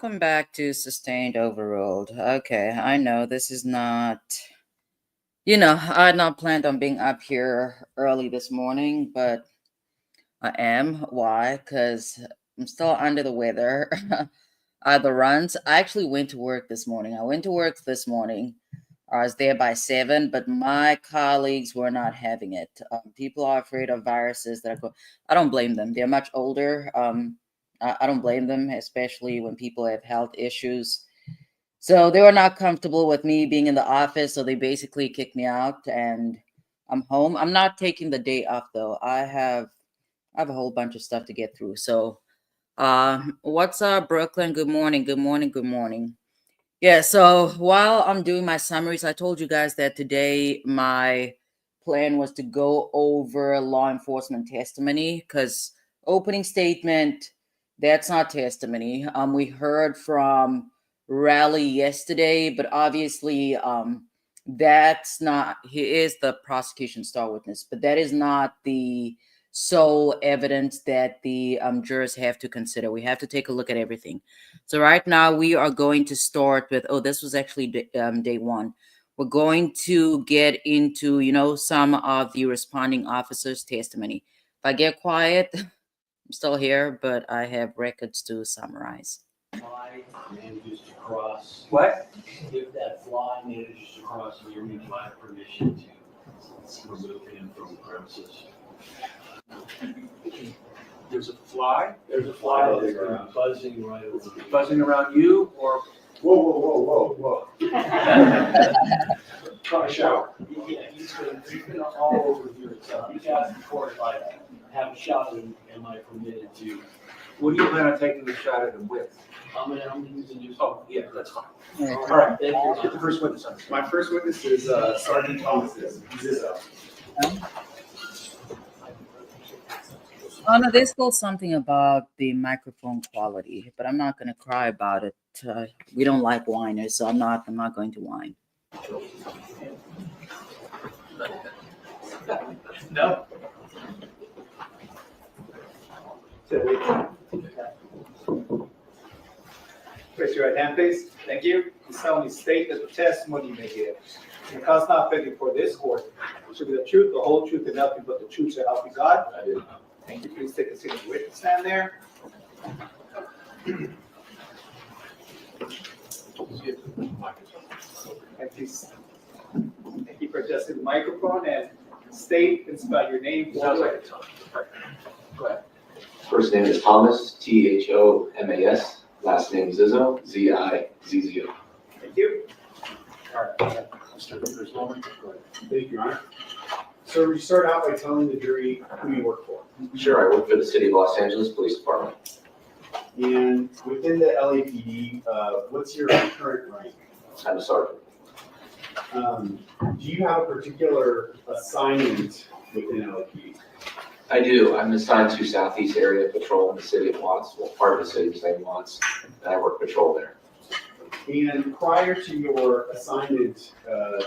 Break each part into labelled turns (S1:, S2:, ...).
S1: welcome back to Sustained Overruled. Okay, I know this is not, I had not planned on being up here early this morning, but I am. Why? Because I'm still under the weather. The runs. I actually went to work this morning. I was there by 7, but my colleagues were not having it. People are afraid of viruses I don't blame them. They're much older. I don't blame them, especially when people have health issues. So they were not comfortable with me being in the office, so they basically kicked me out, and I'm home. I'm not taking the day off though. I have a whole bunch of stuff to get through. So, what's up, Brooklyn? Good morning. Good morning. Good morning. Yeah. So while I'm doing my summaries, I told you guys that today my plan was to go over law enforcement testimony because opening statement, that's not testimony. We heard from Relli yesterday, but obviously, that's not. He is the prosecution star witness, but that is not the sole evidence that the jurors have to consider. We have to take a look at everything. So right now we are going to start with. Oh, this was actually day 1. We're going to get into, some of the responding officers' testimony. If I get quiet, I'm still here, but I have records to summarize.
S2: Fly manages to cross.
S3: What?
S2: If that fly manages to cross, and you need my permission to remove him from the premises.
S3: There's a fly?
S2: There's a fly that's been buzzing right over.
S3: Buzzing around you or?
S4: Whoa. Try to shower.
S2: Yeah, he's been all over here. So he's asked before if I have a shot and am I permitted to?
S3: What do you plan on taking the shot at him with?
S2: I'm gonna use the new.
S3: Oh, yeah, that's fine.
S1: Yeah.
S3: All right, thank you. Get the first witness on.
S4: My first witness is Sergeant Thomas Zizzo.
S1: Oh no, there's still something about the microphone quality, but I'm not going to cry about it. We don't like whiners, so I'm not going to whine.
S3: No.
S4: Raise your right hand, please. Thank you. You solemnly state that the testimony you may give in the cause not pending before this court should be the truth, the whole truth, and nothing but the truth to help you God.
S2: I do.
S4: Thank you. Please take a seat at the witness stand there. And please, thank you for adjusting the microphone and state and spell your name.
S2: Sounds like it's on. Go ahead.
S5: First name is Thomas, Thomas. Last name Zizzo, Zizzo.
S4: Thank you.
S2: All right. Mr. Sloman, go ahead.
S4: Thank you, Your Honor. So you start out by telling the jury who you work for.
S5: Sure, I work for the City of Los Angeles Police Department.
S4: And within the LAPD, what's your current rank?
S5: I'm a sergeant.
S4: Do you have a particular assignment within LAPD?
S5: I do. I'm assigned to Southeast Area Patrol in the City of Watts, well, part of the city of St. Watts, and I work patrol there.
S4: And prior to your assignment,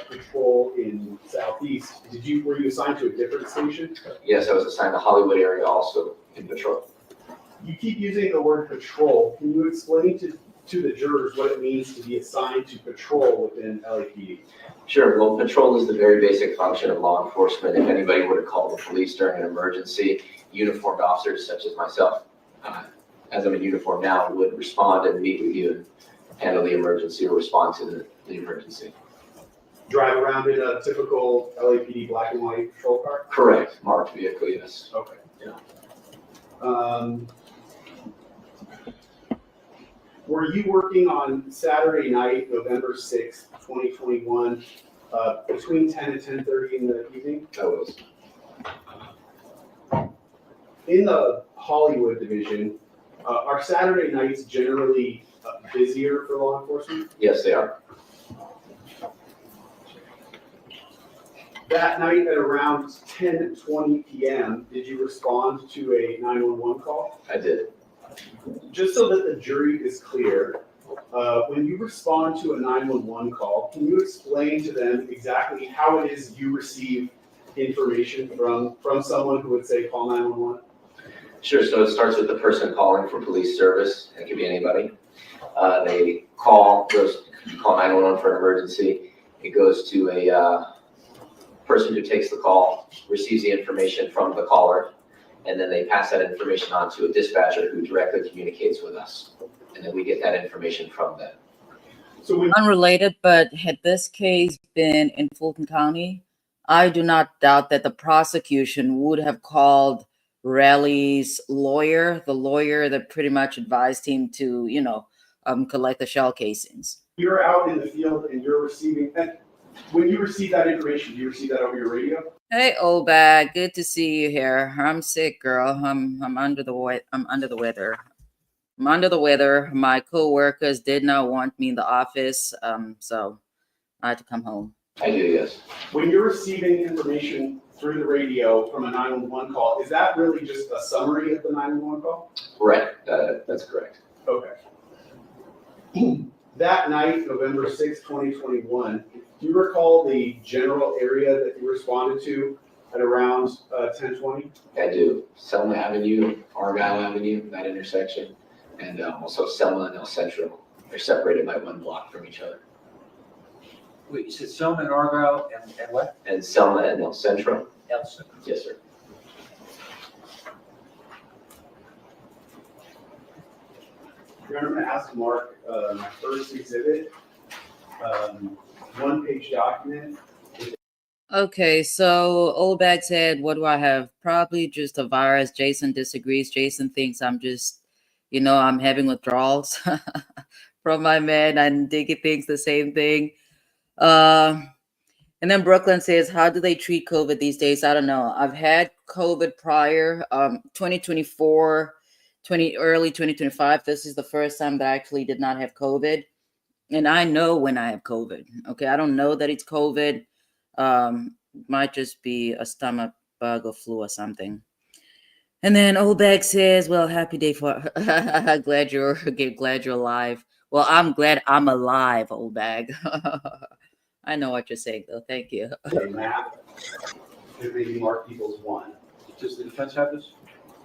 S4: patrol in Southeast, were you assigned to a different station?
S5: Yes, I was assigned to Hollywood area also in patrol.
S4: You keep using the word patrol. Can you explain to the jurors what it means to be assigned to patrol within LAPD?
S5: Sure. Well, patrol is the very basic function of law enforcement. If anybody were to call the police during an emergency, uniformed officers such as myself, as I'm in uniform now, would respond and meet with you and handle the emergency or respond to the emergency.
S4: Drive around in a typical LAPD black and white patrol car?
S5: Correct. Marked vehicle, yes.
S4: Okay.
S5: Yeah.
S4: Were you working on Saturday night, November 6th, 2021, between 10 and 10:30 in the evening?
S5: I was.
S4: In the Hollywood division, are Saturday nights generally busier for law enforcement?
S5: Yes, they are.
S4: That night at around 10:20 p.m., did you respond to a 911 call?
S5: I did.
S4: Just so that the jury is clear, when you respond to a 911 call, can you explain to them exactly how it is you receive information from someone who would say call 911?
S5: Sure. So it starts with the person calling for police service. It could be anybody. They call 911 for an emergency. It goes to a person who takes the call, receives the information from the caller, and then they pass that information on to a dispatcher who directly communicates with us. And then we get that information from them.
S4: So when
S1: Unrelated, but had this case been in Fulton County, I do not doubt that the prosecution would have called Relli's lawyer, the lawyer that pretty much advised him to, collect the shell casings.
S4: you're out in the field and you're receiving, and when you receive that information, do you receive that over your radio?
S1: Hey, old bag, good to see you here. I'm sick, girl. I'm under the weather. I'm under the weather. My coworkers did not want me in the office, so I had to come home.
S5: I do, yes.
S4: When you're receiving information through the radio from a 911 call, is that really just a summary of the 911 call?
S5: Right, that's correct.
S4: Okay. That night, November 6, 2021, do you recall the general area that you responded to at around 10:20?
S5: I do. Selma Avenue, Argyle Avenue, that intersection, and also Selma and El Centro. They're separated by 1 block from each other.
S3: Wait, you said Selma and Argyle and what
S5: And Selma and El Centro?
S3: else?
S5: Yes, sir.
S4: I'm going to ask Mark, my first exhibit, 1-page document.
S1: Okay, so old bag said, what do I have? Probably just a virus. Jason disagrees. Jason thinks I'm just, I'm having withdrawals from my med, and Diggy thinks the same thing. And then Brooklyn says, how do they treat COVID these days? I don't know. I've had COVID prior, 2024, early 2025. This is the first time that I actually did not have COVID. And I know when I have COVID. Okay, I don't know that it's COVID. Might just be a stomach bug or flu or something. And then old bag says, well, happy day for glad you're alive. Well, I'm glad I'm alive, old bag. I know what you're saying though. Thank you.
S4: A map. It maybe Mark Peoples 1.
S3: Does the defense have this?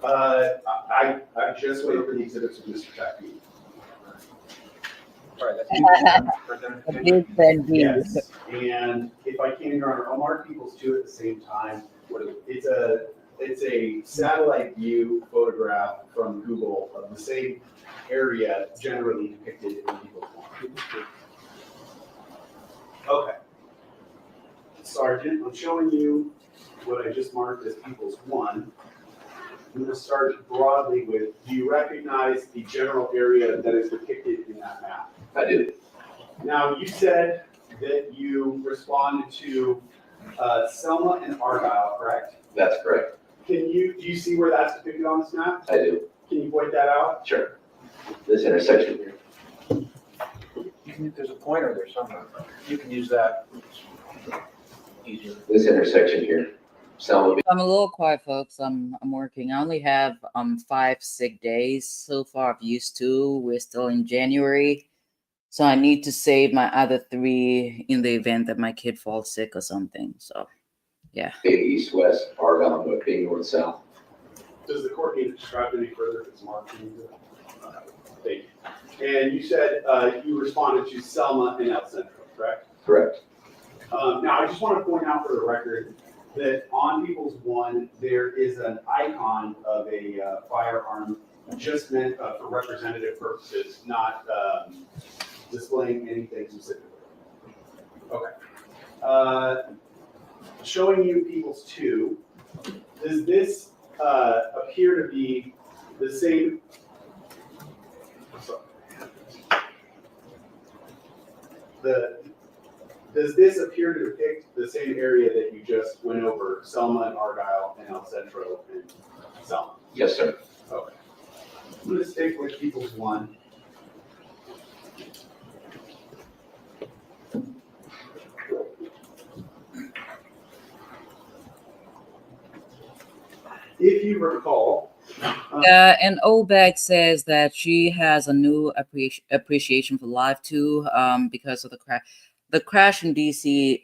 S4: I just waited for the exhibits of Mr. Tackney.
S3: All right, that's
S4: Yes, and if I can, Your Honor, I'll mark Peoples 2 at the same time. It's a satellite view photograph from Google of the same area generally depicted in Peoples 1. Okay. Sergeant, I'm showing you what I just marked as Peoples 1. I'm going to start broadly with, do you recognize the general area that is depicted in that map?
S5: I do.
S4: Now, you said that you responded to Selma and Argyle, correct?
S5: That's correct.
S4: Do you see where that's depicted on this map?
S5: I do.
S4: Can you point that out?
S5: Sure. This intersection here.
S3: There's a pointer there somewhere. You can use that. Easier.
S5: This intersection here. Selma.
S1: I'm a little quiet, folks. I'm working. I only have 5 sick days so far. I've used 2. We're still in January. So I need to save my other 3 in the event that my kid falls sick or something. So, yeah.
S5: East, west, Argyle, but being north, south.
S4: Does the court need to describe any further if it's marked? Thank you. And you said you responded to Selma and El Centro, correct?
S5: Correct.
S4: Now, I just want to point out for the record that on Peoples 1, there is an icon of a firearm just meant for representative purposes, not displaying anything specifically. Okay. Showing you Peoples 2, does this appear to be the same? Does this appear to depict the same area that you just went over, Selma and Argyle and El Centro and Selma?
S5: Yes, sir.
S4: Okay. I'm going to stick with Peoples 1. If you recall,
S1: And old bag says that she has a new appreciation for life too, because of the crash. The crash in DC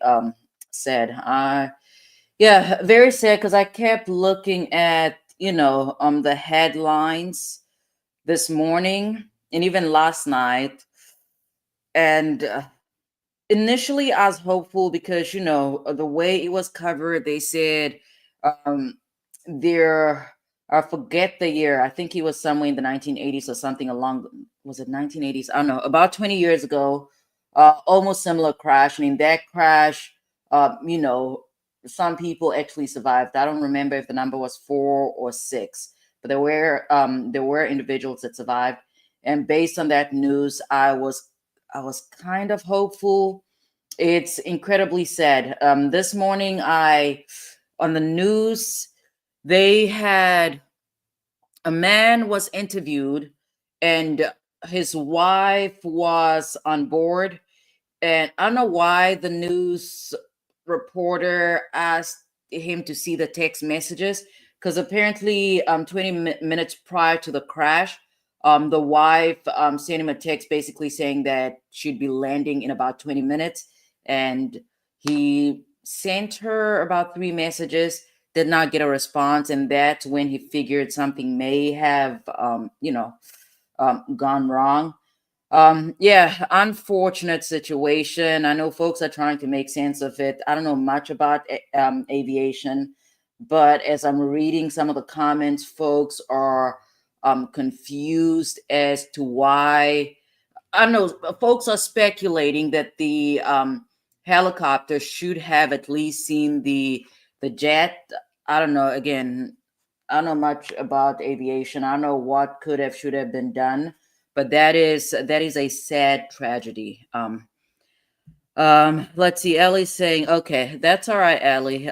S1: said, yeah, very sad, because I kept looking at, the headlines this morning, and even last night. And initially, I was hopeful because the way it was covered, they said there. I forget the year. I think it was somewhere in the 1980s or something along. Was it 1980s? I don't know. About 20 years ago, almost similar crash. I mean, that crash. Some people actually survived. I don't remember if the number was 4 or 6, but there were individuals that survived. And based on that news, I was kind of hopeful. It's incredibly sad. This morning, on the news, they had a man was interviewed, and his wife was on board, and I don't know why the news reporter asked him to see the text messages, because apparently 20 minutes prior to the crash, the wife sent him a text basically saying that she'd be landing in about 20 minutes. And he sent her about 3 messages, did not get a response. And that's when he figured something may have, gone wrong. Yeah, unfortunate situation. I know folks are trying to make sense of it. I don't know much about aviation, but as I'm reading some of the comments, folks are confused as to why. I don't know, folks are speculating that the helicopter should have at least seen the jet. I don't know. Again, I don't know much about aviation. I don't know what could have, should have been done, but that is a sad tragedy. Let's see. Ellie's saying, okay, that's all right, Ellie.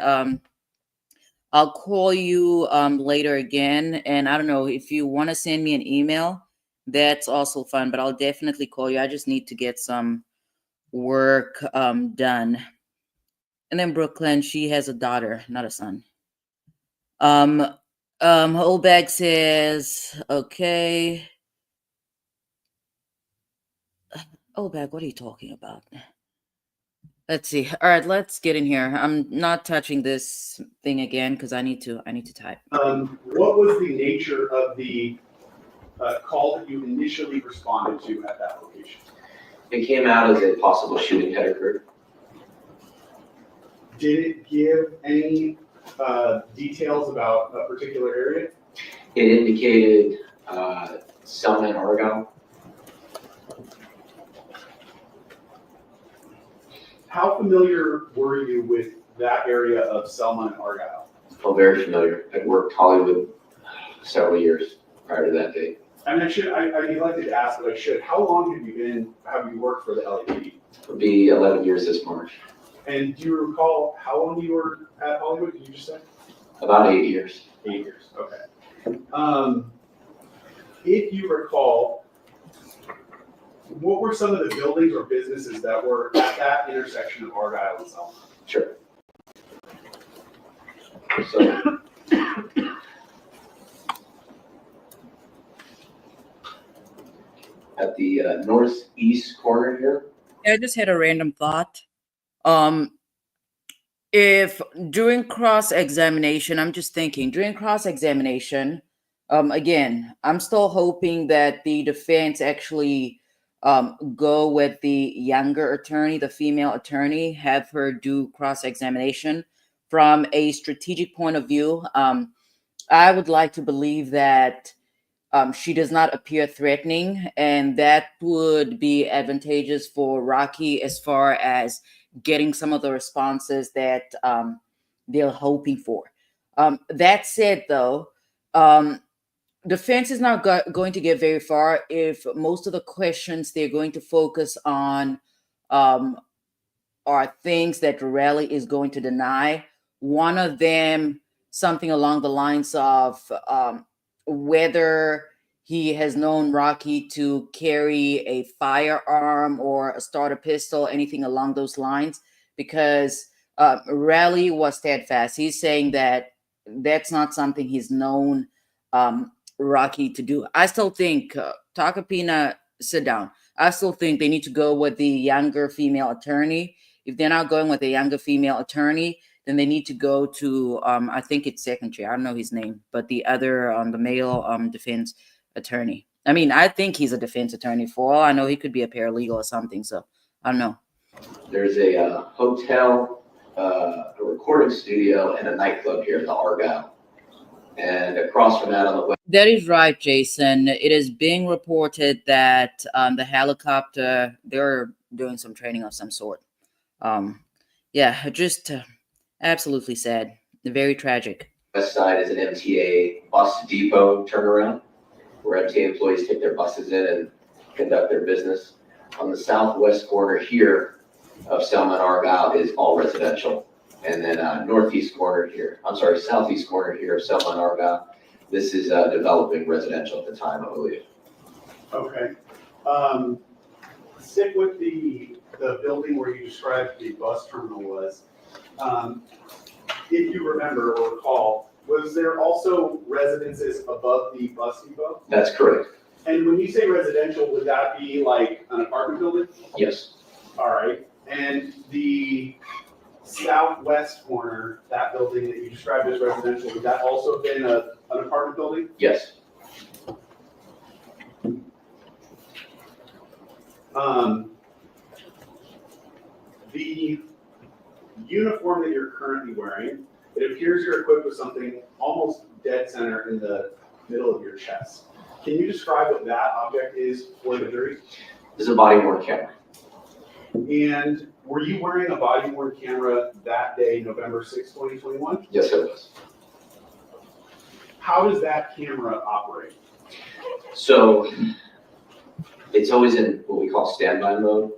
S1: I'll call you later again, and I don't know if you want to send me an email. That's also fun, but I'll definitely call you. I just need to get some work done. And then Brooklyn, she has a daughter, not a son. Holbag says, okay. Holbag, what are you talking about? Let's see. All right, let's get in here. I'm not touching this thing again because I need to type.
S4: What was the nature of the call that you initially responded to at that location?
S5: It came out as a possible shooting had occurred.
S4: Did it give any details about a particular area?
S5: It indicated Selma and Argyle.
S4: How familiar were you with that area of Selma and Argyle?
S5: Oh, very familiar. I'd worked Hollywood several years prior to that date.
S4: I mean, I neglected to ask, but I should. How long have you worked for the LAPD?
S5: It'll be 11 years this March.
S4: And do you recall how long you were at Hollywood? Did you just say?
S5: About 8 years.
S4: 8 years, okay. If you recall, what were some of the buildings or businesses that were at that intersection of Argyle and Selma?
S5: Sure. So, at the northeast corner here.
S1: I just had a random thought. If during cross-examination, I'm just thinking during cross-examination, again, I'm still hoping that the defense actually go with the younger attorney, the female attorney, have her do cross-examination from a strategic point of view. I would like to believe that she does not appear threatening, and that would be advantageous for Rocky as far as getting some of the responses that they're hoping for. That said, though, defense is not going to get very far if most of the questions they're going to focus on are things that Relli is going to deny. One of them, something along the lines of whether he has known Rocky to carry a firearm or a starter pistol, anything along those lines, because Relli was steadfast. He's saying that that's not something he's known Rocky to do. I still think, Takapina, sit down. I still think they need to go with the younger female attorney. If they're not going with a younger female attorney, then they need to go to, I think it's secretary. I don't know his name, but the other, the male defense attorney. I mean, I think he's a defense attorney. For all I know, he could be a paralegal or something. So I don't know.
S5: There's a hotel, a recording studio, and a nightclub here in the Argyle. And across from that on the west.
S1: That is right, Jason. It is being reported that the helicopter, they're doing some training of some sort. Yeah, just absolutely sad. Very tragic.
S5: West side is an MTA bus depot turnaround, where MTA employees take their buses in and conduct their business. On the southwest corner here of Selma and Argyle is all residential. And then southeast corner here of Selma and Argyle, this is developing residential at the time, I believe.
S4: Okay. Stick with the building where you described the bus terminal was. If you remember or recall, was there also residences above the bus depot?
S5: That's correct.
S4: And when you say residential, would that be like an apartment building?
S5: Yes.
S4: All right. And the southwest corner, that building that you described as residential, would that also have been an apartment building?
S5: Yes.
S4: The uniform that you're currently wearing, it appears you're equipped with something almost dead center in the middle of your chest. Can you describe what that object is for the jury?
S5: This is a body-worn camera.
S4: And were you wearing a body-worn camera that day, November 6, 2021?
S5: Yes, it was.
S4: How does that camera operate?
S5: So it's always in what we call standby mode.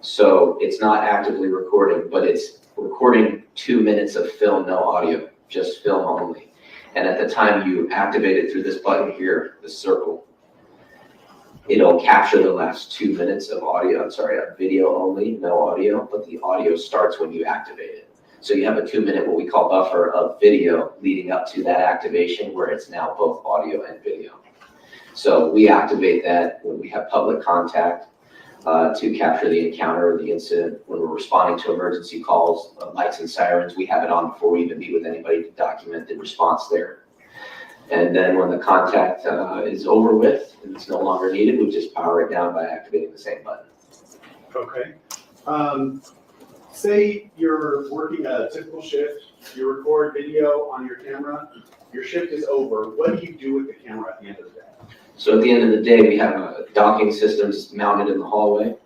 S5: So it's not actively recording, but it's recording 2 minutes of film, no audio, just film only. And at the time you activate it through this button here, the circle, it'll capture the last 2 minutes of video only, no audio, but the audio starts when you activate it. So you have a 2 minute, what we call buffer of video leading up to that activation where it's now both audio and video. So we activate that when we have public contact to capture the encounter or the incident. When we're responding to emergency calls, lights and sirens, we have it on before we even meet with anybody to document the response there. And then when the contact is over with and it's no longer needed, we just power it down by activating the same button.
S4: Okay. Say you're working a typical shift, you record video on your camera, your shift is over. What do you do with the camera at the end of the day?
S5: So at the end of the day, we have docking systems mounted in the hallway,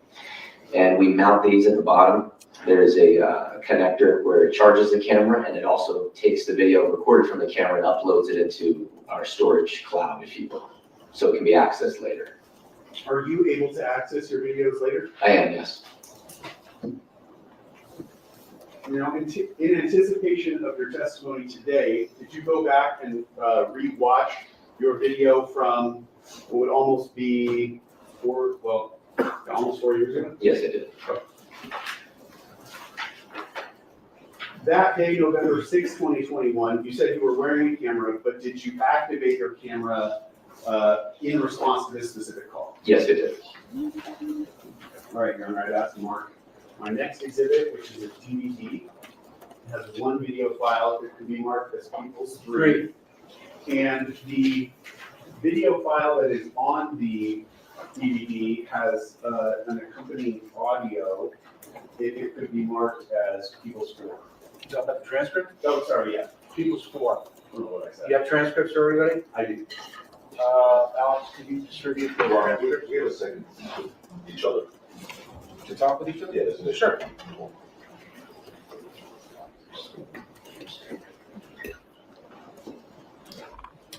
S5: and we mount these at the bottom. There's a connector where it charges the camera, and it also takes the video recorded from the camera and uploads it into our storage cloud, if you will, so it can be accessed later.
S4: Are you able to access your videos later?
S5: I am, yes.
S4: Now, in anticipation of your testimony today, did you go back and re-watch your video from what would almost be almost 4 years ago?
S5: Yes, I did.
S4: That day, November 6, 2021, you said you were wearing a camera, but did you activate your camera in response to this specific call?
S5: Yes, I did.
S4: All right, Your Honor, I'd ask Mark. My next exhibit, which is a DVD, has one video file that could be marked as People's 3. And the video file that is on the DVD has an accompanying audio. It could be marked as People's 4.
S3: You talking about the transcript?
S4: Oh, sorry, yeah.
S3: People's 4.
S4: I don't know what I said.
S3: You have transcripts for everybody?
S4: I do.
S3: Alex, could you distribute the
S6: Well,
S3: transcripts
S6: we have a second to each other.
S3: to talk with each other?
S6: Yeah, isn't it?
S3: Sure.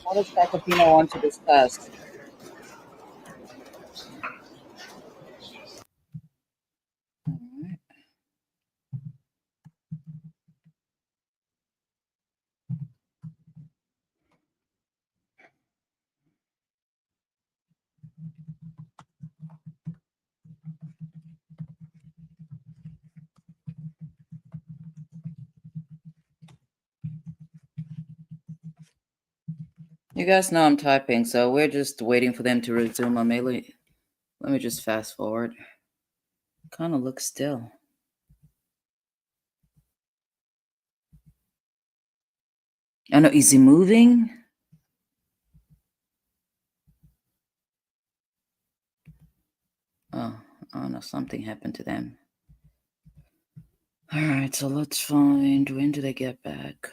S1: What does Cappuccino want to discuss? You guys know I'm typing, so we're just waiting for them to resume. Let me just fast forward. Kind of looks still. I know, is he moving? Oh no, something happened to them. All right, so let's find when do they get back?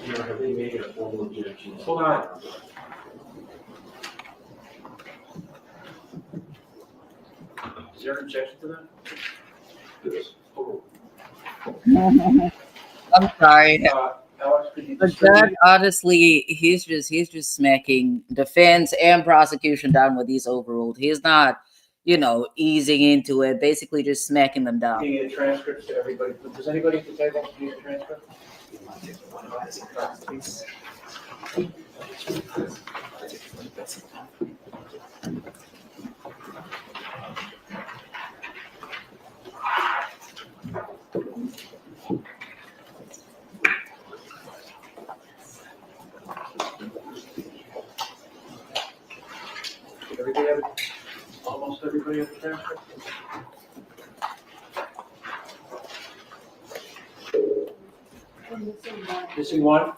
S2: Have they made a formal objection?
S3: Hold on. Is there an objection to that?
S6: Yes.
S1: I'm sorry.
S3: Alex, could you
S1: The
S3: just?
S1: judge, honestly, he's just smacking defense and prosecution down with these overruled. He's not, easing into it. Basically, just smacking them down.
S3: Can you get transcripts to everybody? Does anybody at the table need a transcript? Everybody have, almost everybody have a transcript? Missing one?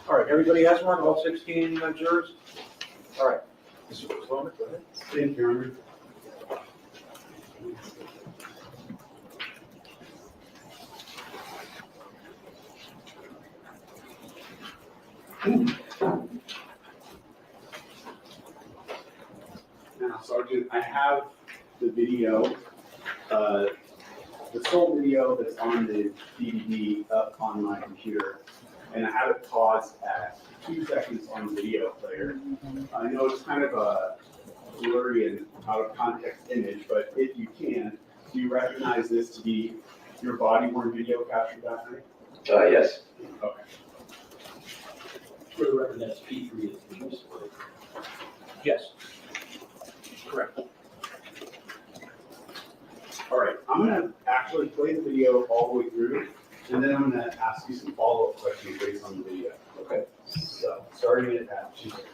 S3: All right, everybody has one, all 16 jurors? All right. Mr. Sloman, go ahead.
S4: Thank you, Your Honor. Now, Sergeant, I have the video, the sole video that's on the DVD up on my computer, and I have it paused at 2 seconds on the video player. I know it's kind of a blurry and out of context image, but if you can, do you recognize this to be your body-worn video captured that night?
S5: Yes.
S4: Okay.
S2: For the record, that's P3 is the use of it.
S3: Yes. Correct.
S4: All right, I'm gonna actually play the video all the way through, and then I'm gonna ask you some follow-up questions based on the video, okay? So, starting it at 2 seconds.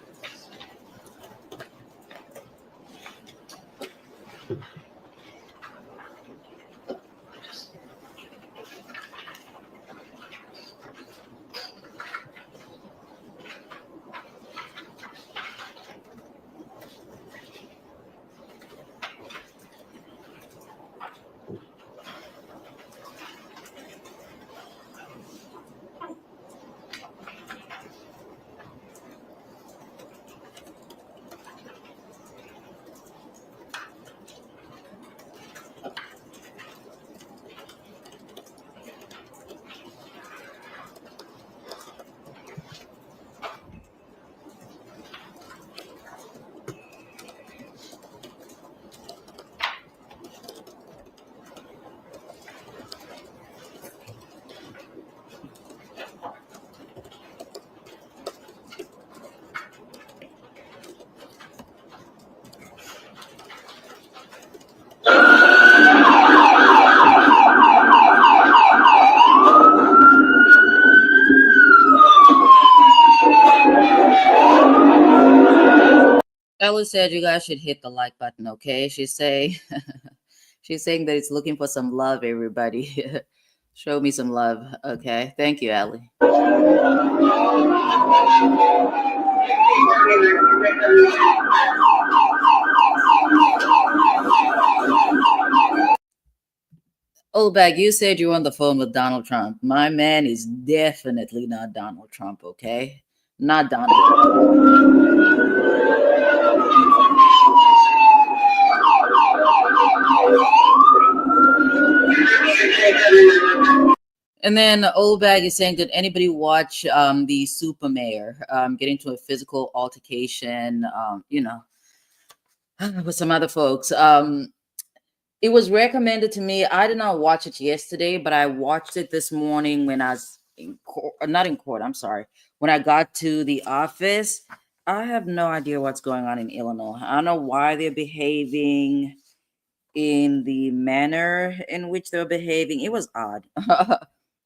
S1: Ella said you guys should hit the like button, okay? She's saying she's saying that it's looking for some love, everybody. Show me some love. Okay. Thank you, Ellie. Olbag, you said you were on the phone with Donald Trump. My man is definitely not Donald Trump, okay? Not Donald Trump. And then Old Bag is saying, did anybody watch the super mayor get into a physical altercation, with some other folks? It was recommended to me. I did not watch it yesterday, but I watched it this morning when I was in court, not in court, I'm sorry. When I got to the office, I have no idea what's going on in Illinois. I don't know why they're behaving in the manner in which they're behaving. It was odd.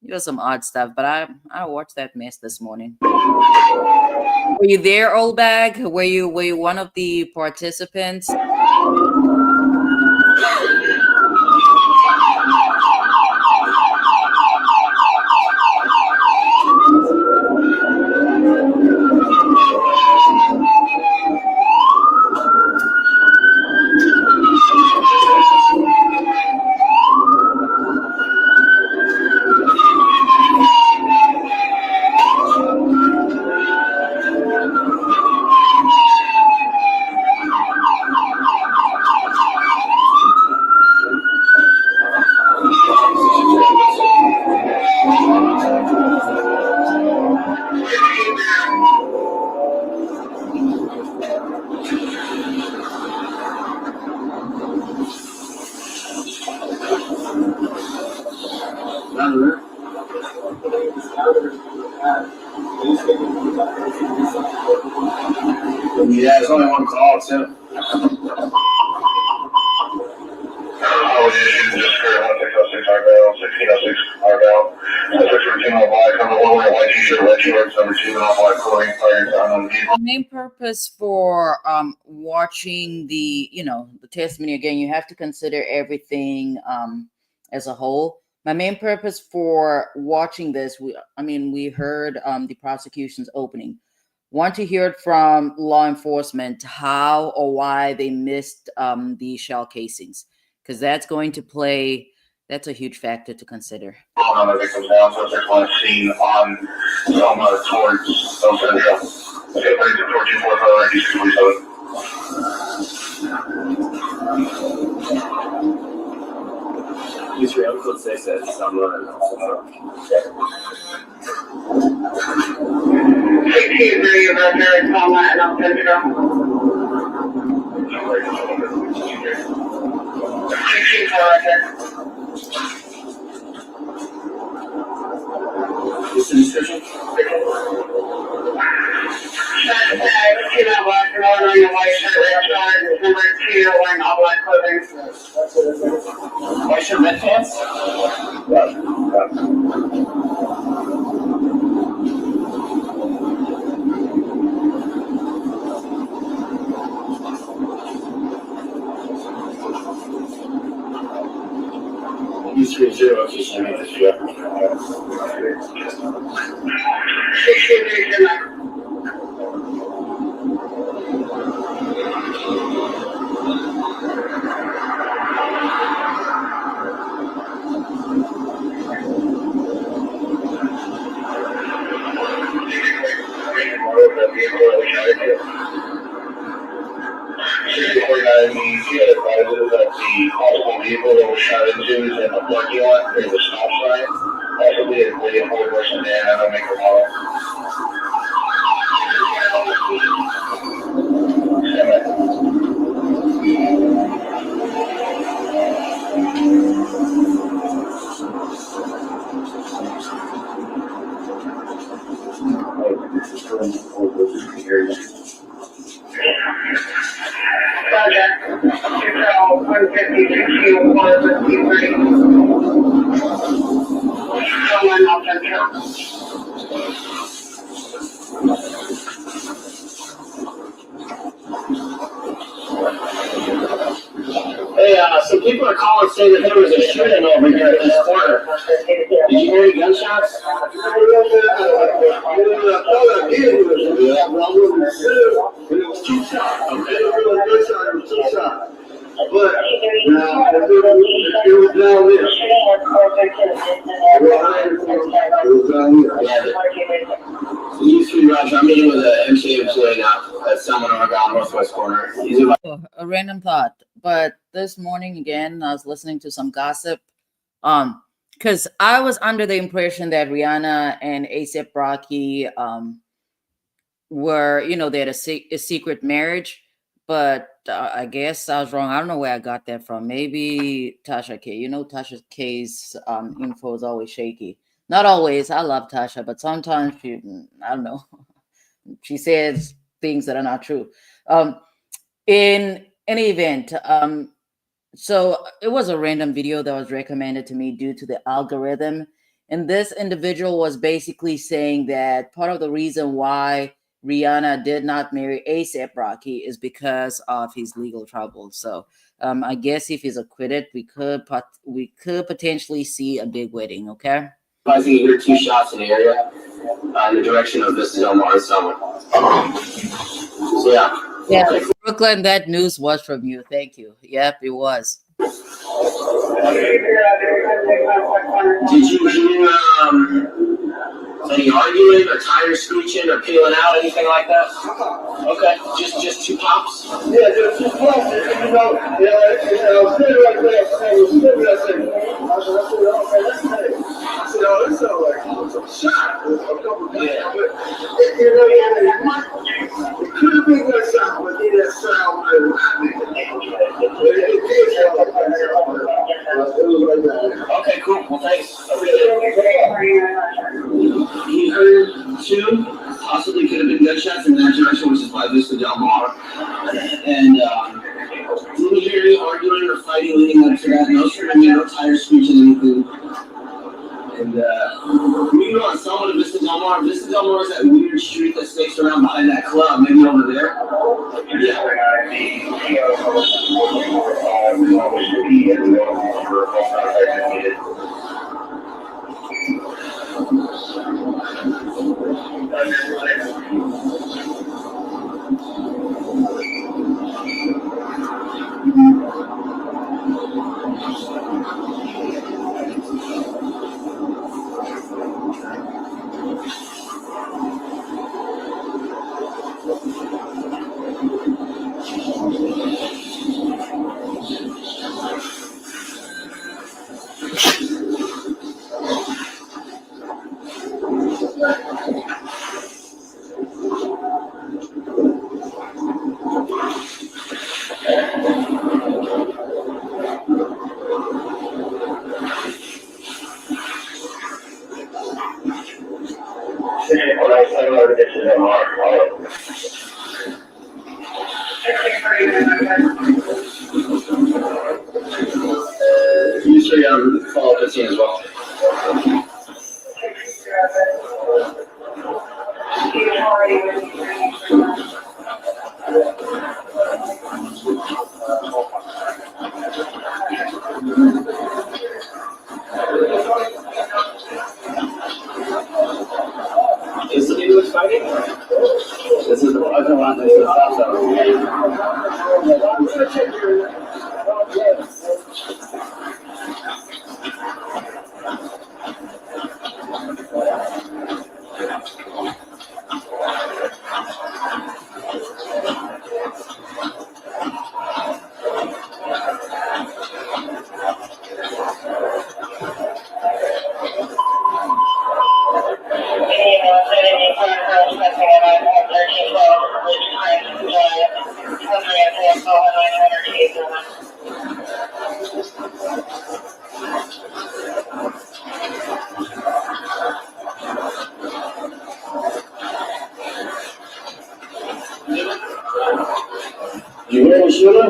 S1: It was some odd stuff, but I watched that mess this morning. Were you there, Old Bag? Were you one of the participants?
S6: there's only one call, too. Oh, just for 1606 Argyle, 1606 Argyle. Switch routine on black, number one, wearing a white t-shirt, red shorts, number two, on black clothing, firing down on vehicle.
S1: The main purpose for watching the the testimony again, you have to consider everything as a whole. My main purpose for watching this, we heard the prosecution's opening. Want to hear it from law enforcement how or why they missed the shell casings, because that's a huge factor to consider.
S6: On the victim's down, so there's one seen on Selma towards El Centro. Okay, 1445, 9647.
S7: Use your code 6 as Selma.
S8: 623 Roger, Selma and El Centro. 624 Roger.
S7: What's the description?
S8: Black, wearing a white shirt, red shorts, number two, wearing all black clothing.
S7: White shirt, red pants? Use 30, just a minute, yeah.
S8: 623
S6: Vehicle that was shot into is in the parking lot. There's a stop sign. Also, we had waiting for person there. I don't make a model.
S8: Roger. Control 150 153. Selma and El Centro.
S7: Hey, some people are calling saying that there was a shooting over here at this corner. Did you hear any gunshots?
S6: It was two shots. Okay. It was two shots. But now it was down there. It was down there.
S7: Use 3 Roger. I'm meeting with an MCA employee now at Selma and Argyle Northwest corner. He's about
S1: A random thought, but this morning again, I was listening to some gossip. Because I was under the impression that Rihanna and A$AP Rocky were, they had a secret marriage, but I guess I was wrong. I don't know where I got that from. Maybe Tasha K. Tasha K's info is always shaky. Not always. I love Tasha, but sometimes I don't know. She says things that are not true. In any event, so it was a random video that was recommended to me due to the algorithm. And this individual was basically saying that part of the reason why Rihanna did not marry A$AP Rocky is because of his legal trouble. So I guess if he's acquitted, we could potentially see a big wedding. Okay.
S7: I think you hear 2 shots in the area in the direction of Vista Del Mar and Selma. So
S1: Yeah, Brooklyn, that news was from you. Thank you. Yep, it was.
S7: Did you hear any arguing or tires screeching or peeling out, anything like that? Okay, just 2 pops?
S6: Yeah, just 2 pops. And I was sitting right there. I was sitting there saying, okay, let's say. I said, oh, this sounds like some shot. A couple of times. It could have been that sound, but it didn't sound it did sound like that. It was like that.
S7: Okay, cool. Well, thanks. He heard 2, possibly could have been gunshots in that direction, which is by Vista Del Mar. any arguing or fighting leading up to that. No screaming, no tire screeching, anything. And we can go on someone to Vista Del Mar. Vista Del Mar is that weird street that snakes around behind that club, maybe over there. Yeah. You say follow up the scene as well. Is the video exciting? This is the other one. This is You hear me, Sheila?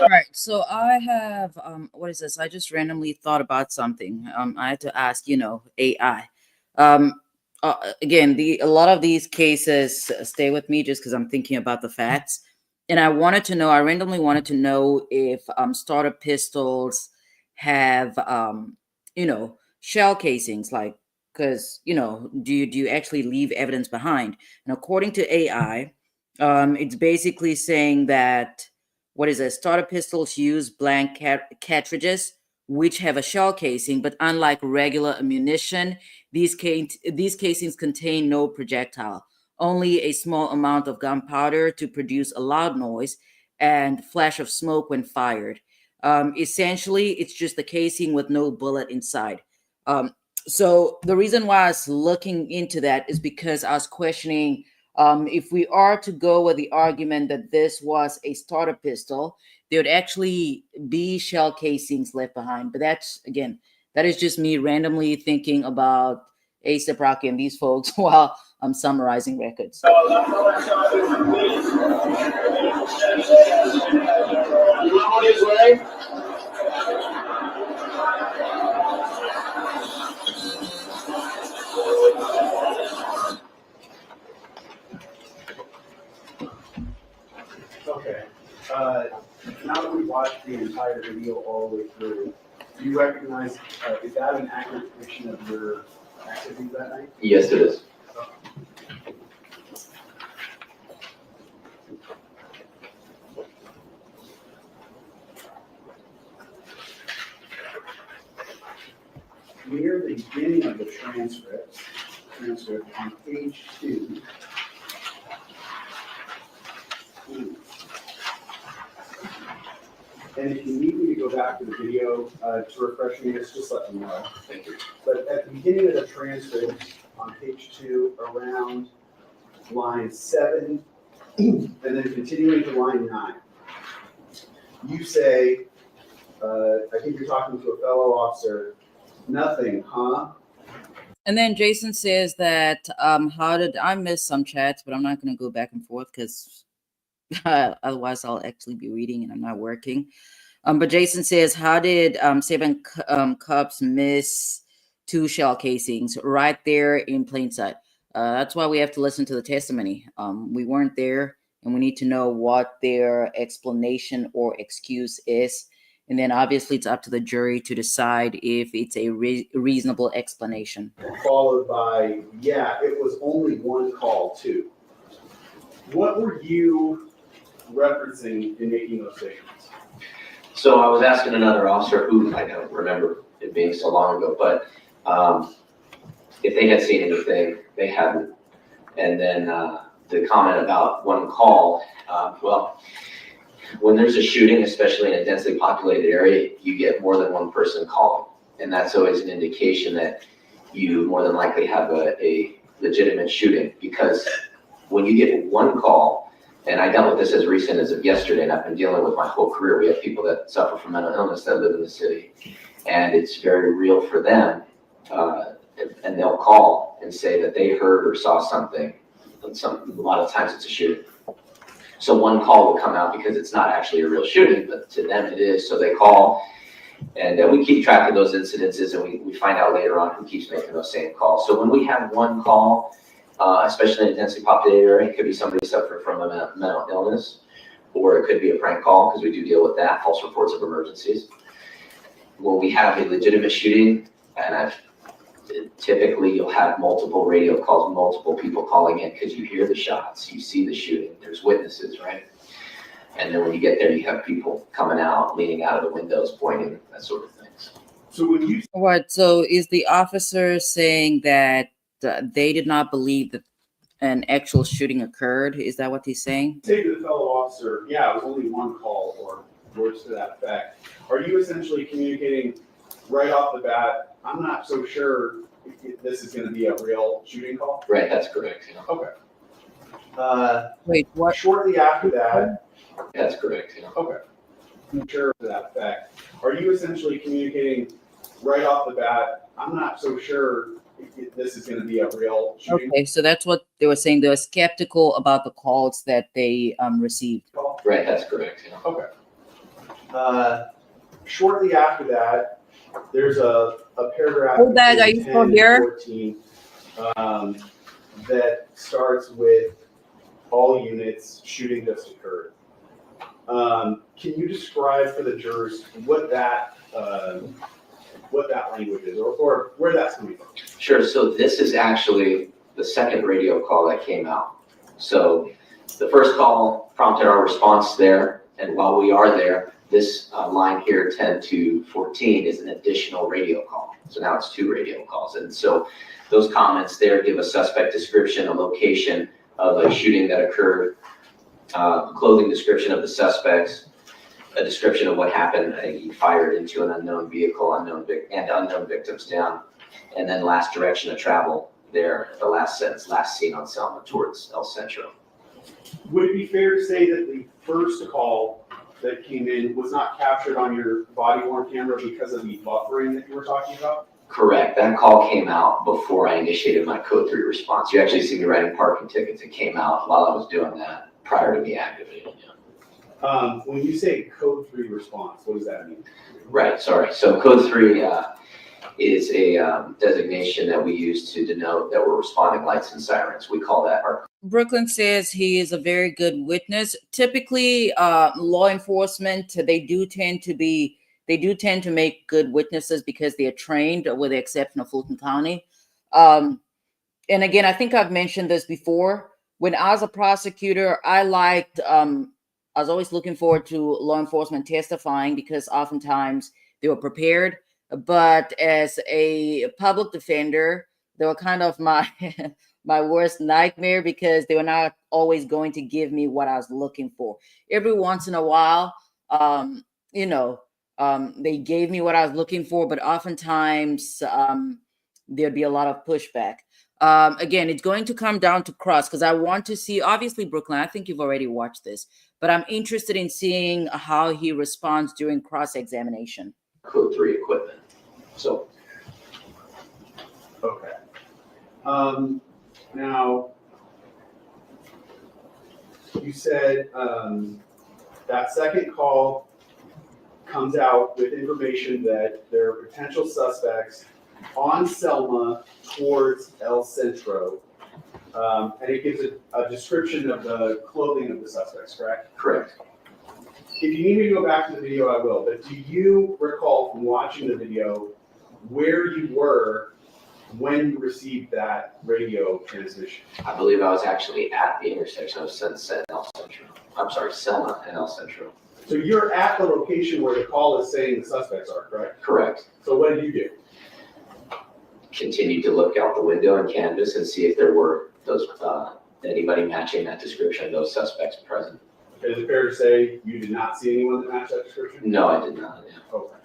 S1: Right. So I have what is this? I just randomly thought about something. I had to ask, AI. Again, a lot of these cases stay with me just because I'm thinking about the facts. And I randomly wanted to know if starter pistols have shell casings, like, because do you actually leave evidence behind? And according to AI, it's basically saying that what is it? Starter pistols use blank cartridges which have a shell casing, but unlike regular ammunition, these casings contain no projectile, only a small amount of gunpowder to produce a loud noise and flash of smoke when fired. Essentially, it's just the casing with no bullet inside. So the reason why I was looking into that is because I was questioning if we are to go with the argument that this was a starter pistol, there would actually be shell casings left behind. But that is just me randomly thinking about A$AP Rocky and these folks while I'm summarizing records.
S7: You know what he's wearing?
S4: Okay. Now that we watched the entire video all the way through, do you recognize, is that an accurate depiction of your activities that night?
S5: Yes, it is.
S4: Near the beginning of the transcript on page 2. And if you need me to go back to the video to refresh me, just let me know.
S5: Thank you.
S4: But at the beginning of the transcript on page 2, around line 7, and then continuing to line 9, you say, I think you're talking to a fellow officer, nothing, huh?
S1: And then Jason says that how did I miss some chats, but I'm not going to go back and forth because otherwise I'll actually be reading and I'm not working. But Jason says, how did 7 Cups miss 2 shell casings right there in plain sight? That's why we have to listen to the testimony. We weren't there, and we need to know what their explanation or excuse is. And then obviously it's up to the jury to decide if it's a reasonable explanation.
S4: Followed by, yeah, it was only one call too. What were you referencing in making those statements?
S5: So I was asking another officer who, I don't remember it being so long ago, but if they had seen anything, they hadn't. And then the comment about one call, well, when there's a shooting, especially in a densely populated area, you get more than one person calling. And that's always an indication that you more than likely have a legitimate shooting, because when you get one call, and I dealt with this as recent as of yesterday, and I've been dealing with my whole career. We have people that suffer from mental illness that live in the city, and it's very real for them. And they'll call and say that they heard or saw something. And a lot of times it's a shooting. So one call will come out because it's not actually a real shooting, but to them it is. So they call, and we keep track of those incidences, and we find out later on who keeps making those same calls. So when we have one call, especially in a densely populated area, it could be somebody suffering from a mental illness, or it could be a prank call, because we do deal with that, false reports of emergencies. When we have a legitimate shooting, and typically you'll have multiple radio calls, multiple people calling in, because you hear the shots, you see the shooting, there's witnesses, right? And then when you get there, you have people coming out, leaning out of the windows, pointing, that sort of things.
S4: So when you
S1: What? So is the officer saying that they did not believe that an actual shooting occurred? Is that what he's saying?
S4: say to the fellow officer, yeah, it was only one call, or words to that effect, are you essentially communicating right off the bat, I'm not so sure if this is going to be a real shooting call?
S5: Right, that's correct. Yeah.
S4: Okay.
S1: Wait, what?
S4: Shortly after that,
S5: That's correct. Yeah.
S4: okay, I'm sure to that effect, are you essentially communicating right off the bat, I'm not so sure if this is going to be a real shooting
S1: Okay, so that's what they were saying. They were skeptical about the calls that they received.
S4: call?
S5: Right, that's correct. Yeah.
S4: Okay. Shortly after that, there's a paragraph.
S1: Hold that, are you
S4: between
S1: still
S4: 10 and
S1: here?
S4: 14, that starts with all units, shooting just occurred. Can you describe for the jurors what that language is, or where that's coming from?
S5: Sure. So this is actually the second radio call that came out. So the first call prompted our response there, and while we are there, this line here, 10 to 14, is an additional radio call. So now it's 2 radio calls. And so those comments there give a suspect description, a location of a shooting that occurred, clothing description of the suspects, a description of what happened. He fired into an unknown vehicle, unknown victims down, and then last direction of travel there, the last sentence, last seen on Selma towards El Centro.
S4: Would it be fair to say that the first call that came in was not captured on your body-worn camera because of the buffering that you were talking about?
S5: Correct. That call came out before I initiated my code 3 response. You actually see me writing parking tickets. It came out while I was doing that, prior to me activating it.
S4: When you say code 3 response, what does that mean?
S5: Right, sorry. So code 3 is a designation that we use to denote that we're responding lights and sirens. We call that our.
S1: Brooklyn says he is a very good witness. Typically, law enforcement, they do tend to make good witnesses because they are trained, with the exception of Fulton County. And again, I think I've mentioned this before. When I was a prosecutor, I was always looking forward to law enforcement testifying because oftentimes they were prepared. But as a public defender, they were kind of my my worst nightmare because they were not always going to give me what I was looking for. Every once in a while, they gave me what I was looking for, but oftentimes there'd be a lot of pushback. Again, it's going to come down to cross because I want to see, obviously, Brooklyn, I think you've already watched this, but I'm interested in seeing how he responds during cross-examination.
S5: Code 3 equipment. So.
S4: Okay. Now, you said that second call comes out with information that there are potential suspects on Selma towards El Centro. And it gives a description of the clothing of the suspects, correct?
S5: Correct.
S4: If you need me to go back to the video, I will, but do you recall from watching the video where you were when you received that radio transmission?
S5: I believe I was actually at the intersection of Sunset and El Centro. I'm sorry, Selma and El Centro.
S4: So you're at the location where the call is saying the suspects are, correct?
S5: Correct.
S4: So what did you do?
S5: Continued to look out the window and canvas and see if there were those anybody matching that description of those suspects present.
S4: Is it fair to say you did not see anyone that matched that description?
S5: No, I did not. Yeah.
S4: Okay.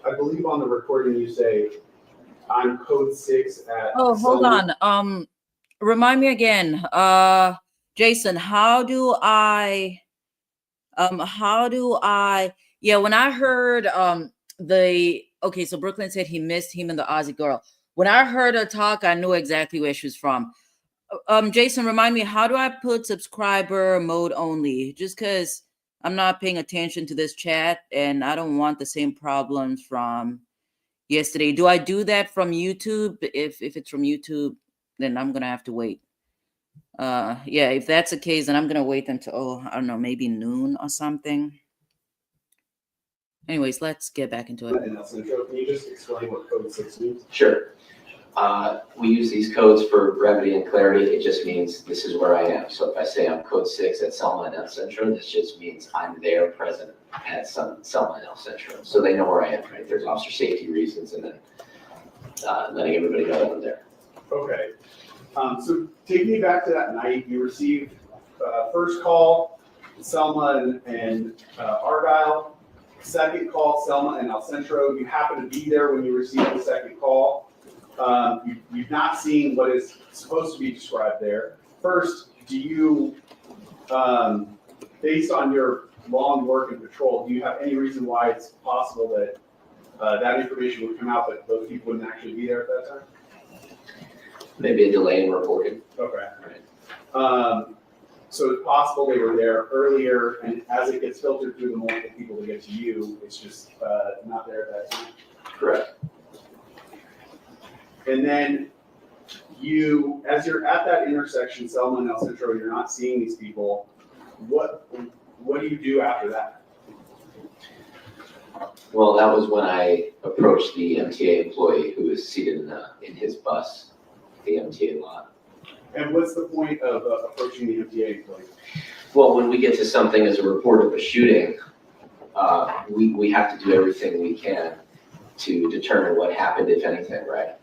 S4: I believe on the recording you say, I'm code 6 at.
S1: Oh, hold on. Remind me again. Jason, how do I, yeah, when I heard, okay, so Brooklyn said he missed him and the Aussie girl. When I heard her talk, I knew exactly where she was from. Jason, remind me, how do I put subscriber mode only? Just because I'm not paying attention to this chat and I don't want the same problems from yesterday. Do I do that from YouTube? If it's from YouTube, then I'm gonna have to wait. Yeah, if that's the case, then I'm gonna wait until I don't know, maybe noon or something. Anyways, let's get back into it.
S4: And El Centro, can you just explain what code 6 means?
S5: Sure. We use these codes for brevity and clarity. It just means this is where I am. So if I say I'm code 6 at Selma and El Centro, this just means I'm there present at Selma and El Centro. So they know where I am, right? There's officer safety reasons and then letting everybody know that I'm there.
S4: Okay. So take me back to that night. You received first call, Selma and Argyle. Second call, Selma and El Centro. You happen to be there when you received the second call. You've not seen what is supposed to be described there. First, do you, based on your long work in patrol, do you have any reason why it's possible that that information would come out, but those people wouldn't actually be there at that time?
S5: Maybe a delay in reporting.
S4: Okay.
S5: Right.
S4: So it's possible they were there earlier, and as it gets filtered through the multiple people to get to you, it's just not there at that time?
S5: Correct.
S4: And then you, as you're at that intersection, Selma and El Centro, you're not seeing these people. What do you do after that?
S5: Well, that was when I approached the MTA employee who was seated in his bus, the MTA lot.
S4: And what's the point of approaching the MTA employee?
S5: Well, when we get to something as a report of a shooting, we have to do everything we can to determine what happened, if anything, right?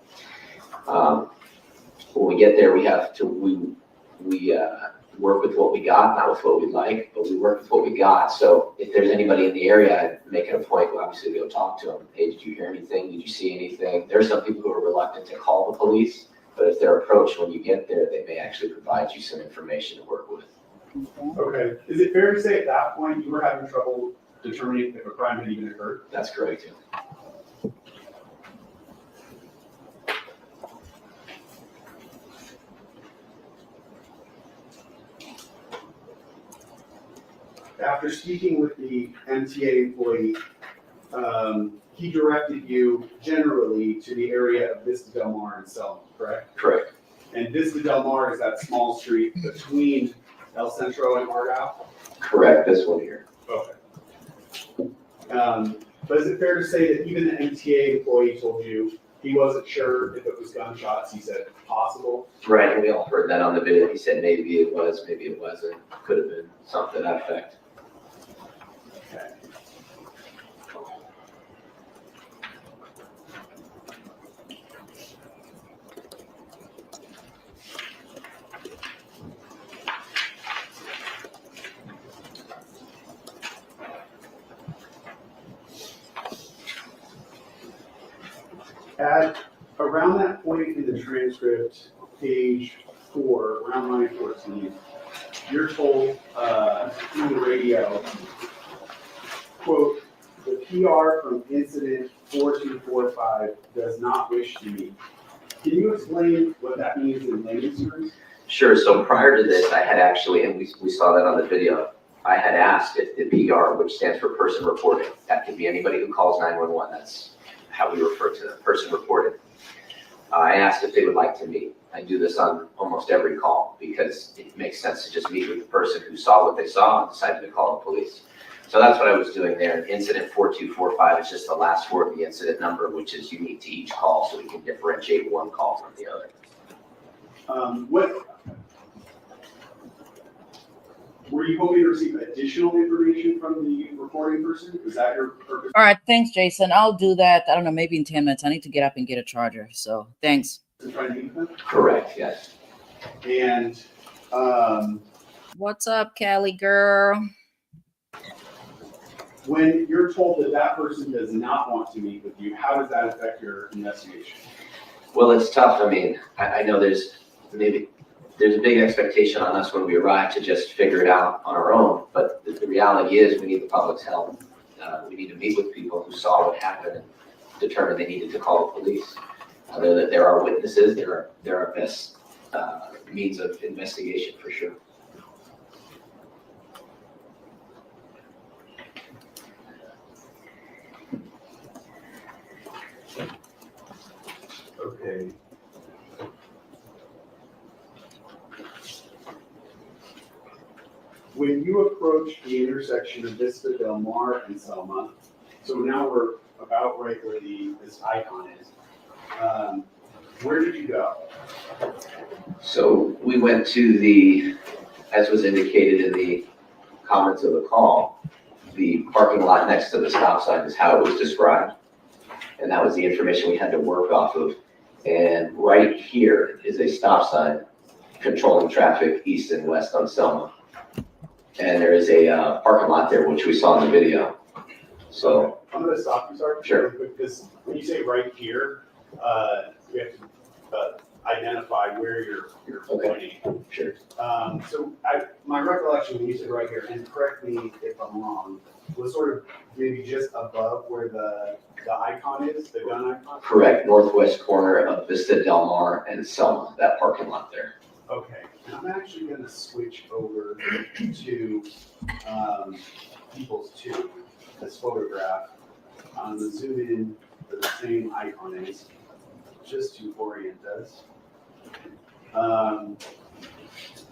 S5: When we get there, we have to, we work with what we got, not with what we like, but we work with what we got. So if there's anybody in the area, I'd make it a point, well, obviously, to go talk to them. Hey, did you hear anything? Did you see anything? There are some people who are reluctant to call the police, but if they're approached when you get there, they may actually provide you some information to work with.
S4: Okay. Is it fair to say at that point you were having trouble determining if a crime had even occurred?
S5: That's correct.
S4: After speaking with the MTA employee, he directed you generally to the area of Vista Del Mar and Selma, correct?
S5: Correct.
S4: And Vista Del Mar is that small street between El Centro and Argyle?
S5: Correct, this one here.
S4: Okay. But is it fair to say that even the MTA employee told you he wasn't sure if it was gunshots? He said possible.
S5: Right, and we all heard that on the video. He said maybe it was, maybe it wasn't. Could have been something to that effect.
S4: Okay. At around that point in the transcript, page around 9:14, you're told through the radio, quote, "The PR from incident 4245 does not wish to meet." Can you explain what that means in layman's terms?
S5: Sure, so prior to this, I had actually, and we saw that on the video, I had asked if the PR, which stands for person reporting, that could be anybody who calls 911, that's how we refer to them, person reported. I asked if they would like to meet. I do this on almost every call because it makes sense to just meet with the person who saw what they saw and decided to call the police. So that's what I was doing there. Incident 4245 is just the last four of the incident number, which is unique to each call, so we can differentiate one call from the other.
S4: Were you hoping to receive additional information from the reporting person? Was that your purpose?
S1: All right, thanks, Jason. I'll do that. I don't know, maybe in 10 minutes. I need to get up and get a charger. So thanks.
S4: To try to meet them?
S5: Correct, yes.
S4: And
S1: What's up, Callie girl?
S4: when you're told that that person does not want to meet with you, how does that affect your investigation?
S5: Well, it's tough. I mean, I know there's a big expectation on us when we arrive to just figure it out on our own. But the reality is we need the public's help. We need to meet with people who saw what happened and determined they needed to call the police. I know that there are witnesses, there are best means of investigation for sure.
S4: Okay. When you approach the intersection of Vista Del Mar and Selma, so now we're about right where this icon is. Where did you go?
S5: So we went to the, as was indicated in the comments of the call, the parking lot next to the stop sign is how it was described. And that was the information we had to work off of. And right here is a stop sign controlling traffic east and west on Selma. And there is a parking lot there, which we saw in the video. So
S4: I'm going to stop you, sorry,
S5: Sure.
S4: really quick, because when you say right here, you have to identify where you're
S5: Okay.
S4: pointing.
S5: Sure.
S4: So my recollection when you said right here, and correct me if I'm wrong, was sort of maybe just above where the icon is, the gun icon?
S5: Correct, northwest corner of Vista Del Mar and Selma, that parking lot there.
S4: Okay, and I'm actually gonna switch over to People's 2, this photograph. I'm gonna zoom in where the same icon is, just to orient us.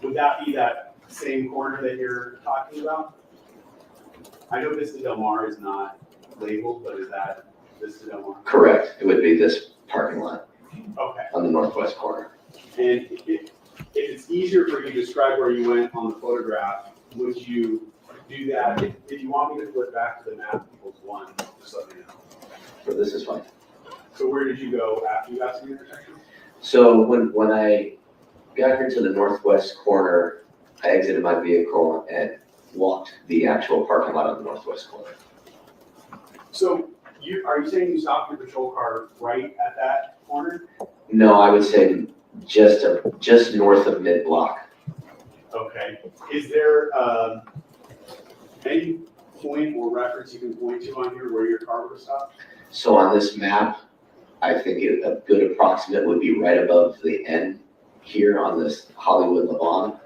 S4: Would that be that same corner that you're talking about? I know Vista Del Mar is not labeled, but is that Vista Del Mar?
S5: Correct, it would be this parking lot
S4: Okay,
S5: on the northwest corner.
S4: and if it's easier for you to describe where you went on the photograph, would you do that? If you want me to flip back to the map, People's 1, just let me know.
S5: So this is fine.
S4: So where did you go after you got to the intersection?
S5: So when I got here to the northwest corner, I exited my vehicle and walked the actual parking lot on the northwest corner.
S4: So are you saying you stopped your patrol car right at that corner?
S5: No, I would say just north of mid-block.
S4: Okay. Is there any point or reference you can point to on here where your car was stopped?
S5: So on this map, I think a good approximate would be right above the end here on this Hollywood Levon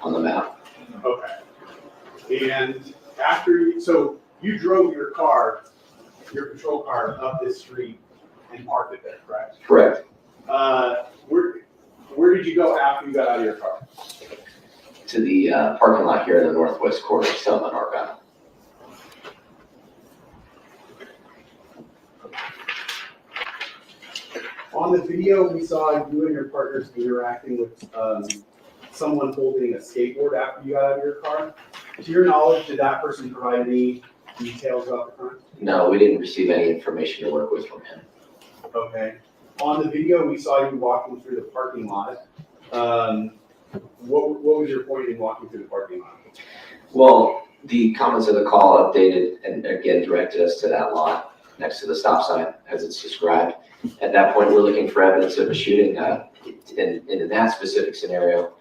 S5: on the map.
S4: Okay. And so you drove your patrol car up this street and parked it there, correct?
S5: Correct.
S4: Where did you go after you got out of your car?
S5: To the parking lot here in the northwest corner of Selma and Argyle.
S4: On the video, we saw you and your partners interacting with someone holding a skateboard after you got out of your car. To your knowledge, did that person provide any details about the crime?
S5: No, we didn't receive any information to work with from him.
S4: Okay. On the video, we saw you walking through the parking lot. What was your point in walking through the parking lot?
S5: Well, the comments of the call updated and again directed us to that lot. next to the stop sign as it's described. At that point, we're looking for evidence of a shooting. In that specific scenario,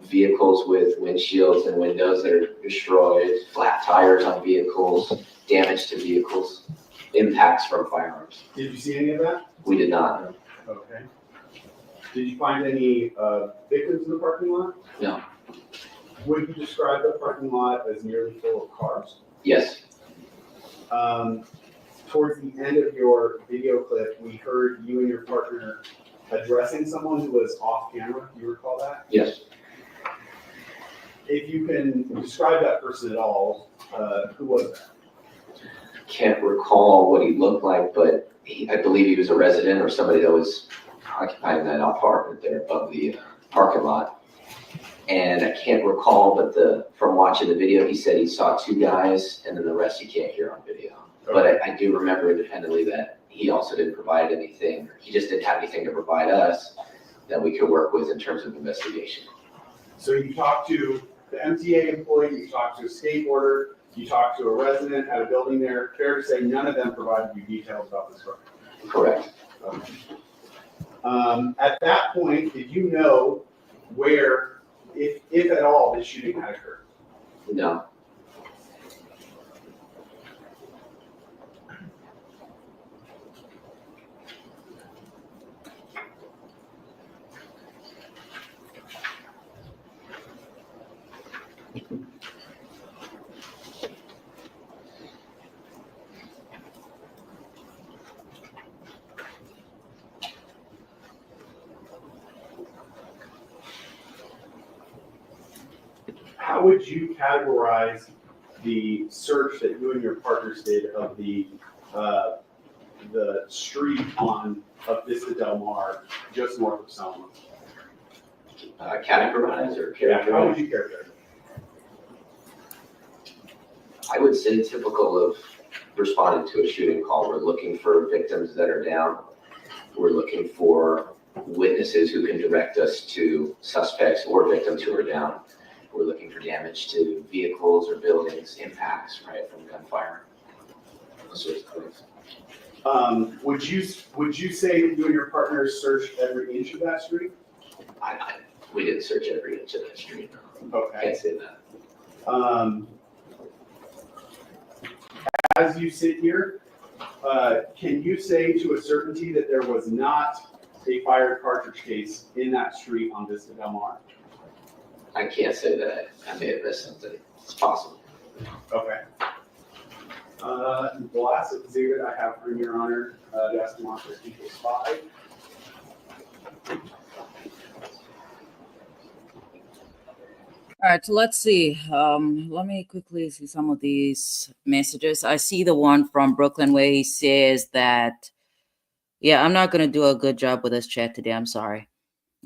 S5: vehicles with windshields and windows that are destroyed, flat tires on vehicles, damage to vehicles, impacts from firearms.
S4: Did you see any of that?
S5: We did not.
S4: Okay. Did you find any victims in the parking lot?
S5: No.
S4: Would you describe the parking lot as nearly full of cars?
S5: Yes.
S4: Towards the end of your video clip, we heard you and your partner addressing someone who was off camera. Do you recall that?
S5: Yes.
S4: If you can describe that person at all, who was that?
S5: Can't recall what he looked like, but I believe he was a resident or somebody that was occupying that apartment there above the parking lot. And I can't recall, but from watching the video, he said he saw two guys, and then the rest you can't hear on video.
S4: Okay.
S5: But I do remember independently that he also didn't provide anything. He just didn't have anything to provide us that we could work with in terms of investigation.
S4: So you talked to the MTA employee, you talked to a skateboarder, you talked to a resident at a building there. Fair to say none of them provided you details about this crime?
S5: Correct.
S4: Okay. At that point, did you know where, if at all, this shooting had occurred?
S5: No.
S4: How would you categorize the search that you and your partners did of the street of Vista Del Mar, just north of Selma?
S5: Categorize or
S4: Yeah, how
S5: characterize?
S4: would you characterize it?
S5: I would say typical of responding to a shooting call. We're looking for victims that are down. We're looking for witnesses who can direct us to suspects or victims who are down. We're looking for damage to vehicles or buildings, impacts, right, from gunfire. Those sorts of things.
S4: Would you say that you and your partners searched every inch of that street?
S5: We didn't search every inch of that street.
S4: Okay.
S5: Can't say that.
S4: As you sit here, can you say to a certainty that there was not a fired cartridge case in that street on Vista Del Mar?
S5: I can't say that. I may have missed something. It's possible.
S4: Okay. The last exhibit I have for Your Honor, desk marker equals 5.
S1: All right, so let's see. Let me quickly see some of these messages. I see the one from Brooklyn where he says that, yeah, I'm not going to do a good job with this chat today. I'm sorry.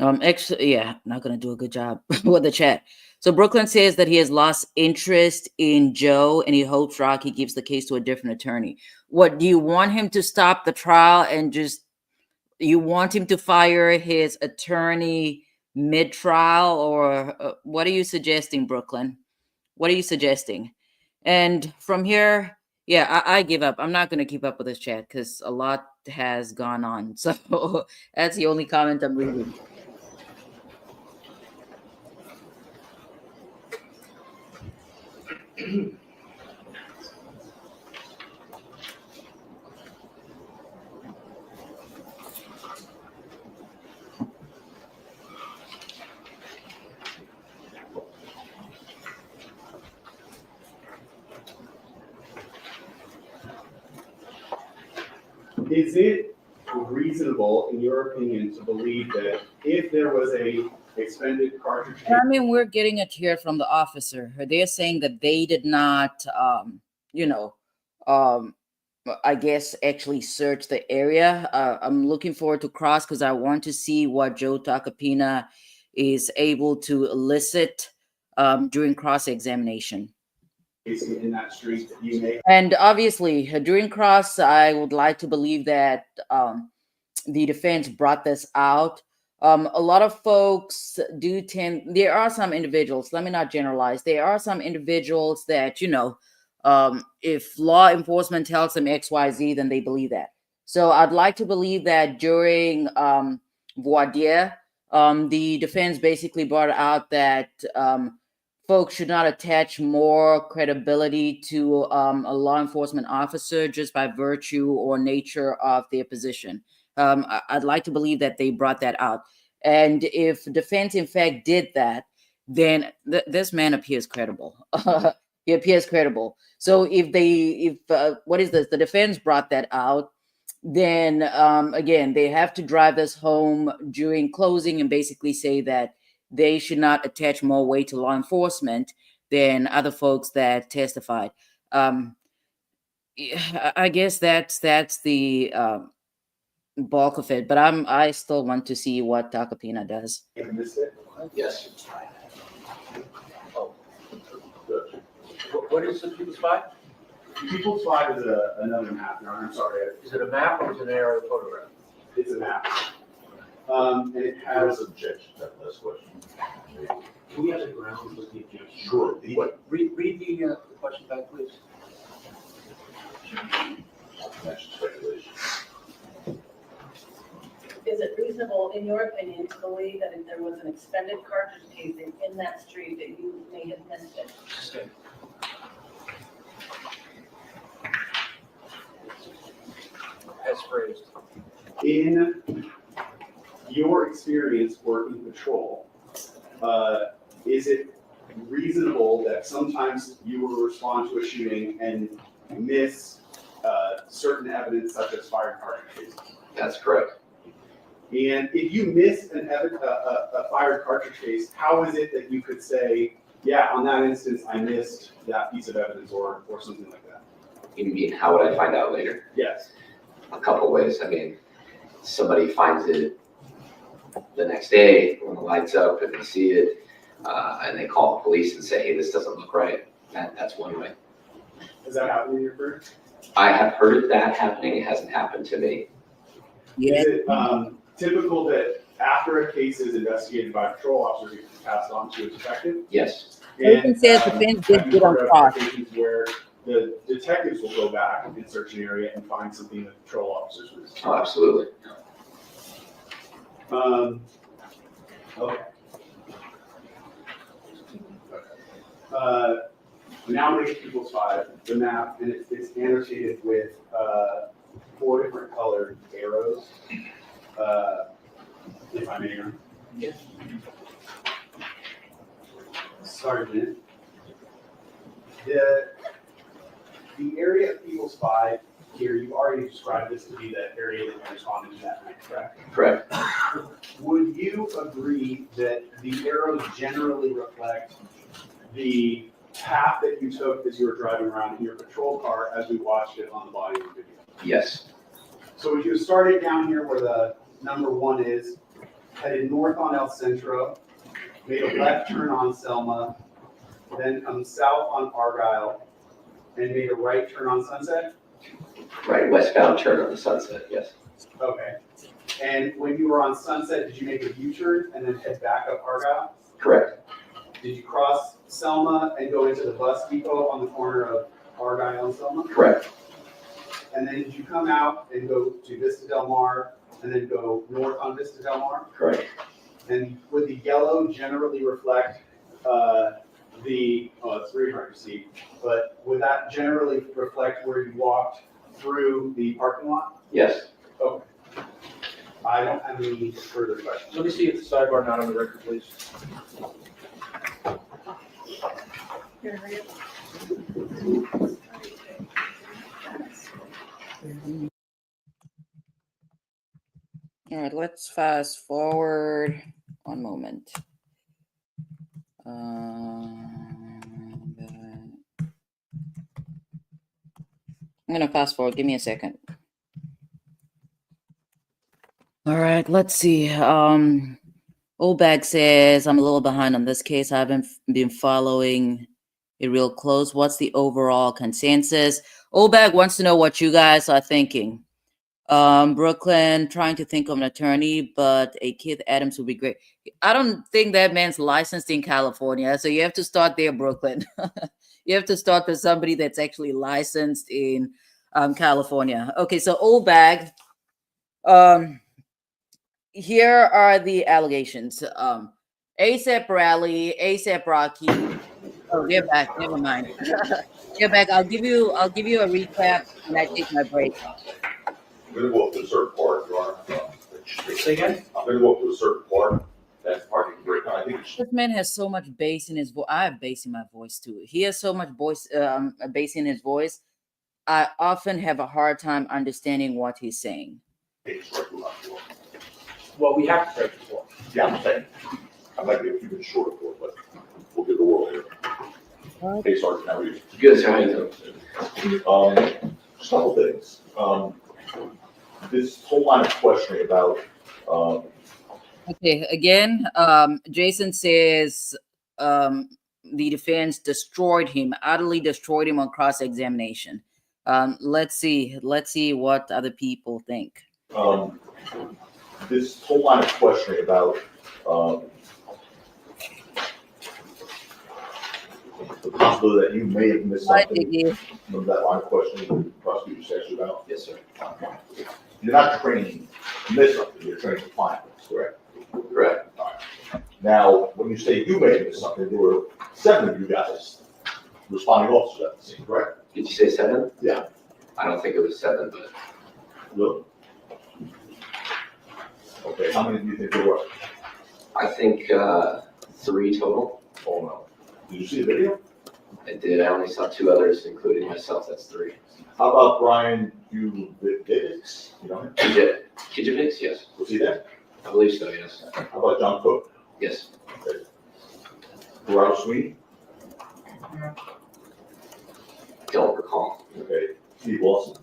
S1: Yeah, I'm not going to do a good job with the chat. So Brooklyn says that he has lost interest in Joe and he hopes Rocky gives the case to a different attorney. What, do you want him to stop the trial and you want him to fire his attorney mid-trial, or what are you suggesting, Brooklyn? What are you suggesting? And from here, yeah, I give up. I'm not going to keep up with this chat because a lot has gone on. So that's the only comment I'm reading.
S4: Is it reasonable, in your opinion, to believe that if there was a expended cartridge case?
S1: I mean, we're getting it here from the officer. They're saying that they did not, I guess, actually search the area. I'm looking forward to cross because I want to see what Joe Tacopina is able to elicit during cross-examination.
S4: In that street that you may.
S1: And obviously, during cross, I would like to believe that the defense brought this out. A lot of folks there are some individuals, let me not generalize, there are some individuals that, If law enforcement tells them XYZ, then they believe that. So I'd like to believe that during voir dire, the defense basically brought out that folks should not attach more credibility to a law enforcement officer just by virtue or nature of their position. I'd like to believe that they brought that out. And if defense, in fact, did that, then this man appears credible. He appears credible. So if the defense brought that out, then again, they have to drive this home during closing and basically say that they should not attach more weight to law enforcement than other folks that testified. I guess that's the bulk of it, but I still want to see what Takapina does.
S4: You missed it?
S5: Yes.
S3: Oh, good. What is the People's 5?
S4: People's 5 is another map, Your Honor. I'm sorry.
S3: Is it a map or is it an aerial photograph?
S4: It's a map. And it has
S6: objection, that last question.
S2: Can we have the grounds with the objection?
S6: Sure.
S2: Read the question back, please.
S6: That's speculation.
S9: Is it reasonable, in your opinion, to believe that if there was an expended cartridge casing in that street, that you may have missed it?
S2: Okay.
S3: As phrased.
S4: in your experience working patrol, is it reasonable that sometimes you will respond to a shooting and miss certain evidence such as fired cartridges?
S5: That's correct.
S4: And if you miss a fired cartridge case, how is it that you could say, yeah, on that instance, I missed that piece of evidence or something like that?
S5: You mean, how would I find out later?
S4: Yes.
S5: A couple ways. I mean, somebody finds it the next day when the light's up and they see it, and they call the police and say, hey, this doesn't look right. That's one way.
S4: Has that happened in your career?
S5: I have heard of that happening. It hasn't happened to me.
S1: Yeah.
S4: Is it typical that after a case is investigated by a patrol officer, it's passed on to a detective?
S5: Yes.
S1: Everything says the fence did
S4: have you
S1: get on
S4: heard of
S1: cross.
S4: cases where the detectives will go back and search an area and find something that patrol officers missed?
S5: Oh, absolutely.
S4: Okay. Now I'm gonna get People's 5, the map, and it's annotated with 4 different colored arrows. If I may, Your Honor.
S2: Yes.
S4: Sergeant, the area of People's 5 here, you already described this to be the area that you responded to that night, correct?
S5: Correct.
S4: Would you agree that the arrows generally reflect the path that you took as you were driving around in your patrol car as we watched it on the body of the video?
S5: Yes.
S4: So if you started down here where the number 1 is, headed north on El Centro, made a left turn on Selma, then come south on Argyle, and made a right turn on Sunset?
S5: Right, westbound turn on the Sunset, yes.
S4: Okay. And when you were on Sunset, did you make a U-turn and then head back up Argyle?
S5: Correct.
S4: Did you cross Selma and go into the bus depot on the corner of Argyle and Selma?
S5: Correct.
S4: And then did you come out and go to Vista Del Mar and then go north on Vista Del Mar?
S5: Correct.
S4: And would the yellow generally reflect it's very hard to see, but would that generally reflect where you walked through the parking lot?
S5: Yes.
S4: Okay. I don't have any further questions.
S3: Let me see if the sidebar not on the record, please.
S9: Here, hurry up.
S1: All right, let's fast forward one moment. I'm gonna fast forward. Give me a second. All right, let's see. Obag says I'm a little behind on this case. I haven't been following it real close. What's the overall consensus? Obag wants to know what you guys are thinking. Brooklyn, trying to think of an attorney, but a Keith Adams would be great. I don't think that man's licensed in California, so you have to start there, Brooklyn. You have to start with somebody that's actually licensed in California. Okay, so old bag. Here are the allegations. ASAP Rally, ASAP Rocky. Oh, they're back. Never mind. They're back. I'll give you a recap when I take my break.
S6: I'm gonna go up to a certain part, Your Honor.
S3: Say again?
S6: I'm gonna go up to a certain part, that's part you can break down. I think it's,
S1: This man has so much bass in his voice. I have bass in my voice too. He has so much bass in his voice. I often have a hard time understanding what he's saying.
S6: it's right to left.
S3: Well, we have to break the law.
S6: Yeah, I'm saying, I might be a few minutes short of it, but we'll give the world here. Hey, Sergeant, how are you?
S5: Good, sir, how you doing?
S6: Just a couple things. This whole line of questioning about,
S1: Okay, again, Jason says the defense destroyed him, utterly destroyed him on cross-examination. Let's see what other people think.
S6: this whole line of questioning about, the possibility that you may have missed
S1: Hi,
S6: something.
S1: Diggy.
S6: Remember that line of questioning the prosecutor asked you about?
S5: Yes, sir.
S6: You're not training to miss something, you're training to find things, correct?
S5: Correct.
S6: Now, when you say you may have missed something, there were 7 of you guys responding officers at the scene, correct?
S5: Did you say 7?
S6: Yeah.
S5: I don't think it was 7, but
S6: Really? Okay, how many do you think there were?
S5: I think 3 total.
S6: Oh, no. Did you see the video?
S5: I did. I only saw 2 others, including myself. That's 3.
S6: How about Brian Duvitix? You know him?
S5: Kijevix, yes.
S6: Was he there?
S5: I believe so, yes.
S6: How about John Cook?
S5: Yes.
S6: Okay. Gerardo Sweeney?
S5: Don't recall.
S6: Okay. Steve Wilson?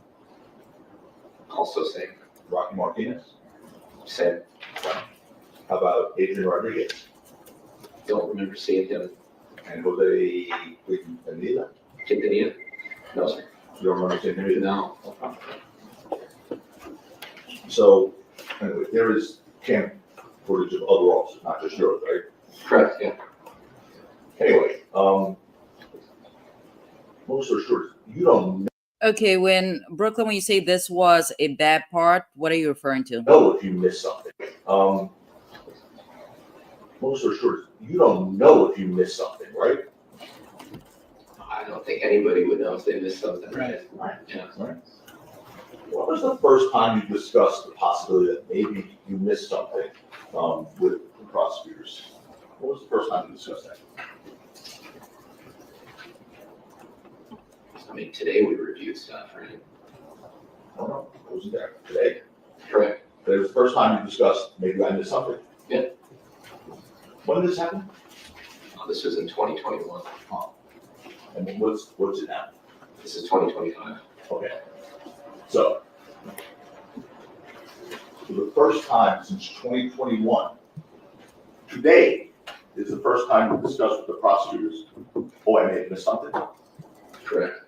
S5: Also same.
S6: Rocky Martinez?
S5: Same.
S6: How about Adrian Rodriguez?
S5: Don't remember seeing him.
S6: And Jose Quintanilla?
S5: Quintanilla? No, sir.
S6: You don't remember seeing him either?
S5: No.
S6: So, anyway, there is camp footage of other officers, not just yours, right?
S5: Correct, yeah.
S6: Anyway, long story short, you don't
S1: Okay, when Brooklyn, when you say this was a bad part, what are you referring to?
S6: know if you missed something. Long story short, you don't know if you missed something, right?
S5: I don't think anybody would know if they missed something.
S6: Right.
S5: Yeah.
S6: Right. What was the first time you discussed the possibility that maybe you missed something with the prosecutors? What was the first time you discussed that?
S5: I mean, today we reviewed stuff, right?
S6: No, I wasn't there. Today?
S5: Correct.
S6: Today was the first time you discussed maybe I missed something?
S5: Yeah.
S6: When did this happen?
S5: This was in 2021.
S6: And what's it now?
S5: This is 2025.
S6: Okay. So, for the first time since 2021, today is the first time we discussed with the prosecutors, oh, I may have missed something.
S5: Correct.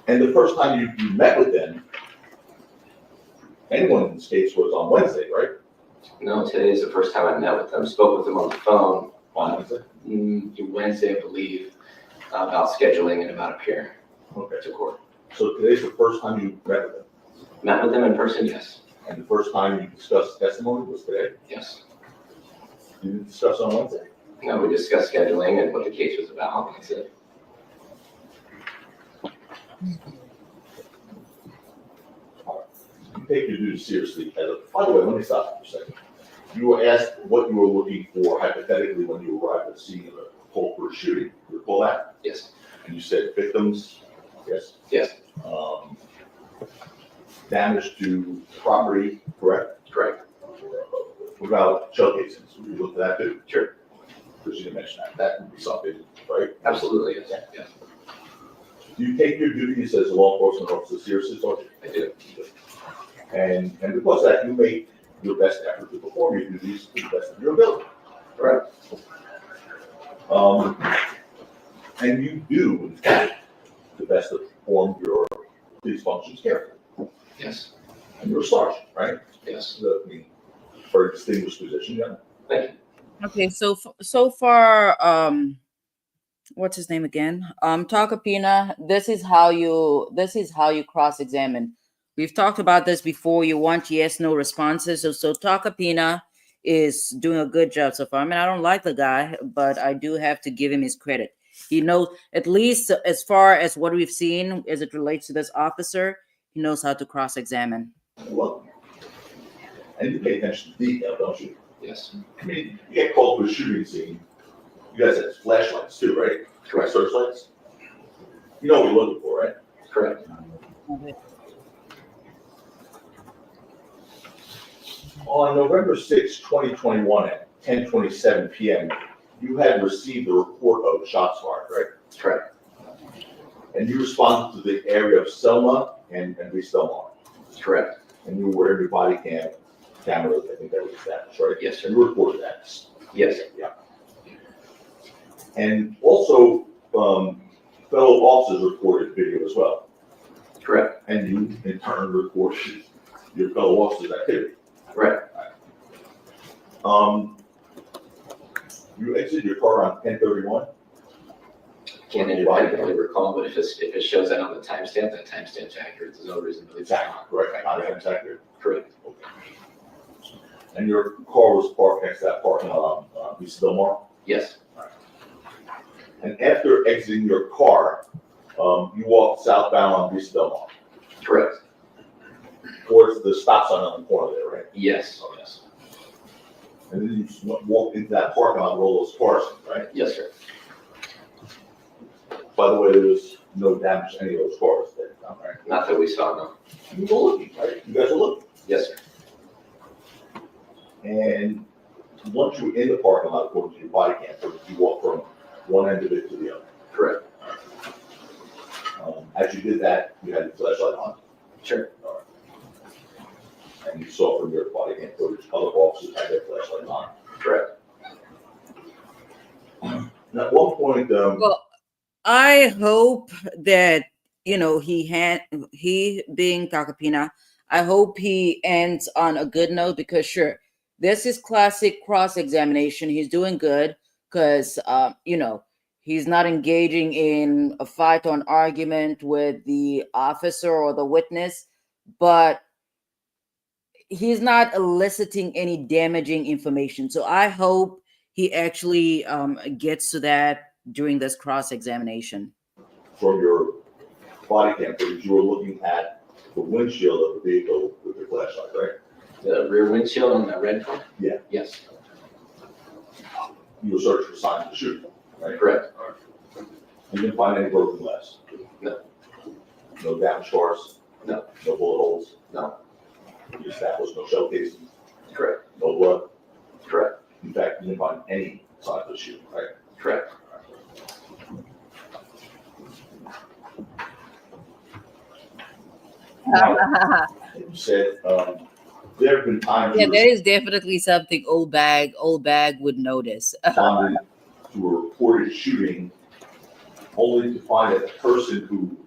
S6: And the first time you met with them, anyone in this case, was on Wednesday, right?
S5: No, today is the first time I met with them. Spoke with them on the phone
S6: On Wednesday?
S5: Wednesday, I believe, about scheduling and about appearing
S6: Okay.
S5: to court.
S6: So today's the first time you met with them?
S5: Met with them in person, yes.
S6: And the first time you discussed testimony was today?
S5: Yes.
S6: You didn't discuss on Wednesday?
S5: No, we discussed scheduling and what the case was about. That's it.
S6: You take your duties seriously. By the way, let me stop you for a second. You were asked what you were looking for hypothetically when you arrived at the scene of a call for a shooting. You recall that?
S5: Yes.
S6: And you said victims, yes?
S5: Yes.
S6: Damage to property, correct?
S5: Correct.
S6: What about shell casings? Would you look at that too?
S5: Sure.
S6: Because you didn't mention that. That would be something, right?
S5: Absolutely, yes. Yes.
S6: Do you take your duties as a law enforcement officer seriously, don't you?
S5: I do.
S6: And because of that, you make your best effort to perform your duties to the best of your ability.
S5: Right.
S6: And you do, in fact, the best to perform your
S10: these functions carefully.
S5: Yes,
S10: And you're a sergeant, right?
S5: yes.
S10: I mean, very distinguished position, yeah.
S5: Thank you.
S1: Okay, so far, what's his name again? Takapina, this is how you cross-examine. We've talked about this before. You want yes, no responses. So Takapina is doing a good job so far. I mean, I don't like the guy, but I do have to give him his credit. He knows, at least as far as what we've seen as it relates to this officer, he knows how to cross-examine.
S10: Well, and you pay attention to detail, don't you?
S5: Yes,
S10: I mean, you get called to a shooting scene. You guys have flashlights too, right? Correct. Searchlights. You know what you're looking for, right?
S5: correct.
S10: On November 6, 2021 at 10:27 p.m., you had received a report of shots fired, right?
S5: Correct.
S10: And you responded to the area of Selma and East Belmar.
S5: Correct.
S10: And you were wearing your body cameras, I think that was established, right?
S5: Yes, sir.
S10: And you reported that.
S5: Yes.
S10: Yeah. And also, fellow officers reported video as well.
S5: Correct.
S10: And you, in turn, reported your fellow officers' activity.
S5: Right.
S10: You exited your car around 10:31.
S5: Can't independently recall, but if it shows that on the timestamp, that timestamp's accurate. There's no reason to believe it's not.
S10: Right, timestamp's accurate.
S5: Correct.
S10: Okay. And your car was parked next to that parking lot on East Belmar?
S5: Yes.
S10: And after exiting your car, you walked southbound on East Belmar,
S5: Correct.
S10: towards the stop sign on the corner there, right?
S5: Yes.
S10: Oh, yes. And then you walked into that parking lot with all those cars, right?
S5: Yes, sir.
S10: By the way, there was no damage to any of those cars that you found, right?
S5: Not that we saw, no.
S10: You were looking, right? You guys were looking.
S5: Yes, sir.
S10: And once you were in the parking lot, according to your body cam footage, you walked from one end of it to the other.
S5: Correct.
S10: As you did that, you had your flashlight on.
S5: Sure.
S10: All right. And you saw from your body cam footage, other officers had their flashlights on.
S5: Correct.
S10: And at one point,
S1: Well, I hope that he being Takapina, I hope he ends on a good note, because sure, this is classic cross-examination. He's doing good because he's not engaging in a fight or an argument with the officer or the witness, but he's not eliciting any damaging information. So I hope he actually gets to that during this cross-examination.
S10: from your body cam footage, you were looking at the windshield of the vehicle with your flashlight, right?
S5: The rear windshield on the red car?
S10: Yeah.
S5: Yes.
S10: You were searching for signs of shooting, right?
S5: Correct.
S10: You didn't find any broken glass?
S5: No.
S10: No damaged cars?
S5: No.
S10: No bullet holes?
S5: No.
S10: You established no shell casings?
S5: Correct.
S10: No blood?
S5: Correct.
S10: In fact, you didn't find any signs of shooting, right?
S5: Correct.
S10: You said, there have been times
S1: Yeah,
S10: you
S1: there is definitely something old bag would notice.
S10: responded to a reported shooting only to find that the person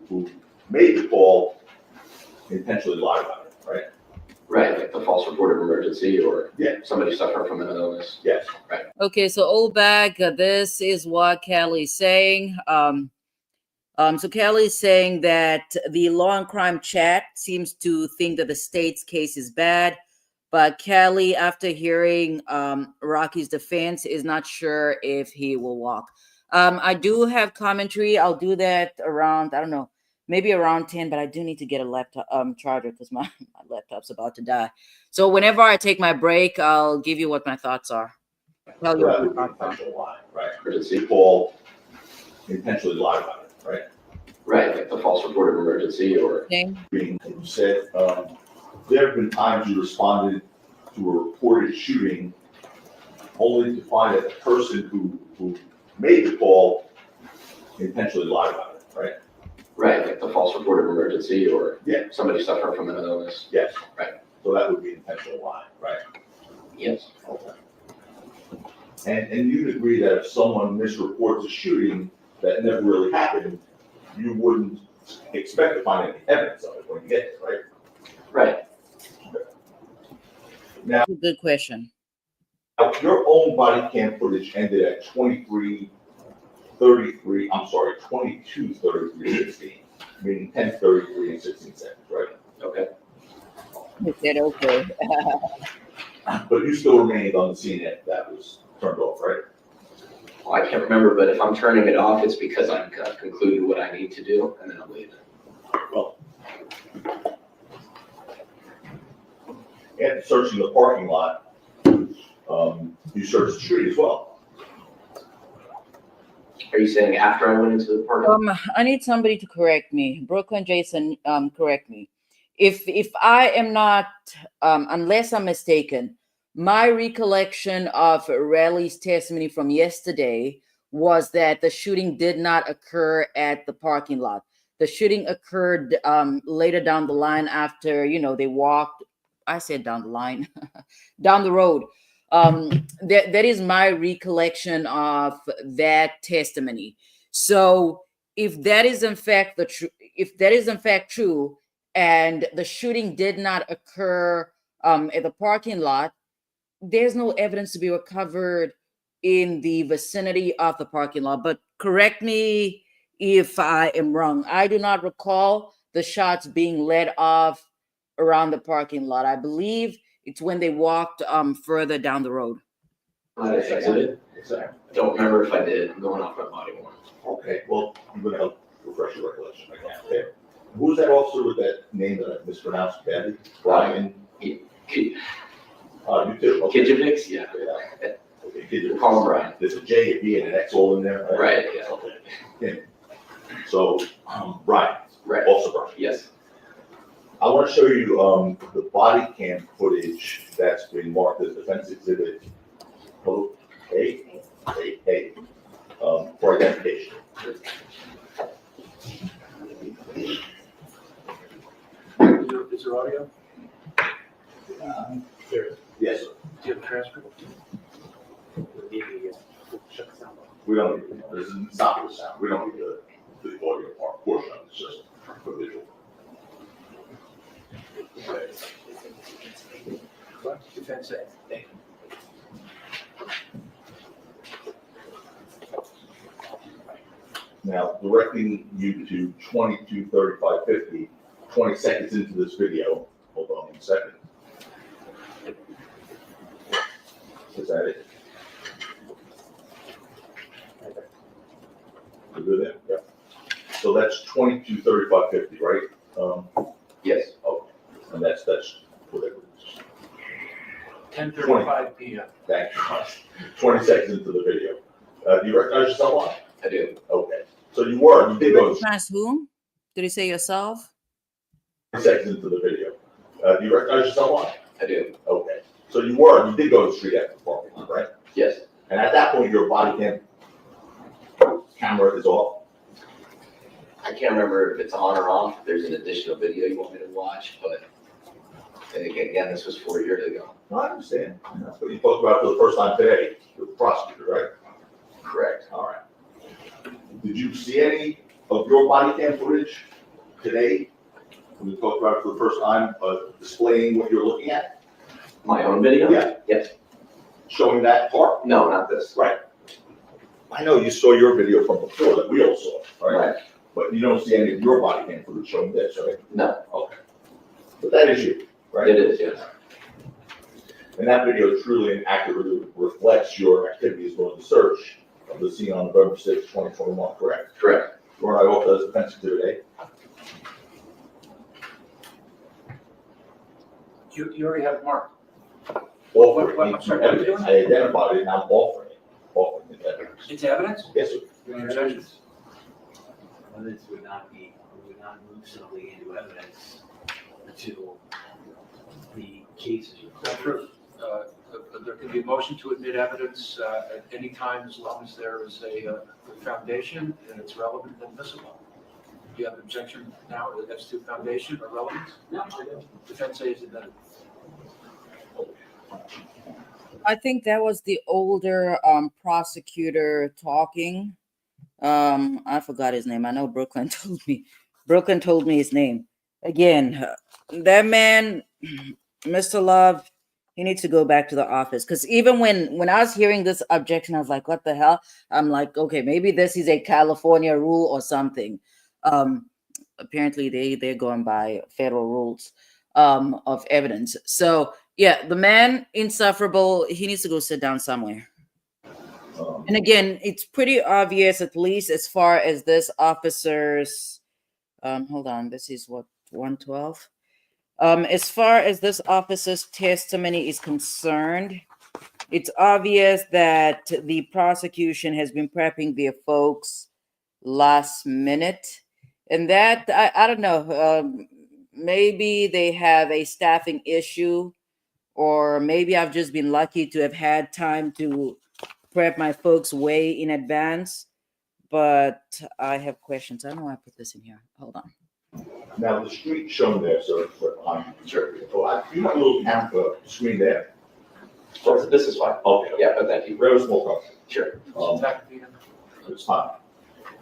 S10: who made the call intentionally lied about it, right?
S5: Right, like the false report of emergency or
S10: Yeah.
S5: somebody suffering from an illness.
S10: Yes.
S1: Okay, so old bag, this is what Kelly's saying. So Kelly's saying that the law and crime chat seems to think that the state's case is bad, but Kelly, after hearing Rocky's defense, is not sure if he will walk. I do have commentary. I'll do that around, I don't know, maybe around 10, but I do need to get a laptop charger because my laptop's about to die. So whenever I take my break, I'll give you what my thoughts are. Tell you
S10: That
S1: what
S10: would
S1: my
S10: be
S1: thoughts are.
S10: intentional lie, right? Emergency call intentionally lied about it, right?
S5: Right, like the false report of emergency or
S1: Okay.
S10: You said, there have been times you responded to a reported shooting only to find that the person who made the call intentionally lied about it, right?
S5: right, like the false report of emergency or
S10: Yeah.
S5: somebody suffering from an illness.
S10: Yes.
S5: Right.
S10: So that would be intentional lie, right?
S5: Yes.
S10: Okay. And you'd agree that if someone misreports a shooting that never really happened, you wouldn't expect to find any evidence of it when you get there, right?
S5: Right.
S10: Now,
S1: Good question.
S10: your own body cam footage ended at 22:33:16, meaning 10:33 and 16 seconds, right?
S5: Okay.
S1: He said, okay.
S10: But you still remained on the scene after that was turned off, right?
S5: Well, I can't remember, but if I'm turning it off, it's because I've concluded what I need to do, and then I'll leave it.
S10: Well, and searching the parking lot, you searched the street as well.
S5: Are you saying after I went into the parking?
S1: I need somebody to correct me. Brooklyn, Jason, correct me. If I am not, unless I'm mistaken, my recollection of Relli's testimony from yesterday was that the shooting did not occur at the parking lot. The shooting occurred later down the line after, they walked, I said down the line, down the road. That is my recollection of that testimony. So if that is in fact true, and the shooting did not occur at the parking lot, there's no evidence to be recovered in the vicinity of the parking lot. But correct me if I am wrong. I do not recall the shots being let off around the parking lot. I believe it's when they walked further down the road.
S5: I exited. I don't remember if I did. I'm going off my body worn.
S10: Okay, well, I'm gonna help refresh your recollection. Okay. Who was that officer with that name that I mispronounced badly? Brian?
S5: You
S10: You too. Okay.
S5: Kijevix? Yeah.
S10: Okay, Kijevix.
S5: Call him Brian.
S10: There's a J, a B, and an X all in there.
S5: Right, yeah.
S10: Okay. Yeah. So, Brian.
S5: Right.
S10: Officer Brian.
S5: Yes.
S10: I want to show you the body cam footage that's been marked as defense exhibit A, for identification.
S3: Is there audio?
S10: Yes,
S3: Do you have a transcript?
S10: we don't need, this is not the sound, we don't need the audio portion of it, it's just for visual.
S3: What? Defense A. Thank you.
S10: Now, directing you to 22:35:50, 20 seconds into this video, hold on 1 second. Is that it? You good there? Yeah. So that's 22:35:50, right?
S5: Yes.
S10: Okay, and that's whatever it is.
S3: 10:35 p.m.
S10: Thank you. 20 seconds into the video. Do you recognize yourself on?
S5: I do.
S10: Okay, so you did go
S1: Recognize whom? Did he say yourself?
S10: 20 seconds into the video. Do you recognize yourself on?
S5: I do.
S10: Okay, so you did go to the street after the parking lot, right?
S5: Yes.
S10: And at that point, your body camera is off.
S5: I can't remember if it's on or off. If there's an additional video you want me to watch, but again, this was 4 years ago.
S10: No, I understand. That's what you talked about for the first time today with the prosecutor, right?
S5: Correct.
S10: All right. Did you see any of your body cam footage today when you talked about it for the first time, displaying what you're looking at?
S5: My own video?
S10: Yeah.
S5: Yes.
S10: Showing that part?
S5: No, not this.
S10: Right. I know you saw your video from before that we all saw, right?
S5: Right.
S10: But you don't see any of your body cam footage showing this, right?
S5: No.
S10: Okay. But that is you, right?
S5: It is, yes.
S10: And that video truly and accurately reflects your activities during the search of the scene on November 6, 2021, correct?
S5: Correct.
S10: Where I also as defense exhibit A.
S3: You already have it marked.
S10: Offering
S3: I'm
S10: it to
S3: sorry, what are you
S10: evidence.
S3: doing?
S10: I identified it, now I'm offering it it evidence.
S3: It's evidence?
S10: Yes, sir.
S3: Your objections?
S2: Evidence would not move somebody into evidence until the case is
S3: That's
S2: recorded.
S3: true. There can be a motion to admit evidence at any time as long as there is a foundation and it's relevant and admissible. Do you have an objection now as to foundation or relevance?
S2: No, I don't.
S3: Defense A is admitted.
S1: I think that was the older prosecutor talking. I forgot his name. I know Brooklyn told me. Brooklyn told me his name. Again, that man, Mr. Love, he needs to go back to the office. Because even when I was hearing this objection, I was like, what the hell? I'm like, okay, maybe this is a California rule or something. Apparently they're going by federal rules of evidence. So yeah, the man insufferable, he needs to go sit down somewhere. And again, it's pretty obvious, at least as far as this officer's hold on, this is what 112. As far as this officer's testimony is concerned, it's obvious that the prosecution has been prepping their folks last minute. And that, I don't know, maybe they have a staffing issue, or maybe I've just been lucky to have had time to prep my folks way in advance. But I have questions. I don't know why I put this in here. Hold on.
S10: Now, the street shown there, sir, sure. Oh, you have a little screen there.
S5: So this is fine.
S10: Okay.
S5: Yeah, but thank you.
S10: Very small question.
S5: Sure.
S10: It's fine.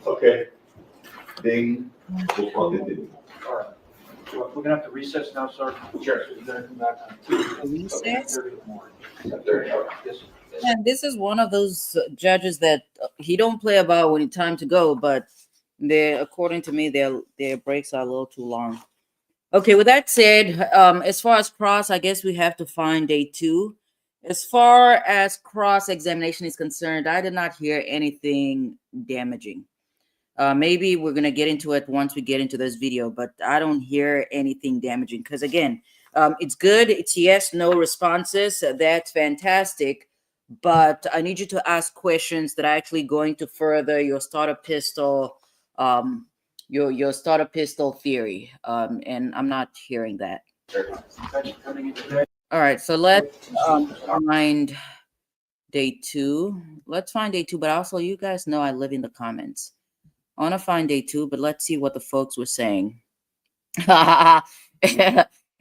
S10: Okay. Ding. We'll continue.
S3: All right. So we're gonna have to recess now, sir.
S5: Sure.
S3: So you're gonna come back on Tuesday.
S1: Recess?
S3: 10:30 in the morning.
S5: 10:30, okay.
S3: Yes.
S1: And this is one of those judges that he don't play about when it's time to go, but according to me, their breaks are a little too long. Okay, with that said, as far as cross, I guess we have to find day 2. As far as cross-examination is concerned, I did not hear anything damaging. Maybe we're going to get into it once we get into this video, but I don't hear anything damaging because, again, it's good. It's yes, no responses. That's fantastic. But I need you to ask questions that are actually going to further your starter pistol, your starter pistol theory. And I'm not hearing that. All right, so let's find day 2. Let's find day 2, but also you guys know I live in the comments. I want to find day 2, but let's see what the folks were saying.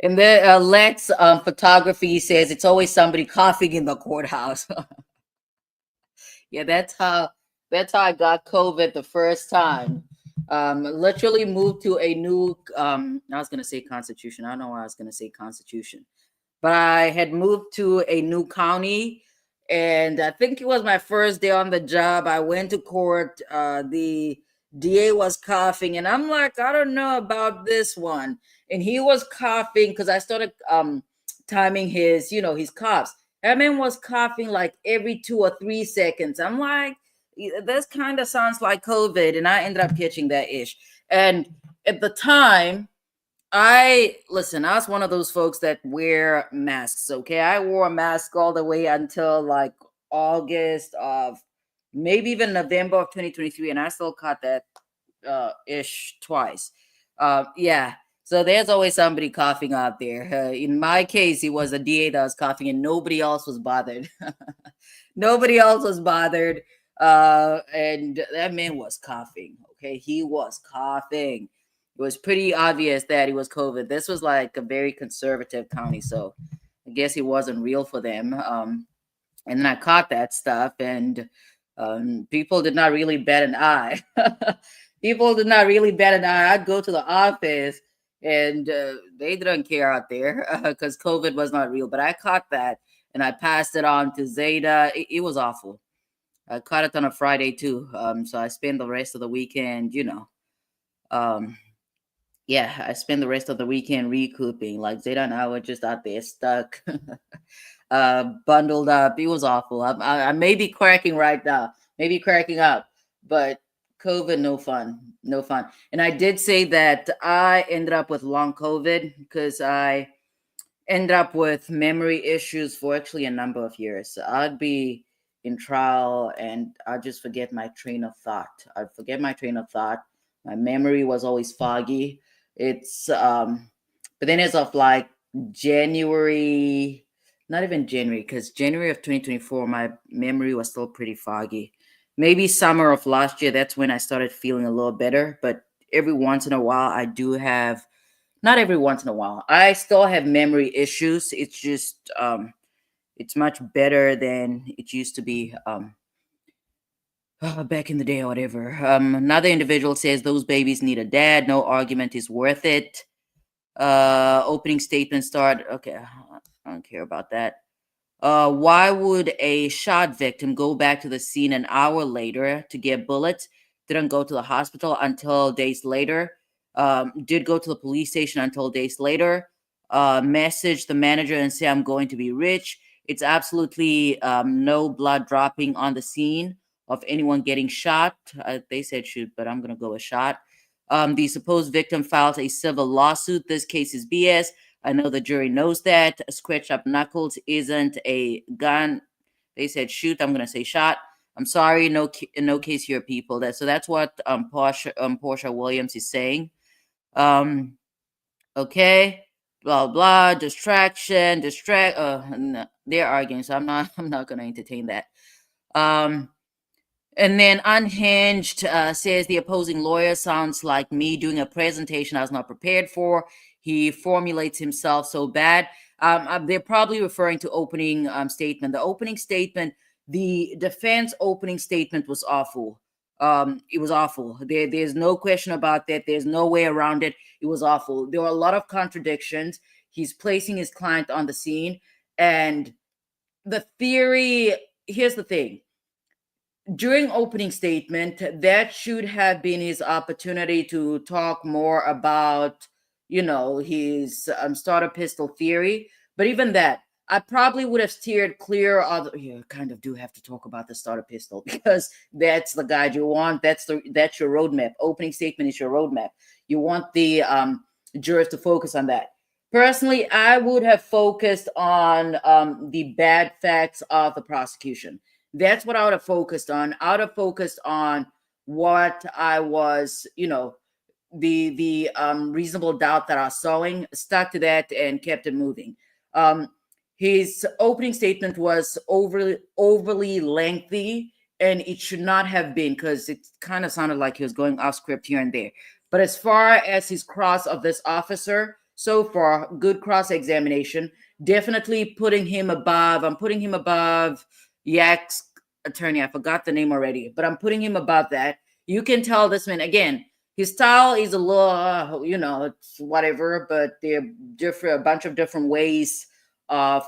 S1: And then Lex Photography says it's always somebody coughing in the courthouse. Yeah, that's how I got COVID the first time. Literally moved to a new I was gonna say Constitution. I don't know why I was gonna say Constitution, but I had moved to a new county, and I think it was my first day on the job. I went to court. The DA was coughing, and I'm like, I don't know about this one. And he was coughing because I started timing his coughs. That man was coughing like every 2 or 3 seconds. I'm like, this kind of sounds like COVID, and I ended up catching that ish. And at the time, I was one of those folks that wear masks. Okay, I wore a mask all the way until like August of maybe even November of 2023, and I still caught that ish twice. Yeah. So there's always somebody coughing out there. In my case, it was a DA that was coughing, and nobody else was bothered. Nobody else was bothered. And that man was coughing. Okay, he was coughing. It was pretty obvious that he was COVID. This was like a very conservative county, so I guess it wasn't real for them. And then I caught that stuff, and people did not really bat an eye. People did not really bat an eye. I'd go to the office, and they didn't care out there because COVID was not real. But I caught that, and I passed it on to Zeta. It was awful. I caught it on a Friday too. So I spent the rest of the weekend, I spent the rest of the weekend recouping. Like Zeta and I were just out there stuck, bundled up. It was awful. I may be cracking right now, maybe cracking up, but COVID, no fun. And I did say that I ended up with long COVID because I ended up with memory issues for actually a number of years. So I'd be in trial and I'd just forget my train of thought. My memory was always foggy. It's but then as of like January, not even January, because January of 2024, my memory was still pretty foggy. Maybe summer of last year, that's when I started feeling a little better. But every once in a while, I do have, not every once in a while, I still have memory issues. It's just, it's much better than it used to be. back in the day or whatever. Another individual says those babies need a dad. No argument is worth it. Opening statement start. Okay, I don't care about that. Why would a shot victim go back to the scene an hour later to get bullets? Didn't go to the hospital until days later. Did go to the police station until days later. Message the manager and say, I'm going to be rich. It's absolutely no blood dropping on the scene of anyone getting shot. They said shoot, but I'm going to go with shot. The supposed victim filed a civil lawsuit. This case is BS. I know the jury knows that. Scratch up knuckles isn't a gun. They said shoot. I'm going to say shot. I'm sorry. No case here, people. That's what Portia Williams is saying. Okay. Blah blah. Distraction. No, they're arguing, so I'm not going to entertain that. And then Unhinged says the opposing lawyer sounds like me doing a presentation I was not prepared for. He formulates himself so bad. They're probably referring to opening statement. The opening statement, the defense opening statement was awful. It was awful. There's no question about that. There's no way around it. It was awful. There were a lot of contradictions. He's placing his client on the scene. And the theory, here's the thing. During opening statement, that should have been his opportunity to talk more about, his starter pistol theory. But even that, I probably would have steered clear of. You kind of do have to talk about the starter pistol because that's the guide you want. That's your roadmap. Opening statement is your roadmap. You want the jurors to focus on that. Personally, I would have focused on the bad facts of the prosecution. That's what I would have focused on. I would have focused on what I was, the reasonable doubt that I was sowing, stuck to that and kept it moving. His opening statement was overly lengthy, and it should not have been because it kind of sounded like he was going off script here and there. But as far as his cross of this officer, so far, good cross-examination, definitely putting him above. I'm putting him above Yak's attorney. I forgot the name already, but I'm putting him above that. You can tell this man, again, his style is a little, it's whatever, but there are a bunch of different ways of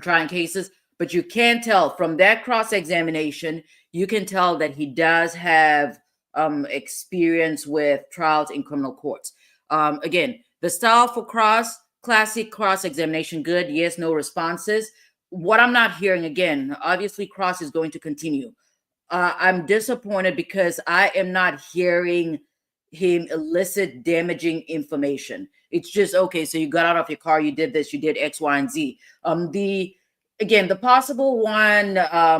S1: trying cases. But you can tell from that cross-examination, you can tell that he does have experience with trials in criminal courts. Again, the style for classic cross-examination, good, yes, no responses. What I'm not hearing, again, obviously cross is going to continue. I'm disappointed because I am not hearing him elicit damaging information. It's just, okay, so you got out of your car, you did this, you did X, Y, and Z. The possible one,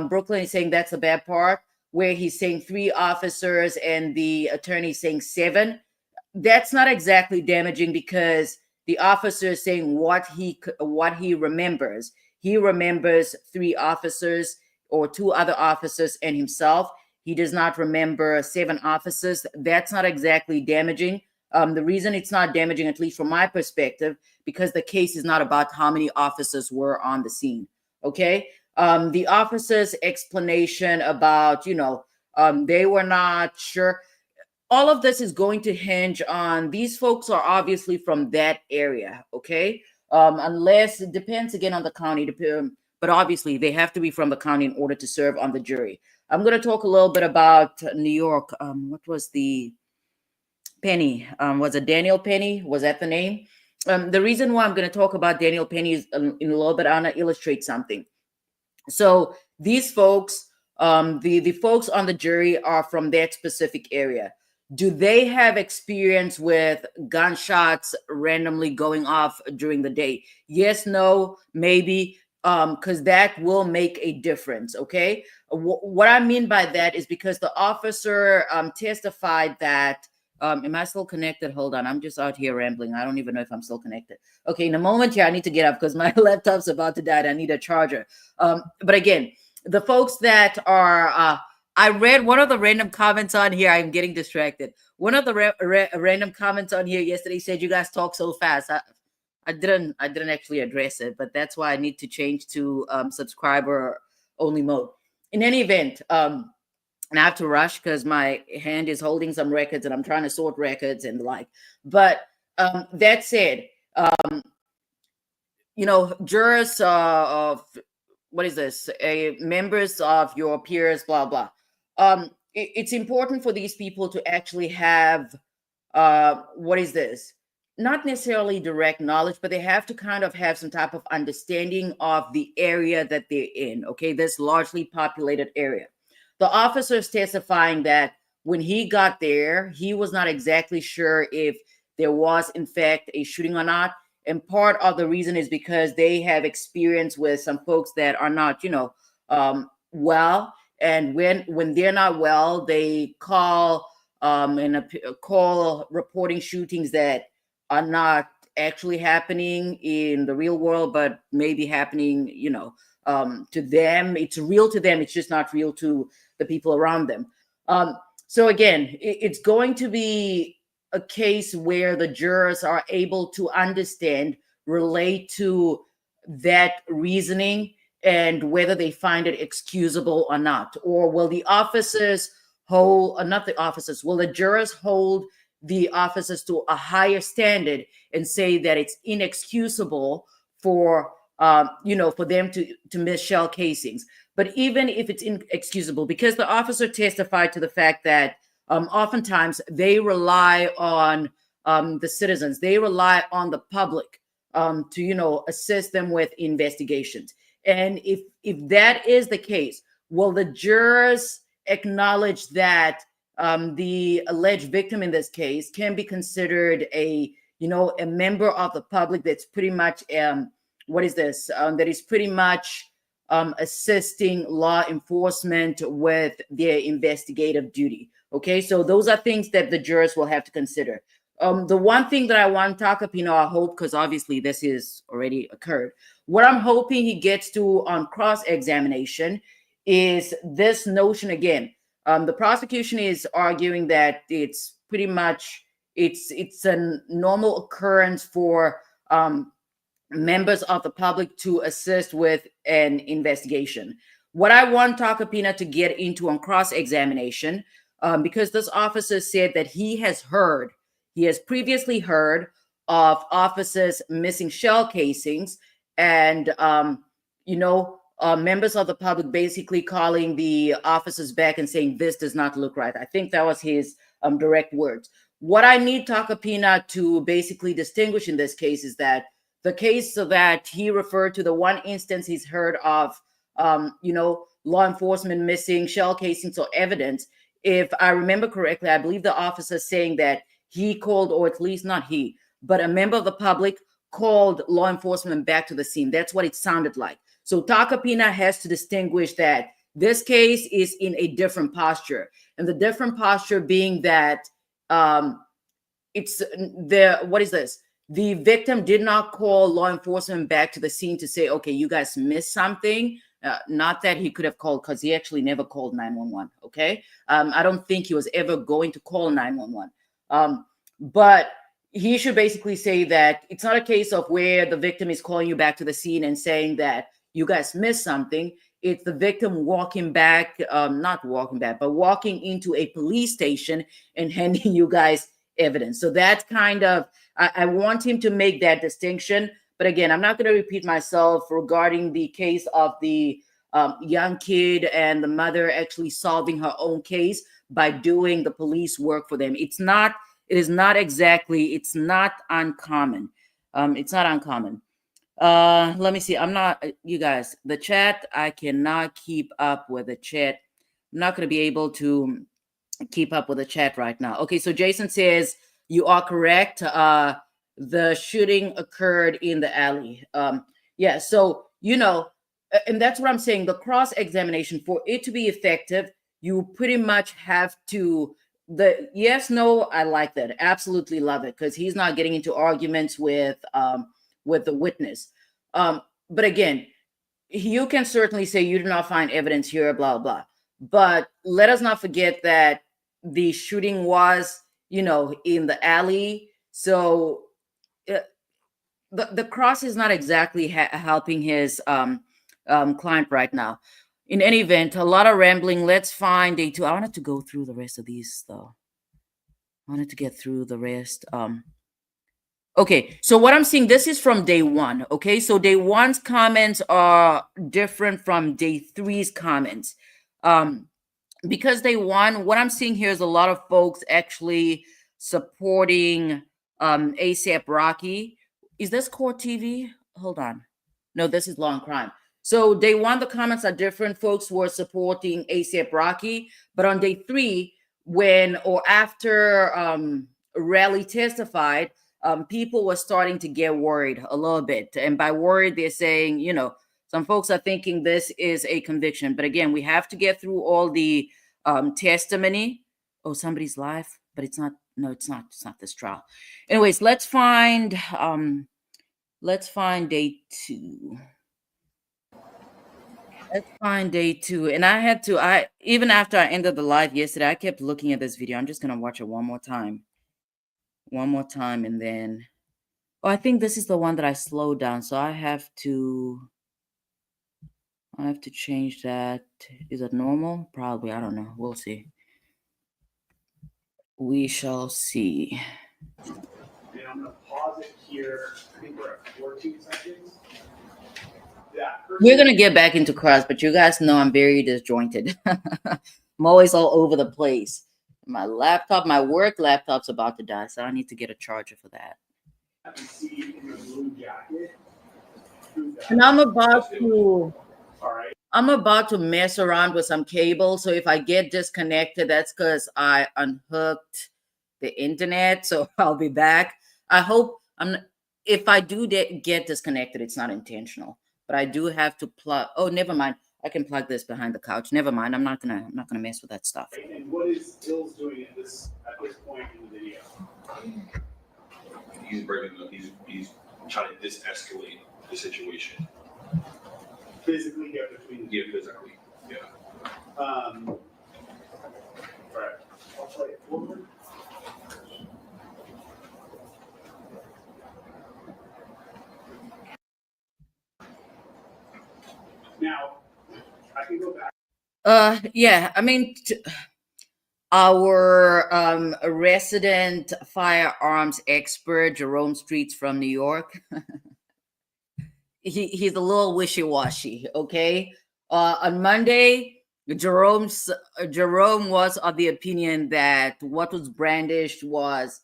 S1: Brooklyn is saying that's the bad part, where he's saying 3 officers and the attorney saying 7. That's not exactly damaging because the officer is saying what he remembers. He remembers 3 officers or 2 other officers and himself. He does not remember 7 officers. That's not exactly damaging. The reason it's not damaging, at least from my perspective, because the case is not about how many officers were on the scene. Okay. The officer's explanation about, they were not sure. All of this is going to hinge on these folks are obviously from that area. Okay. Unless it depends again on the county, but obviously they have to be from the county in order to serve on the jury. I'm going to talk a little bit about New York. What was the Penny? Was it Daniel Penny? Was that the name? The reason why I'm going to talk about Daniel Penny is in a little bit, I want to illustrate something. So these folks, the folks on the jury are from that specific area. Do they have experience with gunshots randomly going off during the day? Yes, no, maybe, because that will make a difference, okay? What I mean by that is because the officer testified that, am I still connected? Hold on, I'm just out here rambling. I don't even know if I'm still connected. Okay, in a moment here, I need to get up because my laptop's about to die and I need a charger. But again, the folks that are... I read one of the random comments on here. I'm getting distracted. One of the random comments on here yesterday said, "You guys talk so fast." I didn't actually address it, but that's why I need to change to subscriber only mode. In any event, and I have to rush because my hand is holding some records and I'm trying to sort records and the like. But that said, jurors of what is this? Members of your peers, blah blah. It's important for these people to actually have what is this? Not necessarily direct knowledge, but they have to kind of have some type of understanding of the area that they're in. Okay, this largely populated area. The officer is testifying that when he got there, he was not exactly sure if there was, in fact, a shooting or not. And part of the reason is because they have experience with some folks that are not, well. And when they're not well, they call call reporting shootings that are not actually happening in the real world, but maybe happening, to them. It's real to them. It's just not real to the people around them. So again, it's going to be a case where the jurors are able to understand, relate to that reasoning, and whether they find it excusable or not. Or will the officers not the officers, will the jurors hold the officers to a higher standard and say that it's inexcusable for for them to miss shell casings? But even if it's inexcusable, because the officer testified to the fact that oftentimes they rely on the citizens, they rely on the public to assist them with investigations. And if that is the case, will the jurors acknowledge that the alleged victim in this case can be considered a member of the public that's pretty much that is pretty much assisting law enforcement with their investigative duty? Okay, so those are things that the jurors will have to consider. The one thing that I want to talk up, I hope, because obviously this is already occurred, what I'm hoping he gets to on cross-examination is this notion again. The prosecution is arguing that it's pretty much it's a normal occurrence for members of the public to assist with an investigation. What I want Takapina to get into on cross-examination, because this officer said that he has previously heard of officers missing shell casings and members of the public basically calling the officers back and saying, this does not look right. I think that was his direct words. What I need Takapina to basically distinguish in this case is that the case that he referred to, the one instance he's heard of, law enforcement missing shell casings or evidence. If I remember correctly, I believe the officer saying that he called, or at least not he, but a member of the public called law enforcement back to the scene. That's what it sounded like. So Takapina has to distinguish that this case is in a different posture, and the different posture being that the victim did not call law enforcement back to the scene to say, okay, you guys missed something. Not that he could have called, because he actually never called 911. Okay. I don't think he was ever going to call 911. But he should basically say that it's not a case of where the victim is calling you back to the scene and saying that you guys missed something. It's the victim walking into a police station and handing you guys evidence. So that's kind of, I want him to make that distinction. But again, I'm not going to repeat myself regarding the case of the young kid and the mother actually solving her own case by doing the police work for them. It's not uncommon. It's not uncommon. Let me see. You guys, the chat, I cannot keep up with the chat. I'm not going to be able to keep up with the chat right now. Okay, so Jason says, you are correct. The shooting occurred in the alley. Yeah, so, and that's what I'm saying. The cross-examination, for it to be effective, you pretty much have to, yes, no, I like that. Absolutely love it, because he's not getting into arguments with the witness. But again, you can certainly say you do not find evidence here, blah, blah. But let us not forget that the shooting was, in the alley. So the cross is not exactly helping his client right now. in any event, a lot of rambling. Let's find day 2. I wanted to go through the rest of these though. I wanted to get through the rest. Okay, so what I'm seeing, this is from day 1. Okay, so day 1's comments are different from day 3's comments. Because day 1, what I'm seeing here is a lot of folks actually supporting ASAP Rocky. Is this Core TV? Hold on. No, this is Law and Crime. So day 1, the comments are different. Folks were supporting ASAP Rocky, but on day 3, when or after Relli testified, people were starting to get worried a little bit. And by worried, they're saying, you know, some folks are thinking this is a conviction. But again, we have to get through all the testimony. Oh, somebody's live, but it's not. No, it's not. It's not this trial. Anyways, let's find day 2. Let's find day 2. And I had to, even after I ended the live yesterday, I kept looking at this video. I'm just gonna watch it one more time. And then, oh, I think this is the one that I slowed down. So I have to change that. Is it normal? Probably. I don't know. We'll see. We shall see.
S4: And I'm gonna pause it here. I think we're at 14 seconds.
S1: We're gonna get back into cross, but you guys know I'm very disjointed. I'm always all over the place. My laptop, my work laptop's about to die, so I need to get a charger for that. And I'm about to mess around with some cable. So if I get disconnected, that's because I unhooked the internet. So I'll be back. I hope if I do get disconnected, it's not intentional. But I do have to plug. Oh, never mind. I can plug this behind the couch. Never mind. I'm not gonna mess with that stuff.
S4: And what is Hills doing at this point in the video?
S10: He's bringing up. He's trying to escalate the situation.
S4: Physically get between the
S10: Yeah, physically. Yeah.
S4: All right. I'll play it forward. Now, I can go back.
S1: Yeah, I mean, our resident firearms expert, Jerome Streets from New York, he's a little wishy-washy, okay? On Monday, Jerome was of the opinion that what was brandished was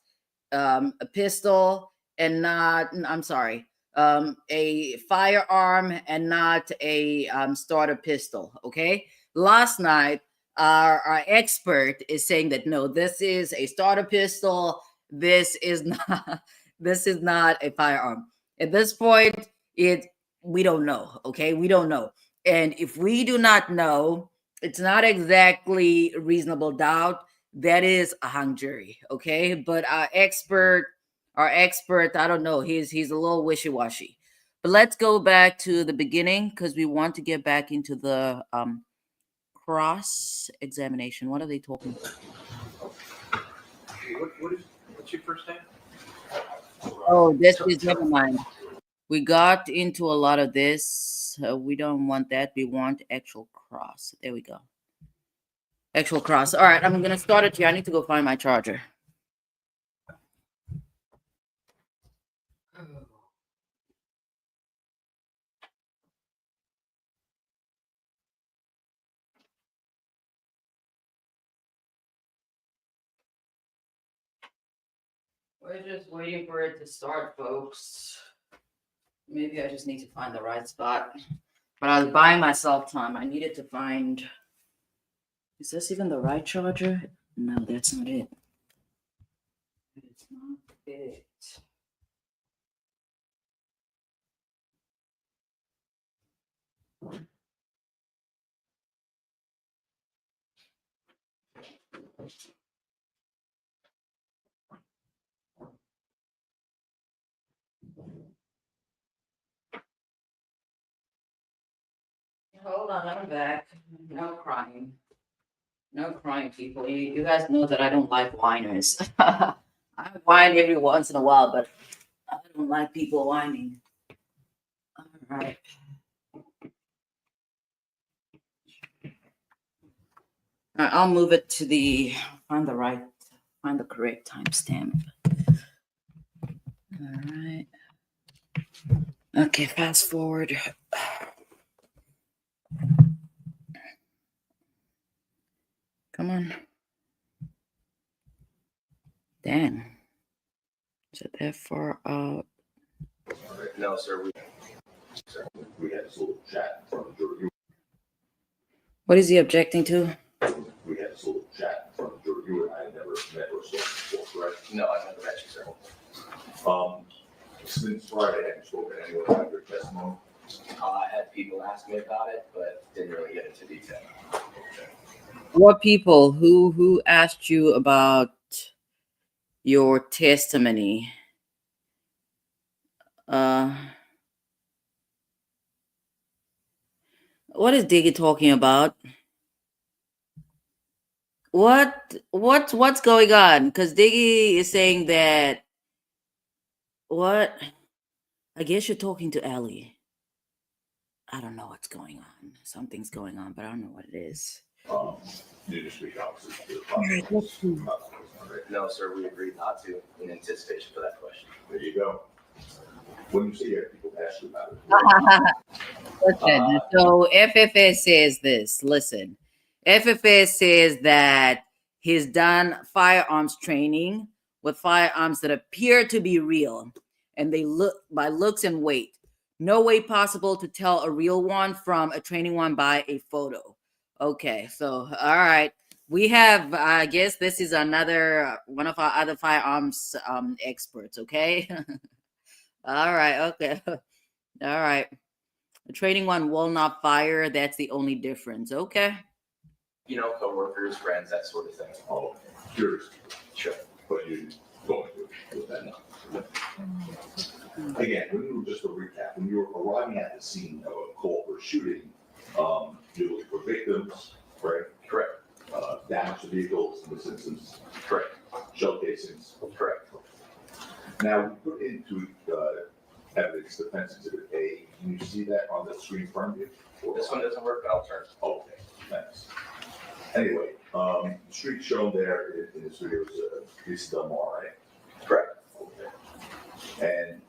S1: a pistol and not, I'm sorry, a firearm and not a starter pistol, okay? Last night, our expert is saying that no, this is a starter pistol. This is not a firearm. At this point, we don't know, okay? We don't know. And if we do not know, it's not exactly reasonable doubt. That is a hung jury, okay? But our expert, I don't know. He's a little wishy-washy. But let's go back to the beginning because we want to get back into the cross-examination. What are they talking about?
S3: What's your first name?
S1: Oh, this is, never mind. We got into a lot of this. We don't want that. We want actual cross. There we go. Actual cross. All right, I'm going to start it here. I need to go find my charger. We're just waiting for it to start, folks. Maybe I just need to find the right spot. But I was buying myself time. I needed to find... Is this even the right charger? No, that's not it. It's not it. Hold on, I'm back. No crying. No crying, people. You guys know that I don't like whiners. I whine every once in a while, but I don't like people whining. All right. I'll move it to find the correct timestamp. All right. Okay, fast forward. Come on. Dang. Is it that far up?
S5: No, sir,
S10: We had this little chat in front of the jury.
S1: What is he objecting to?
S10: We had this little chat in front of the jury. You and I had never met or spoken before, correct?
S5: no, I've never met you, sir.
S10: Since Friday, have you spoken to anyone about your testimony?
S5: I had people ask me about it, but didn't really get into detail.
S1: What people? Who asked you about your testimony? What is Diggy talking about? What's going on? Because Diggy is saying that. What? I guess you're talking to Ellie. I don't know what's going on. Something's going on, but I don't know what it is.
S10: You just speak opposite to the
S1: All right, let's see.
S5: No, sir, we agreed not to in anticipation for that question.
S10: There you go. When you say you have people ask you about it.
S1: Listen, so FFS says this. Listen, FFS says that he's done firearms training with firearms that appear to be real, and they look by looks and weight. No way possible to tell a real one from a training one by a photo. Okay, so all right, we have. I guess this is another one of our other firearms experts. Okay. All right. Okay. All right. The training one will not fire. That's the only difference. Okay.
S5: You know, coworkers, friends, that sort of thing.
S10: Oh, curious.
S5: Sure.
S10: But you going to with that now. Again, when you were just a recap, when you were arriving at the scene of a call for shooting, you looked for victims, right?
S5: Correct.
S10: Damage to vehicles in this instance.
S5: Correct.
S10: Shell casings.
S5: Correct.
S10: Now, we put into evidence defense exhibit A. Can you see that on the screen in front of you?
S5: This one doesn't work, but I'll turn.
S10: Okay, thanks. Anyway, the street shown there in this video is East Del Mar, right?
S5: Correct.
S10: Okay. And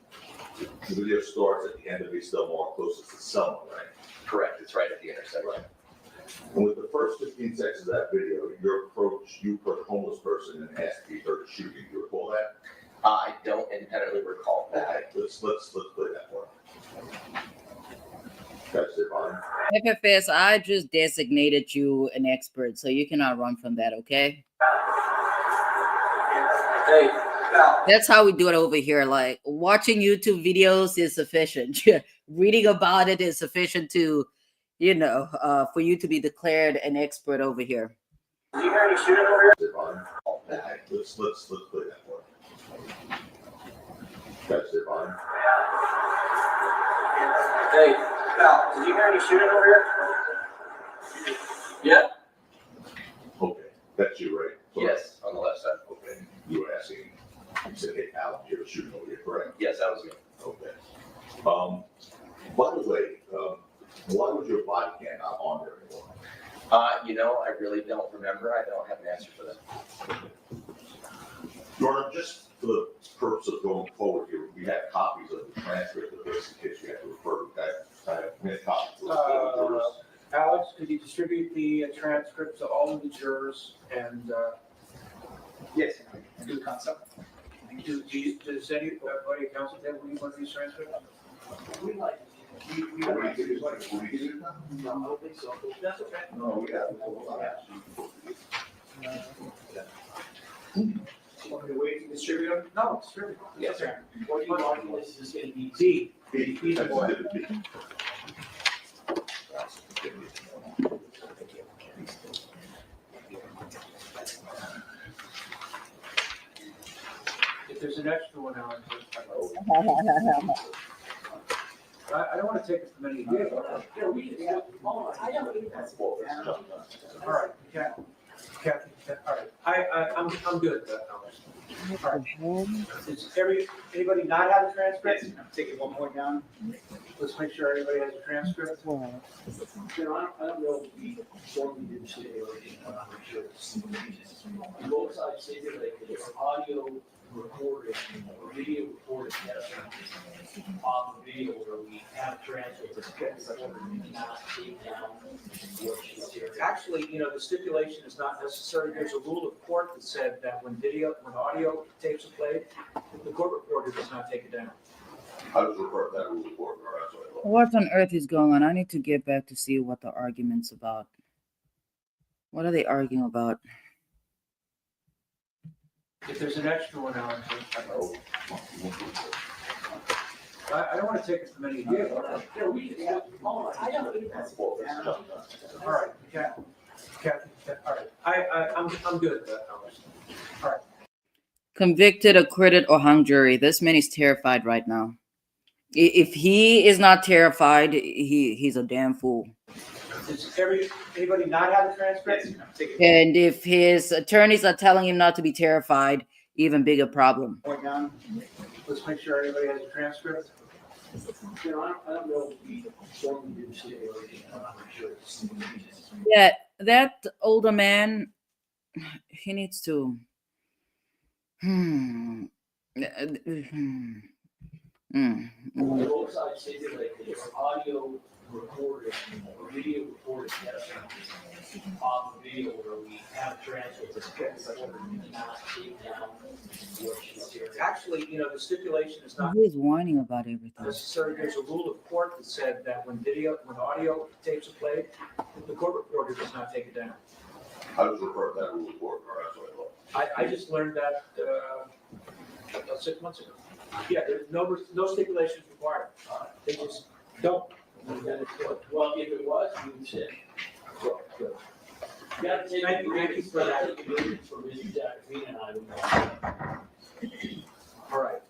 S10: the video starts at the end of East Del Mar, closest to Selma, right?
S5: Correct. It's right at the intersection.
S10: Right. And with the first 15 seconds of that video, you approach a homeless person and ask if he heard a shooting. Do you recall that?
S5: I don't independently recall that.
S10: Okay, let's play that part. That's it, Bonnie.
S1: FFS, I just designated you an expert, so you cannot run from that, okay?
S7: Hey,
S1: That's how we do it over here. Like, watching YouTube videos is sufficient. Reading about it is sufficient to, for you to be declared an expert over here.
S7: you hear any shooting over here?
S10: That's it, Bonnie. Okay, let's play that part. That's it, Bonnie.
S7: Hey, Val, did you hear any shooting over here? Yeah.
S10: Okay, that's you, right?
S5: Yes, on the left side.
S10: Okay, you were asking, you said, hey, Al, you have a shooting over here, correct?
S5: Yes, that was me.
S10: Okay. By the way, why was your body cam not on there anymore?
S5: I really don't remember. I don't have an answer for that.
S10: Your Honor, just for the purpose of going forward here, we have copies of the transcript of this in case we have to refer to that. I have many copies.
S3: Alex, could you distribute the transcripts to all of the jurors and,
S11: Yes, good concept.
S3: does anybody at council table need one of these transcripts?
S11: We like, we
S10: Will we give you, will we give you that?
S11: no, I don't think so. That's okay.
S10: No, we have.
S11: Want me to wait to distribute them? No, distribute.
S5: Yes, sir.
S11: What you want is just gonna be
S3: D.
S10: B, that's exhibit B.
S3: If there's an extra one, Alan, I don't want to take it from any of you.
S11: Yeah, we can, yeah. I don't think that's.
S3: All right, Kathy, all right, I'm good, Alex.
S11: Does anybody not have a transcript? Take it one point down. Let's make sure everybody has a transcript.
S1: Wow.
S2: I don't know if we formally did stipulation, I'm not sure. Both sides stipulated it's audio recording or video recording, yes, on the video where we have transcripts. Not take down what she's hearing.
S3: Actually, the stipulation is not necessary. There's a rule of court that said that when audio tapes are played, the court reporter does not take it down.
S10: I was referring to that rule of court, or that's what I thought.
S1: What on earth is going on? I need to get back to see what the argument's about. What are they arguing about?
S3: If there's an extra one, Alan, I don't want to take it from any of you.
S11: Yeah, we can, yeah, hold on, I don't think that's.
S3: All right, Kathy, all right. I'm good at that. All right.
S1: Convicted, acquitted, or hung jury. This man is terrified right now. If he is not terrified, he's a damn fool.
S11: Does anybody not have a transcript? Take it
S1: And if his attorneys are telling him not to be terrified, even bigger problem.
S11: one point down. Let's make sure everybody has a transcript.
S2: I don't know if we formally did stipulation, I'm not sure.
S1: Yeah, that older man, he needs to.
S2: Both sides stipulated it's audio recording or video recording, yes, on the video where we have transcripts. Not take down what she's hearing.
S3: Actually, the stipulation is not
S1: He's whining about everything.
S3: necessary. There's a rule of court that said that when audio tapes are played, the court reporter does not take it down.
S10: I was referring to that rule of court, or that's what I thought.
S3: I just learned that 6 months ago. Yeah, there's no stipulations required. They just don't.
S2: Well, if it was, you would say.
S3: Well, good.
S2: You gotta take.
S3: Thank you for that.
S2: For Mrs. Jacqueline and I would know.
S3: All right.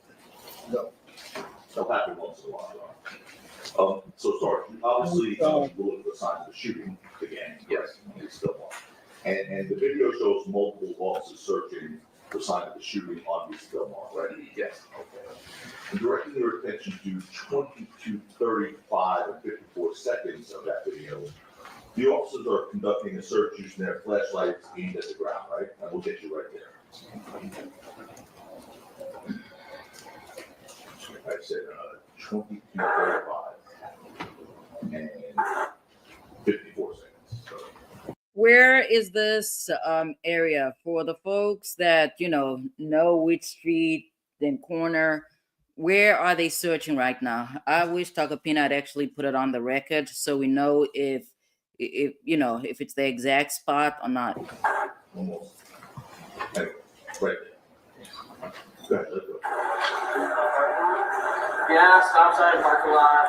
S10: So happen once in a while. So sorry, obviously, we're looking for signs of shooting again.
S5: Yes.
S10: It's still on. And the video shows multiple officers searching for signs of the shooting on this film, right?
S5: Yes.
S10: Okay. And directing your attention to 22:35 and 54 seconds of that video, the officers are conducting a search using their flashlights aimed at the ground, right? And we'll get you right there. I said 22:35 and 54 seconds. So.
S1: Where is this area for the folks that know which street, then corner? Where are they searching right now? I wish Takapina had actually put it on the record so we know if it's the exact spot or not.
S10: Almost. Anyway, right. Go ahead, let's go.
S7: Yeah, stop sign, parking lot.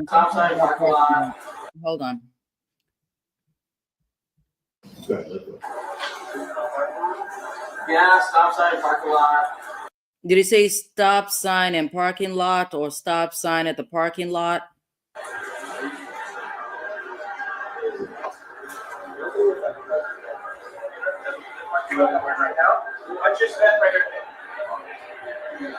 S7: Stop sign, parking lot.
S1: Hold on.
S10: Go ahead, let's go.
S7: Yeah, stop sign, parking lot.
S1: Did it say stop sign and parking lot or stop sign at the parking lot?
S6: Right now, I just said right here.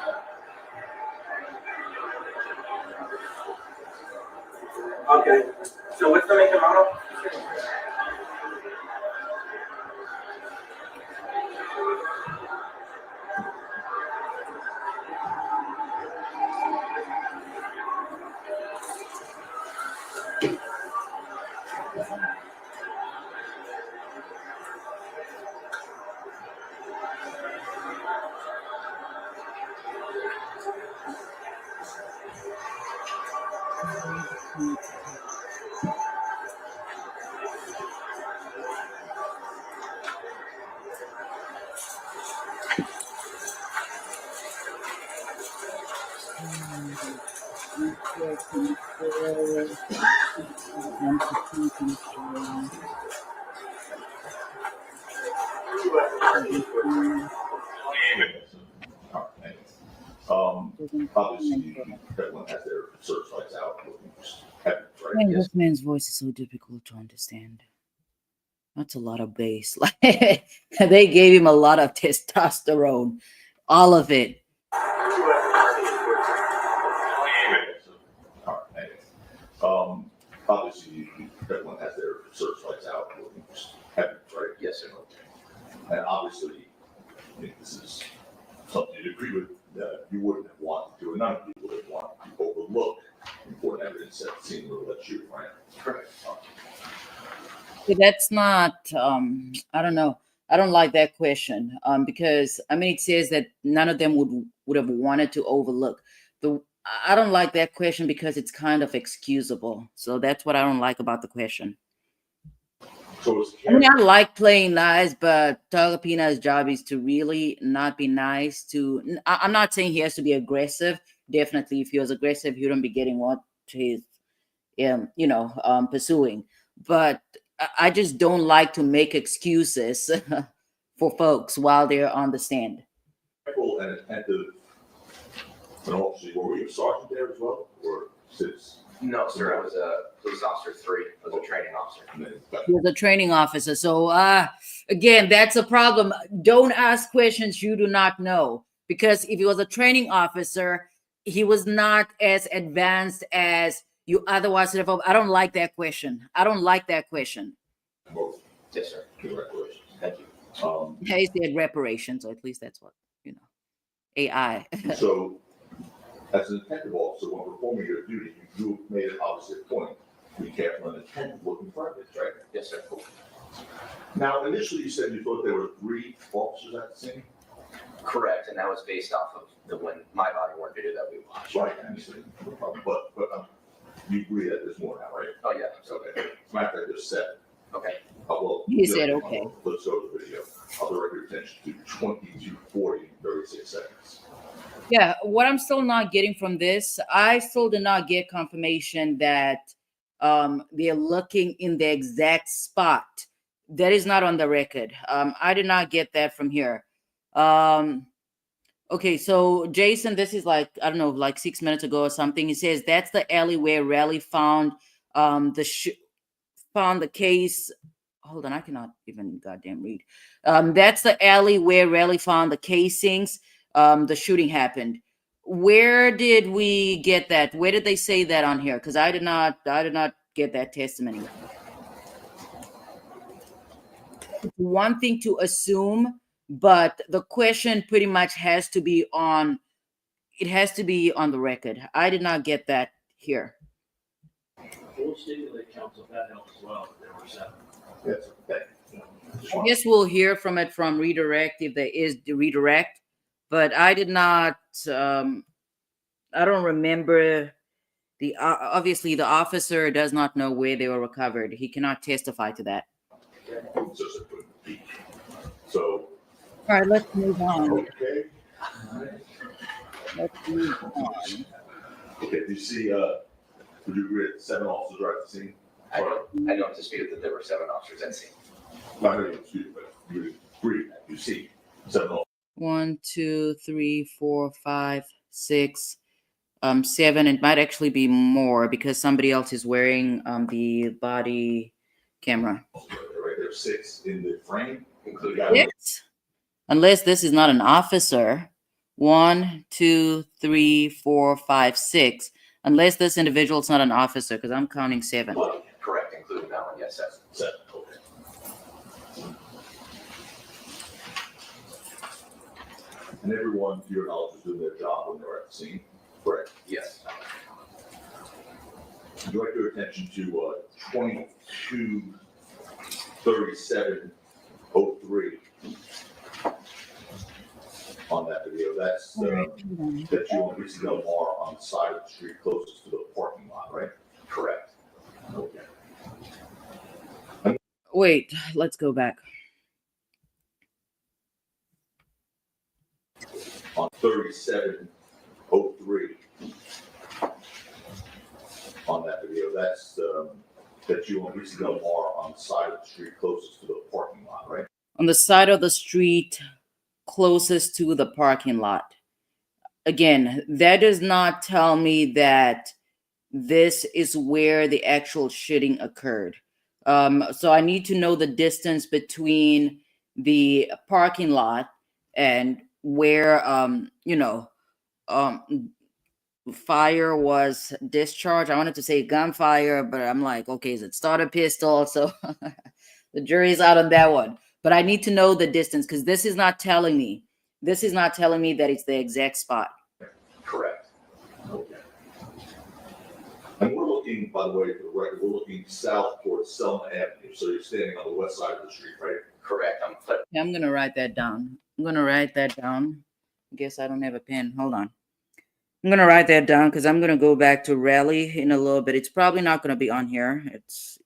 S6: Okay, so what's the make and model?
S10: Obviously, everyone has their searchlights out looking for evidence, right?
S1: Man, this man's voice is so difficult to understand. That's a lot of bass. Like they gave him a lot of testosterone, all of it.
S10: All right, anyways. Obviously, everyone has their searchlights out looking for evidence, right?
S5: Yes, sir.
S10: And obviously, I think this is something you'd agree with, that you wouldn't have wanted to, and none of you would have wanted to overlook important evidence at the scene of that shooting, right?
S5: Correct.
S1: That's not, I don't know. I don't like that question because, I mean, it says that none of them would have wanted to overlook. I don't like that question because it's kind of excusable. So that's what I don't like about the question.
S10: So it's
S1: I mean, I like playing nice, but Tagapina's job is to really not be nice to. I'm not saying he has to be aggressive. Definitely, if he was aggressive, he wouldn't be getting what he's, pursuing. But I just don't like to make excuses for folks while they're on the stand.
S10: and attentive, and also, were you a sergeant there as well, or six?
S5: No, sir, I was a police officer 3, I was a training officer.
S1: He was a training officer. So again, that's a problem. Don't ask questions you do not know. Because if he was a training officer, he was not as advanced as you otherwise would have. I don't like that question. I don't like that question.
S10: Both.
S5: Yes, sir.
S10: Congratulations.
S5: Thank you.
S1: He said reparations, or at least that's what, AI.
S10: So, as an attentive officer, when performing your duty, you made it obviously a point to be careful and attentive looking for evidence, right?
S5: Yes, sir.
S10: Now, initially, you said you thought there were 3 officers at the scene?
S5: Correct, and that was based off of the when my body worn video that we watched.
S10: Right, I understand. No problem. But you agree that there's more now, right?
S5: Oh, yeah.
S10: Okay. As a matter of fact, there's 7.
S5: Okay.
S10: Well,
S1: He said okay.
S10: Let's go to the video. I'll direct your attention to 22:40 in 36 seconds.
S1: Yeah, what I'm still not getting from this, I still did not get confirmation that they're looking in the exact spot. That is not on the record. I did not get that from here. Okay, so Jason, this is like, I don't know, like 6 minutes ago or something. He says that's the alley where Relli found found the case. Hold on, I cannot even goddamn read. That's the alley where Relli found the casings. The shooting happened. Where did we get that? Where did they say that on here? Because I did not get that testimony. It's one thing to assume, but the question pretty much has to be on. It has to be on the record. I did not get that here.
S2: We'll stimulate council, that helps as well, if there were 7.
S10: Yes, okay.
S1: I guess we'll hear from it from redirect if there is the redirect, but I did not. I don't remember the. Obviously, the officer does not know where they were recovered. He cannot testify to that.
S10: So.
S1: All right, let's move on.
S10: Okay.
S1: Let's move on.
S10: Okay, do you see, would you agree that 7 officers are at the scene?
S5: I don't dispute that there were 7 officers at scene.
S10: I know you dispute, but you agree that you see 7 officers.
S1: 1, 2, 3, 4, 5, 6, 7. It might actually be more because somebody else is wearing the body camera.
S10: Right there, 6 in the frame, including.
S1: 6? Unless this is not an officer. 1, 2, 3, 4, 5, 6. Unless this individual is not an officer, because I'm counting 7.
S5: Correct, including that one, yes, 7.
S10: 7, okay. And everyone, to your knowledge, was doing their job when they were at the scene, correct?
S5: Yes.
S10: Direct your attention to 22:37:03 on that video. That's that you and Lisa Del Mar on the side of the street closest to the parking lot, right?
S5: Correct.
S10: Okay.
S1: Wait, let's go back.
S10: On 37:03 on that video. That's that you and Lisa Del Mar on the side of the street closest to the parking lot, right?
S1: On the side of the street closest to the parking lot. Again, that does not tell me that this is where the actual shooting occurred. So I need to know the distance between the parking lot and where, fire was discharged. I wanted to say gunfire, but I'm like, okay, is it starter pistol? So the jury's out on that one. But I need to know the distance because this is not telling me. This is not telling me that it's the exact spot.
S5: Correct.
S10: Okay. And we're looking, by the way, for the record, we're looking south towards Selma Avenue, so you're standing on the west side of the street, right?
S5: Correct.
S1: Yeah, I'm gonna write that down. I'm gonna write that down. Guess I don't have a pen. Hold on. I'm gonna write that down because I'm gonna go back to Relli in a little bit. It's probably not gonna be on here. It's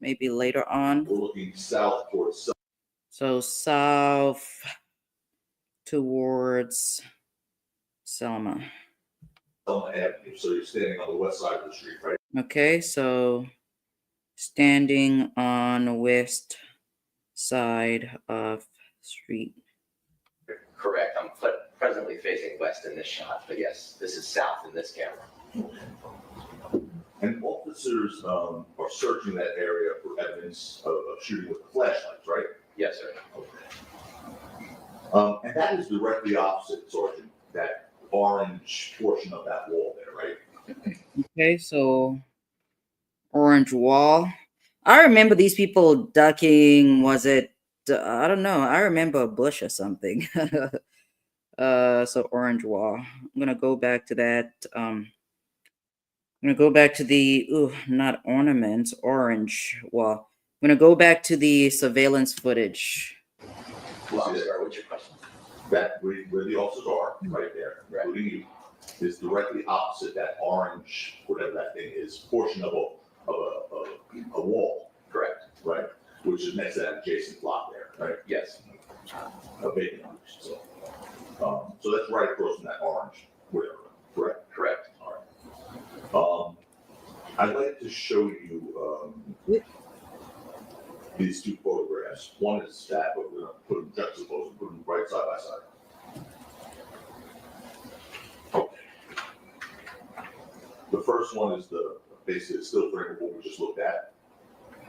S1: maybe later on.
S10: We're looking south towards Selma.
S1: So south towards Selma.
S10: Avenue, so you're standing on the west side of the street, right?
S1: Okay, so standing on the west side of street.
S5: Correct. I'm presently facing west in this shot, but yes, this is south in this camera.
S10: And officers are searching that area for evidence of shooting with flashlights, right?
S5: Yes, sir.
S10: Okay. And that is directly opposite, Sergeant, that orange portion of that wall there, right?
S1: Okay, so orange wall. I remember these people ducking. Was it? I don't know. I remember a bush or something. So orange wall. I'm gonna go back to that. I'm gonna go back to the not ornaments, orange wall. I'm gonna go back to the surveillance footage.
S5: Well, I'm sorry, what's your question?
S10: That where the officers are, right there, including you, is directly opposite that orange, whatever that thing is, portion of a wall.
S5: Correct.
S10: Right, which is next to that adjacent block there, right?
S5: Yes.
S10: A vacant one, so. So that's right across from that orange, whatever, correct?
S5: Correct.
S10: All right. I'd like to show you these two photographs. One is that, but we're gonna put them juxtaposed, put them right side by side. Okay. The first one is basically the still frame of what we just looked at.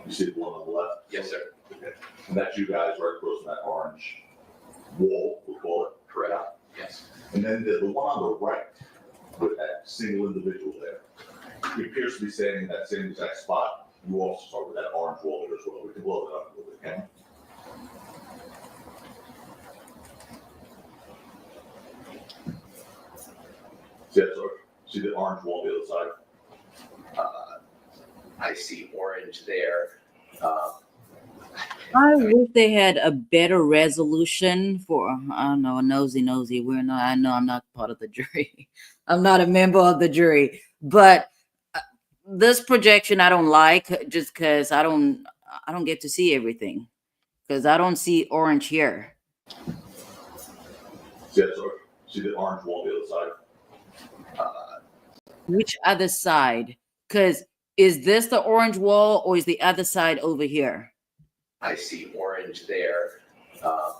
S10: You see the one on the left?
S5: Yes, sir.
S10: Okay. And that's you guys right across from that orange wall, we'll call it.
S5: Correct. Yes.
S10: And then the one on the right, with that single individual there, he appears to be standing in that same exact spot. You also start with that orange wall there as well. We can blow it up a little bit, can we? See that, sorry? See the orange wall on the other side?
S5: I see orange there.
S1: I wish they had a better resolution for, I don't know, nosy. I know I'm not part of the jury. I'm not a member of the jury, but this projection I don't like just because I don't get to see everything because I don't see orange here.
S10: See that, sorry? See the orange wall on the other side?
S1: Which other side? Because is this the orange wall or is the other side over here?
S5: I see orange there. I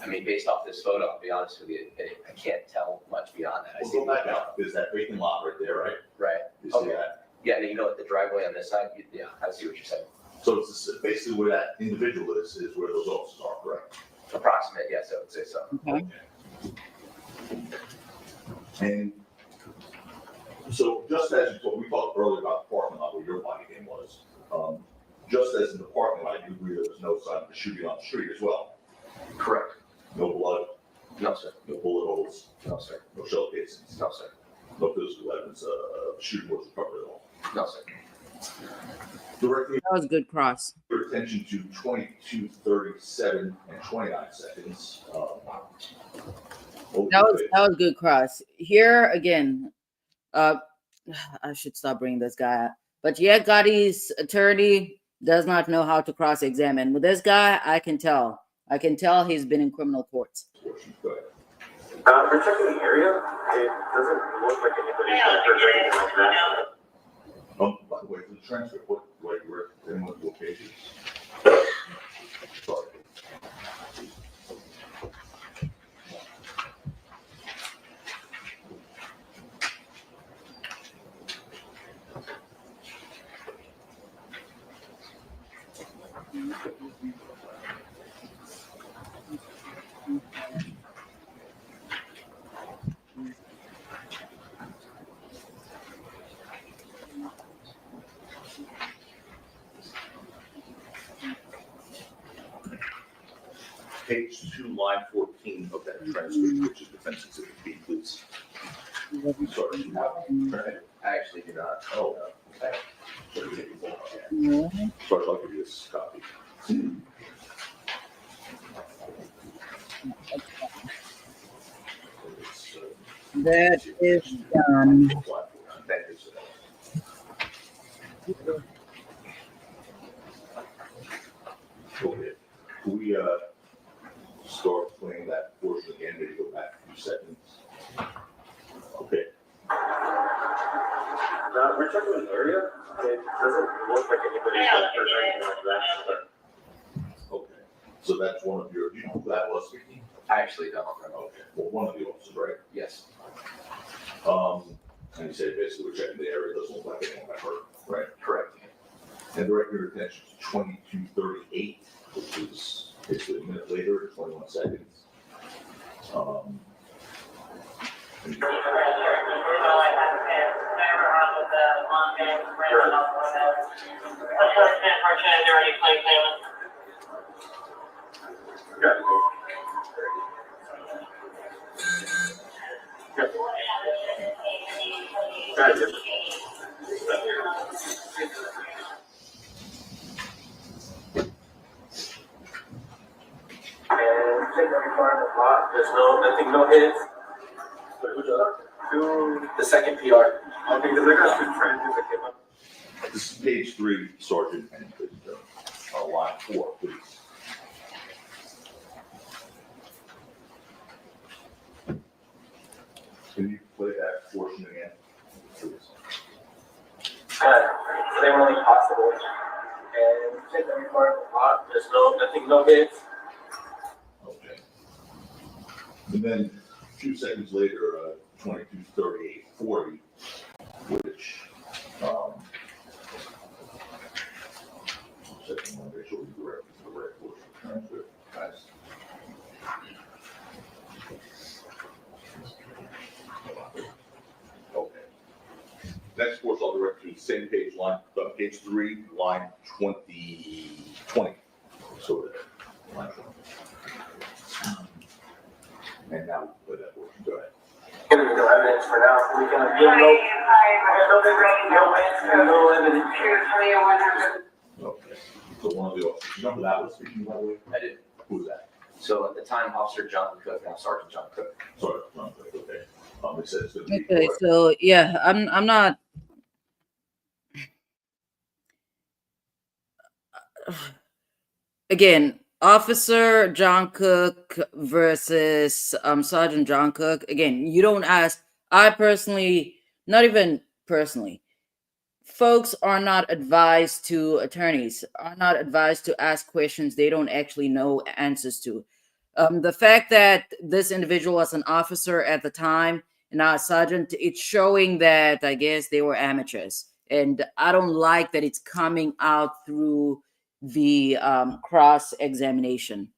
S5: mean, based off this photo, I'll be honest with you, I can't tell much beyond that.
S10: We'll go back out. There's that vacant lot right there, right?
S5: Right.
S10: You see that?
S5: Yeah, and you know what, the driveway on this side, yeah, I see what you're saying.
S10: So it's basically where that individual is where those officers are, correct?
S5: Approximate, yes, I would say so.
S1: Okay.
S10: And so just as we talked earlier about the parking lot where your body game was, just as in the parking lot, you agree there was no sign of a shooting on the street as well?
S5: Correct.
S10: No blood?
S5: No, sir.
S10: No bullet holes?
S5: No, sir.
S10: No shell casings?
S5: No, sir.
S10: No physical evidence of shooting was recovered at all?
S5: No, sir.
S10: Directly
S1: That was a good cross.
S10: your attention to 22, 37, and 29 seconds.
S1: That was a good cross. Here again, I should stop bringing this guy up. But yet Gotti's attorney does not know how to cross-examine. With this guy, I can tell. I can tell he's been in criminal courts.
S10: Go ahead.
S6: We're checking the area. It doesn't look like anybody's entered or anything like that.
S10: By the way, for the transcript, what were anyone's locations? Sorry. Page 2, line 14 of that transcript, which is defense exhibit B, please. Sorry, you have it?
S5: I actually do not.
S10: Oh, okay. Sorry, I'll give you this copy.
S1: That is done.
S10: Thank you, sir. Okay. Can we start playing that portion again, maybe go back a few seconds? Okay.
S6: We're checking the area. It doesn't look like anybody's that.
S10: Okay. So that's one of your, do you know who that was speaking?
S5: I actually don't.
S10: Okay. Well, one of the officers, right?
S5: Yes.
S10: And you say basically we're checking the area, doesn't look like anyone got hurt, right?
S5: Correct.
S10: And direct your attention to 2238, which is basically a minute later, 21 seconds. And you-
S7: There's nothing, no hits. The second PR. Okay, because I got two friends that came up.
S10: This is page 3, Sergeant, and line 4, please. Can you play that portion again, please?
S7: They were only possible. And check every part of the lot. There's nothing, no hits.
S10: Okay. And then a few seconds later, 223840, which, second one, make sure we direct to the right portion of the transcript, guys. Okay. Next portion, I'll direct to the same page, page 3, line 20. So there, line 20. And now we'll play that portion. Go ahead.
S7: No evidence for now. We can give no evidence.
S10: Okay. So one of the officers, you know who that was speaking, by the way?
S5: I did.
S10: Who was that?
S5: So at the time, Officer John Cook, now Sergeant John Cook.
S10: Sorry, John Cook, okay. It says it's gonna be.
S1: Okay, so yeah, I'm not. Again, Officer John Cook versus Sergeant John Cook. Again, you don't ask. I personally, not even personally, folks are not advised to, attorneys are not advised to ask questions they don't actually know answers to. The fact that this individual was an officer at the time and now a sergeant, it's showing that I guess they were amateurs. And I don't like that it's coming out through the cross-examination.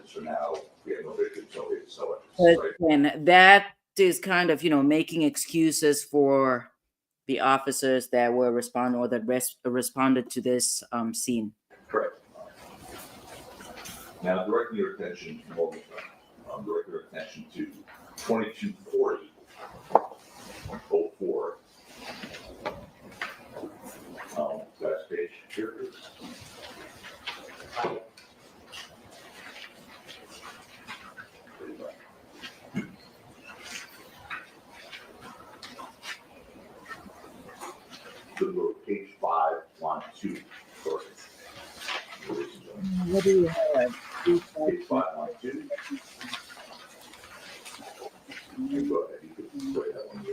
S10: So now we have no victims, no hits, no
S1: But
S10: right?
S1: again, that is kind of, making excuses for the officers that were responding or that responded to this scene.
S5: Correct.
S10: Now, directing your attention, direct your attention to 2240.04. Last page here. Go to page 5, line 2. Sorry.
S1: What do you have?
S10: Page 5, line 2. You go ahead, you can play that one.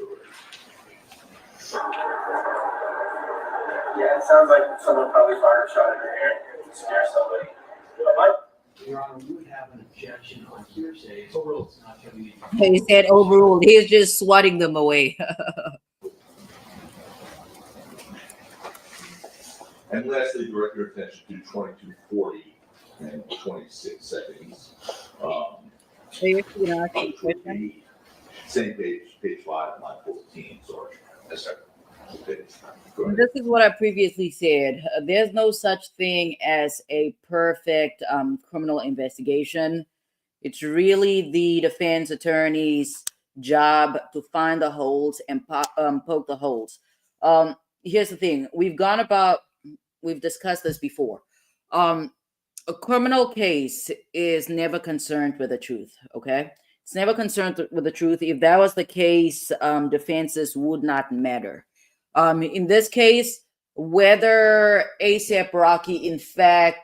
S7: Yeah, it sounds like someone probably fired a shot in your ear to scare somebody.
S2: Your Honor, we would have an objection on hearsay. Overall, it's not going to be.
S1: He said overruled. He's just swatting them away.
S10: And lastly, direct your attention to 2240 and 26 seconds.
S1: So you're going to ask me a
S10: Which would
S1: question?
S10: be same page 5, line 14, sorry.
S5: Yes, sir.
S10: Okay, go ahead.
S1: This is what I previously said. There's no such thing as a perfect criminal investigation. It's really the defense attorney's job to find the holes and poke the holes. Here's the thing. We've discussed this before. A criminal case is never concerned with the truth, okay? It's never concerned with the truth. If that was the case, defenses would not matter. In this case, whether ASAP Rocky, in fact,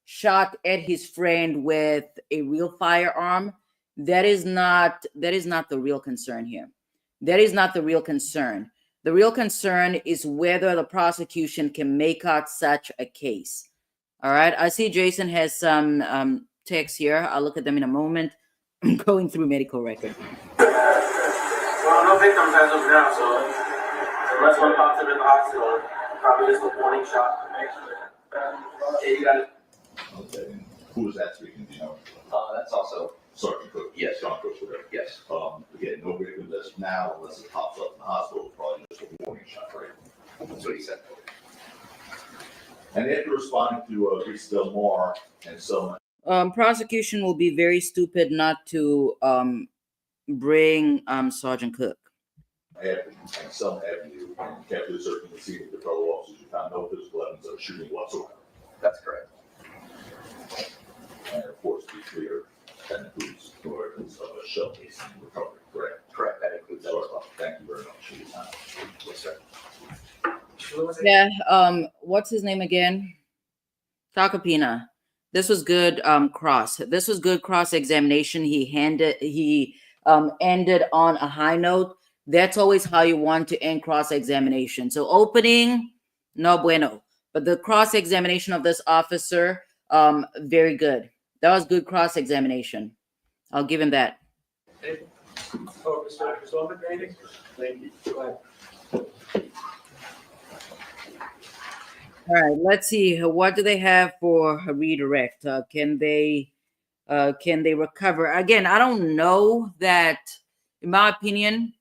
S1: shot at his friend with a real firearm, that is not the real concern here. That is not the real concern. The real concern is whether the prosecution can make out such a case. All right. I see Jason has some texts here. I'll look at them in a moment. I'm going through medical record.
S7: Well, no victims as of now, so unless one pops up in the hospital, probably just a warning shot. Yeah, you got it.
S10: Okay, who is that speaking, do you know?
S5: That's also,
S10: Sergeant Cook?
S5: Yes.
S10: John Cook, whatever.
S5: yes,
S10: Again, no victim list now unless it pops up in the hospital, probably just a warning shot, right?
S5: that's what he said.
S10: And after responding to Reese Del Mar and Selma.
S1: Prosecution will be very stupid not to bring Sergeant Cook.
S10: Avenue and Selma Avenue, and carefully searching the scene of the fellow officers, you found no physical evidence of shooting whatsoever.
S5: That's correct.
S10: And of course, to be clear, that includes no evidence of a shell casing recovery, correct?
S5: Correct, that includes that as well.
S10: Thank you very much for your time.
S5: Yes, sir.
S1: Yeah. What's his name again? Takapina. This was good. This was good cross-examination. He ended on a high note. That's always how you want to end cross-examination. So opening, no bueno. But the cross-examination of this officer, very good. That was good cross-examination. I'll give him that.
S11: Oh, Mr. Solomon, anything?
S4: Thank you.
S11: Go ahead.
S1: All right, let's see. What do they have for a redirect? Can they recover? Again, I don't know that, in my opinion,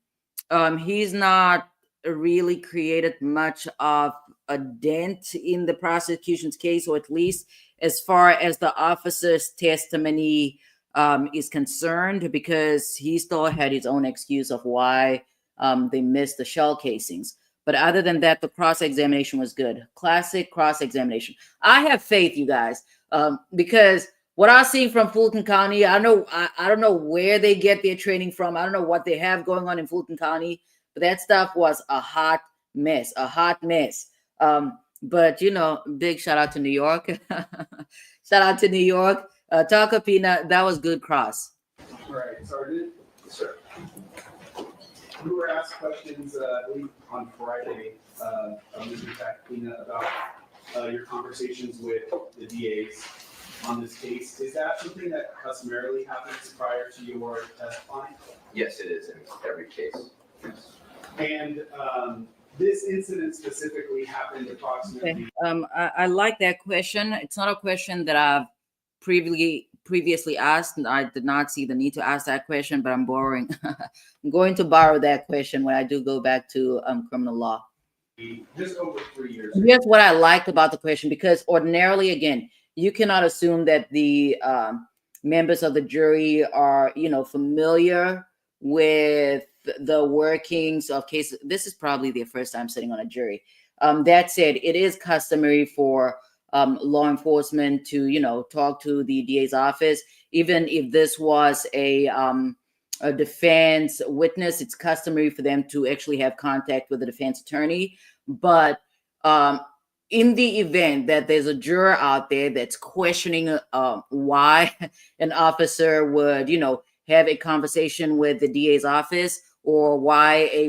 S1: he's not really created much of a dent in the prosecution's case, or at least as far as the officer's testimony is concerned, because he still had his own excuse of why they missed the shell casings. But other than that, the cross-examination was good. Classic cross-examination. I have faith, you guys, because what I see from Fulton County, I don't know where they get their training from. I don't know what they have going on in Fulton County, but that stuff was a hot mess. But big shout out to New York. Shout out to New York. Takapina, that was good cross.
S4: All right, Sergeant.
S5: Yes, sir.
S4: You were asked questions, I believe, on Friday, of Mr. Takapina about your conversations with the DAs on this case. Is that something that customarily happens prior to your testifying?
S5: Yes, it is in every case.
S4: And this incident specifically happened approximately.
S1: Okay. I like that question. It's not a question that I've previously asked, and I did not see the need to ask that question, but I'm borrowing. I'm going to borrow that question when I do go back to criminal law.
S4: Just over 3 years.
S1: Here's what I liked about the question, because ordinarily, again, you cannot assume that the members of the jury are, familiar with the workings of cases. This is probably their first time sitting on a jury. That said, it is customary for law enforcement to, talk to the DA's office. Even if this was a defense witness, it's customary for them to actually have contact with the defense attorney. But in the event that there's a juror out there that's questioning why an officer would, have a conversation with the DA's office, or why a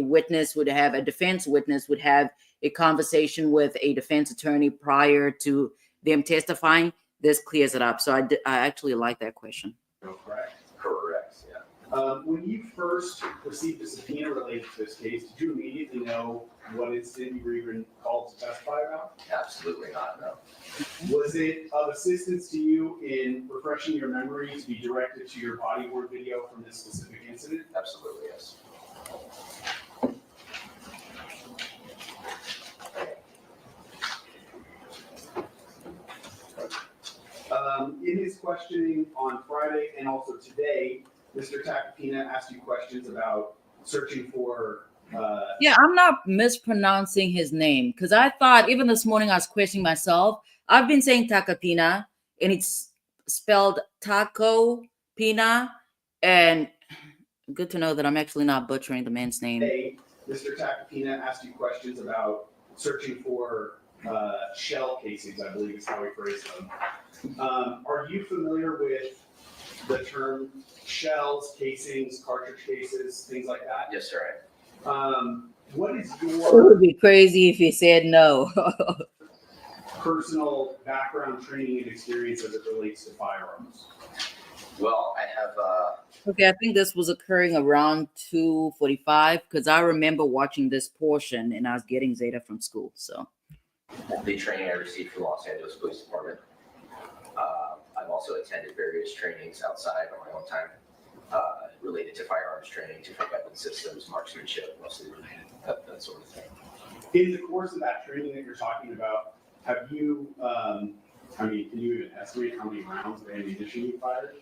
S1: defense witness would have a conversation with a defense attorney prior to them testifying, this clears it up. So I actually like that question.
S4: Correct.
S5: Correct, yeah.
S4: When you first received a subpoena related to this case, did you immediately know what incident you were even called to testify about?
S5: Absolutely not, no.
S4: Was it of assistance to you in refreshing your memory to be directed to your body worn video from this specific incident?
S5: Absolutely, yes.
S4: In his questioning on Friday and also today, Mr. Takapina asked you questions about searching for.
S1: Yeah, I'm not mispronouncing his name because I thought even this morning I was questioning myself. I've been saying Takapina and it's spelled Taco Pina, and good to know that I'm actually not butchering the man's name.
S4: Today, Mr. Takapina asked you questions about searching for shell casings, I believe is how he phrased them. Are you familiar with the term shells, casings, cartridge cases, things like that?
S5: Yes, sir.
S4: What is
S1: It
S4: your
S1: would be crazy if he said no.
S4: personal background, training, and experience as it relates to firearms?
S5: Well, I have,
S1: Okay, I think this was occurring around 2:45 because I remember watching this portion and I was getting Zeta from school. So
S5: the training I received from Los Angeles Police Department. I've also attended various trainings outside on my own time related to firearms training, different weapon systems, marksmanship, mostly related, that sort of thing.
S4: In the course of that training that you're talking about, have you, can you even estimate how many rounds of ammunition you fired?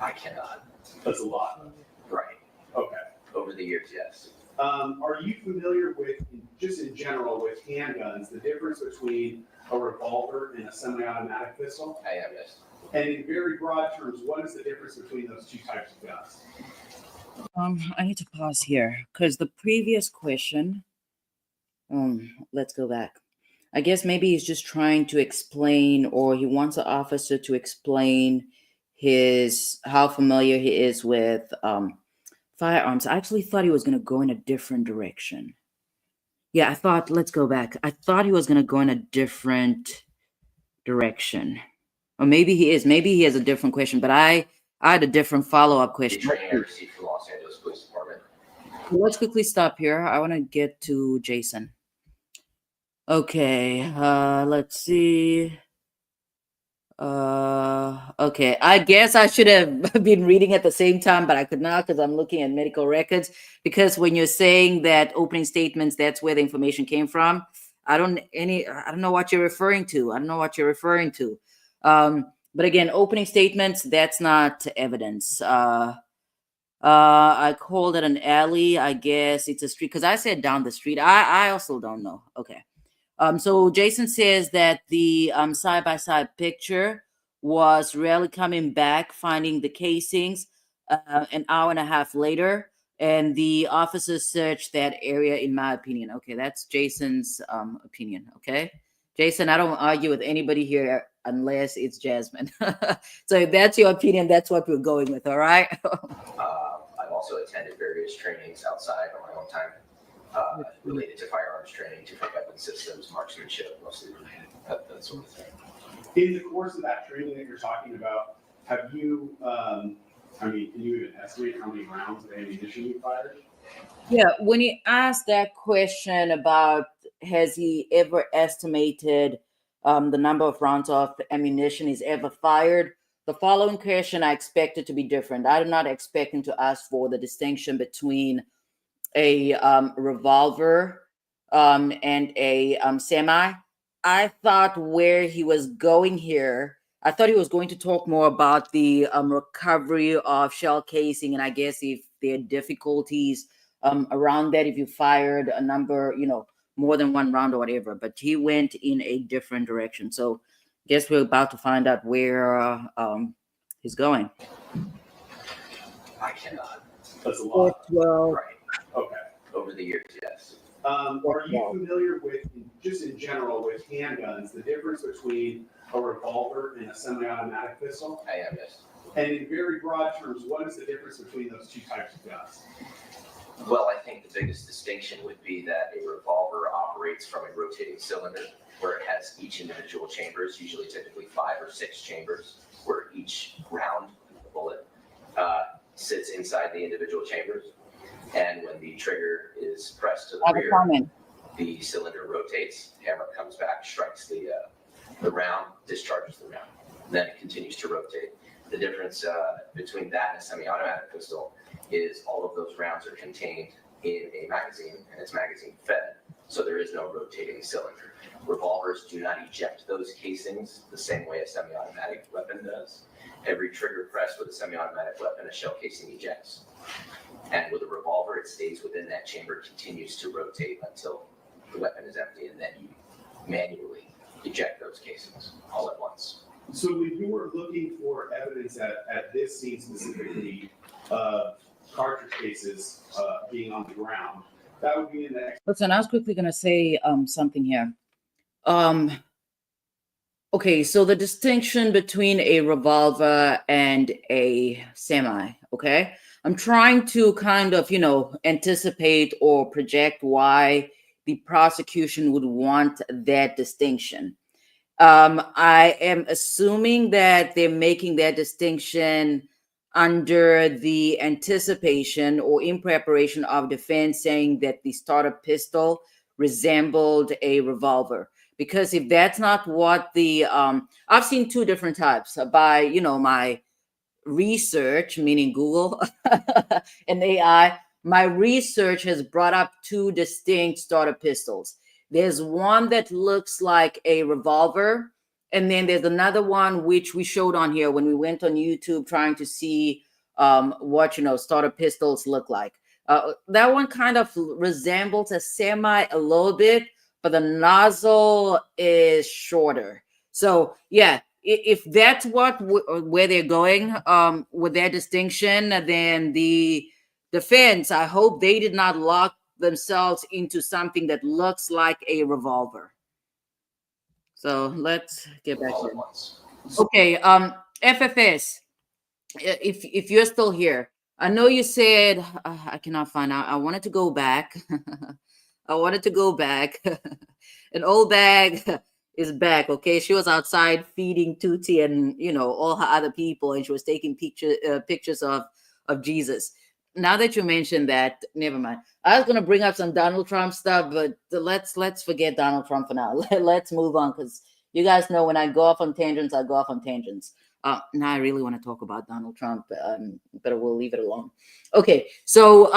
S5: I cannot.
S4: That's a lot.
S5: Right.
S4: Okay.
S5: Over the years, yes.
S4: Are you familiar with, just in general, with handguns, the difference between a revolver and a semi-automatic pistol?
S5: I am, yes.
S4: And in very broad terms, what is the difference between those two types of guns?
S1: I need to pause here because the previous question. Let's go back. I guess maybe he's just trying to explain, or he wants an officer to explain how familiar he is with firearms. I actually thought he was going to go in a different direction. Yeah, let's go back. I thought he was going to go in a different direction. Or maybe he is. Maybe he has a different question, but I had a different follow-up
S5: The
S1: question.
S5: training I received from Los Angeles Police Department.
S1: Let's quickly stop here. I want to get to Jason. Okay, let's see. Okay, I guess I should have been reading at the same time, but I could not because I'm looking at medical records. Because when you're saying that opening statements, that's where the information came from. I don't know what you're referring to. But again, opening statements, that's not evidence. I called it an alley. I guess it's a street because I said down the street. I also don't know. Okay. So Jason says that the side-by-side picture was Relli coming back, finding the casings an hour and a half later, and the officers searched that area, in my opinion. Okay, that's Jason's opinion, okay? Jason, I don't argue with anybody here unless it's Jasmine. So if that's your opinion, that's what we're going with, all right?
S5: I've also attended various trainings outside on my own time. Related to firearms training, different weapon systems, marksmanship, mostly related, that sort of thing.
S4: In the course of that training that you're talking about, have you, can you even estimate how many rounds of ammunition you fired?
S1: Yeah, when he asked that question about has he ever estimated the number of rounds of ammunition he's ever fired, the following question I expected to be different. I did not expect him to ask for the distinction between a revolver and a semi. I thought where he was going here, I thought he was going to talk more about the recovery of shell casing, and I guess if there are difficulties around that, if you fired a number, more than one round or whatever. But he went in a different direction. So I guess we're about to find out where he's going.
S5: I cannot.
S4: That's a lot.
S1: Well,
S5: Right.
S4: Okay.
S5: Over the years, yes.
S4: Are you familiar with, just in general, with handguns, the difference between a revolver and a semi-automatic pistol?
S5: I am, yes.
S4: And in very broad terms, what is the difference between those two types of guns?
S5: Well, I think the biggest distinction would be that a revolver operates from a rotating cylinder where it has each individual chambers, usually typically 5 or 6 chambers, where each round, the bullet, sits inside the individual chambers. And when the trigger is pressed to
S1: I
S5: the
S1: have a
S5: rear,
S1: comment.
S5: the cylinder rotates, hammer comes back, strikes the round, discharges the round. Then it continues to rotate. The difference between that and a semi-automatic pistol is all of those rounds are contained in a magazine, and it's magazine fed, so there is no rotating cylinder. Revolvers do not eject those casings the same way a semi-automatic weapon does. Every trigger press with a semi-automatic weapon, a shell casing ejects. And with a revolver, it stays within that chamber, continues to rotate until the weapon is empty, and then you manually eject those casings all at once.
S4: So when you were looking for evidence at this scene specifically, cartridge cases being on the ground, that would be in the.
S1: Listen, I was quickly going to say something here. Okay, so the distinction between a revolver and a semi, okay? I'm trying to kind of, anticipate or project why the prosecution would want that distinction. I am assuming that they're making that distinction under the anticipation or in preparation of defense, saying that the starter pistol resembled a revolver. Because if that's not what the I've seen two different types by my research, meaning Google and AI. My research has brought up two distinct starter pistols. There's one that looks like a revolver, and then there's another one which we showed on here when we went on YouTube trying to see what starter pistols look like. That one kind of resembles a semi a little bit, but the nozzle is shorter. So yeah, if that's where they're going with their distinction, then the defense, I hope they did not lock themselves into something that looks like a revolver. So let's get back here. Okay, FFS, if you're still here, I know you said I cannot find out. I wanted to go back. An old bag is back. Okay, she was outside feeding Tutti and all her other people, and she was taking pictures of Jesus. Now that you mentioned that, never mind. I was gonna bring up some Donald Trump stuff, but let's forget Donald Trump for now. Let's move on, because you guys know when I go off on tangents, I go off on tangents. Now I really want to talk about Donald Trump, but we'll leave it alone. Okay, so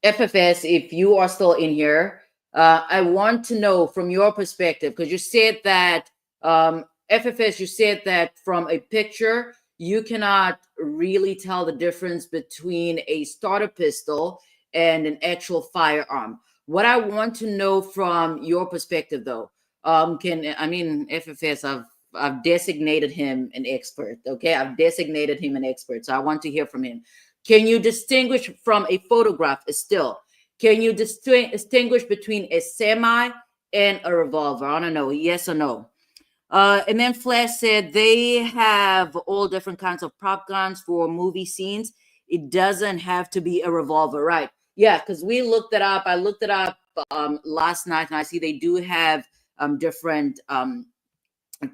S1: FFS, if you are still in here, I want to know from your perspective, because you said that FFS, you said that from a picture, you cannot really tell the difference between a starter pistol and an actual firearm. What I want to know from your perspective, though, FFS, I've designated him an expert. Okay, I've designated him an expert, so I want to hear from him. Can you distinguish from a photograph, a still? Can you distinguish between a semi and a revolver? I don't know, yes or no. And then Flash said they have all different kinds of prop guns for movie scenes. It doesn't have to be a revolver, right? Yeah, because we looked it up. I looked it up last night, and I see they do have different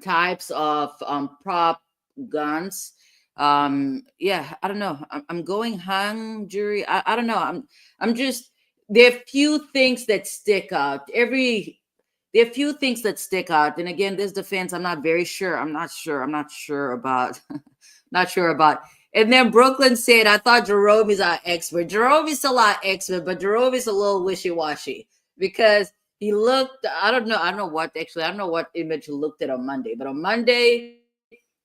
S1: types of prop guns. Yeah, I don't know. I'm going hung jury. I don't know. I'm just, there are few things that stick out. There are few things that stick out. And again, this defense, I'm not very sure. I'm not sure about. And then Brooklyn said, I thought Jerome is our expert. Jerome is still our expert, but Jerome is a little wishy-washy because he looked, I don't know what image he looked at on Monday, but on Monday,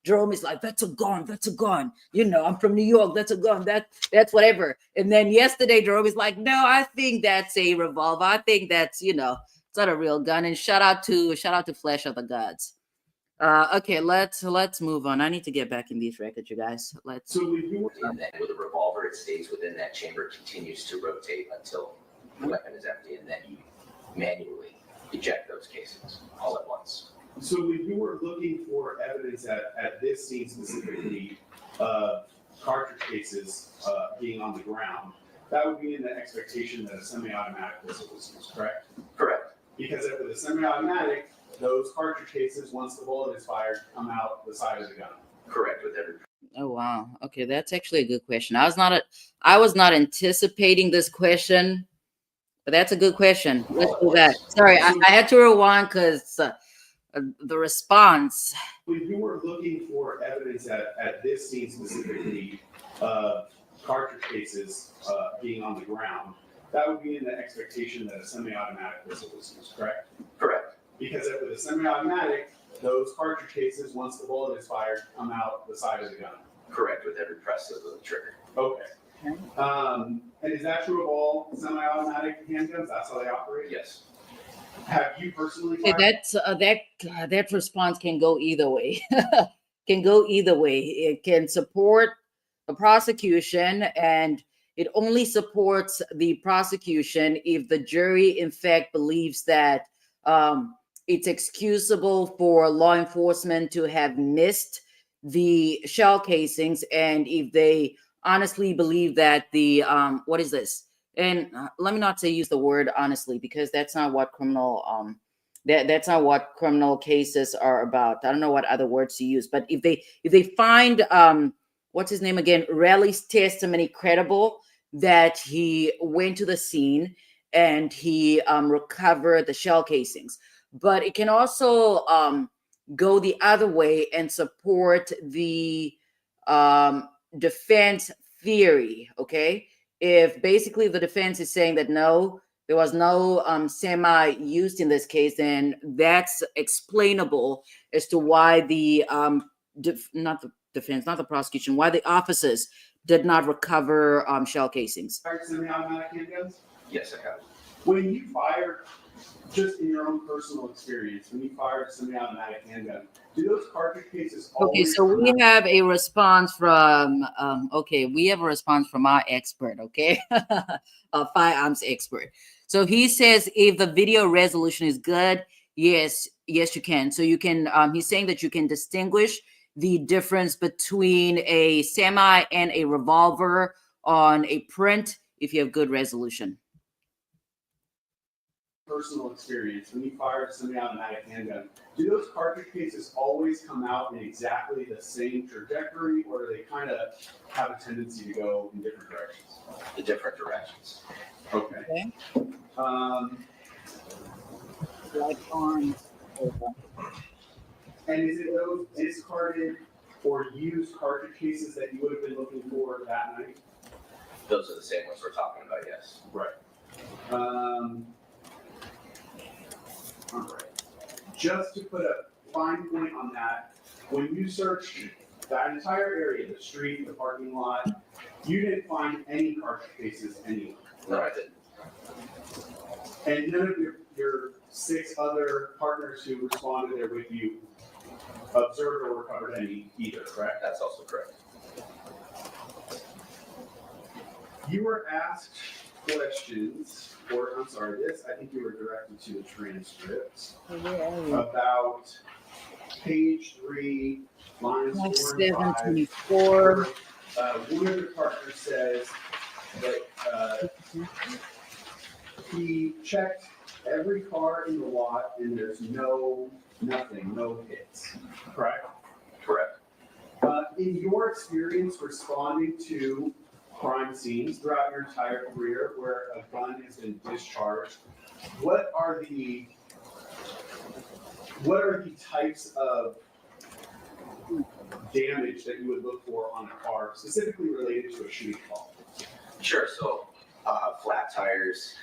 S1: Jerome is like, that's a gun. I'm from New York. That's a gun. That's whatever. And then yesterday, Jerome is like, no, I think that's a revolver. I think that's, it's not a real gun. And shout out to Flesh of the Gods. Okay, let's move on. I need to get back in these records, you guys.
S5: And then with a revolver, it stays within that chamber, continues to rotate until the weapon is empty, and then you manually eject those casings all at once.
S4: So when you were looking for evidence at this scene specifically, cartridge cases being on the ground, that would be in the expectation that a semi-automatic pistol was used, correct?
S5: Correct.
S4: Because with a semi-automatic, those cartridge cases, once the bullet is fired, come out the side of the gun.
S5: Correct. With every
S1: Oh wow. Okay, that's actually a good question. I was not anticipating this question, but that's a good question. Let's do that. Sorry, I had to rewind because the response.
S4: When you were looking for evidence at this scene specifically, cartridge cases being on the ground, that would be in the expectation that a semi-automatic pistol was used, correct?
S5: Correct.
S4: Because with a semi-automatic, those cartridge cases, once the bullet is fired, come out the side of the gun.
S5: Correct, with every press of the trigger.
S4: Okay. And is that true of all semi-automatic handguns? That's how they operate?
S5: Yes.
S4: Have you personally
S1: Okay,
S4: fired?
S1: that response can go either way. Can go either way. It can support the prosecution, and it only supports the prosecution if the jury, in fact, believes that it's excusable for law enforcement to have missed the shell casings, and if they honestly believe that the what is this? And let me not say use the word honestly, because that's not what criminal that's not what criminal cases are about. I don't know what other words to use, but if they find what's his name again, Relli's testimony credible, that he went to the scene and he recovered the shell casings. But it can also go the other way and support the defense theory. Okay, if basically the defense is saying that no, there was no semi used in this case, then that's explainable as to why the not the defense, not the prosecution, why the officers did not recover shell casings.
S4: Fired semi-automatic handguns?
S5: Yes, I have.
S4: When you fire, just in your own personal experience, when you fire a semi-automatic handgun, do those cartridge cases
S1: Okay,
S4: always
S1: so we
S4: come out?
S1: have a response from we have a response from our expert, okay, a firearms expert. So he says if the video resolution is good, yes, you can. So you can. He's saying that you can distinguish the difference between a semi and a revolver on a print if you have good resolution.
S4: Personal experience, when you fire a semi-automatic handgun, do those cartridge cases always come out in exactly the same trajectory, or do they kind of have a tendency to go in different directions?
S5: The different directions.
S4: Okay.
S1: Like on.
S4: And is it those discarded or used cartridge cases that you would have been looking for that night?
S5: Those are the same ones we're talking about, yes.
S4: Right. All right. Just to put a fine point on that, when you searched that entire area, the street, the parking lot, you didn't find any cartridge cases anywhere.
S5: No, I didn't.
S4: And none of your 6 other partners who responded there with you observed or recovered any either, correct?
S5: That's also correct.
S4: You were asked questions, or I'm sorry, I think you were directed to the transcript about page 3, lines 4 and 5.
S1: 724.
S4: One of the partners says that he checked every car in the lot and there's no hits, correct?
S5: Correct.
S4: In your experience responding to crime scenes throughout your entire career where a gun has been discharged, what are the types of damage that you would look for on a car, specifically related to a shooting call?
S5: Sure, so flat tires,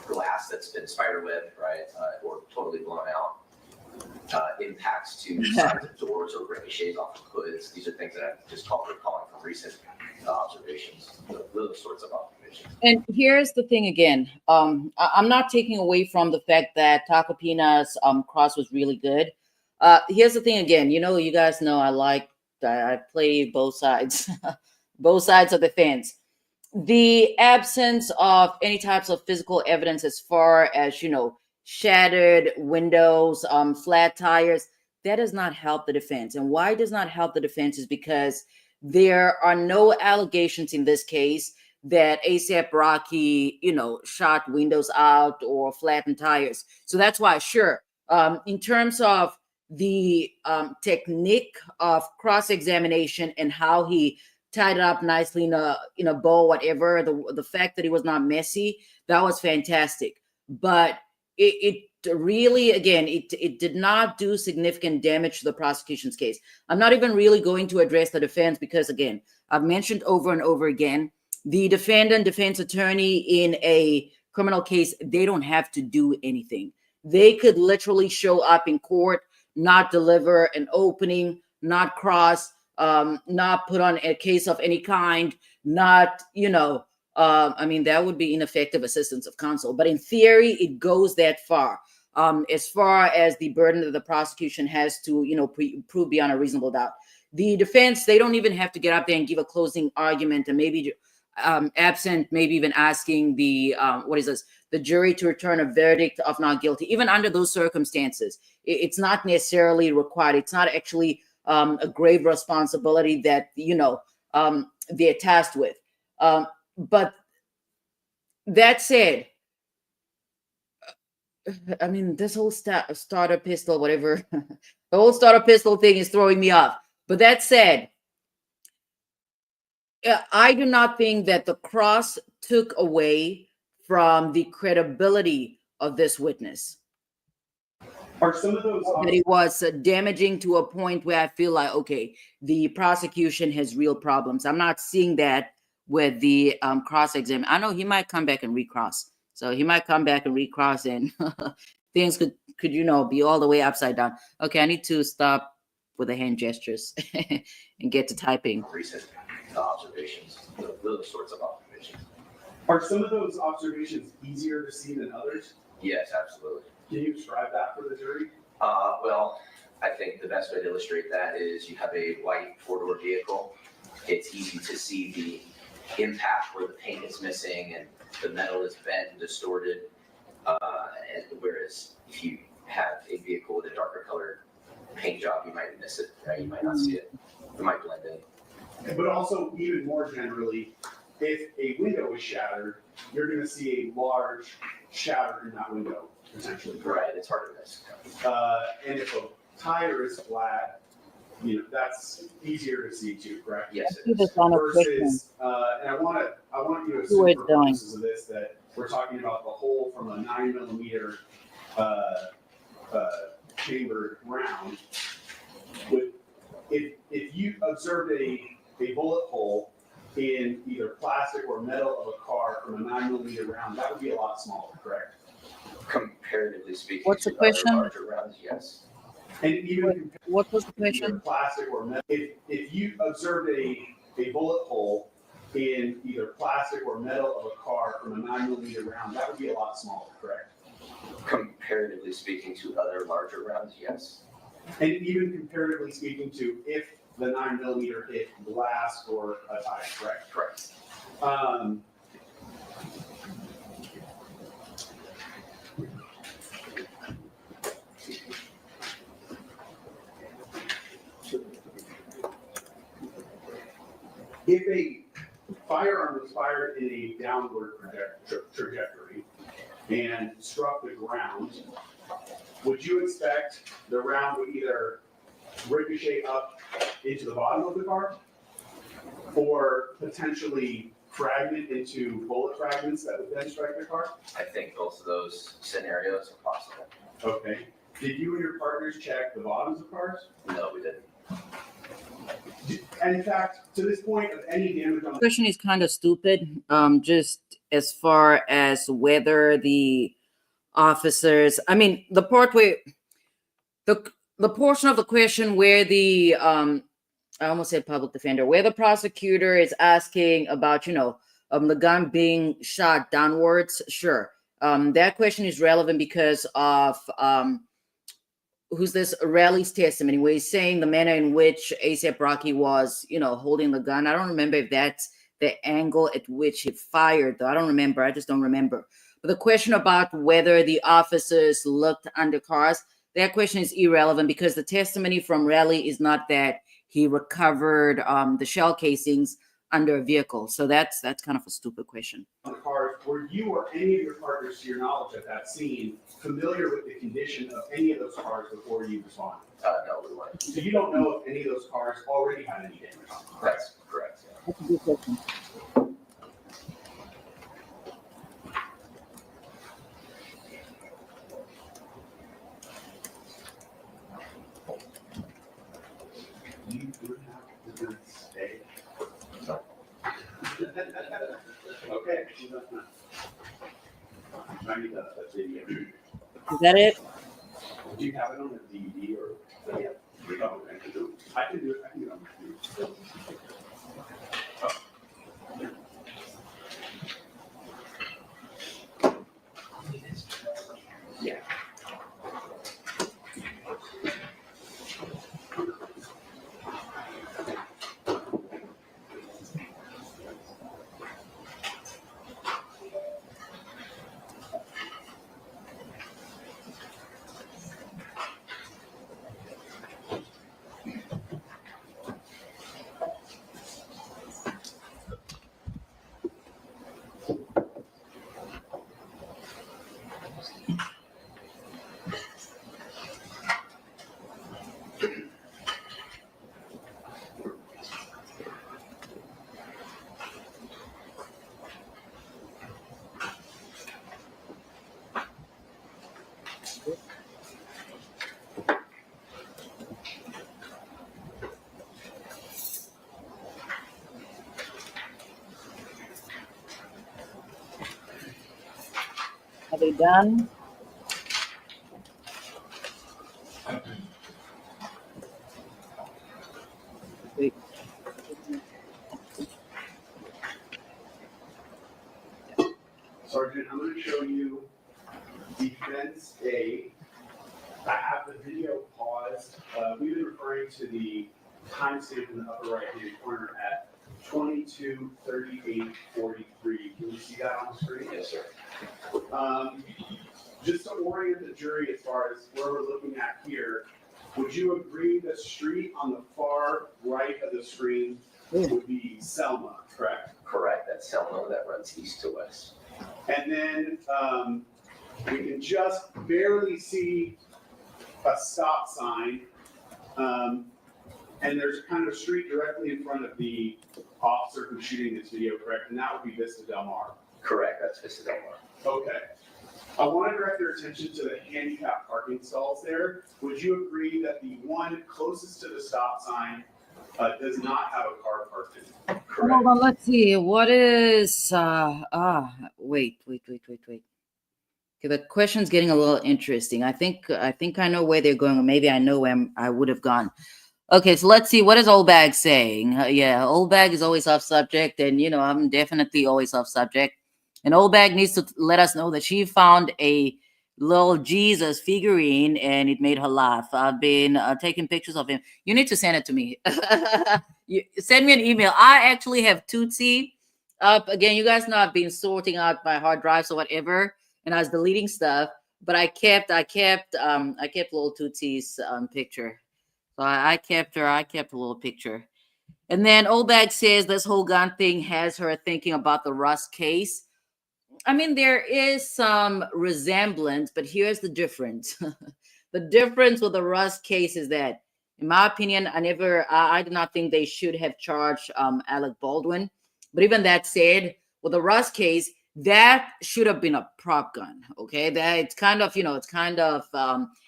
S5: glass that's been spiderwebbed, right, or totally blown out, impacts to sides of doors or ricochets off of hoods. These are things that I'm just recalling from recent observations, those sorts of observations.
S1: And here's the thing again. I'm not taking away from the fact that Takapina's cross was really good. Here's the thing again. You guys know I play both sides, both sides of the fence. The absence of any types of physical evidence as far as, shattered windows, flat tires, that does not help the defense. And why it does not help the defense is because there are no allegations in this case that ASAP Rocky, shot windows out or flattened tires. So that's why, sure, in terms of the technique of cross-examination and how he tied it up nicely in a bow, whatever. The fact that it was not messy, that was fantastic. But it really, again, it did not do significant damage to the prosecution's case. I'm not even really going to address the defense because, again, I've mentioned over and over again, the defense attorney in a criminal case, they don't have to do anything. They could literally show up in court, not deliver an opening, not cross, not put on a case of any kind, not, I mean, that would be ineffective assistance of counsel. But in theory, it goes that far. As far as the burden that the prosecution has to, prove beyond a reasonable doubt. The defense, they don't even have to get up there and give a closing argument and maybe absent, maybe even asking the jury to return a verdict of not guilty. Even under those circumstances, it's not necessarily required. It's not actually a grave responsibility that, they're tasked with. But that said, I mean, this whole starter pistol, whatever, the whole starter pistol thing is throwing me off. But that said, I do not think that the cross took away from the credibility of this witness.
S4: Are some of those
S1: that it was damaging to a point where I feel like, okay, the prosecution has real problems. I'm not seeing that with the cross-exam. I know he might come back and recross. So he might come back and recross and things could be all the way upside down. Okay, I need to stop with the hand gestures and get to typing.
S5: Recent observations, those sorts of observations.
S4: Are some of those observations easier to see than others?
S5: Yes, absolutely.
S4: Can you describe that for the jury?
S5: Well, I think the best way to illustrate that is you have a white four-door vehicle. It's easy to see the impact where the paint is missing and the metal is bent and distorted. And whereas if you have a vehicle with a darker colored paint job, you might miss it, right? You might not see it. It might blend in.
S4: But also, even more generally, if a window is shattered, you're going to see a large shatter in that window, potentially.
S5: Right, it's hard to miss.
S4: And if a tire is flat, that's easier to see too, correct?
S5: Yes, it is.
S4: Versus, and I want you to assume for purposes of this that we're talking about the hole from a 9mm chambered round. If you observed a bullet hole in either plastic or metal of a car from a 9mm round, that would be a lot smaller, correct?
S5: Comparatively speaking,
S1: what's the
S5: to
S1: question?
S5: other larger rounds, yes.
S4: And even
S1: what was the question?
S4: Plastic or metal. If you observed a bullet hole in either plastic or metal of a car from a 9mm round, that would be a lot smaller, correct?
S5: Comparatively speaking to other larger rounds, yes.
S4: And even comparatively speaking to if the 9mm hit glass or a tire, correct?
S5: Correct.
S4: If a firearm was fired in a downward trajectory and struck the ground, would you expect the round would either ricochet up into the bottom of the car or potentially fragment into bullet fragments that would then strike the car?
S5: I think both of those scenarios are possible.
S4: Okay. Did you and your partners check the bottoms of cars?
S5: No, we didn't.
S4: And in fact, to this point of any damage on the
S1: Question is kind of stupid. Just as far as whether the officers, I mean, the part where the portion of the question where the I almost said public defender, where the prosecutor is asking about, the gun being shot downwards. Sure. That question is relevant because of who's this Relli's testimony, where he's saying the manner in which A$AP Rocky was, holding the gun. I don't remember if that's the angle at which he fired, though. I don't remember. I just don't remember. But the question about whether the officers looked under cars, that question is irrelevant because the testimony from Relli is not that he recovered the shell casings under a vehicle. So that's kind of a stupid question.
S4: cars, were were you or any of your partners, to your knowledge at that scene, familiar with the condition of any of those cars before you responded?
S5: No, we weren't.
S4: So you don't know if any of those cars already had any damage on them?
S5: That's correct. Yeah.
S1: That's a good question.
S4: You would have to stay.
S5: No.
S4: Okay. I need that video.
S1: Is that it?
S4: Do you have it on a DVD or? Yeah. Oh, I can do it. I can do it on the DVD. Yeah.
S1: Are they done? Wait.
S4: Sergeant, I'm gonna show you defense A. I have the video paused. We've been referring to the timestamp in the upper right-hand corner at 22:38:43. Can you see that on the screen?
S5: Yes, sir.
S4: Just to orient the jury as far as where we're looking at here, would you agree the street on the far right of the screen would be Selma, correct?
S5: Correct. That's Selma. That runs east to west.
S4: And then we can just barely see a stop sign. And there's kind of a street directly in front of the officer who's shooting this video, correct? And that would be Vista Del Mar.
S5: Correct. That's Vista Del Mar.
S4: Okay. I want to direct your attention to the handicap parking stalls there. Would you agree that the one closest to the stop sign does not have a car parked in?
S5: Correct.
S1: Hold on, let's see. What is wait. Okay, the question's getting a little interesting. I think I know where they're going, or maybe I know where I would have gone. Okay, so let's see. What is Old Bag saying? Yeah, Old Bag is always off subject, and I'm definitely always off subject. And Old Bag needs to let us know that she found a little Jesus figurine, and it made her laugh. I've been taking pictures of him. You need to send it to me. You send me an email. I actually have Tootsie up again. You guys know I've been sorting out my hard drives or whatever, and I was deleting stuff. But I kept little Tootsie's picture. So I kept her. I kept a little picture. And then Old Bag says this whole gun thing has her thinking about the Russ case. I mean, there is some resemblance, but here's the difference. The difference with the Russ case is that, in my opinion, I did not think they should have charged Alec Baldwin. But even that said, with the Russ case, that should have been a prop gun. Okay, that it's kind of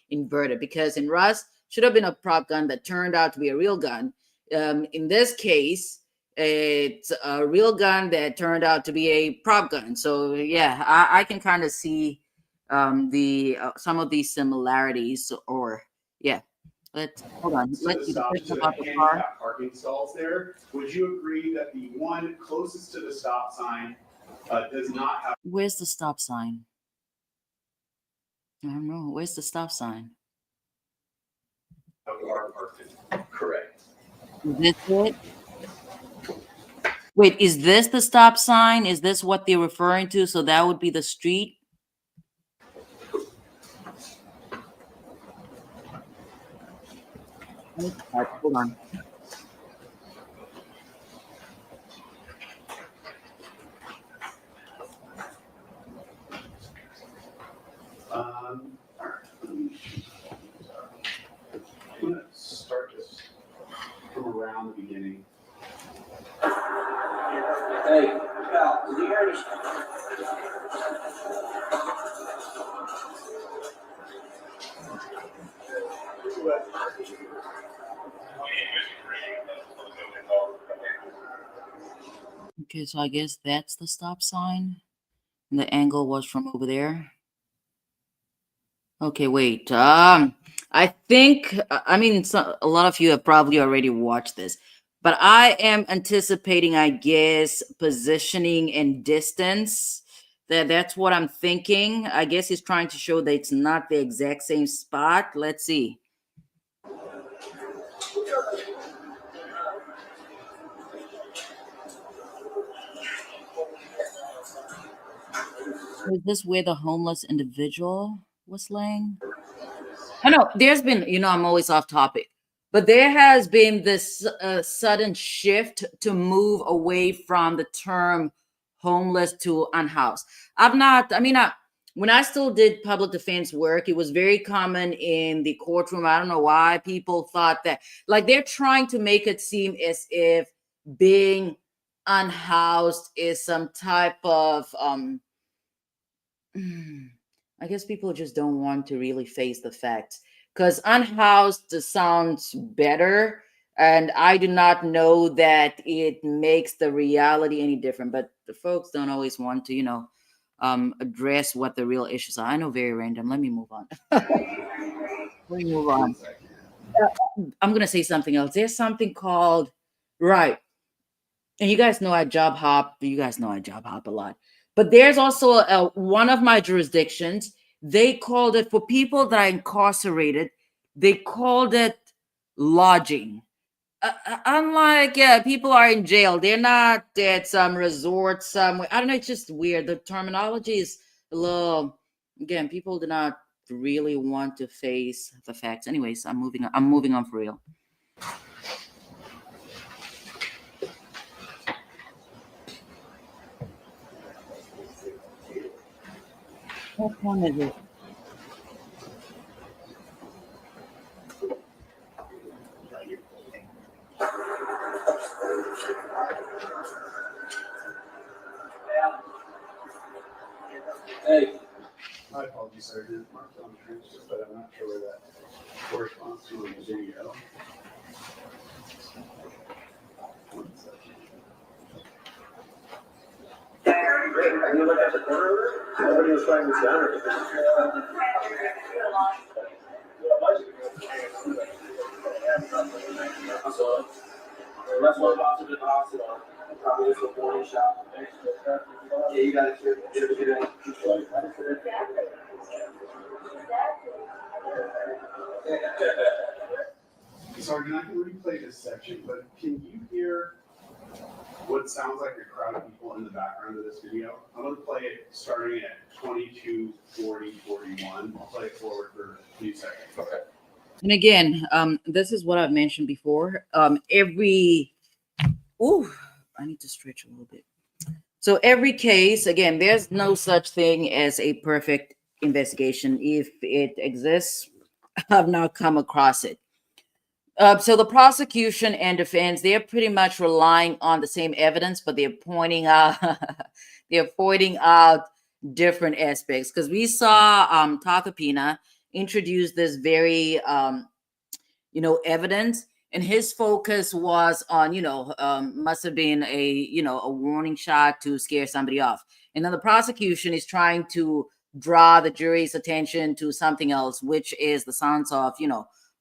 S1: inverted, because in Russ should have been a prop gun that turned out to be a real gun. In this case, it's a real gun that turned out to be a prop gun. So yeah, I can kind of see some of these similarities. Or yeah, hold on.
S4: So
S1: Let's
S4: to
S1: see the
S4: stop
S1: question
S4: to the
S1: about the car.
S4: handicap parking stalls there, would you agree that the one closest to the stop sign does not have
S1: Where's the stop sign? I don't know. Where's the stop sign?
S4: a car parked in?
S5: Correct.
S1: Is this it? Wait, is this the stop sign? Is this what they're referring to? So that would be the street? Hold on.
S4: around the beginning.
S7: Hey, Cal, did you hear me?
S1: Okay, so I guess that's the stop sign. And the angle was from over there. Okay, wait. I think, I mean, a lot of you have probably already watched this, but I am anticipating, I guess, positioning and distance. That's what I'm thinking. I guess he's trying to show that it's not the exact same spot. Let's see. Is this where the homeless individual was laying? I know there's been, I'm always off topic, but there has been this sudden shift to move away from the term homeless to unhoused. When I still did public defense work, it was very common in the courtroom. I don't know why people thought that, like, they're trying to make it seem as if being unhoused is some type of, I guess people just don't want to really face the facts, because unhoused sounds better. And I do not know that it makes the reality any different, but the folks don't always want to, address what the real issues are. I know, very random. Let me move on. Let me move on. I'm going to say something else. There's something called, right. And you guys know I job hop. You guys know I job hop a lot. But there's also one of my jurisdictions, they called it, for people that are incarcerated, they called it lodging. Unlike, people are in jail. They're not at some resort somewhere. I don't know. It's just weird. The terminology is a little, again, people do not really want to face the facts. Anyways, I'm moving on for real. What one is it?
S4: Hey. My apologies, sir. I didn't mark it on the transcript, but I'm not sure where that corresponds to in the video. One second.
S6: Are you looking at the corner? Nobody was trying this down or anything. So, that's one box of the hospital. Probably just a morning shop. Yeah, you got it.
S4: Sergeant, I can replay this section, but can you hear what sounds like a crowd of people in the background of this video? I'm going to play it starting at 22, 40, 41. I'll play it forward for a few seconds. Okay.
S1: And again, this is what I've mentioned before. I need to stretch a little bit. So every case, again, there's no such thing as a perfect investigation. If it exists, I've not come across it. So the prosecution and defense, they're pretty much relying on the same evidence, but they're pointing out different aspects. Because we saw Takapina introduce this very evidence, and his focus was on must have been a warning shot to scare somebody off. And then the prosecution is trying to draw the jury's attention to something else, which is the sounds of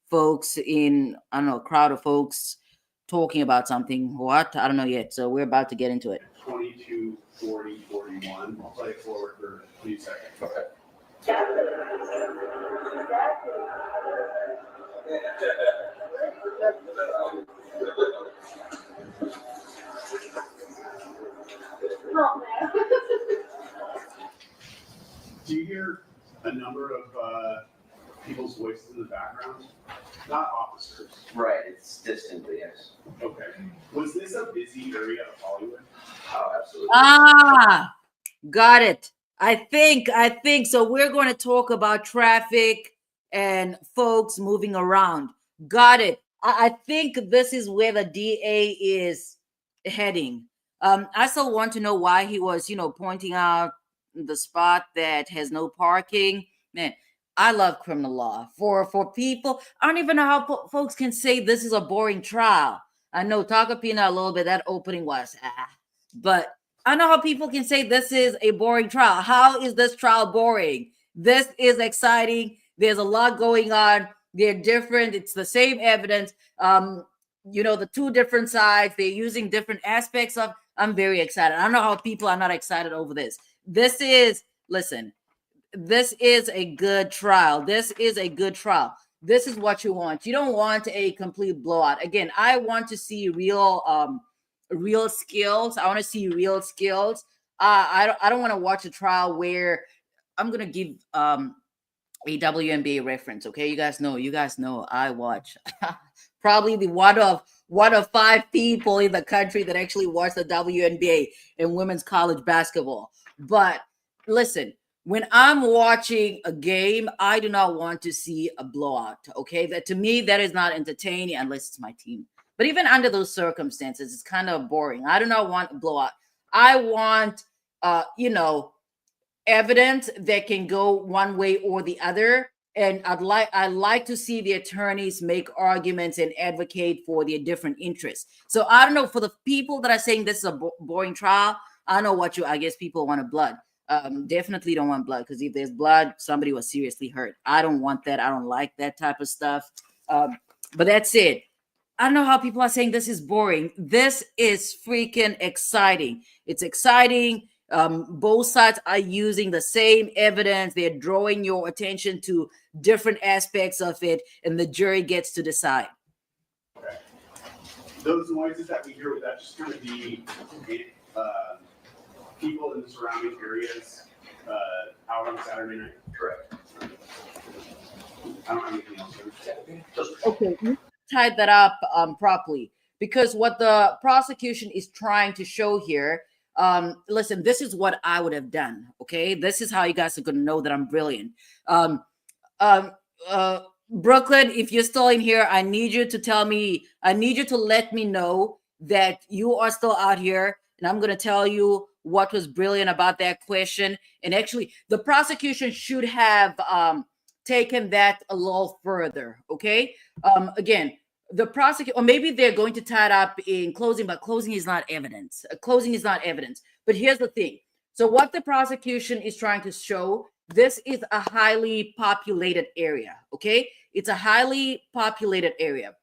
S1: folks in, I don't know, a crowd of folks talking about something. What? I don't know yet. So we're about to get into it.
S4: 22, 40, 41. I'll play it forward for a few seconds. Okay. Do you hear a number of people's voices in the background? Not officers.
S5: Right, it's distantly, yes.
S4: Okay. Was this a busy area of Hollywood?
S5: Oh, absolutely.
S1: Got it. I think so. We're going to talk about traffic and folks moving around. Got it. I think this is where the DA is heading. I still want to know why he was, pointing out the spot that has no parking. Man, I love criminal law. For people, I don't even know how folks can say this is a boring trial. I know Takapina a little bit, that opening was, but I know how people can say this is a boring trial. How is this trial boring? This is exciting. There's a lot going on. They're different. It's the same evidence. The two different sides. They're using different aspects of. I'm very excited. I don't know how people are not excited over this. This is a good trial. This is a good trial. This is what you want. You don't want a complete blowout. Again, I want to see real skills. I want to see real skills. I don't want to watch a trial where I'm gonna give a WNBA reference. Okay, you guys know I watch probably the one of 5 people in the country that actually watch the WNBA and women's college basketball. But listen, when I'm watching a game, I do not want to see a blowout. Okay, that to me that is not entertaining unless it's my team. But even under those circumstances, it's kind of boring. I do not want a blowout. I want evidence that can go one way or the other. And I like to see the attorneys make arguments and advocate for their different interests. So I don't know, for the people that are saying this is a boring trial, I know what I guess people want blood. Definitely don't want blood, because if there's blood, somebody was seriously hurt. I don't want that. I don't like that type of stuff. But that's it. I don't know how people are saying this is boring. This is freaking exciting. It's exciting. Both sides are using the same evidence. They're drawing your attention to different aspects of it, and the jury gets to decide.
S4: Okay. Those noises that we hear, would that just kind of be people in the surrounding areas out on Saturday night?
S10: Correct.
S4: I don't have anything else.
S1: Okay, you tied that up properly, because what the prosecution is trying to show here, listen, this is what I would have done. Okay, this is how you guys are going to know that I'm brilliant. Brooklyn, if you're still in here, I need you to let me know that you are still out here, and I'm going to tell you what was brilliant about that question. And actually, the prosecution should have taken that a little further. Okay, again, the prosecutor, or maybe they're going to tie it up in closing, but closing is not evidence. Closing is not evidence. But here's the thing. So what the prosecution is trying to show, this is a highly populated area. Okay, it's a highly populated area.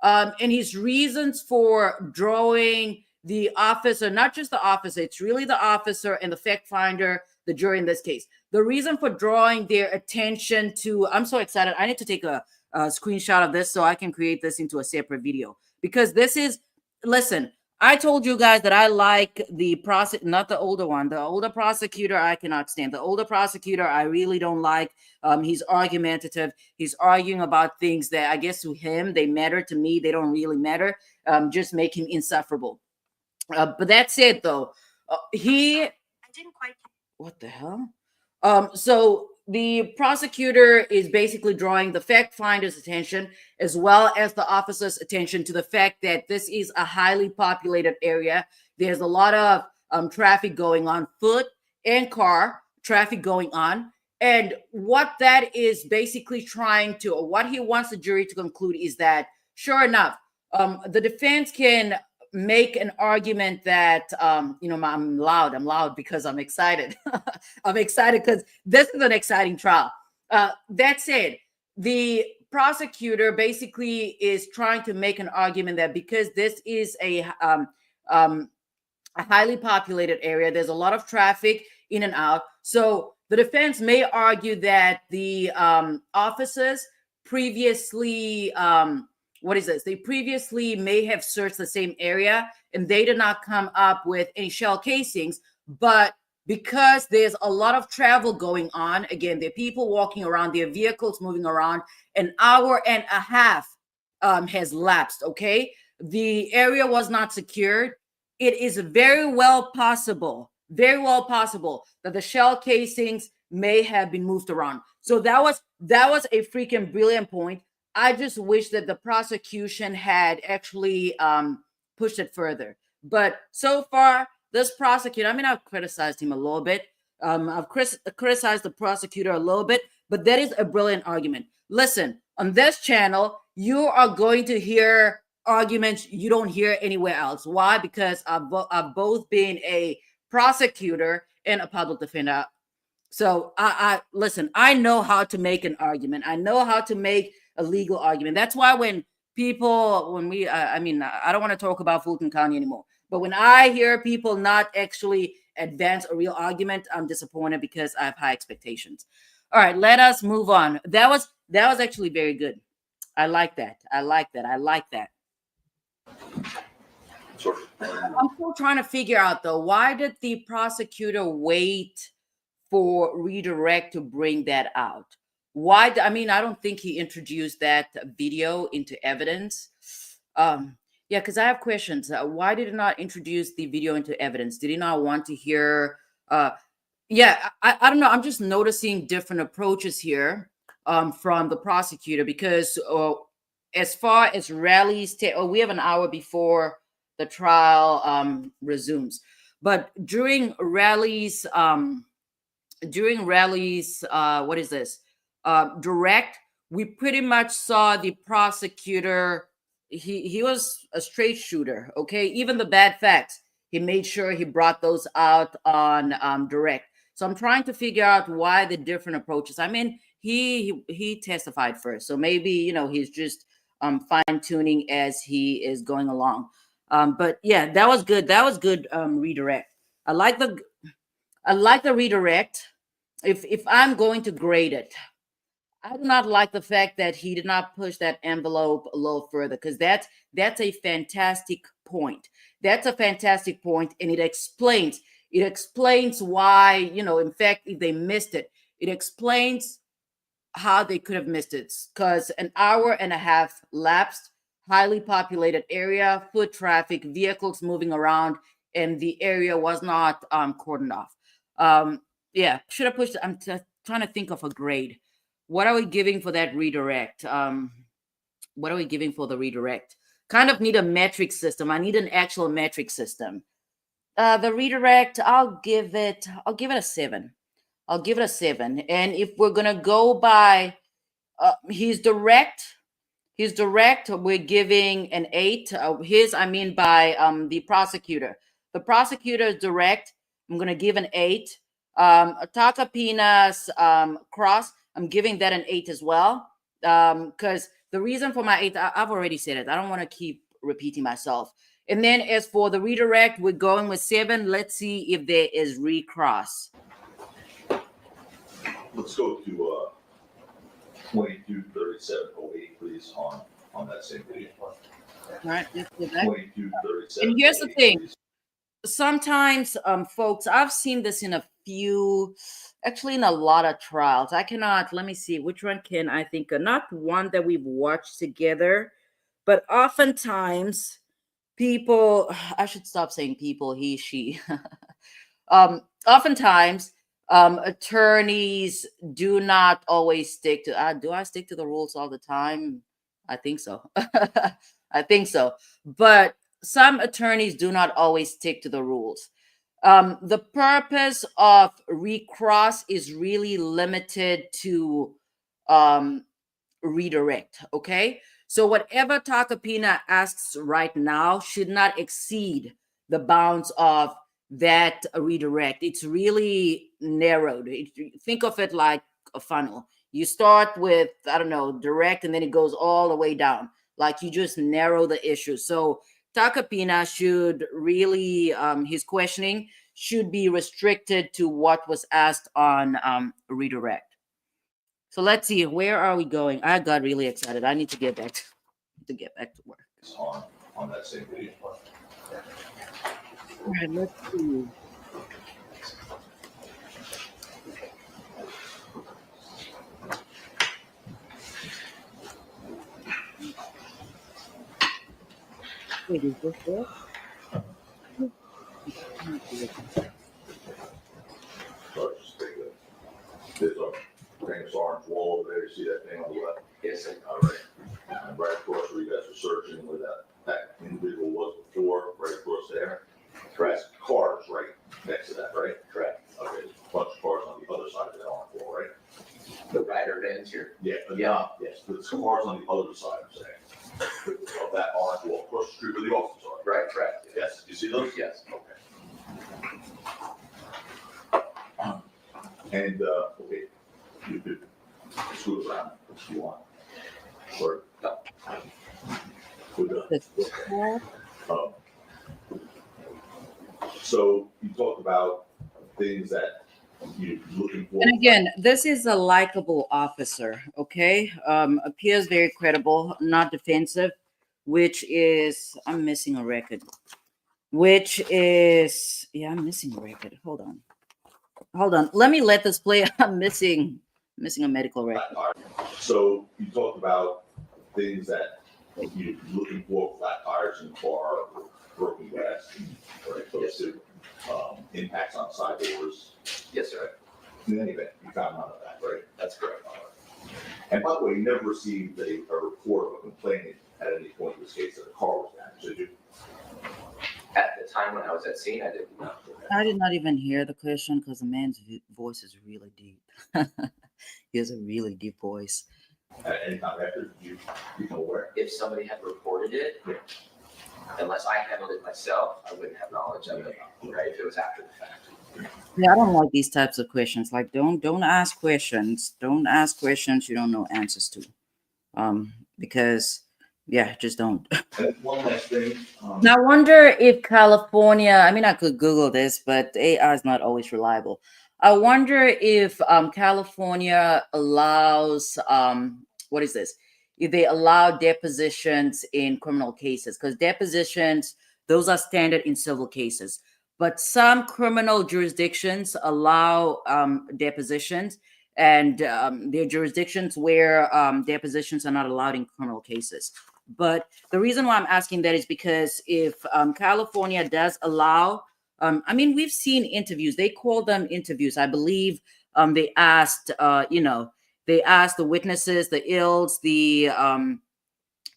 S1: And his reasons for drawing the officer, not just the officer, it's really the officer and the fact finder, the jury in this case. The reason for drawing their attention to, I'm so excited. I need to take a screenshot of this so I can create this into a separate video, because this is, listen, I told you guys that I like the not the older one. The older prosecutor, I cannot stand. The older prosecutor, I really don't like. He's argumentative. He's arguing about things that I guess to him, they matter. To me, they don't really matter. Just make him insufferable. But that's it, though. I didn't quite. What the hell? So the prosecutor is basically drawing the fact finder's attention, as well as the officer's attention, to the fact that this is a highly populated area. There's a lot of traffic going on, foot and car traffic going on. And what that is basically trying to, or what he wants the jury to conclude, is that, sure enough, the defense can make an argument that, I'm loud because I'm excited. I'm excited because this is an exciting trial. That said, the prosecutor basically is trying to make an argument that because this is a highly populated area, there's a lot of traffic in and out. So the defense may argue that the officers previously, they previously may have searched the same area and they did not come up with any shell casings, but because there's a lot of travel going on, again, there are people walking around, there are vehicles moving around, an hour and a half has lapsed, okay? The area was not secured. It is very well possible that the shell casings may have been moved around. So that was a freaking brilliant point. I just wish that the prosecution had actually pushed it further. But so far, this prosecutor, I mean, I've criticized him a little bit. I've criticized the prosecutor a little bit, but that is a brilliant argument. Listen, on this channel, you are going to hear arguments you don't hear anywhere else. Why? Because I've both been a prosecutor and a public defender. So I listen, I know how to make an argument. I know how to make a legal argument. That's why when we, I mean, I don't want to talk about Fulton County anymore, but when I hear people not actually advance a real argument, I'm disappointed because I have high expectations. All right, let us move on. That was actually very good. I like that. I like that. I like that.
S10: Sure.
S1: I'm still trying to figure out though, why did the prosecutor wait for redirect to bring that out? Why? I mean, I don't think he introduced that video into evidence. Yeah, because I have questions. Why did he not introduce the video into evidence? Did he not want to hear? Yeah, I don't know. I'm just noticing different approaches here from the prosecutor because as far as Relli's, we have an hour before the trial resumes, but during Relli's what is this? Direct, we pretty much saw the prosecutor. He was a straight shooter. Okay, even the bad facts, he made sure he brought those out on direct. So I'm trying to figure out why the different approaches. I mean, he testified first, so maybe he's just fine tuning as he is going along. But yeah, that was good. That was good. Redirect. I like the redirect. If I'm going to grade it, I do not like the fact that he did not push that envelope a little further because that's a fantastic point. That's a fantastic point, and it explains why, in fact, if they missed it, it explains how they could have missed it because an hour and a half lapsed, highly populated area, foot traffic, vehicles moving around, and the area was not cordoned off. Yeah, should have pushed. I'm trying to think of a grade. What are we giving for that redirect? What are we giving for the redirect? Kind of need a metric system. I need an actual metric system. The redirect, I'll give it a 7. I'll give it a 7. And if we're gonna go by his direct, we're giving an 8. By the prosecutor. The prosecutor is direct. I'm gonna give an 8. Takapina's cross, I'm giving that an 8 as well. Because the reason for my 8, I've already said it. I don't want to keep repeating myself. And then as for the redirect, we're going with 7. Let's see if there is recross.
S10: Let's go to 223708, please, on that same video.
S1: All right, let's do that.
S10: 2237.
S1: And here's the thing.
S10: Please.
S1: Sometimes, folks, I've seen this in in a lot of trials. Let me see, which one can I think of? Not one that we've watched together, but oftentimes people, I should stop saying people, he, she. Oftentimes, attorneys do not always stick to, do I stick to the rules all the time? I think so. I think so. But some attorneys do not always stick to the rules. The purpose of recross is really limited to redirect, okay? So whatever Takapina asks right now should not exceed the bounds of that redirect. It's really narrowed. Think of it like a funnel. You start with, I don't know, direct, and then it goes all the way down. Like you just narrow the issue. So Takapina should really, his questioning should be restricted to what was asked on redirect. So let's see, where are we going? I got really excited. I need to get back to work.
S10: On that same video.
S1: All right, let's see. Wait, is this it?
S10: Sorry, just take that. There's a famous orange wall over there. You see that thing on the left?
S5: Yes, sir.
S10: All right. right across where you guys were searching where that individual was before, right across there.
S5: Correct.
S10: There's cars right next to that, right?
S5: Correct.
S10: Okay, there's a bunch of cars on the other side of that on floor, right?
S5: The rider vans here.
S10: Yeah, but yes, there's cars on the other side, I'm saying, of that orange wall, across the street where the offices are.
S5: Right, correct.
S10: Yes, you see those?
S5: Yes.
S10: Okay. And, okay, you could scoot around if you want. Or,
S5: No.
S10: Good. Um, So you talked about things that you're looking for.
S1: And again, this is a likable officer, okay? Appears very credible, not defensive, which is, I'm missing a record. Which is, yeah, I'm missing a record. Hold on. Let me let this play. I'm missing a medical record.
S10: So you talked about things that you're looking for, flat tires in the car, broken glass, right? Those two, impacts on side doors.
S5: Yes, sir.
S10: In any event, you found none of that, right?
S5: That's correct.
S10: And by the way, you never received a report of a complaint at any point in this case that a car was damaged, did you?
S5: At the time when I was at scene, I did not.
S1: I did not even hear the question because the man's voice is really deep. He has a really deep voice.
S10: At any time after you become aware?
S5: If somebody had reported it, unless I handled it myself, I wouldn't have knowledge of it, right? If it was after the fact.
S1: Yeah, I don't like these types of questions. Like, don't ask questions. Don't ask questions you don't know answers to. Because yeah, just don't.
S10: And one last thing.
S1: Now, I wonder if California, I mean, I could Google this, but AI is not always reliable. I wonder if California allows, what is this? If they allow depositions in criminal cases, because depositions, those are standard in civil cases. But some criminal jurisdictions allow depositions, and there are jurisdictions where depositions are not allowed in criminal cases. But the reason why I'm asking that is because if California does allow, I mean, we've seen interviews. They call them interviews. I believe they asked, they asked the witnesses, the ILs, the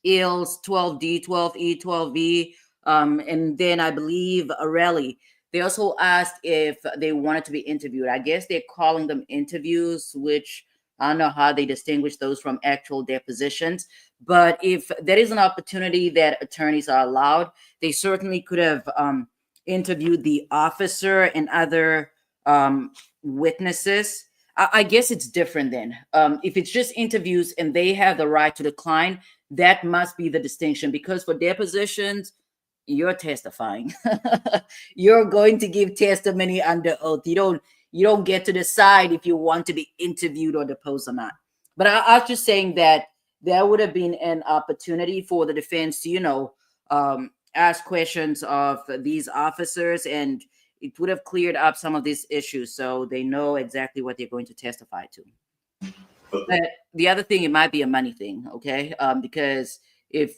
S1: ILs 12D, 12E, 12V, and then I believe Relli. They also asked if they wanted to be interviewed. I guess they're calling them interviews, which I don't know how they distinguish those from actual depositions. But if there is an opportunity that attorneys are allowed, they certainly could have interviewed the officer and other witnesses. I guess it's different then. If it's just interviews and they have the right to decline, that must be the distinction, because for depositions, you're testifying. You're going to give testimony under oath. You don't get to decide if you want to be interviewed or deposed or not. But I was just saying that there would have been an opportunity for the defense to, ask questions of these officers, and it would have cleared up some of these issues so they know exactly what they're going to testify to. But the other thing, it might be a money thing, okay? Because if,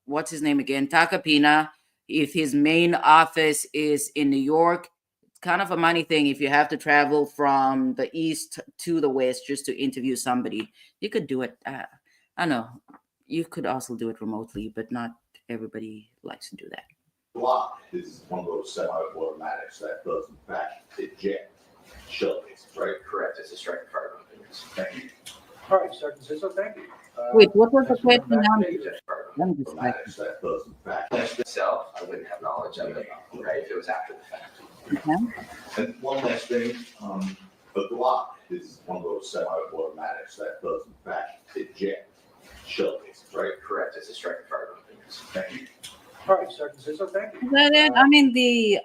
S1: what's his name again? Takapina, if his main office is in New York, it's kind of a money thing if you have to travel from the east to the west just to interview somebody. You could do it, I don't know, you could also do it remotely, but not everybody likes to do that.
S10: Block is one of those semi-automatics that does in fact eject shell cases, right?
S5: Correct. It's a striking fire weapon.
S10: Thank you.
S11: All right, Sergeant Zizzo, thank you.
S1: Wait, what was the
S11: thanks for coming
S1: question
S11: back
S1: now?
S11: today.
S1: Let me just check.
S10: Automatics that does in fact.
S5: Itself, I wouldn't have knowledge of it, right? If it was after the fact.
S1: Okay.
S10: And one last thing, the Glock is one of those semi-automatics that does in fact eject shell cases, right?
S5: Correct. It's a striking fire weapon.
S10: Thank you.
S11: All right, Sergeant Zizzo, thank you.
S1: Is that it? I mean, the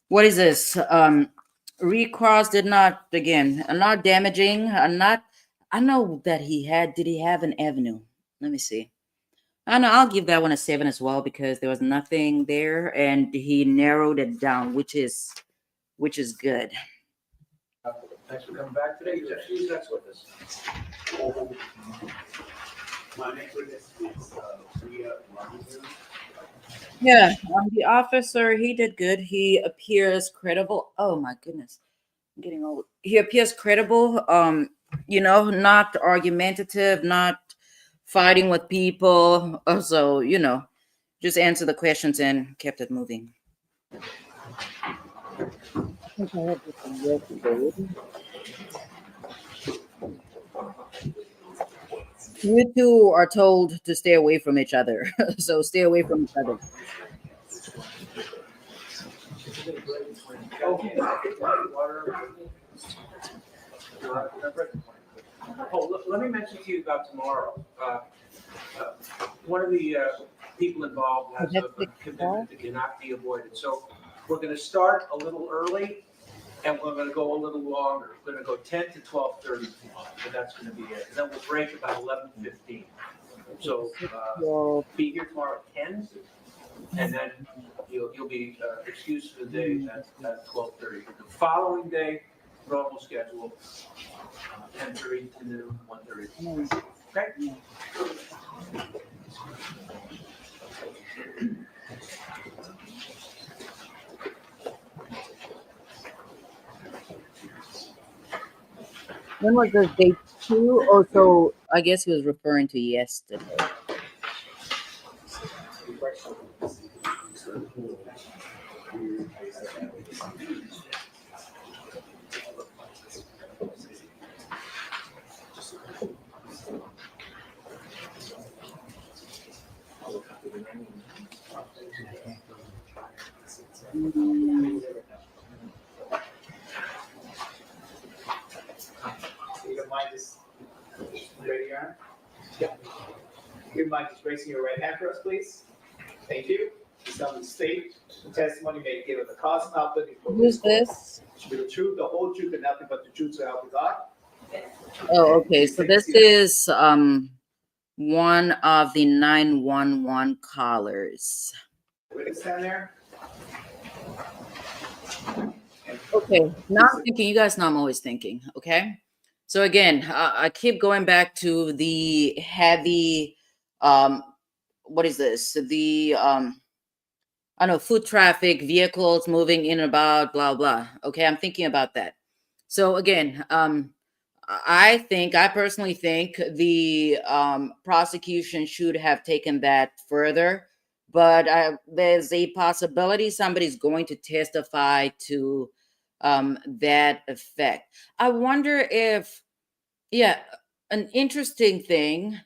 S1: what is this? Recross did not, again, not damaging, not, I know that did he have an avenue? Let me see. I know, I'll give that one a 7 as well, because there was nothing there and he narrowed it down, which is good.
S11: Thanks for coming back today. Who's next witness?
S4: My next witness is Priya Robinson.
S1: Yeah, the officer, he did good. He appears credible. Oh my goodness, I'm getting old. He appears credible. Not argumentative, not fighting with people. Also, just answer the questions and kept it moving. You two are told to stay away from each other. So stay away from each other.
S3: Oh, let me mention to you about tomorrow. One of the people involved has a commitment that cannot be avoided. So we're going to start a little early and we're going to go a little longer. We're going to go 10 to 12:30, but that's going to be it. And then we'll break about 11:15. So be here tomorrow at 10, and then you'll be excused for the day at 12:30. The following day, normal schedule, 10:30 to noon, 1:30. Okay?
S1: When was this, day 2? Oh, so I guess he was referring to yesterday.
S11: You don't mind just raising your arm? Yeah. You mind just raising your right hand for us, please? Thank you. Tell the state the testimony may give of the cause and output before
S1: Who's this?
S11: should be the truth, the whole truth, and nothing but the truth so help you God.
S1: Oh, okay. So this is one of the 911 callers.
S11: Witness stand there.
S1: Okay, now I'm thinking, you guys know I'm always thinking, okay? So again, I keep going back to the heavy, what is this? The, I know, foot traffic, vehicles moving in and about, blah, blah. Okay, I'm thinking about that. So again, I personally think the prosecution should have taken that further, but there's a possibility somebody's going to testify to that effect. I wonder if, an interesting thing,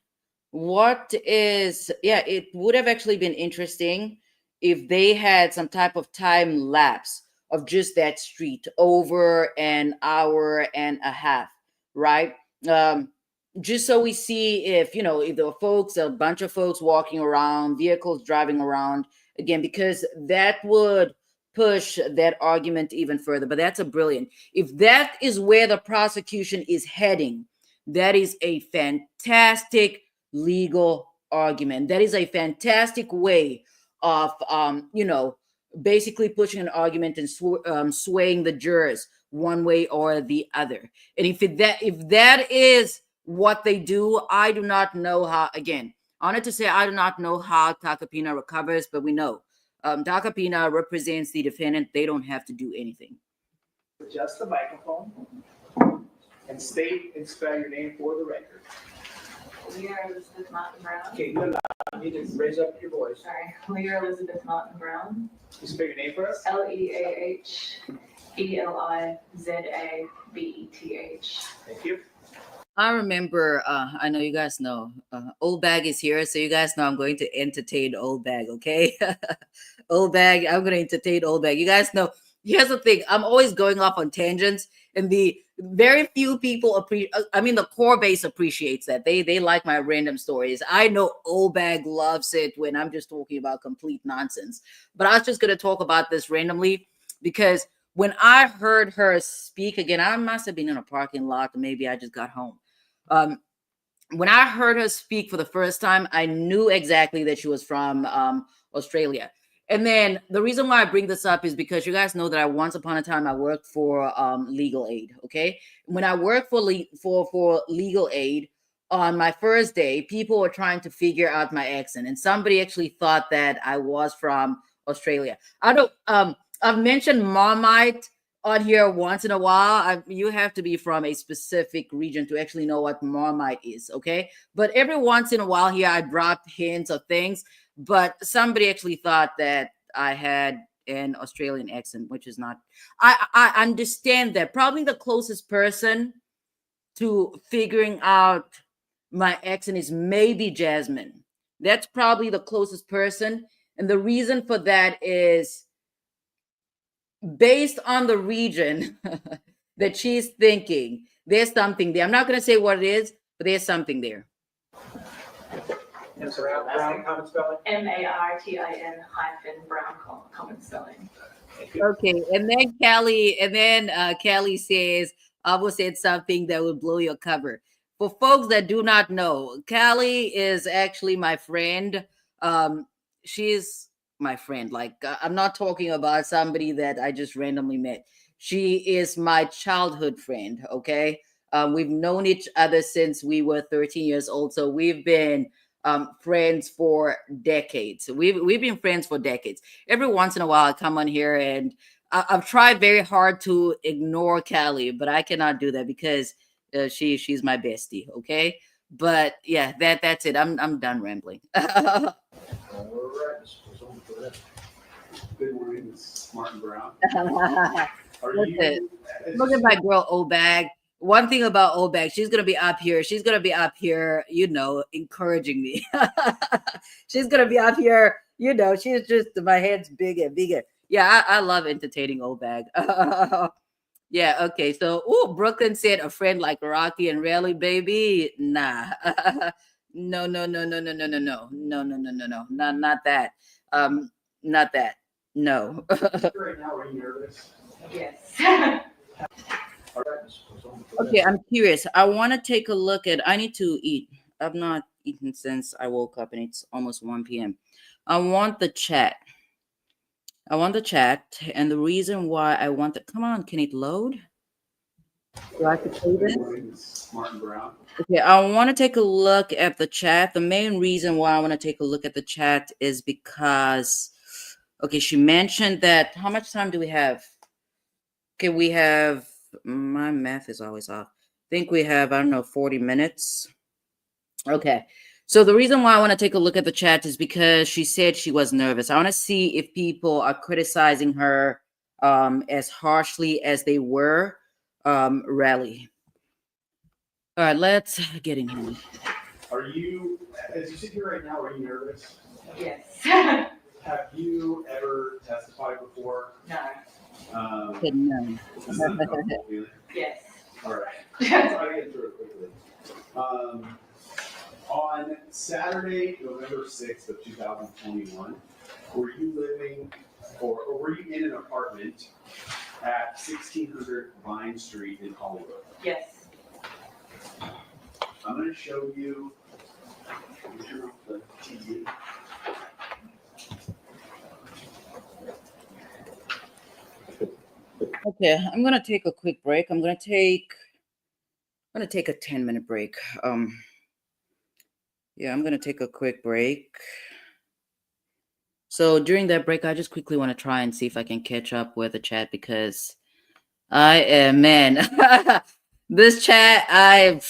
S1: it would have actually been interesting if they had some type of time lapse of just that street over an hour and a half, right? Just so we see if there are a bunch of folks walking around, vehicles driving around again, because that would push that argument even further. But that's if that is where the prosecution is heading, that is a fantastic legal argument. That is a fantastic way of basically pushing an argument and swaying the jurors one way or the other. And if that is what they do, I do not know how. Again, honored to say I do not know how Takapina recovers, but we know Takapina represents the defendant. They don't have to do anything.
S11: Adjust the microphone and state and spell your name for the record.
S12: Leah Elizabeth Martin Brown.
S11: Okay, you need to raise up your voice.
S12: Sorry, Leah Elizabeth Martin Brown.
S11: You spell your name for us?
S12: LEAHELIZABETH.
S11: Thank you.
S1: I remember, I know you guys know, Old Bag is here, so you guys know I'm going to entertain Old Bag, okay? Old Bag, I'm going to entertain Old Bag. You guys know, here's the thing, I'm always going off on tangents, and the very few people the core base appreciates that. They like my random stories. I know Old Bag loves it when I'm just talking about complete nonsense. But I was just going to talk about this randomly because when I heard her speak again, I must have been in a parking lot, or maybe I just got home. When I heard her speak for the first time, I knew exactly that she was from Australia. And then the reason why I bring this up is because you guys know that once upon a time I worked for legal aid. Okay, when I worked for legal aid, on my first day, people were trying to figure out my accent, and somebody actually thought that I was from Australia. I've mentioned Marmite on here once in a while. You have to be from a specific region to actually know what Marmite is, okay? But every once in a while here, I drop hints of things. But somebody actually thought that I had an Australian accent, which is not. I understand that. Probably the closest person to figuring out my accent is maybe Jasmine. That's probably the closest person. And the reason for that is based on the region that she's thinking, there's something there. I'm not going to say what it is, but there's something there.
S3: And so Brown, common spelling?
S12: Brown common spelling.
S1: Okay, and then Kelly says, Avo said something that would blow your cover. For folks that do not know, Kelly is actually my friend. She's my friend. Like, I'm not talking about somebody that I just randomly met. She is my childhood friend, okay? We've known each other since we were 13 years old, so we've been friends for decades. We've been friends for decades. Every once in a while, I come on here and I've tried very hard to ignore Callie, but I cannot do that because she's my bestie. Okay, but yeah, that's it. I'm done rambling.
S3: All right.
S4: Good morning, Ms. Martin Brown.
S1: Look at my girl Obag. One thing about Obag, she's gonna be up here. She's gonna be up here, encouraging me. She's gonna be up here, she's just my head's bigger, bigger. Yeah, I love entertaining Obag. Yeah, okay. So Brooklyn said a friend like Rocky and Relli, baby. Nah. No. Not that. Not that. No.
S4: Right now, are you nervous?
S12: Yes.
S1: Okay, I'm curious. I want to take a look at. I need to eat. I've not eaten since I woke up, and it's almost 1 p.m. I want the chat. And the reason why I want the. Come on, can it load? Do I have to play this?
S4: Good morning, Ms. Martin Brown.
S1: Okay, I want to take a look at the chat. The main reason why I want to take a look at the chat is because, okay, she mentioned that. How much time do we have? Okay, we have. My math is always off. I think we have, 40 minutes. Okay. So the reason why I want to take a look at the chat is because she said she was nervous. I want to see if people are criticizing her as harshly as they were Relli. All right, let's get in here.
S4: Are you, as you sit here right now, are you nervous?
S12: Yes.
S4: Have you ever testified before?
S12: No.
S1: No.
S4: Is this an uncomfortable feeling?
S12: Yes.
S4: All right. I'll try to get through it quickly. On Saturday, November 6th of 2021, were you living or were you in an apartment at 1600 Vine Street in Hollywood?
S12: Yes.
S4: I'm going to show you the TV.
S1: Okay, I'm gonna take a quick break. I'm gonna take a 10-minute break. Yeah, I'm gonna take a quick break. So during that break, I just quickly want to try and see if I can catch up with the chat because I am this chat. I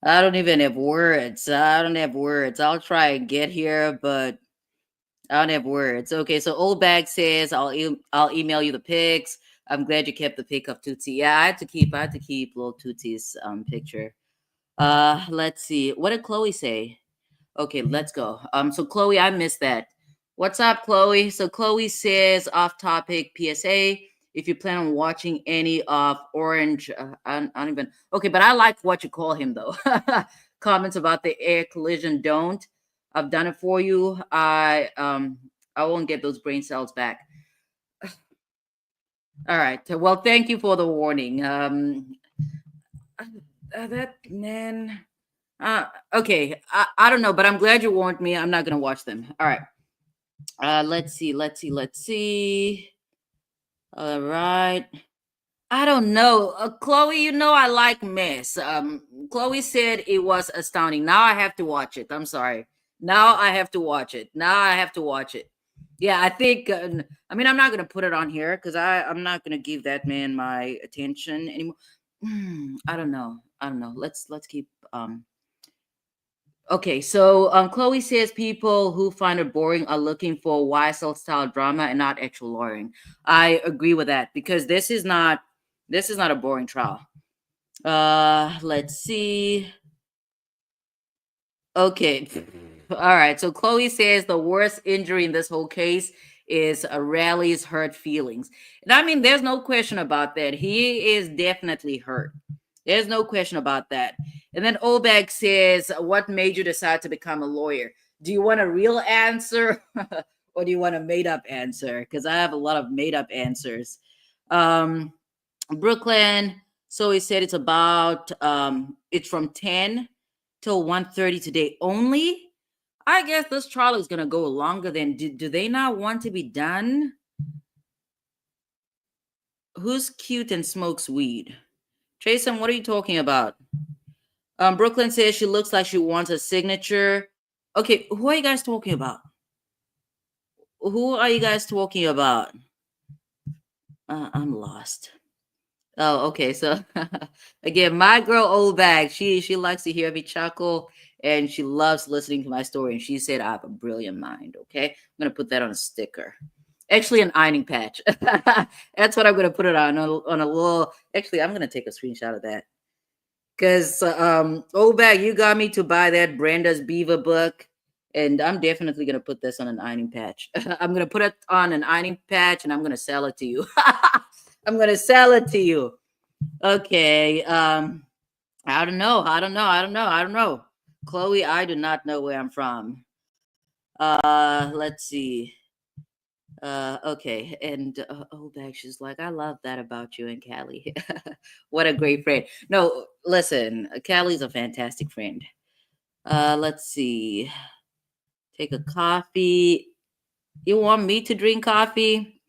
S1: don't even have words. I'll try and get here, but I don't have words. Okay, so Old Bag says I'll email you the pics. I'm glad you kept the pic of Tootsie. Yeah, I had to keep little Tootsie's picture. Let's see. What did Chloe say? Okay, let's go. So Chloe, I missed that. What's up, Chloe? So Chloe says off topic PSA. If you plan on watching any of Orange, I don't even. Okay, but I like what you call him though. Comments about the air collision don't. I've done it for you. I won't get those brain cells back. All right. Well, thank you for the warning. That man. Okay. I don't know, but I'm glad you warned me. I'm not gonna watch them. All right. Let's see. All right. I don't know. Chloe, I like mess. Chloe said it was astounding. Now I have to watch it. I'm sorry. Now I have to watch it. Yeah, I think. I mean, I'm not gonna put it on here because I'm not gonna give that man my attention anymore. I don't know. I don't know. Let's keep. Okay, so Chloe says people who find it boring are looking for YSL style drama and not actual lawyering. I agree with that because this is not a boring trial. Let's see. Okay. All right. So Chloe says the worst injury in this whole case is Relli's hurt feelings. And I mean, there's no question about that. He is definitely hurt. There's no question about that. And then Obag says, what made you decide to become a lawyer? Do you want a real answer or do you want a made up answer? Because I have a lot of made up answers. Brooklyn. So he said it's from 10 till 1:30 today only. I guess this trial is gonna go longer than do they not want to be done? Who's cute and smokes weed? Jason, what are you talking about? Brooklyn says she looks like she wants a signature. Okay, who are you guys talking about? Who are you guys talking about? I'm lost. Oh, okay. So again, my girl old bag, she likes to hear me chuckle and she loves listening to my story. And she said I have a brilliant mind. Okay. I'm gonna put that on a sticker. Actually, an ironing patch. That's what I'm gonna put it on a little. Actually, I'm gonna take a screenshot of that. Because old bag, you got me to buy that Branda's Beaver book. And I'm definitely gonna put this on an ironing patch. I'm gonna put it on an ironing patch and I'm gonna sell it to you. I'm gonna sell it to you. Okay. I don't know. Chloe, I do not know where I'm from. Let's see. Okay. And Bag, she's like, I love that about you and Callie. What a great friend. No, listen, Callie's a fantastic friend. Let's see. Take a coffee. You want me to drink coffee?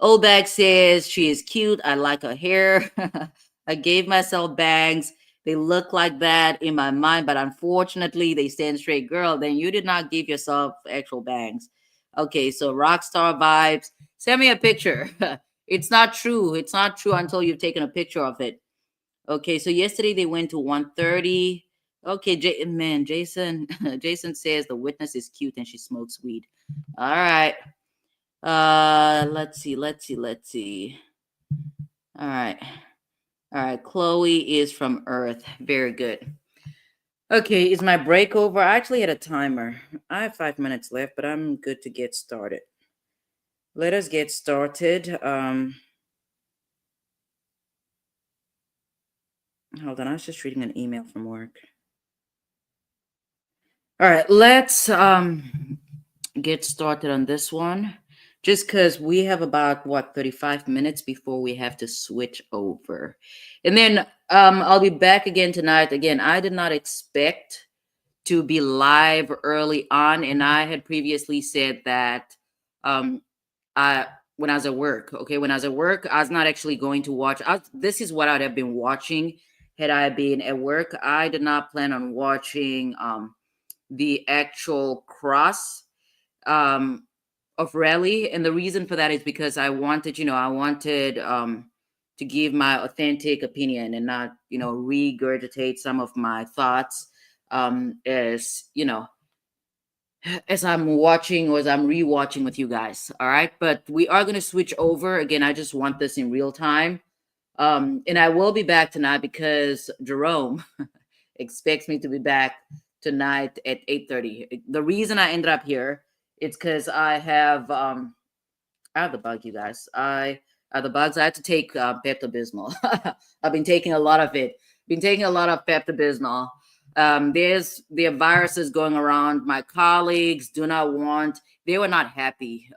S1: Old Bag says she is cute. I like her hair. I gave myself bangs. They look like that in my mind, but unfortunately, they stand straight. Girl, then you did not give yourself actual bangs. Okay, so rockstar vibes. Send me a picture. It's not true. It's not true until you've taken a picture of it. Okay, so yesterday they went to 1:30. Okay, Jason. Jason says the witness is cute and she smokes weed. All right. Let's see. All right. Chloe is from Earth. Very good. Okay, is my break over? I actually had a timer. I have 5 minutes left, but I'm good to get started. Let us get started. Hold on, I was just reading an email from work. All right, let's get started on this one. Just because we have about 35 minutes before we have to switch over. And then I'll be back again tonight. Again, I did not expect to be live early on, and I had previously said that when I was at work, I was not actually going to watch. This is what I'd have been watching had I been at work. I did not plan on watching the actual cross of Relli, and the reason for that is because I wanted to give my authentic opinion and not regurgitate some of my thoughts as I'm watching or as I'm rewatching with you guys. All right, but we are going to switch over again. I just want this in real time, and I will be back tonight because Jerome expects me to be back tonight at 8:30. The reason I ended up here, it's because I have the bug, you guys. I have the bugs. I had to take Pepto-Bismol. I've been taking a lot of it. Been taking a lot of Pepto-Bismol. There are viruses going around. My colleagues they were not happy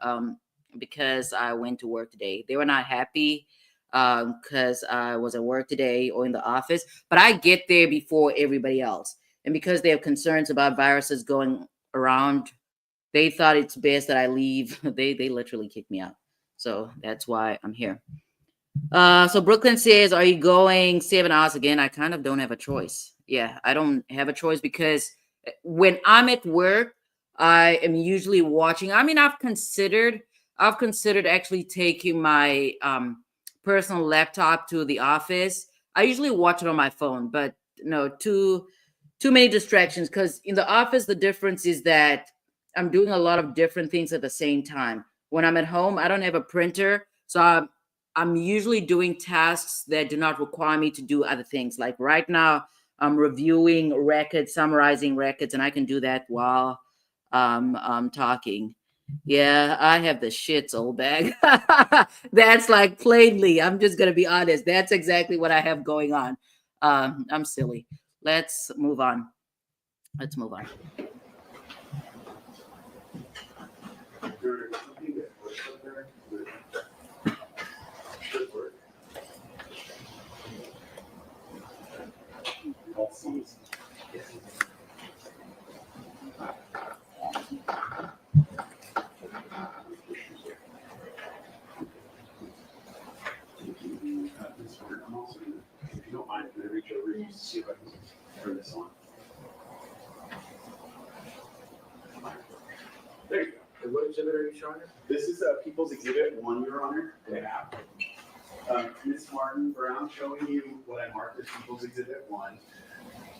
S1: because I went to work today. They were not happy because I was at work today or in the office, but I get there before everybody else. And because they have concerns about viruses going around, they thought it's best that I leave. They literally kicked me out. So that's why I'm here. So Brooklyn says, are you going 7 hours again? I kind of don't have a choice. Yeah, I don't have a choice because when I'm at work, I am usually watching. I mean, I've considered actually taking my personal laptop to the office. I usually watch it on my phone, but no, too many distractions, because in the office the difference is that I'm doing a lot of different things at the same time. When I'm at home, I don't have a printer, so I'm usually doing tasks that do not require me to do other things. Like right now, I'm reviewing records, summarizing records, and I can do that while I'm talking. Yeah, I have the shits, old bag. That's like plainly, I'm just gonna be honest. That's exactly what I have going on. I'm silly. Let's move on. Let's move on.
S4: If you don't mind, can I reach over and see if I can turn this on? There you go.
S3: And what exhibit are you showing us?
S4: This is People's Exhibit 1, Your Honor. Yeah. Ms. Martin Brown, showing you what I marked as People's Exhibit 1.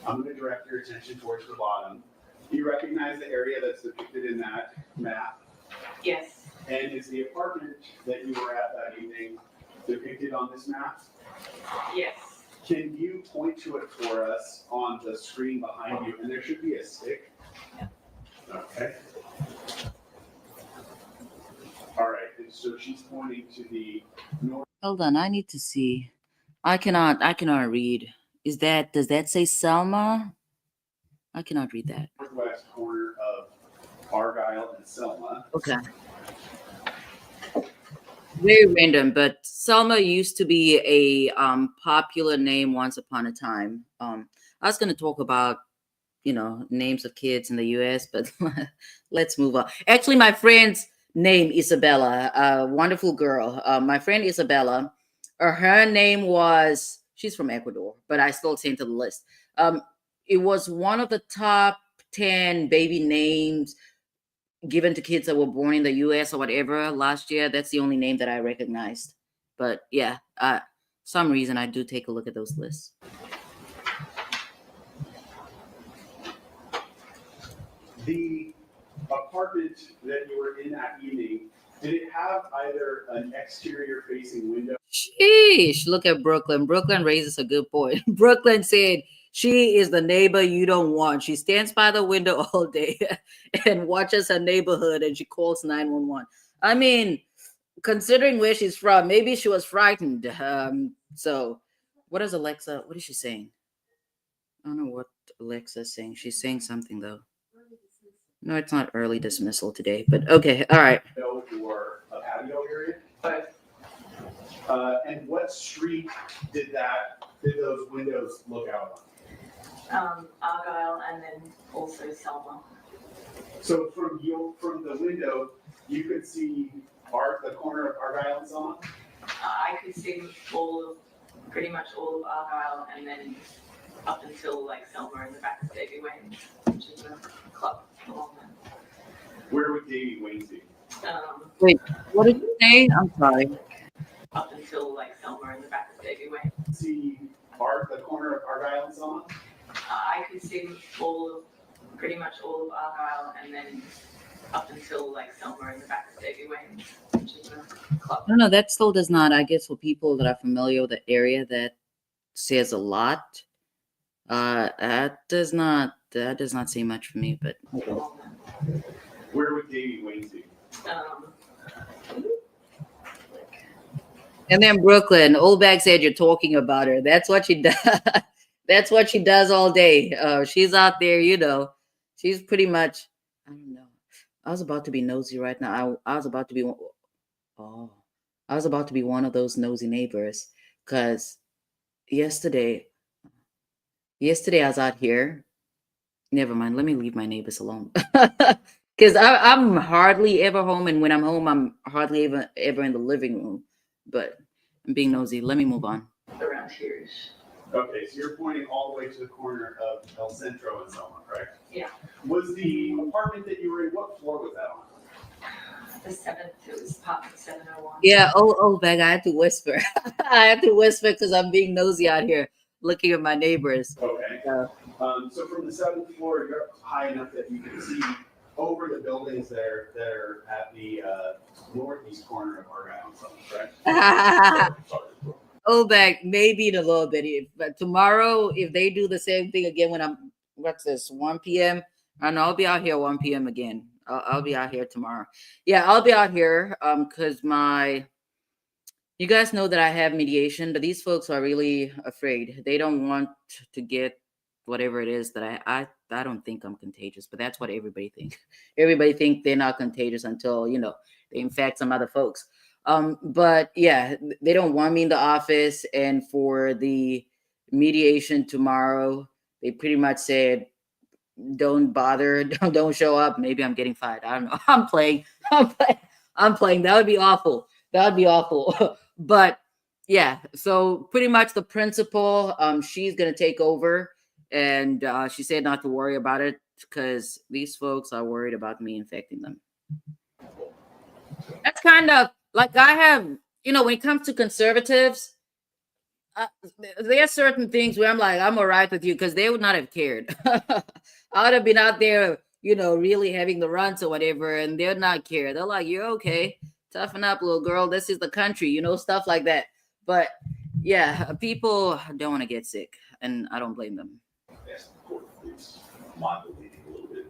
S4: I'm going to direct your attention towards the bottom. Do you recognize the area that's depicted in that map?
S12: Yes.
S4: And is the apartment that you were at that evening depicted on this map?
S12: Yes.
S4: Can you point to it for us on the screen behind you? And there should be a stick. Okay. All right, and so she's pointing to the north.
S1: Hold on, I need to see. I cannot read. Does that say Selma? I cannot read that.
S4: Northwest corner of Argyle and Selma.
S1: Okay. Very random, but Selma used to be a popular name once upon a time. I was going to talk about, names of kids in the U.S., but let's move on. Actually, my friend's name Isabella, a wonderful girl. My friend Isabella, her name was, she's from Ecuador, but I still sent to the list. It was one of the top 10 baby names given to kids that were born in the US or whatever last year. That's the only name that I recognized. But yeah, some reason I do take a look at those lists.
S4: The apartment that you were in that evening, did it have either an exterior facing window?
S1: Sheesh, look at Brooklyn. Brooklyn raises a good point. Brooklyn said, she is the neighbor you don't want. She stands by the window all day and watches her neighborhood, and she calls 911. I mean, considering where she's from, maybe she was frightened. So what is Alexa? What is she saying? I don't know what Alexa's saying. She's saying something though. No, it's not early dismissal today, but okay. All right.
S4: Or a patio area? And what street did those windows look out on?
S12: Argyle and then also Selma.
S4: So from the window, you could see the corner of Argyle and Selma?
S12: I could see pretty much all of Argyle, and then up until like Selma in the back of Davy Wayne's, which is a club along there.
S4: Where would Davy Wayne's be?
S1: Wait, what did you say? I'm sorry.
S12: Up until like Selma in the back of Davy Wayne.
S4: See the corner of Argyle and Selma?
S12: I could see pretty much all of Argyle, and then up until like Selma in the back of Davy Wayne's, which is a club.
S1: No, that still does not. I guess for people that are familiar with the area, that says a lot. That does not say much for me, but okay.
S4: Where would Davy Wayne's be?
S1: And then Brooklyn, old bag said you're talking about her. That's what she does. That's what she does all day. She's out there, she's pretty much, I don't know. I was about to be nosy right now. I was about to be one of those nosy neighbors, because yesterday I was out here. Never mind. Let me leave my neighbors alone. Because I'm hardly ever home, and when I'm home, I'm hardly ever in the living room. But I'm being nosy. Let me move on.
S12: Around here is
S4: Okay, so you're pointing all the way to the corner of El Centro and Selma, correct?
S12: Yeah.
S4: Was the apartment that you were in, what floor was that on?
S12: The 7th, it was apartment 701.
S1: Yeah. Oh, Bag, I had to whisper. I had to whisper because I'm being nosy out here, looking at my neighbors.
S4: Okay.
S1: Yeah.
S4: So from the 7th floor, you're high enough that you can see over the buildings there that are at the northeast corner of Argyle and Selma, correct?
S1: Oh, Bag, maybe in a little bit. But tomorrow, if they do the same thing again when what's this, 1 p.m., I know I'll be out here 1 p.m. again. I'll be out here tomorrow. Yeah, I'll be out here because you guys know that I have mediation, but these folks are really afraid. They don't want to get whatever it is that I don't think I'm contagious, but that's what everybody thinks. Everybody think they're not contagious until, they infect some other folks. But yeah, they don't want me in the office. And for the mediation tomorrow, they pretty much said, don't bother, don't show up. Maybe I'm getting fired. I don't know. I'm playing. That would be awful. But yeah, so pretty much the principal, she's gonna take over, and she said not to worry about it because these folks are worried about me infecting them. That's kind of like I have, when it comes to conservatives, there are certain things where I'm like, I'm all right with you because they would not have cared. I would have been out there, really having the runs or whatever, and they're not care. They're like, you're okay. Toughen up, little girl. This is the country, stuff like that. But yeah, people don't want to get sick, and I don't blame them.
S10: Yes, the court is modulating a little bit.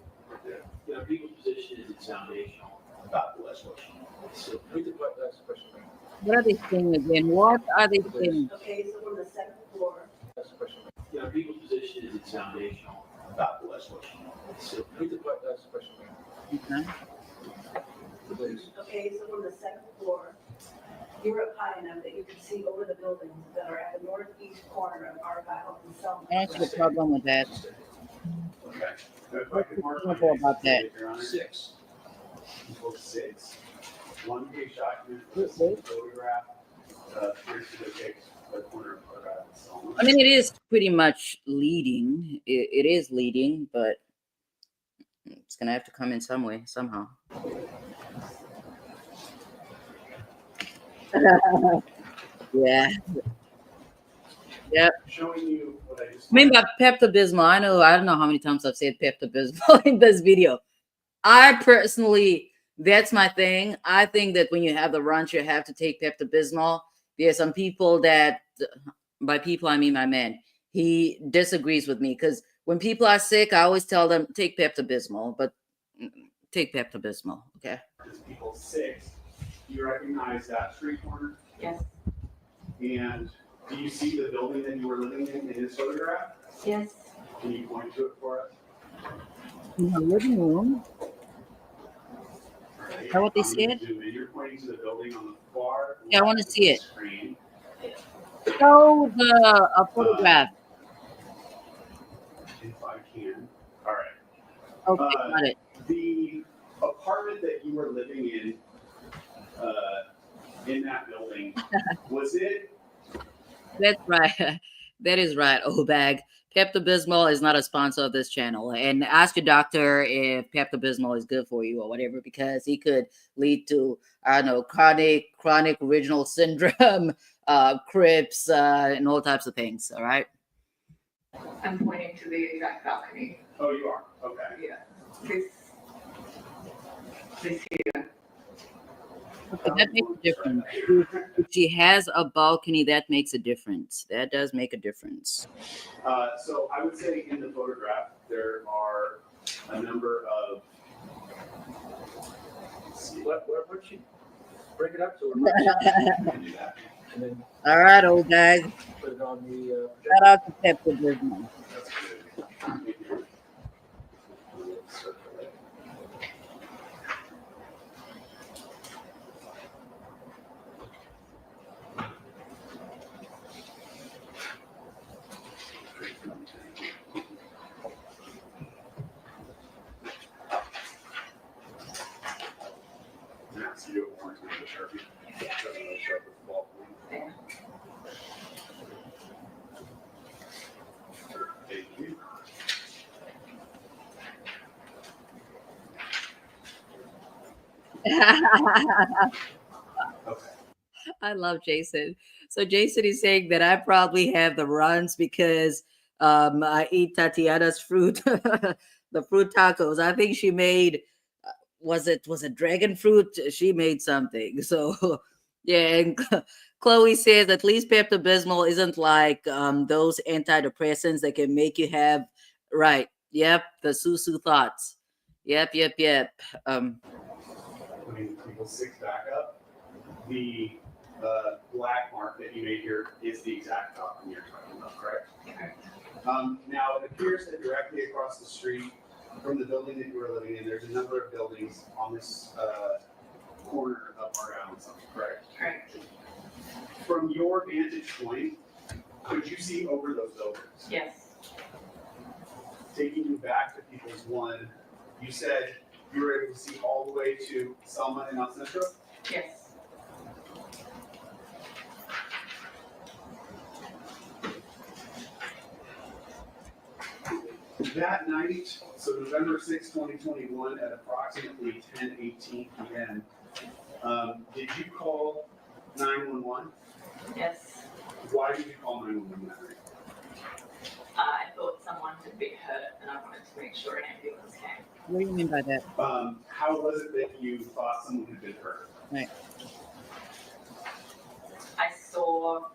S2: You know, people's position is it's foundational.
S10: About the last question.
S2: So,
S3: Read the last question.
S1: What are they saying again? What are they saying?
S9: Okay, so from the 7th floor.
S3: Last question.
S2: you know, people's position is it's foundational.
S10: About the last question.
S2: So,
S3: Read the last question.
S1: Okay.
S3: Please.
S9: Okay, so from the 7th floor, you're up high enough that you can see over the buildings that are at the northeast corner of Argyle and Selma.
S1: I don't see a problem with that.
S4: Okay. If I
S1: What's
S4: could
S1: the
S4: mark
S1: principle
S4: my
S1: about that?
S4: Your Honor.
S2: 6.
S4: Equals 6. One page document,
S1: Okay.
S4: photograph, here's the case, the corner of Argyle and Selma.
S1: I mean, it is pretty much leading. It is leading, but it's gonna have to come in some way, somehow. Yeah. Yep.
S4: Showing you what I just.
S1: I mean, by Pepto-Bismol, I don't know how many times I've said Pepto-Bismol in this video. I personally, that's my thing. I think that when you have the runs, you have to take Pepto-Bismol. There are some people that, by people, I mean my man, he disagrees with me because when people are sick, I always tell them, take Pepto-Bismol, but take Pepto-Bismol, okay?
S4: People 6, you recognize that street corner?
S12: Yes.
S4: And do you see the building that you were living in his photograph?
S12: Yes.
S4: Can you point to it for us?
S1: In the living room.
S4: Alright,
S1: Is that what they
S4: I'm gonna
S1: said?
S4: zoom in. You're pointing to the building on the far.
S1: Yeah, I wanna
S4: left of
S1: see
S4: the
S1: it.
S4: screen.
S1: Show a photograph.
S4: If I can. All right.
S1: Okay, got it.
S4: The apartment that you were living in that building, was it?
S1: That's right. That is right, Obag. Pepto-Bismol is not a sponsor of this channel. And ask your doctor if Pepto-Bismol is good for you or whatever, because it could lead to, I don't know, chronic original syndrome, Crips, and all types of things, all right?
S12: I'm pointing to the exact balcony.
S4: Oh, you are? Okay.
S12: Yeah. This here.
S1: Okay, that makes a difference. If she has a balcony, that makes a difference. That does make a difference.
S4: So I would say in the photograph, there are a number of. Let's see.
S3: What you bring it up to
S4: Can do that.
S3: and then
S1: All right, old guys.
S3: put it on the.
S1: Shout out to Pepto-Bismol.
S4: That's good. Yeah, so you don't want to do the Sharpie. Sharpie with the ball.
S12: There.
S4: Okay.
S1: I love Jason. So Jason is saying that I probably have the runs because I eat Tatiana's fruit, the fruit tacos. I think she made was it dragon fruit? She made something. So yeah, and Chloe says at least Pepto Bismol isn't like those antidepressants that can make you have right. Yep, the susu thoughts. Yep.
S4: Putting people six back up. The black mark that you made here is the exact document you're talking about, correct? Now, it appears that directly across the street from the building that you were living in, there's a number of buildings on this corner of our island, correct?
S12: Correct.
S4: From your vantage point, could you see over those buildings?
S12: Yes.
S4: Taking you back to People's One, you said you were able to see all the way to Selma and El Centro?
S12: Yes.
S4: That night, so November 6, 2021, at approximately 10:18 p.m., did you call 911?
S12: Yes.
S4: Why did you call 911 that night?
S12: I thought someone had been hurt and I wanted to make sure an ambulance came.
S1: What do you mean by that?
S4: How was it that you thought someone had been hurt?
S1: Right.
S12: I saw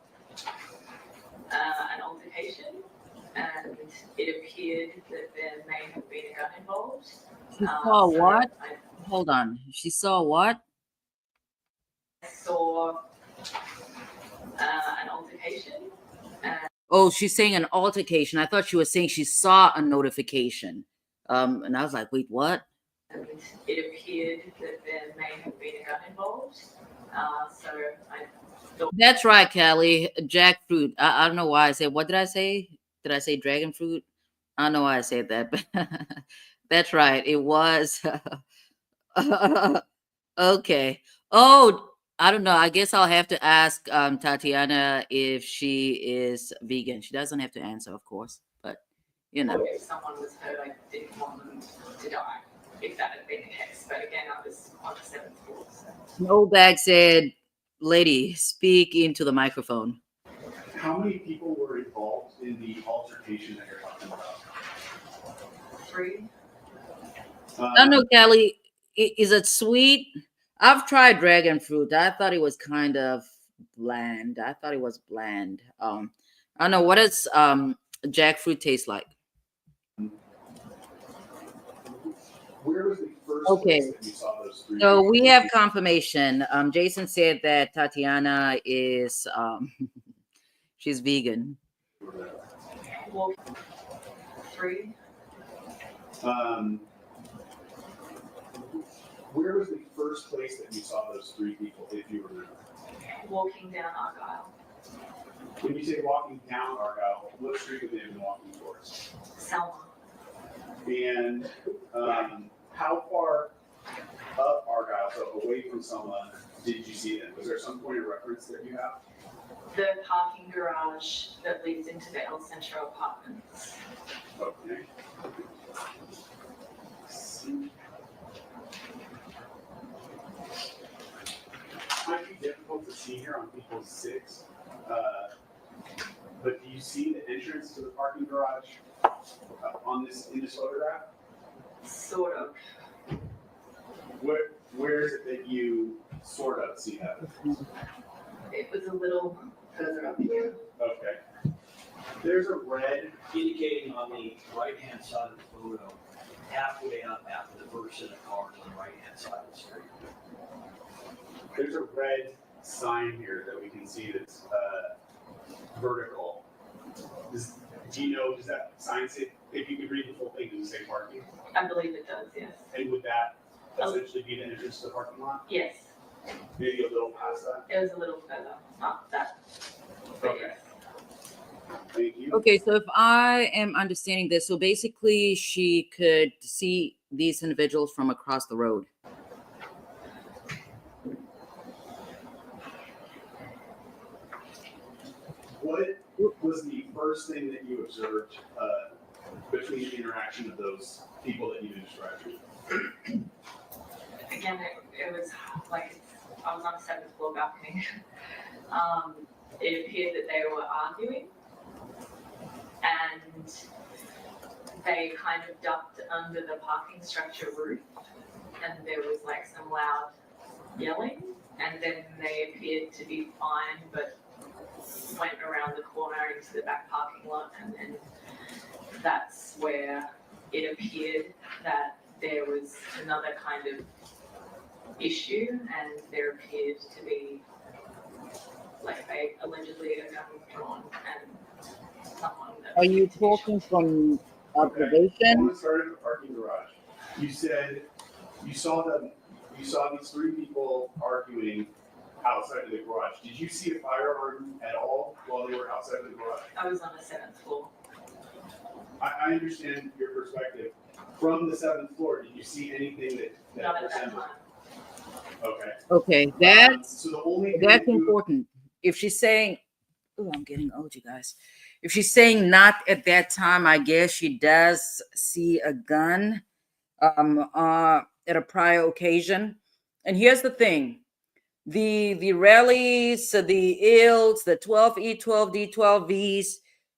S12: an altercation and it appeared that there may have been a gun involved.
S1: She saw what? Hold on. She saw what?
S12: I saw an altercation.
S1: Oh, she's saying an altercation. I thought she was saying she saw a notification. And I was like, wait, what?
S12: And it appeared that there may have been a gun involved. So I thought.
S1: That's right, Callie. Jackfruit. I don't know why I said. What did I say? Did I say dragon fruit? I don't know why I said that, but that's right. It was. Okay. Oh, I don't know. I guess I'll have to ask Tatiana if she is vegan. She doesn't have to answer, of course, but you know.
S12: If someone was hurt, I didn't want them to die, if that had been the case. But again, I was on the 7th floor. So.
S1: No bag said, lady, speak into the microphone.
S4: How many people were involved in the altercation that you're talking about?
S12: 3.
S1: I don't know, Kelly. Is it sweet? I've tried dragon fruit. I thought it was kind of bland. I thought it was bland. I don't know. What does jackfruit taste like?
S4: Where was the first
S1: Okay.
S4: place that you saw those 3?
S1: So we have confirmation. Jason said that Tatiana is she's vegan.
S12: Well, 3.
S4: Where was the first place that you saw those 3 people, if you remember?
S12: Walking down Argyle.
S4: When you say walking down Argyle, what street would they have been walking towards?
S12: Selma.
S4: And how far up Argyle, so away from Selma, did you see them? Was there some point of reference that you have?
S12: The parking garage that leads into the El Centro apartments.
S4: Okay. Might be difficult to see here on People's 6, but do you see the entrance to the parking garage in this photograph?
S12: Sort of.
S4: Where is it that you sort of see that?
S12: It was a little further up here.
S4: Okay. There's a red
S2: Indicating on the right-hand side of the photo, halfway up after the first set of cars on the right-hand side of the street.
S4: There's a red sign here that we can see that's vertical. Do you know, does that sign say, if you could read the full thing, does it say parking?
S12: I believe it does, yes.
S4: And would that essentially be the entrance to the parking lot?
S12: Yes.
S4: Maybe a little past that?
S12: It was a little further, not that. But
S4: Okay.
S12: yes.
S4: Thank you.
S1: Okay, so if I am understanding this, so basically she could see these individuals from across the road.
S4: What was the first thing that you observed between the interaction of those people that you described?
S12: Again, it it was like, I was on a 7th floor balcony. It appeared that they were arguing, and they kind of ducked under the parking structure roof, and there was like some loud yelling, and then they appeared to be fine, but went around the corner into the back parking lot, and then that's where it appeared that there was another kind of issue, and there appeared to be like allegedly a gun drawn and someone that
S1: Are you talking from observation?
S4: When we started the parking garage, you said you saw these 3 people arguing outside of the garage. Did you see a firearm at all while they were outside of the garage?
S12: I was on the 7th floor.
S4: I understand your perspective. From the 7th floor, did you see anything that
S12: Not at that
S4: resembled?
S12: time.
S4: Okay.
S1: Okay, that's
S4: So the only thing
S1: that's
S4: that you-
S1: important. If she's saying, oh, I'm getting old, you guys. If she's saying not at that time, I guess she does see a gun at a prior occasion. And here's the thing. The Rellis, the ILs, the 12E, 12D, 12Vs,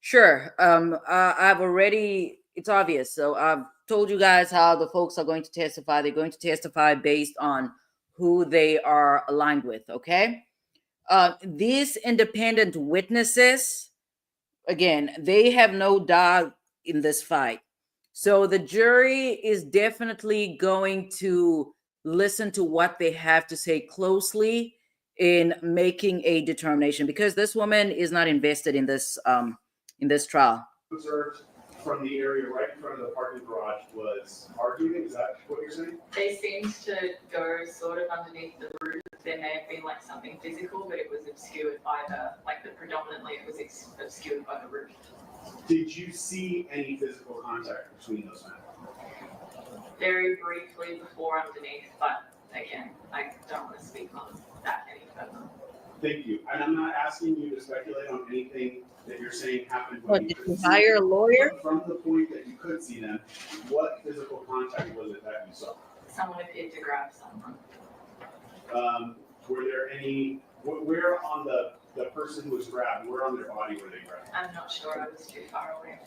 S1: sure. I've already, it's obvious. So I've told you guys how the folks are going to testify. They're going to testify based on who they are aligned with, okay? These independent witnesses, again, they have no dog in this fight. So the jury is definitely going to listen to what they have to say closely in making a determination, because this woman is not invested in this trial.
S4: observed from the area right in front of the parking garage was arguing. Is that what you're saying?
S12: They seemed to go sort of underneath the roof. There may have been like something physical, but it was obscured by predominantly it was obscured by the roof.
S4: Did you see any physical contact between those men?
S12: Very briefly before underneath, but again, I don't want to speak on that any further.
S4: Thank you. And I'm not asking you to speculate on anything that you're saying happened when
S1: What,
S4: you
S1: did
S4: could
S1: you
S4: see
S1: hire a
S4: them.
S1: lawyer?
S4: From the point that you could see them, what physical contact was it that you saw?
S12: Someone appeared to grab someone.
S4: Were there any, where on the person who was grabbed, where on their body were they grabbed?
S12: I'm not sure, I was too far away.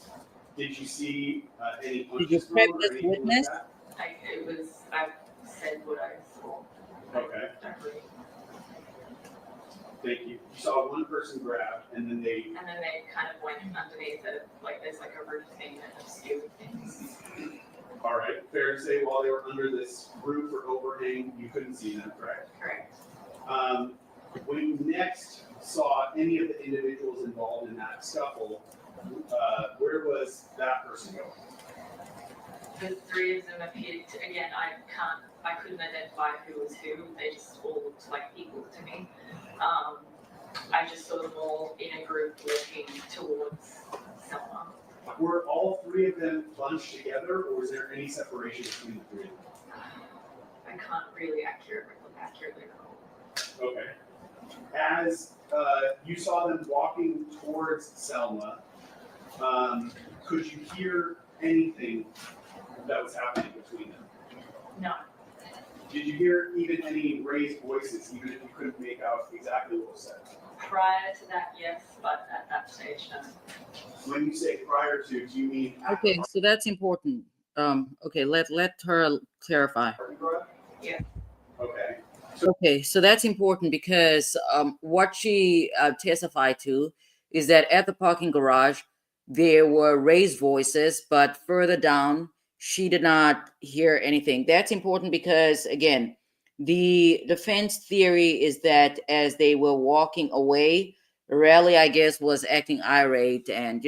S4: Did you see any
S1: Did you
S4: punches
S1: prep
S4: thrown or
S1: this
S4: anything like
S1: witness?
S4: that?
S12: I said what I saw.
S4: Okay.
S12: Don't really.
S4: Thank you. You saw one person grabbed and then they,
S12: And then they kind of went underneath it, like there's like a roof thing that obscured things.
S4: all right, fair to say while they were under this roof or overhang, you couldn't see them, correct?
S12: Correct.
S4: When you next saw any of the individuals involved in that scuffle, where was that person going?
S12: The 3 of them appeared to, again, I couldn't identify who was who, they just all looked like equal to me. I just saw them all in a group walking towards someone.
S4: Were all 3 of them bunched together, or was there any separation between the 3 of them?
S12: I can't really accurately recall.
S4: Okay. As you saw them walking towards Selma, could you hear anything that was happening between them?
S12: No.
S4: Did you hear even any raised voices, even if you couldn't make out exactly what was said?
S12: Prior to that, yes, but at that stage, no.
S4: When you say prior to, do you mean after
S1: Okay, so that's important. Okay, let her clarify.
S4: parking garage?
S12: Yeah.
S4: Okay.
S1: Okay, so that's important because what she testified to is that at the parking garage, there were raised voices, but further down, she did not hear anything. That's important because, again, the defense theory is that as they were walking away, Relli, I guess, was acting irate and,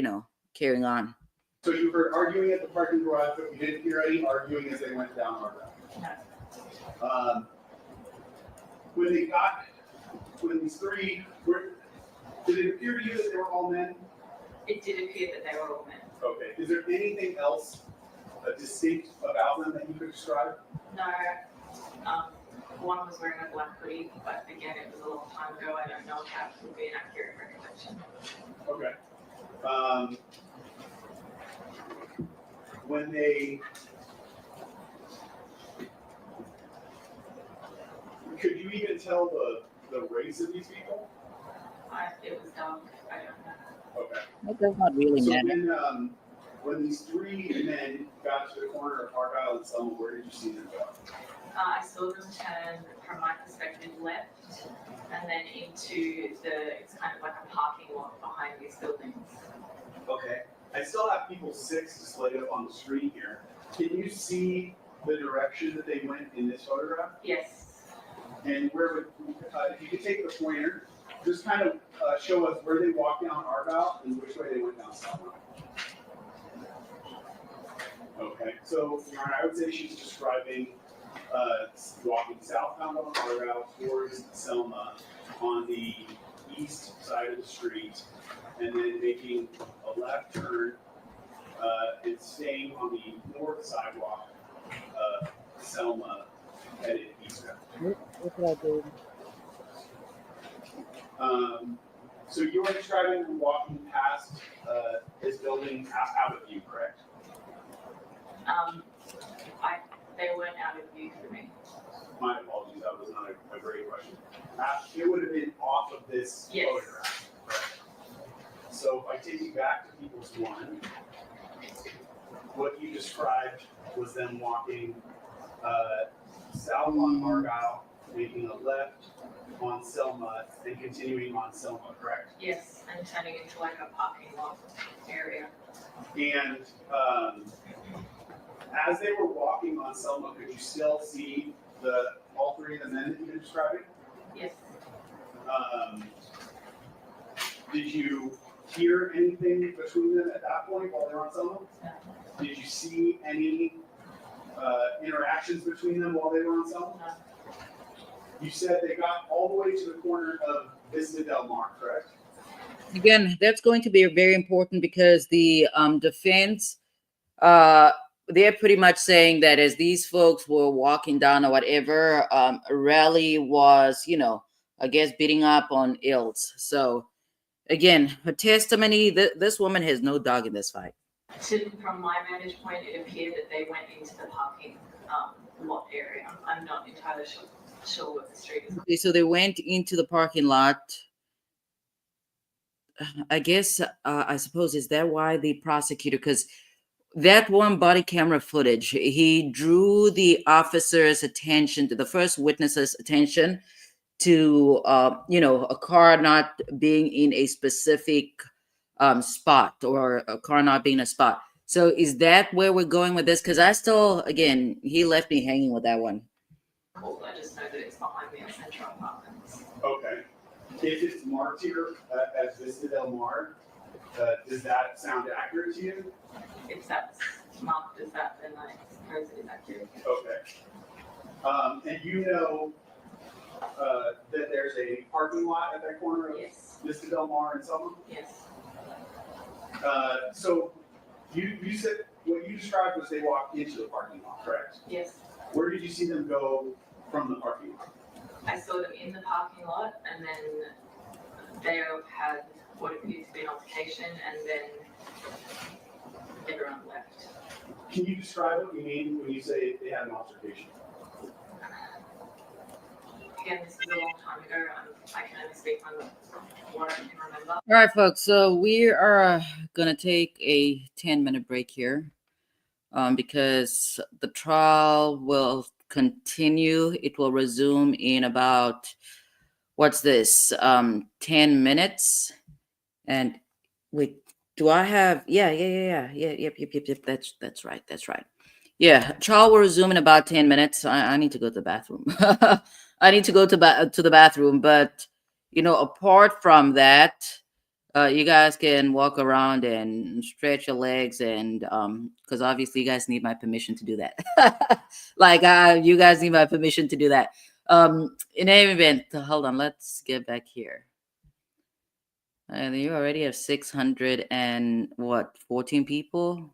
S1: carrying on.
S4: So you heard arguing at the parking garage, but you didn't hear any arguing as they went down our road? When these 3 did it appear to you that they were all men?
S12: It did appear that they were all men.
S4: Okay. Is there anything else distinct about them that you could describe?
S12: No, one was wearing a black hoodie, but again, it was a long time ago. I don't know if that would be an accurate recollection.
S4: Okay. When they even tell the race of these people?
S12: It was dark, I don't know.
S4: Okay.
S1: That does not really
S4: So
S1: matter.
S4: then, when these three men got to the corner of Argyle and Selma, where did you see them go?
S12: I saw them turn, from my perspective, left, and then into it's kind of like a parking lot behind these buildings.
S4: Okay. I still have people 6 displayed up on the screen here. Can you see the direction that they went in this photograph?
S12: Yes.
S4: And where would, if you could take the pointer, just kind of show us where they walked down Argyle and which way they went down Selma. Okay, so I would say she's describing walking southbound on Argyle towards Selma on the east side of the street, and then making a left turn and staying on the north sidewalk of Selma, headed eastbound.
S1: What did I do?
S4: So you were describing walking past this building out of view, correct?
S12: They weren't out of view for me.
S4: My apologies, that was not a great question. It would have been off of this
S12: Yes.
S4: photograph. Correct? So if I take you back to People's One, what you described was them walking south on Argyle, making a left on Selma, and continuing on Selma, correct?
S12: Yes, and turning into like a parking lot area.
S4: And as they were walking on Selma, could you still see all three of the men that you've been describing?
S12: Yes.
S4: Did you hear anything between them at that point while they were on Selma?
S12: No.
S4: Did you see any interactions between them while they were on Selma?
S12: No.
S4: You said they got all the way to the corner of Vista Del Mar, correct?
S1: Again, that's going to be very important because the defense, they're pretty much saying that as these folks were walking down or whatever, Relli was, I guess, beating up on Ills. So, again, her testimony, this woman has no dog in this fight.
S12: From my vantage point, it appeared that they went into the parking lot area. I'm not entirely sure what the street is.
S1: Okay, so they went into the parking lot. I guess, I suppose, is that why the prosecutor, because that one body camera footage, he drew the officer's attention, to the first witness's attention to, a car not being in a specific spot, or a car not being a spot. So is that where we're going with this? Because I still, again, he left me hanging with that one.
S12: Cool. I just know that it's behind the Central Apartments.
S4: Okay. If it's marked here as Vista Del Mar, does that sound accurate to you?
S12: If that's marked as that, then I suppose it is accurate.
S4: Okay. And you know that there's a parking lot at that corner of
S12: Yes.
S4: Vista Del Mar and Selma?
S12: Yes.
S4: So you said what you described was they walked into the parking lot, correct?
S12: Yes.
S4: Where did you see them go from the parking lot?
S12: I saw them in the parking lot, and then they had what appeared to be an altercation, and then everyone left.
S4: Can you describe what you mean when you say they had an altercation?
S12: Again, this is a long time ago. I can only speak on what I can remember.
S1: All right, folks. So we are going to take a 10-minute break here because the trial will continue. It will resume in about, 10 minutes. And wait, do I have, yep, that's right. Yeah, trial will resume in about 10 minutes. I need to go to the bathroom. I need to go to the bathroom, but apart from that, you guys can walk around and stretch your legs, and because obviously you guys need my permission to do that. You guys need my permission to do that. In any event, hold on, let's get back here. And you already have 14 people,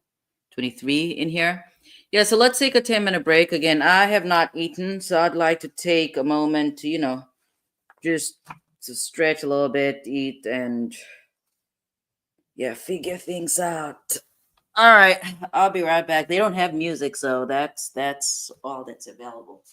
S1: 23 in here. Yeah, so let's take a 10-minute break. Again, I have not eaten, so I'd like to take a moment to, just to stretch a little bit, eat, and figure things out. All right, I'll be right back. They don't have music, so that's all that's available.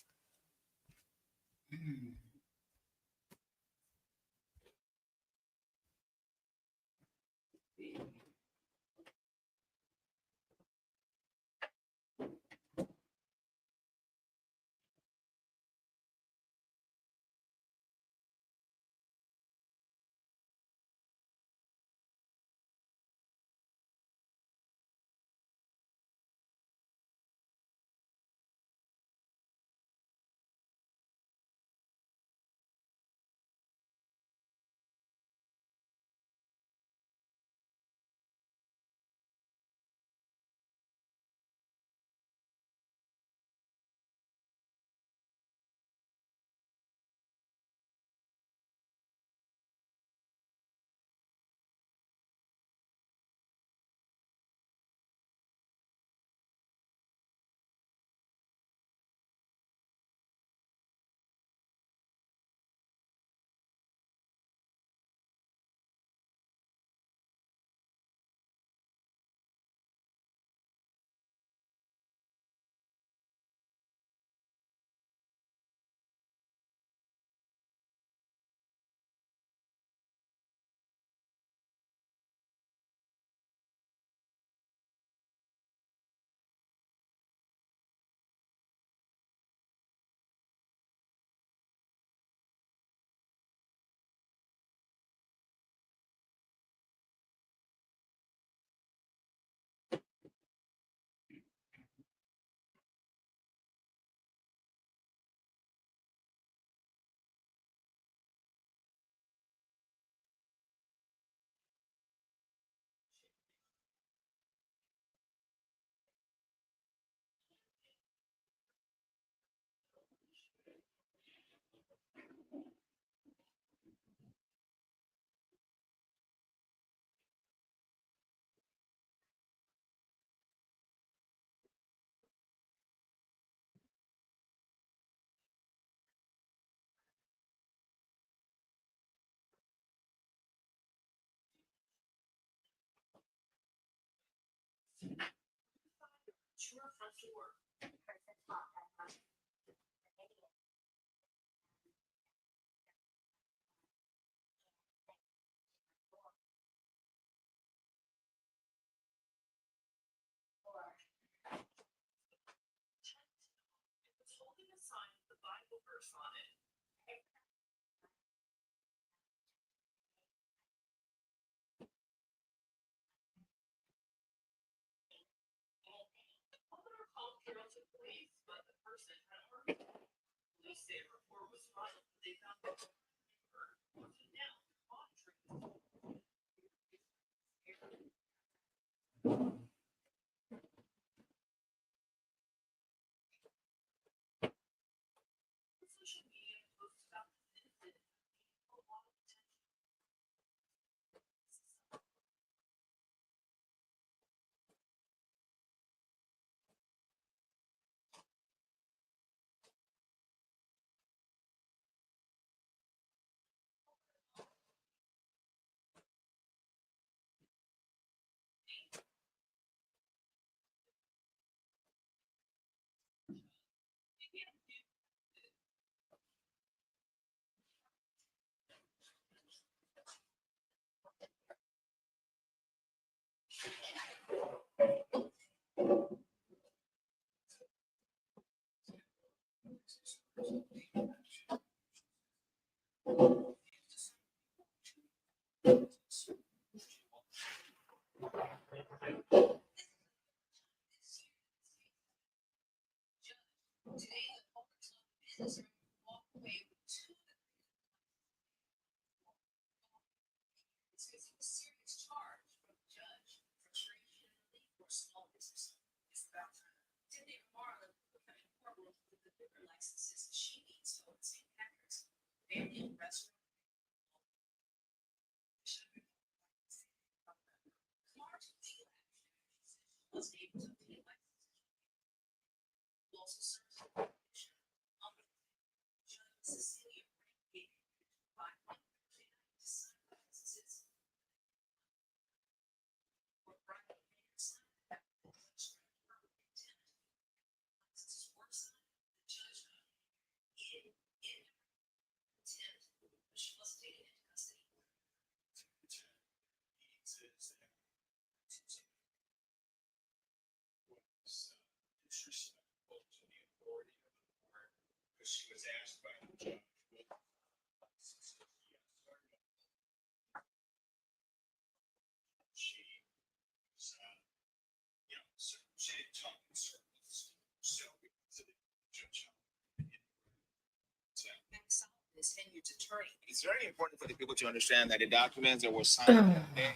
S13: It's very important for the people to understand that the documents that were signed that day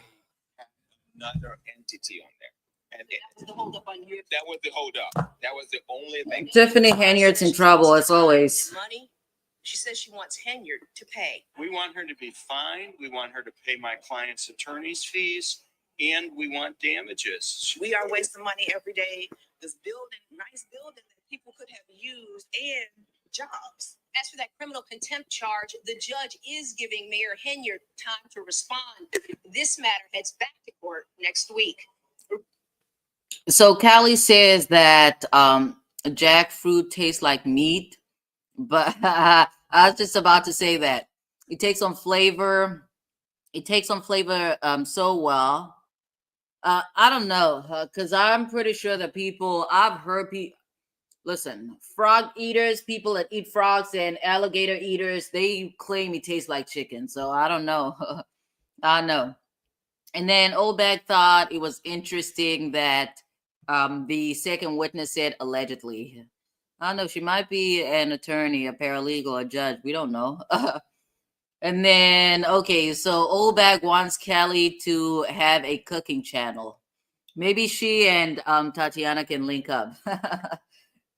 S13: have another entity on there. And that was the holdup on you. That was the holdup. That was the only thing.
S1: Tiffany Hanyard's in trouble as always.
S14: Money. She says she wants Hanyard to pay.
S13: We want her to be fined. We want her to pay my client's attorney's fees, and we want damages.
S14: We are wasting money every day. This building, nice building that people could have used and jobs. As for that criminal contempt charge, the judge is giving Mayor Hanyard time to respond. This matter heads back to court next week.
S1: So Callie says that jackfruit tastes like meat, but I was just about to say that it takes on flavor. It takes on flavor so well. I don't know, because I'm pretty sure that I've heard people. Listen, frog eaters, people that eat frogs, and alligator eaters, they claim it tastes like chicken. So I don't know. I know. And then Olbag thought it was interesting that the second witness said allegedly. I don't know. She might be an attorney, a paralegal, a judge. We don't know. And then, okay, so Olbag wants Kelly to have a cooking channel. Maybe she and Tatiana can link up.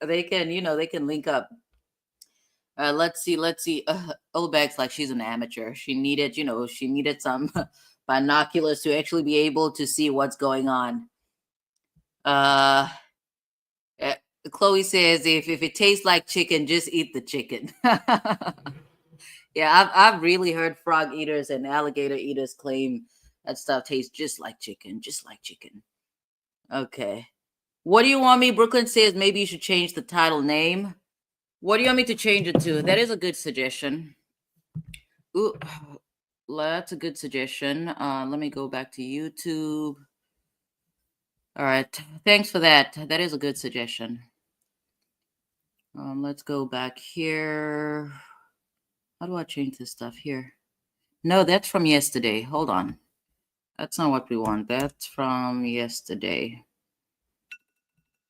S1: They can link up. Let's see. Olbag's like she's an amateur. She needed some binoculars to actually be able to see what's going on. Chloe says if it tastes like chicken, just eat the chicken. Yeah, I've really heard frog eaters and alligator eaters claim that stuff tastes just like chicken. Okay. What do you want me? Brooklyn says maybe you should change the title name. What do you want me to change it to? That is a good suggestion. Ooh, that's a good suggestion. Let me go back to YouTube. All right. Thanks for that. That is a good suggestion. Let's go back here. How do I change this stuff here? No, that's from yesterday. Hold on. That's not what we want. That's from yesterday.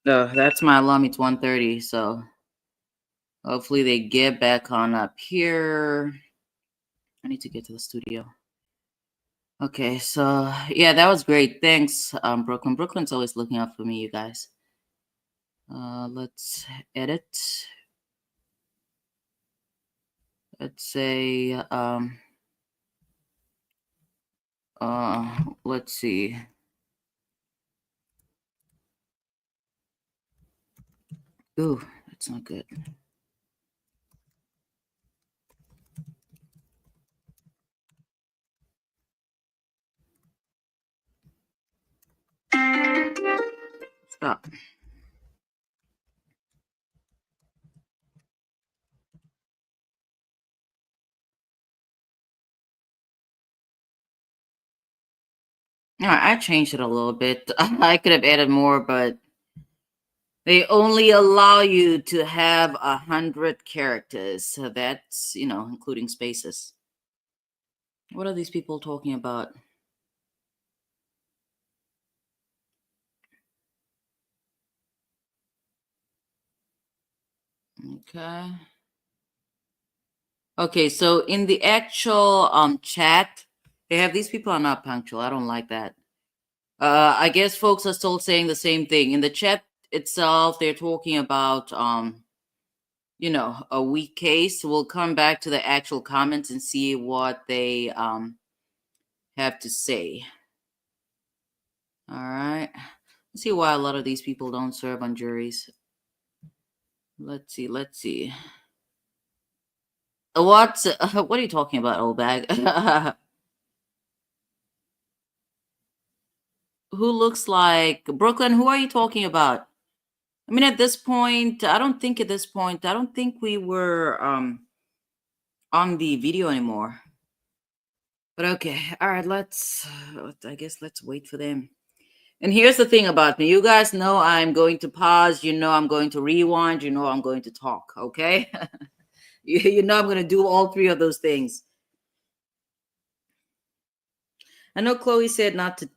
S1: No, that's my alarm. It's 1:30, so hopefully they get back on up here. I need to get to the studio. Okay, so yeah, that was great. Thanks, Brooklyn. Brooklyn's always looking out for me, you guys. Let's edit. Let's say, let's see. Ooh, that's not good. Stop. All right, I changed it a little bit. I could have added more, but they only allow you to have 100 characters. So that's, including spaces. What are these people talking about? Okay. Okay, so in the actual chat, they have these people are not punctual. I don't like that. I guess folks are still saying the same thing. In the chat itself, they're talking about a weak case. We'll come back to the actual comments and see what they have to say. All right. Let's see why a lot of these people don't serve on juries. Let's see. What are you talking about, old bag? Who looks like Brooklyn? Who are you talking about? I mean, at this point, I don't think we were on the video anymore. But okay, all right, I guess let's wait for them. And here's the thing about me. You guys know I'm going to pause. You know I'm going to rewind. You know I'm going to talk, okay? you know I'm going to do all three of those things. I know Chloe said not to,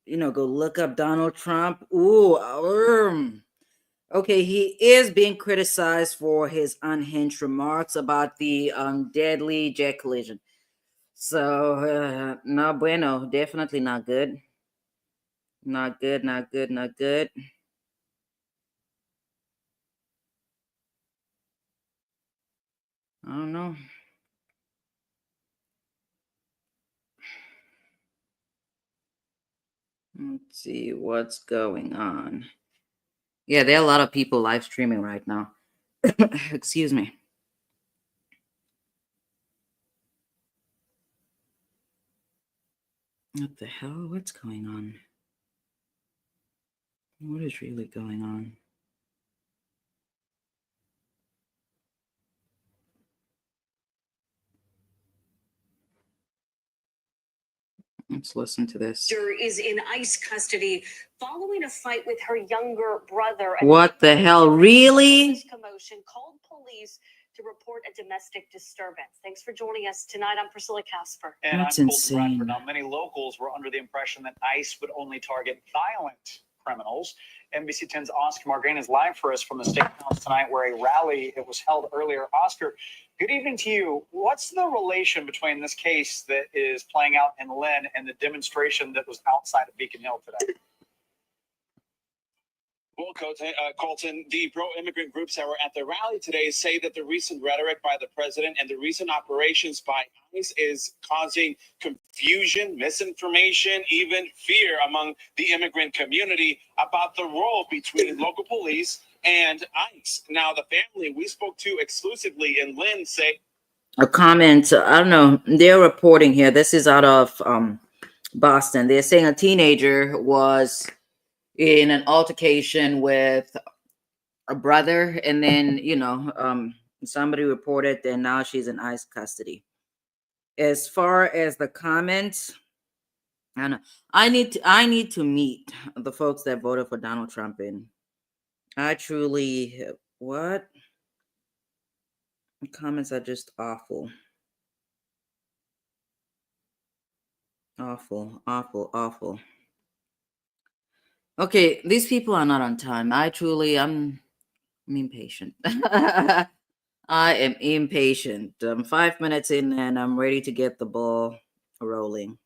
S1: go look up Donald Trump. Ooh, okay, he is being criticized for his unhinged remarks about the deadly jet collision. So, no bueno, definitely not good. Not good. I don't know. Let's see what's going on. Yeah, there are a lot of people live streaming right now. Excuse me. What the hell? What's going on? What is really going on? Let's listen to this.
S14: Is in ICE custody following a fight with her younger brother.
S1: What the hell? Really?
S14: Commotion called police to report a domestic disturbance. Thanks for joining us tonight. I'm Priscilla Casper.
S15: And
S1: That's
S15: I'm
S1: insane.
S15: Colton Bradford. Now, many locals were under the impression that ICE would only target violent criminals. NBC 10's Oscar Margain is live for us from the State House tonight, where a rally it was held earlier. Oscar, good evening to you. What's the relation between this case that is playing out in Lynn and the demonstration that was outside of Beacon Hill today?
S13: Well, Colton, the pro-immigrant groups that were at the rally today say that the recent rhetoric by the president and the recent operations by ICE is causing confusion, misinformation, even fear among the immigrant community about the role between local police and ICE. Now, the family we spoke to exclusively in Lynn say...
S1: A comment, I don't know, they're reporting here. This is out of Boston. They're saying a teenager was in an altercation with a brother, and then somebody reported, and now she's in ICE custody. As far as the comments, I don't know. I need to meet the folks that voted for Donald Trump, and I truly, what? The comments are just awful. Awful, awful, awful. Okay, these people are not on time. I'm impatient. I am impatient. I'm 5 minutes in and I'm ready to get the ball rolling.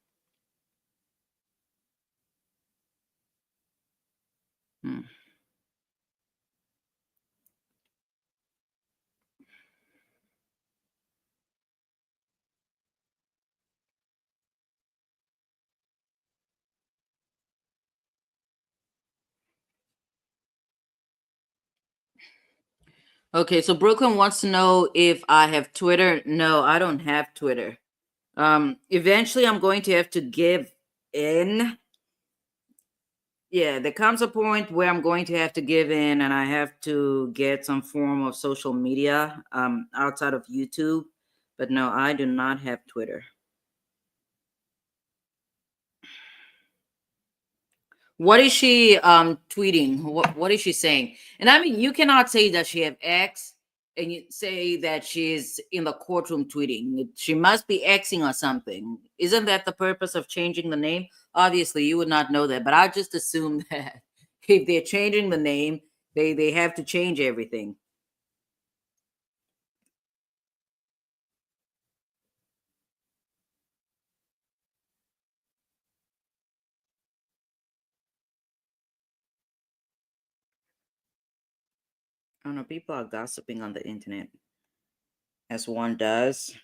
S1: Okay, so Brooklyn wants to know if I have Twitter. No, I don't have Twitter. Eventually I'm going to have to give in. Yeah, there comes a point where I'm going to have to give in and I have to get some form of social media outside of YouTube. But no, I do not have Twitter. What is she tweeting? What is she saying? And I mean, you cannot say that she have X and you say that she's in the courtroom tweeting. She must be Xing or something. Isn't that the purpose of changing the name? Obviously, you would not know that, but I just assume that if they're changing the name, they have to change everything. I don't know. People are gossiping on the internet, as one does.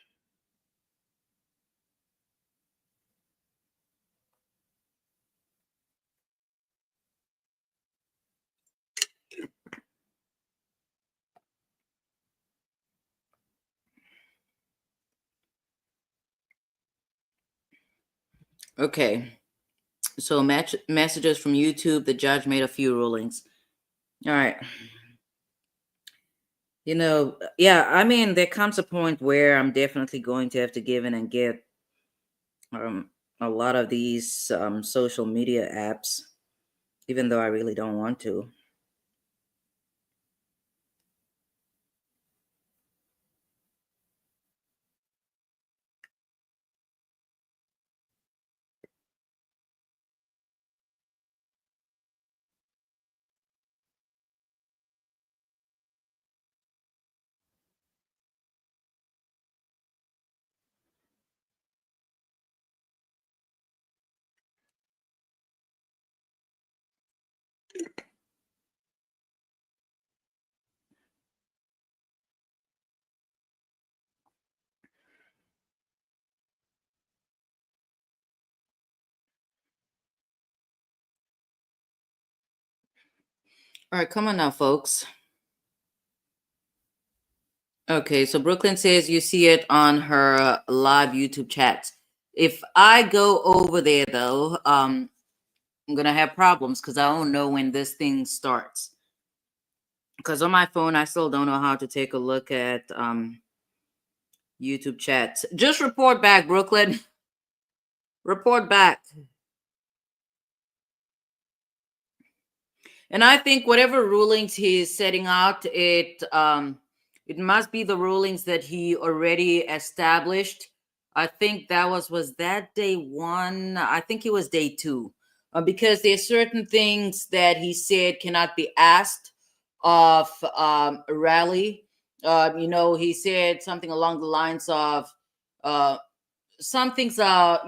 S1: Okay. So messages from YouTube. The judge made a few rulings. All right. Yeah, I mean, there comes a point where I'm definitely going to have to give in and get a lot of these social media apps, even though I really don't want to. All right, come on now, folks. Okay, so Brooklyn says you see it on her live YouTube chats. If I go over there, though, I'm going to have problems because I don't know when this thing starts. Because on my phone, I still don't know how to take a look at YouTube chats. Just report back, Brooklyn. Report back. And I think whatever rulings he's setting out, it must be the rulings that he already established. I think that was that day one. I think it was day two, because there's certain things that he said cannot be asked of Relli. He said something along the lines of some things are,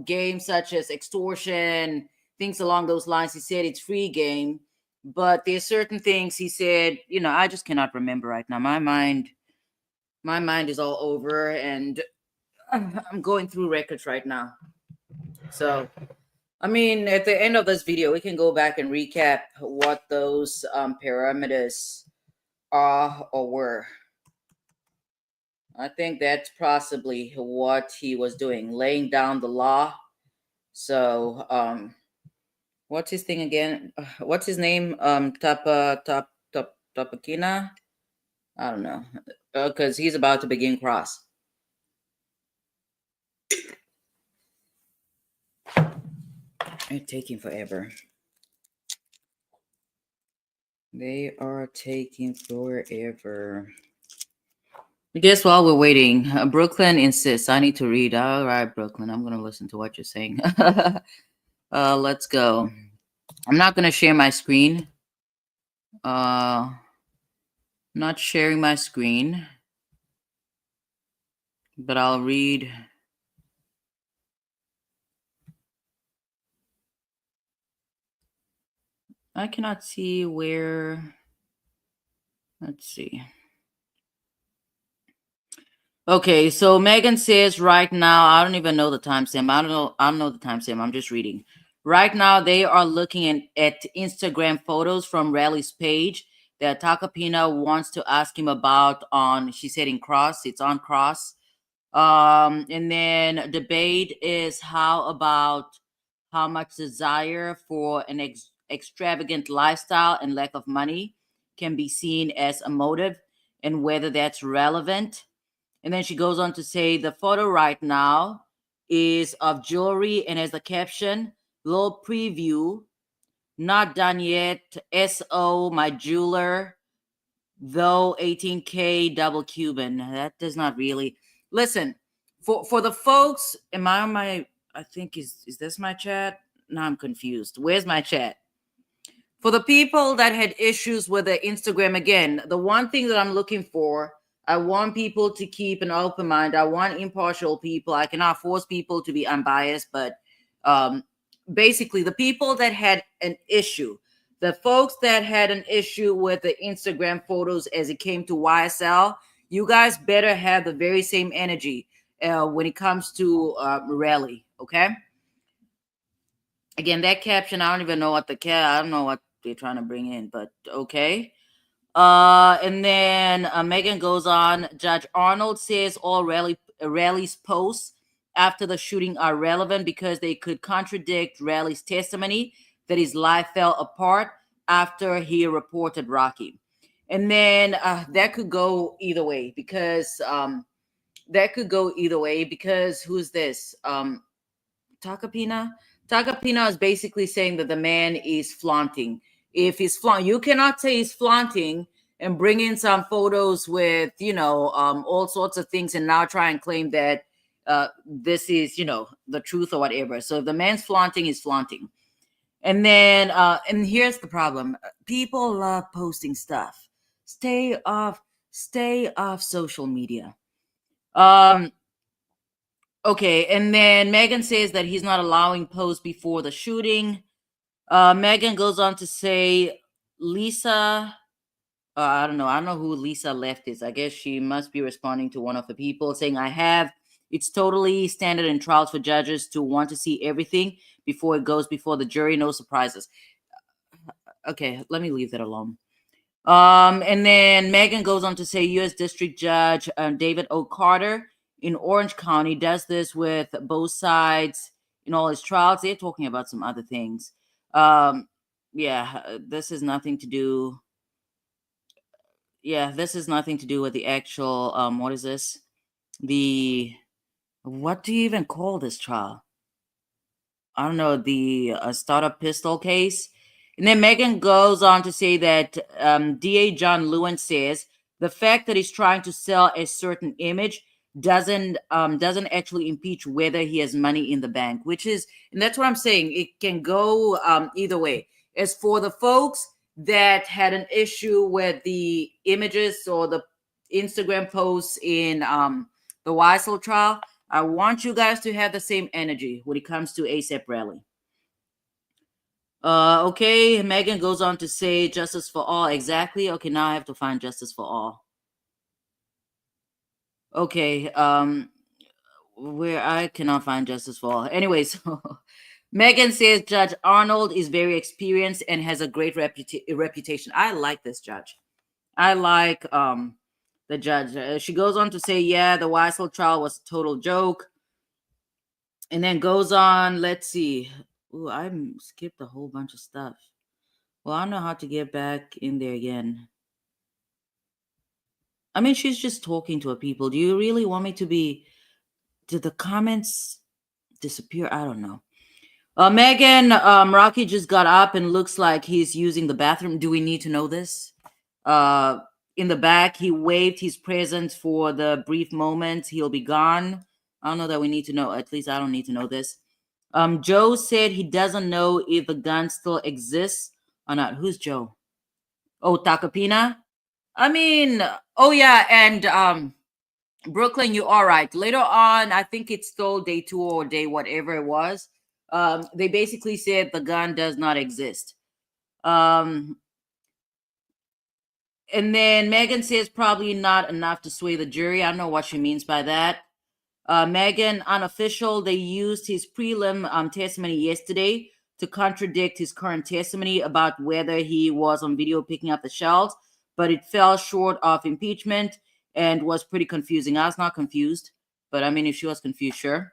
S1: games such as extortion, things along those lines. He said it's free game, but there's certain things he said, I just cannot remember right now. My mind is all over, and I'm going through records right now. So, I mean, at the end of this video, we can go back and recap what those parameters are or were. I think that's possibly what he was doing, laying down the law. So, What's his thing again? What's his name? Topakina? I don't know. Because he's about to begin cross. It's taking forever. They are taking forever. I guess while we're waiting, Brooklyn insists I need to read. All right, Brooklyn, I'm going to listen to what you're saying. Let's go. I'm not going to share my screen. Not sharing my screen. But I'll read. I cannot see where. Let's see. Okay, so Megan says right now, I don't even know the timestamp. I don't know the timestamp. I'm just reading. Right now, they are looking at Instagram photos from Relli's page that Takapina wants to ask him about on, she said in Cross. It's on Cross. And then debate is how about how much desire for an extravagant lifestyle and lack of money can be seen as a motive and whether that's relevant. And then she goes on to say the photo right now is of jewelry and has a caption, little preview, not done yet, SO, my jeweler, though 18K double Cuban. That does not really. Listen, for the folks, am I on my, I think, is this my chat? No, I'm confused. Where's my chat? For the people that had issues with the Instagram, again, the one thing that I'm looking for, I want people to keep an open mind. I want impartial people. I cannot force people to be unbiased, but basically the people that had an issue, the folks that had an issue with the Instagram photos as it came to YSL, you guys better have the very same energy when it comes to Relli, okay? Again, that caption, I don't even know what I don't know what they're trying to bring in, but okay. And then Megan goes on. Judge Arnold says all Relli's posts after the shooting are relevant because they could contradict Relli's testimony that his life fell apart after he reported Rocky. And then that could go either way because who's this? Takapina? Takapina is basically saying that the man is flaunting. If he's flaunting, you cannot say he's flaunting and bring in some photos with, all sorts of things and now try and claim that this is, the truth or whatever. So if the man's flaunting, he's flaunting. And then, and here's the problem. People love posting stuff. Stay off social media. Okay, and then Megan says that he's not allowing posts before the shooting. Megan goes on to say, Lisa, I don't know who Lisa Left is. I guess she must be responding to one of the people saying, it's totally standard in trials for judges to want to see everything before it goes before the jury. No surprises. Okay, let me leave that alone. And then Megan goes on to say U.S. District Judge David O. Carter in Orange County does this with both sides in all his trials. They're talking about some other things. This has nothing to do. Yeah, this has nothing to do with the actual, what is this? What do you even call this trial? I don't know, the startup pistol case. And then Megan goes on to say that DA John Lewin says the fact that he's trying to sell a certain image doesn't actually impeach whether he has money in the bank, and that's what I'm saying. It can go either way. As for the folks that had an issue with the images or the Instagram posts in the Weissel trial, I want you guys to have the same energy when it comes to ASAP Relli. Okay, Megan goes on to say justice for all. Exactly. Okay, now I have to find justice for all. Okay, where I cannot find justice for all. Anyways, Megan says Judge Arnold is very experienced and has a great reputation. I like this judge. I like the judge. She goes on to say, yeah, the Weissel trial was a total joke. And then goes on, let's see. Ooh, I skipped a whole bunch of stuff. Well, I don't know how to get back in there again. I mean, she's just talking to her people. Do you really want me to be... Did the comments disappear? I don't know. Megan, Rocky just got up and looks like he's using the bathroom. Do we need to know this? In the back, he waived his presence for the brief moment. He'll be gone. I don't know that we need to know. At least I don't need to know this. Joe said he doesn't know if the gun still exists or not. Who's Joe? Oh, Takapina? I mean, oh yeah, and Brooklyn, you are right. Later on, I think it's still day 2 or day whatever it was. They basically said the gun does not exist. And then Megan says probably not enough to sway the jury. I don't know what she means by that. Megan, unofficial, they used his prelim testimony yesterday to contradict his current testimony about whether he was on video picking up the shells, but it fell short of impeachment and was pretty confusing. I was not confused, but I mean, if she was confused, sure.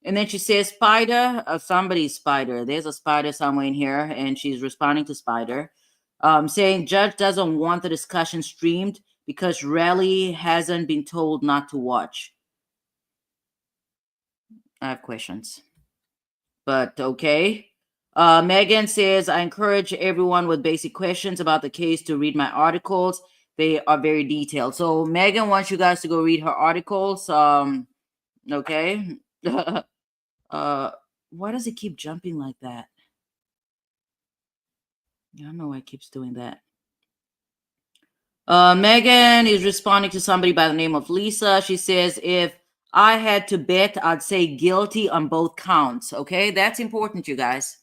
S1: And then she says, Spider, somebody's Spider. There's a Spider somewhere in here, and she's responding to Spider, saying judge doesn't want the discussion streamed because Relli hasn't been told not to watch. I have questions, but okay. Megan says, I encourage everyone with basic questions about the case to read my articles. They are very detailed. So Megan wants you guys to go read her articles. Okay. Why does it keep jumping like that? I don't know why it keeps doing that. Megan is responding to somebody by the name of Lisa. She says, if I had to bet, I'd say guilty on both counts. Okay, that's important, you guys.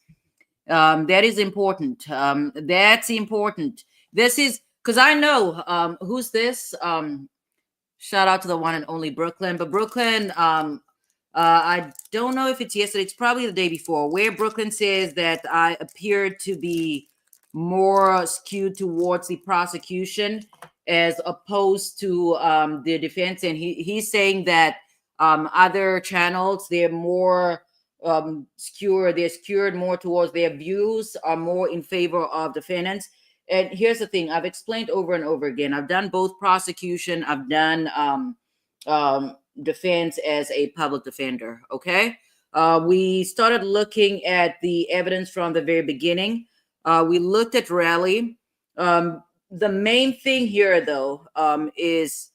S1: That is important. That's important. This is because I know who's this. Shout out to the one and only Brooklyn. But Brooklyn, I don't know if it's yesterday. It's probably the day before, where Brooklyn says that I appeared to be more skewed towards the prosecution as opposed to the defense, and he's saying that other channels, they're more skewed more towards their views, are more in favor of defendants. And here's the thing, I've explained over and over again, I've done both prosecution, I've done defense as a public defender. Okay, we started looking at the evidence from the very beginning. We looked at Relli. The main thing here, though, is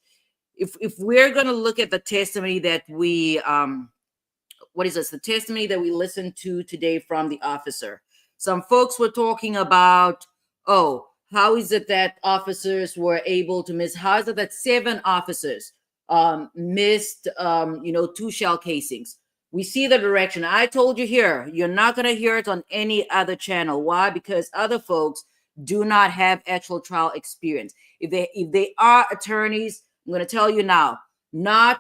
S1: if we're going to look at the testimony that we what is this? The testimony that we listened to today from the officer. Some folks were talking about, oh, how is it that officers were able to miss? How is it that 7 officers missed, 2 shell casings? We see the direction. I told you here, you're not going to hear it on any other channel. Why? Because other folks do not have actual trial experience. If they are attorneys, I'm going to tell you now, I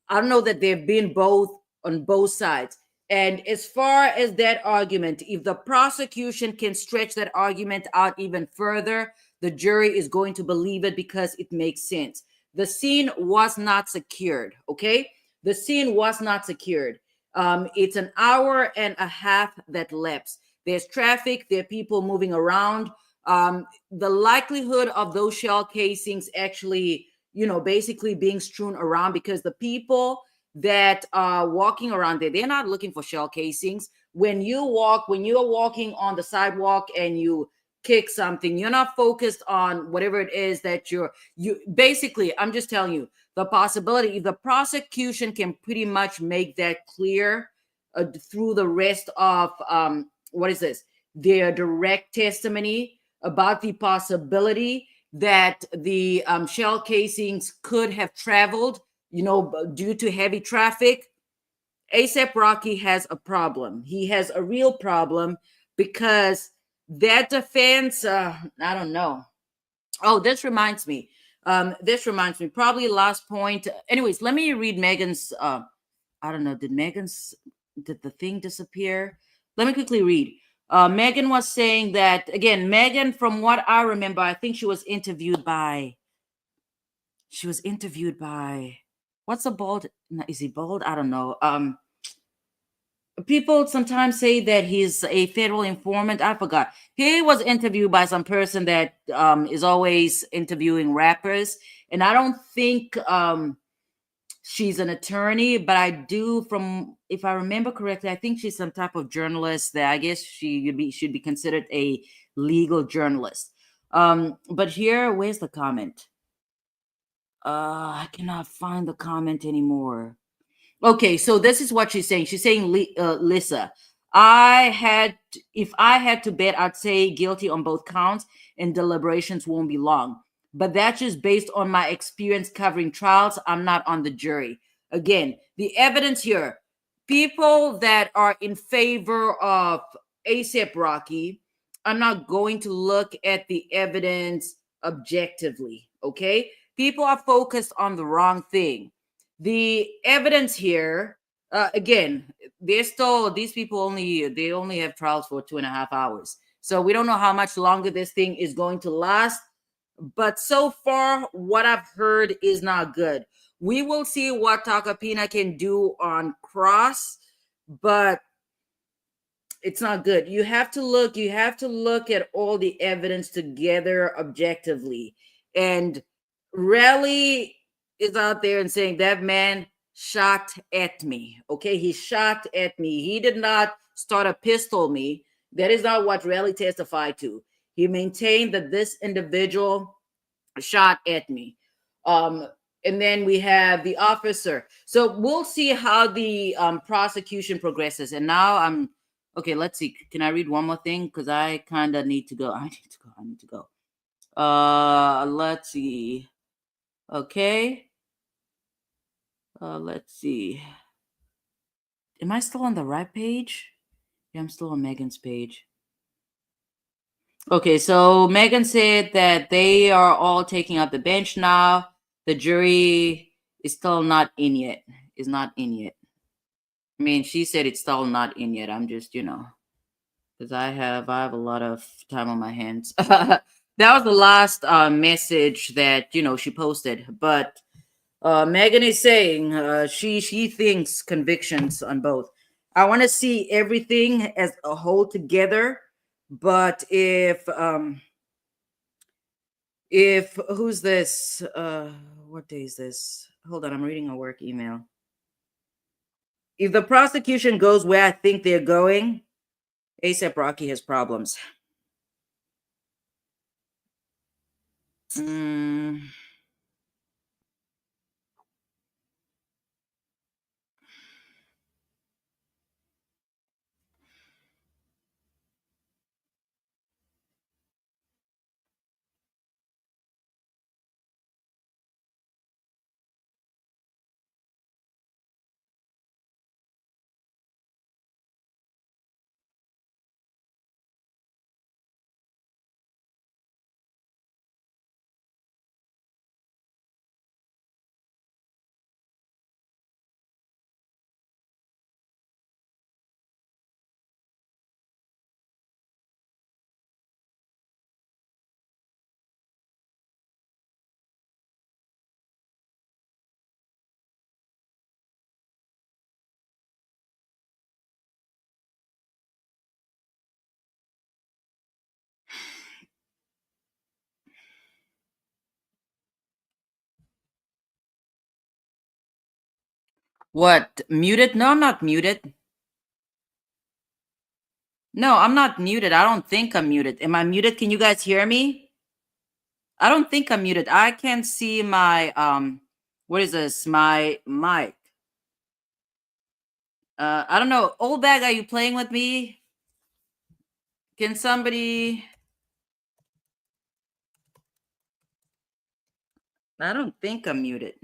S1: don't know that they've been on both sides. And as far as that argument, if the prosecution can stretch that argument out even further, the jury is going to believe it because it makes sense. The scene was not secured, okay? The scene was not secured. It's an hour and a half that lapsed. There's traffic, there are people moving around. The likelihood of those shell casings actually, basically being strewn around, because the people that are walking around there, they're not looking for shell casings. When you're walking on the sidewalk and you kick something, you're not focused on whatever it is that you basically, I'm just telling you, the possibility, if the prosecution can pretty much make that clear through the rest of their direct testimony about the possibility that the shell casings could have traveled, due to heavy traffic, A$AP Rocky has a problem. He has a real problem, because that defense, I don't know. Oh, this reminds me. Probably last point. Anyways, let me read Megan's, I don't know, did the thing disappear? Let me quickly read. Megan was saying that, again, Megan, from what I remember, I think she was interviewed by, what's a bald? Is he bald? I don't know. people sometimes say that he's a federal informant. I forgot. He was interviewed by some person that is always interviewing rappers, and I don't think she's an attorney, but I do, from if I remember correctly, I think she's some type of journalist that I guess should be considered a legal journalist. But here, where's the comment? I cannot find the comment anymore. Okay, so this is what she's saying. She's saying, Lisa, if I had to bet, I'd say guilty on both counts, and deliberations won't be long. But that's just based on my experience covering trials. I'm not on the jury. Again, the evidence here, people that are in favor of ASAP Rocky, I'm not going to look at the evidence objectively. Okay, people are focused on the wrong thing. The evidence here, again, these people only have trials for 2.5 hours, so we don't know how much longer this thing is going to last. But so far, what I've heard is not good. We will see what Takapina can do on cross, but it's not good. You have to look at all the evidence together objectively. And Relli is out there and saying that man shot at me. Okay, he shot at me. He did not start a pistol me. That is not what Relli testified to. He maintained that this individual shot at me. And then we have the officer. So we'll see how the prosecution progresses. And now okay, let's see. Can I read one more thing? Because I kind of need to go. I need to go. Let's see. Okay. Let's see. Am I still on the right page? Yeah, I'm still on Megan's page. Okay, so Megan said that they are all taking up the bench now. The jury is still not in yet. Is not in yet. I mean, she said it's still not in yet. I'm just, because I have a lot of time on my hands. That was the last message that she posted. But Megan is saying she thinks convictions on both. I want to see everything as a whole together. But if who's this? What day is this? Hold on, I'm reading a work email. If the prosecution goes where I think they're going, ASAP Rocky has problems. What? Muted? No, I'm not muted. No, I'm not muted. I don't think I'm muted. Am I muted? Can you guys hear me? I don't think I'm muted. I can't see my what is this? My mic. I don't know. Old bag, are you playing with me? Can somebody? I don't think I'm muted.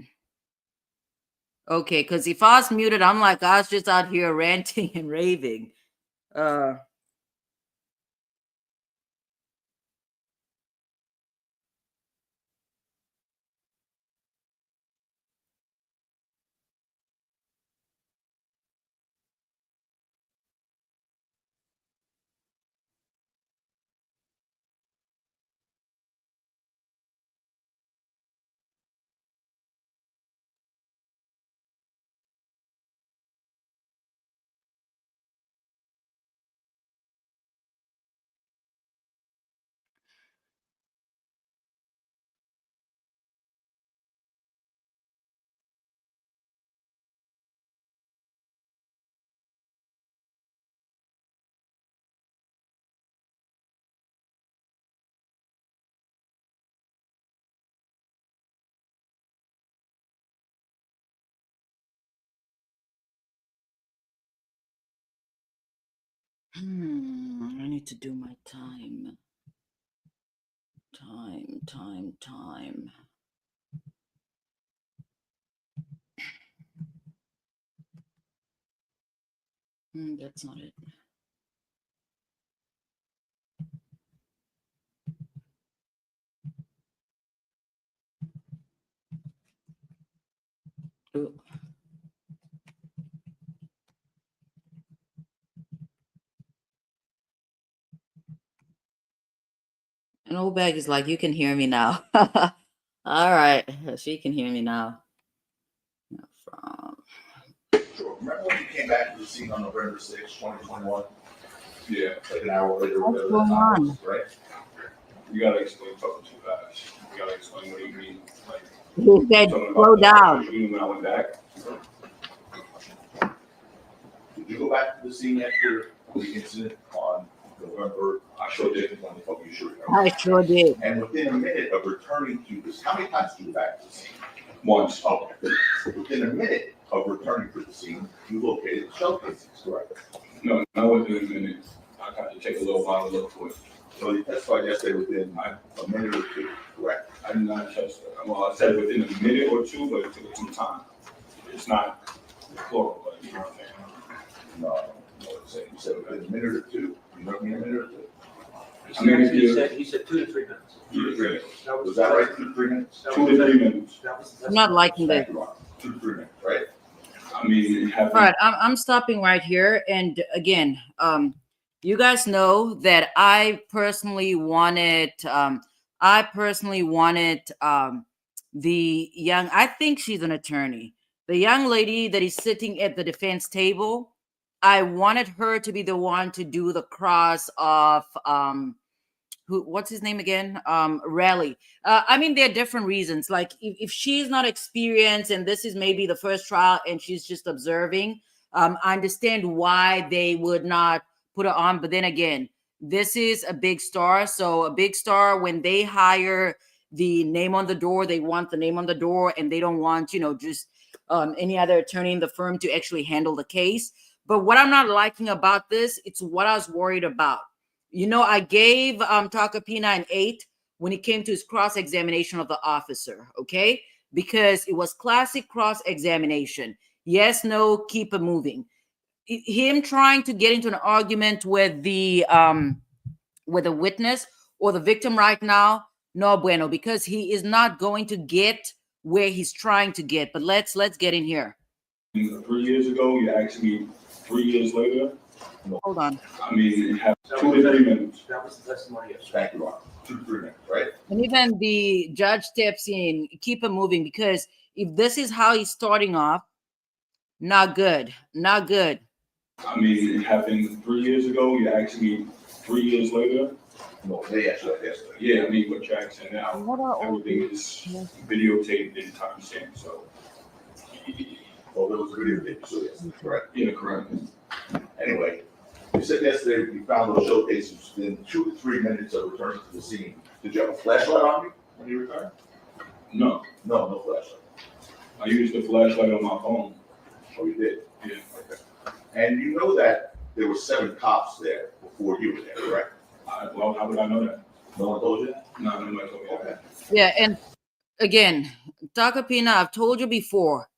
S1: Okay, because if I was muted, I was just out here ranting and raving. I need to do my time. Time. That's not it. Ooh. And old bag is like, you can hear me now. All right, she can hear me now.
S10: Sure. Remember when you came back to the scene on November 6, 2021?
S16: Yeah.
S10: Like an hour later,
S1: What's
S10: whatever
S1: going
S10: that time
S1: on?
S10: was, right?
S16: You gotta explain talking too fast. You gotta explain what you mean. Like,
S1: He said,
S16: talking
S1: slow
S16: about
S1: down.
S16: when I went back.
S10: Did you go back to the scene after the incident on November? I sure did. You sure?
S1: I sure did.
S10: And within a minute of returning to this, how many times did you go back to the scene?
S16: Once.
S10: Okay. Within a minute of returning to the scene, you located the shell casings, correct?
S16: No, not within a minute. I got to take a little while to look for it.
S10: So you testified yesterday within a minute or two, correct?
S16: I did not test it. Well, I said within a minute or two, but it took some time. It's not plural, but you know what I'm saying?
S10: No, you said within a minute or two. You know what I mean, a minute or two?
S16: I mean, if
S3: He
S16: you-
S3: said 2 to 3 minutes.
S10: 2 to 3 minutes. Was that right? 2 to 3 minutes?
S16: 2 to 3 minutes.
S1: I'm not liking this.
S10: 2 to 3 minutes, right?
S16: I mean, it happened.
S1: All right, I'm stopping right here. And again, you guys know that I personally wanted the young, I think she's an attorney, the young lady that is sitting at the defense table. I wanted her to be the one to do the cross of what's his name again? Relli. I mean, there are different reasons. Like if she's not experienced and this is maybe the first trial and she's just observing, I understand why they would not put her on. But then again, this is a big star. So a big star, when they hire the name on the door, they want the name on the door, and they don't want, just any other attorney in the firm to actually handle the case. But what I'm not liking about this, it's what I was worried about. I gave Takapina an 8 when it came to his cross-examination of the officer, okay? Because it was classic cross-examination. Yes, no, keep it moving. Him trying to get into an argument with the witness or the victim right now, no bueno, because he is not going to get where he's trying to get. But let's get in here.
S16: 3 years ago, you asked me 3 years later.
S1: Hold on.
S16: I mean, it happened 2 to 3 minutes.
S3: That was the testimony yesterday.
S10: Thank you, Ron. 2 to 3 minutes, right?
S1: And even the judge steps in, keep it moving, because if this is how he's starting off, not good. Not good.
S16: I mean, it happened 3 years ago. You asked me 3 years later.
S10: No, they asked you that yesterday.
S16: Yeah, I mean, what you're asking now, everything is videotaped and timestamped, so.
S10: Well, there was a video tape, so yes, correct.
S16: Yeah, correct.
S10: Anyway, you said yesterday you found those showcases within 2 to 3 minutes of returning to the scene. Did you have a flashlight on you when you returned?
S16: No.
S10: No flashlight.
S16: I used the flashlight on my phone.
S10: Oh, you did?
S16: Yeah.
S10: Okay. And you know that there were 7 cops there before you were there, correct?
S16: Well, how would I know that?
S10: No one told you that?
S16: No, nobody told me that.
S10: Okay.
S1: Yeah, and again, Takapina, I've told you before,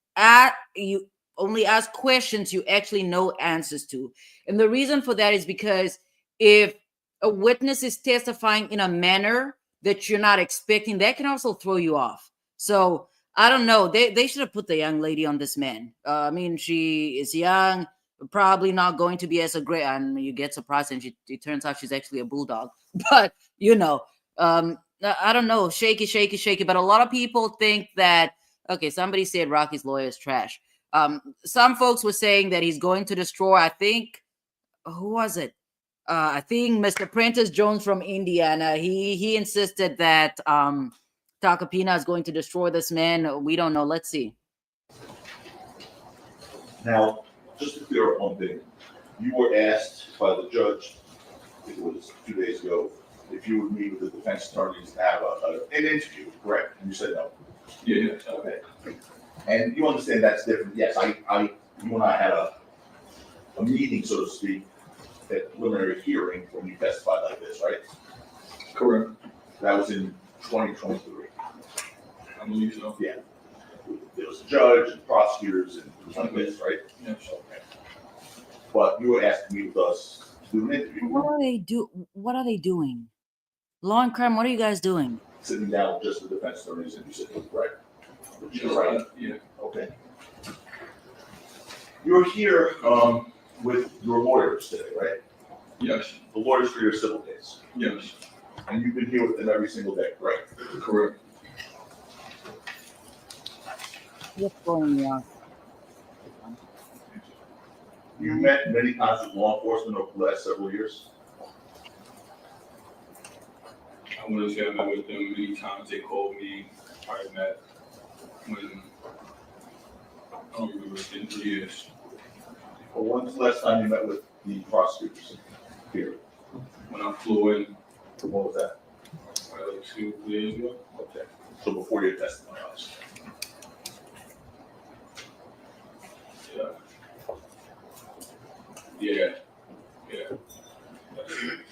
S1: you only ask questions you actually know answers to. And the reason for that is because if a witness is testifying in a manner that you're not expecting, that can also throw you off. So I don't know. They should have put the young lady on this man. I mean, she is young, probably not going to be as a great, and you get surprised and it turns out she's actually a bulldog. But, I don't know, shaky. But a lot of people think that, okay, somebody said Rocky's lawyer is trash. Some folks were saying that he's going to destroy, I think, who was it? I think Mr. Prentice Jones from India, and he insisted that Takapina is going to destroy this man. We don't know. Let's see.
S10: Now, just to clear up one thing, you were asked by the judge, it was 2 days ago, if you would meet with the defense attorneys to have an interview, correct? And you said no.
S16: Yeah.
S10: Okay. And you understand that's different. Yes, you and I had a meeting, so to speak, at preliminary hearing when you testified like this, right?
S16: Correct.
S10: That was in 2023.
S16: I believe so.
S10: Yeah. There was a judge and prosecutors and it was like this, right?
S16: Yes.
S10: Okay. But you were asked to meet with us to do an interview.
S1: What are they doing? Law and crime, what are you guys doing?
S10: Sitting down with just the defense attorneys and you said, right?
S16: Yes,
S10: Right.
S16: Yeah.
S10: Okay. You're here with your lawyers today, right?
S16: Yes.
S10: The lawyers for your civil case.
S16: Yes.
S10: And you've been here with them every single day, right?
S16: Correct.
S1: What's going on?
S10: You've met many times with law enforcement over the last several years.
S16: I want to say I met with them many times. They called me. I met when I don't remember. It's been 3 years.
S10: Well, when's the last time you met with the prosecutors here?
S16: When I flew in,
S10: What was that?
S16: like 2 years ago.
S10: Okay. So before your testimony, obviously.
S16: Yeah. Yeah. Yeah.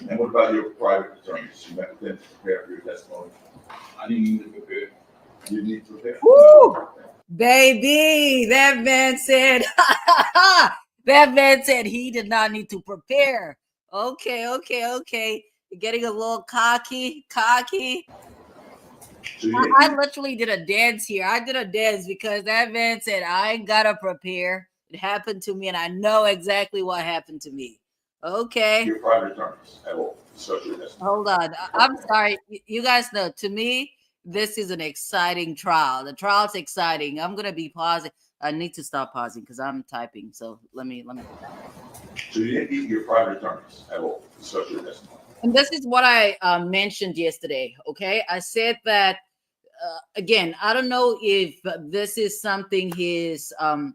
S10: And what about your private attorneys? You met with them to prepare for your testimony?
S16: I didn't need to prepare.
S10: You need to prepare?
S1: Woo! Baby, that man said, that man said he did not need to prepare. Okay. You're getting a little cocky.
S10: So
S1: I literally did a dance here. I did a dance because that man said, I ain't gotta prepare. It happened to me, and I know exactly what happened to me. Okay.
S10: your private attorneys at all discuss your testimony?
S1: Hold on. I'm sorry. You guys know, to me, this is an exciting trial. The trial's exciting. I'm going to be pausing. I need to stop pausing because I'm typing. So let me.
S10: So you didn't meet your private attorneys at all discuss your testimony?
S1: And this is what I mentioned yesterday. Okay. I said that, again, I don't know if this is something the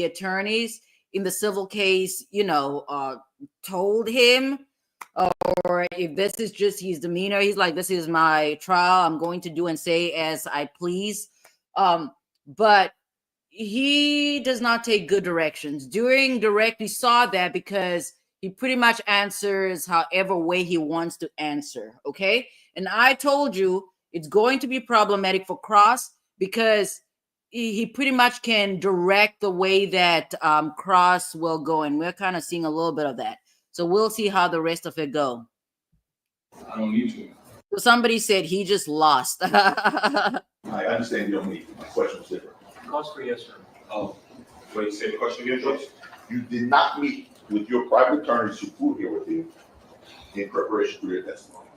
S1: attorneys in the civil case, told him, or if this is just his demeanor. He's like, this is my trial. I'm going to do and say as I please. But he does not take good directions. During direct, we saw that because he pretty much answers however way he wants to answer. Okay. And I told you it's going to be problematic for Cross because he pretty much can direct the way that Cross will go. And we're kind of seeing a little bit of that. So we'll see how the rest of it go.
S16: I don't need to.
S1: So somebody said he just lost.
S10: I understand you don't need to. My question was different.
S3: Calls for yes, sir.
S16: Oh, wait, say the question again, please.
S10: You did not meet with your private attorneys who flew here with you in preparation for your testimony?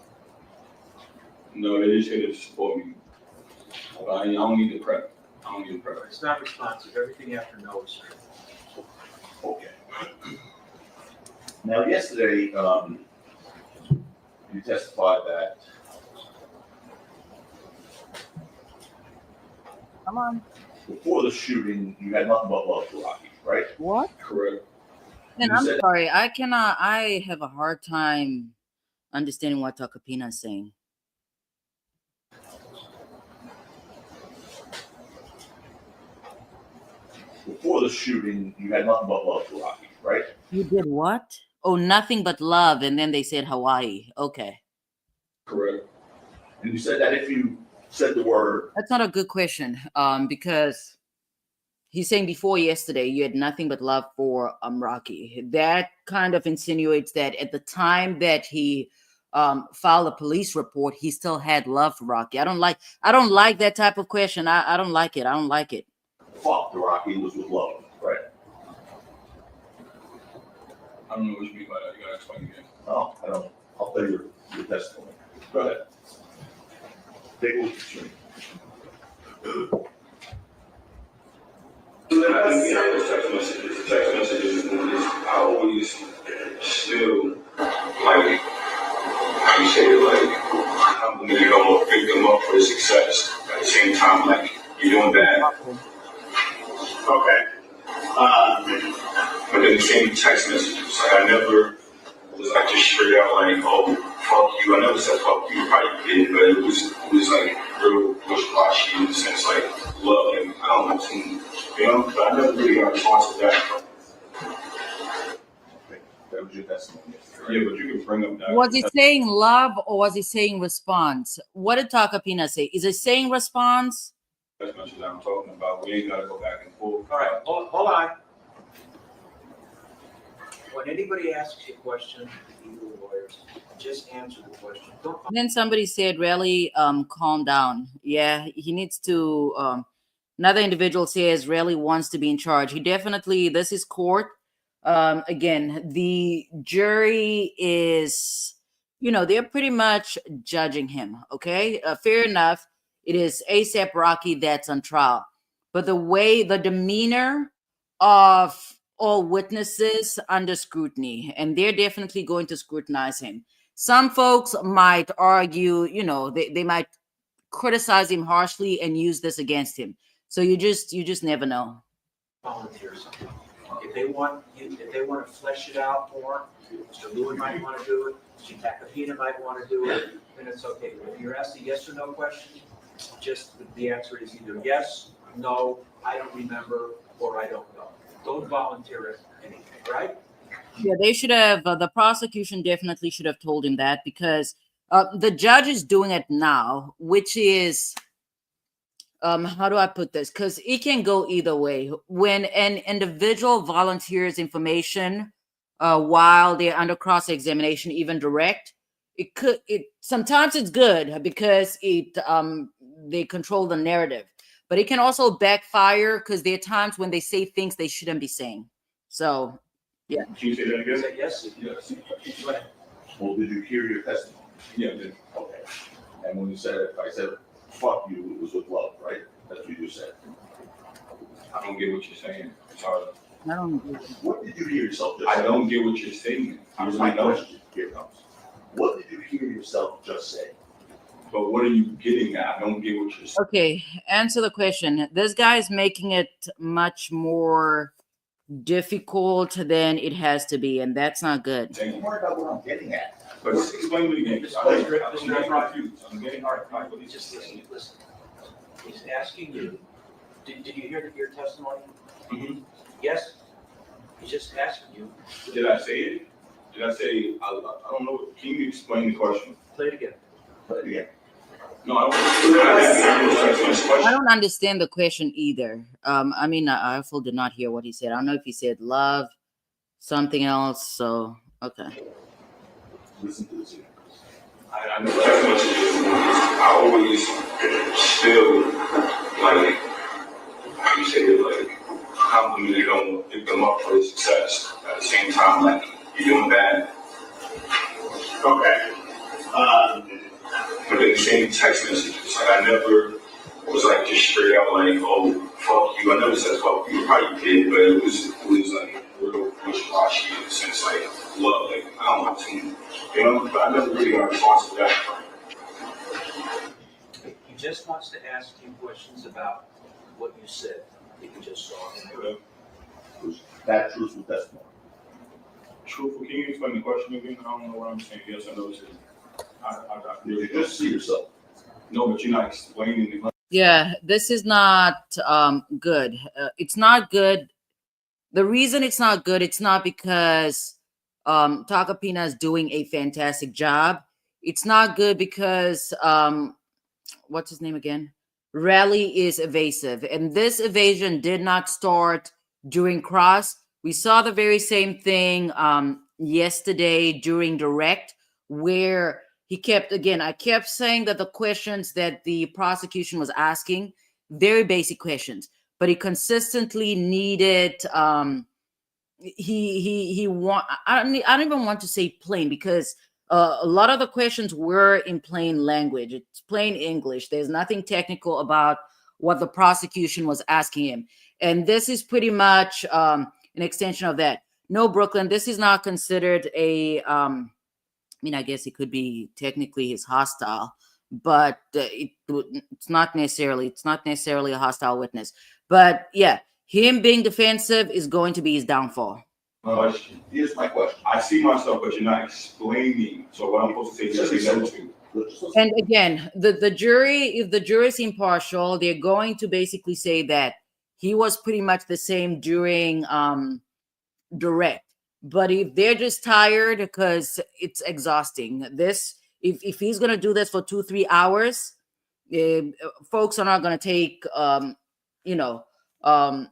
S16: No, they just said to support me. But I don't need to prep.
S3: It's not responsive. Everything after no is true.
S10: Okay. Now, yesterday, you testified that.
S1: Come on.
S10: Before the shooting, you had nothing but love for Rocky, right?
S1: What?
S16: Correct.
S1: And I'm sorry, I have a hard time understanding what Takapina is saying.
S10: Before the shooting, you had nothing but love for Rocky, right?
S1: You did what? Oh, nothing but love. And then they said Hawaii. Okay.
S16: Correct.
S10: And you said that if you said the word.
S1: That's not a good question. Because he's saying before yesterday, you had nothing but love for Rocky. That kind of insinuates that at the time that he filed a police report, he still had love for Rocky. I don't like that type of question. I don't like it. I don't like it.
S10: Fuck the Rocky was with love, right?
S16: I don't know what you mean by that. You gotta explain again.
S10: Oh, I don't. I'll tell you your testimony. Go ahead. Take a look at you.
S16: Text messages, I always still like how you say it, like you don't pick them up for the success. At the same time, like you're doing bad. Okay. But then the same text messages, like I never was like just straight out like, oh, fuck you. I never said fuck you, probably did, but it was like real wishy-washy in the sense like love and I don't know, but I never really got a response to that.
S10: was your testimony yesterday, right?
S16: Yeah, but you can bring up that.
S1: Was he saying love or was he saying response? What did Takapina say? Is it saying response?
S16: As much as I'm talking about, we ain't gotta go back and forth.
S3: All right, hold on. When anybody asks you a question, you lawyers, just answer the question. Don't.
S1: Then somebody said, really, calm down. Yeah, he needs to, another individual says, really wants to be in charge. He definitely, this is court. Again, the jury is, they're pretty much judging him. Okay. Fair enough. It is ASAP Rocky that's on trial. But the demeanor of all witnesses under scrutiny, and they're definitely going to scrutinize him. Some folks might argue, they might criticize him harshly and use this against him. So you just never know.
S3: Volunteers. If they want to flesh it out more, Mr. Lewin might want to do it, Mr. Takapina might want to do it, then it's okay. But if you're asked a yes or no question, just the answer is either yes, no, I don't remember, or I don't know. Don't volunteer anything, right?
S1: Yeah, they should have, the prosecution definitely should have told him that, because the judge is doing it now, which is, how do I put this? Because it can go either way. When an individual volunteers information while they're under cross-examination, even direct, sometimes it's good because they control the narrative. But it can also backfire because there are times when they say things they shouldn't be saying. So, yeah.
S16: Can you say that again?
S3: Say yes?
S16: Yes.
S3: Go ahead.
S10: Well, did you hear your testimony?
S16: Yeah, I did.
S10: Okay. And when you said, if I said, fuck you, it was with love, right? That's what you said.
S16: I don't get what you're saying. Sorry.
S1: I don't.
S10: What did you hear yourself just
S16: I
S10: say?
S16: don't get what you're saying.
S10: Here's my question. Here it comes. What did you hear yourself just say?
S16: But what are you getting at? I don't get what you're saying.
S1: Okay, answer the question. This guy is making it much more difficult than it has to be, and that's not good.
S10: Don't worry about what I'm getting at.
S16: But explain it again. I'm getting confused. I'm getting
S3: All right, just listen. He's asking you, did you hear your testimony?
S16: Mm-hmm.
S3: Yes? He's just asking you.
S16: Did I say it? Did I say, I don't know. Can you explain the question?
S3: Play it again.
S10: Play it again.
S16: No, I
S1: don't understand the question either. I mean, I also did not hear what he said. I don't know if he said love, something else. So, okay.
S10: Listen to this.
S16: I know as much as I always feel like, how you say it, like, complimented on pick them up for their success. At the same time, like, you're doing bad. Okay. But in the same text messages, like, I never was like just straight out like, oh, fuck you. I never said fuck you. Probably did, but it was like real wishy-washy in the sense like love. Like, I don't want to, but I never really got a response to that.
S3: He just wants to ask you questions about what you said that you just saw.
S10: Was that truthful testimony?
S16: Truthful, can you explain the question again? I don't know what I'm saying. Yes, I know it's
S10: Did you just see yourself?
S16: No, but you're not explaining it.
S1: Yeah, this is not good. It's not good. The reason it's not good, it's not because Takapina is doing a fantastic job. It's not good because what's his name again? Relli is evasive, and this evasion did not start during cross. We saw the very same thing yesterday during direct, where he kept, again, I kept saying that the questions that the prosecution was asking, very basic questions, but he consistently needed, I don't even want to say plain, because a lot of the questions were in plain language. It's plain English. There's nothing technical about what the prosecution was asking him. And this is pretty much an extension of that. No, Brooklyn, this is not considered a, I mean, I guess it could be technically his hostile, but it's not necessarily a hostile witness. But yeah, him being defensive is going to be his downfall.
S10: Here's my question.
S16: I see myself, but you're not explaining. So what I'm supposed to say is yes, no.
S1: And again, the jury, if the jury is impartial, they're going to basically say that he was pretty much the same during direct. But if they're just tired because it's exhausting, if he's gonna do this for 2-3 hours, folks are not gonna take you know um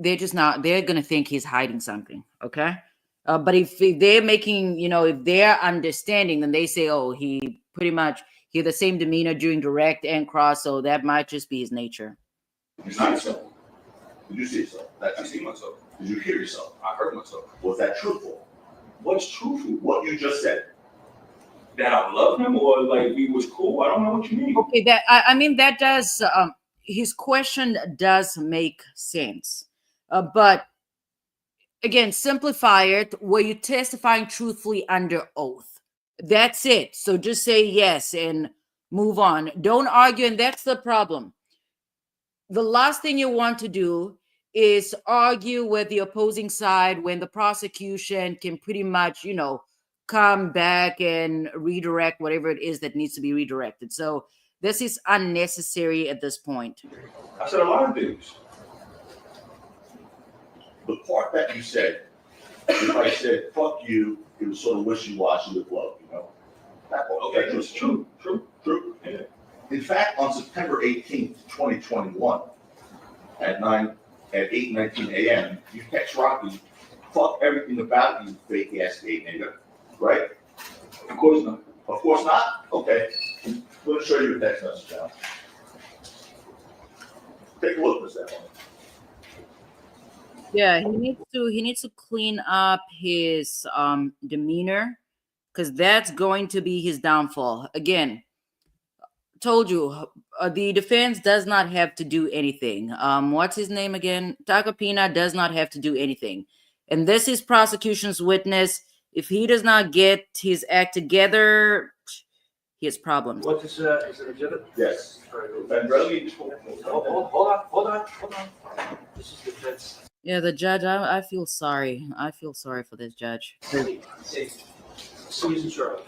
S1: they're just not, they're gonna think he's hiding something. Okay. But if they're making, if they're understanding, then they say, oh, he had the same demeanor during direct and cross, so that might just be his nature.
S10: You see yourself? Did you see yourself?
S16: I see myself.
S10: Did you hear yourself?
S16: I heard myself.
S10: Was that truthful?
S16: What's truthful?
S10: What you just said.
S16: That I love him or like we was cool? I don't know what you mean.
S1: Okay, that does his question does make sense. But again, simplify it. Were you testifying truthfully under oath? That's it. So just say yes and move on. Don't argue, and that's the problem. The last thing you want to do is argue with the opposing side when the prosecution can pretty much, come back and redirect whatever it is that needs to be redirected. So this is unnecessary at this point.
S16: I said a lot of things.
S10: The part that you said, if I said, fuck you, it was sort of wishy-washy with love, That part,
S16: Okay, it's true.
S10: True.
S16: Yeah.
S10: In fact, on September 18th, 2021, at 8:19 a.m., you text Rocky, fuck everything about you, fake ass gay nigga, right?
S16: Of course not.
S10: Of course not? Okay. I'm going to show you a text message now. Take a look at that one.
S1: Yeah, he needs to clean up his demeanor, because that's going to be his downfall. Again, told you, the defense does not have to do anything. What's his name again? Takapina does not have to do anything. And this is prosecution's witness. If he does not get his act together, he has problems.
S3: What is an exhibit?
S10: Yes.
S3: And Relli, hold on. This is the defense.
S1: Yeah, the judge, I feel sorry. I feel sorry for this judge.
S3: Susan Charlie.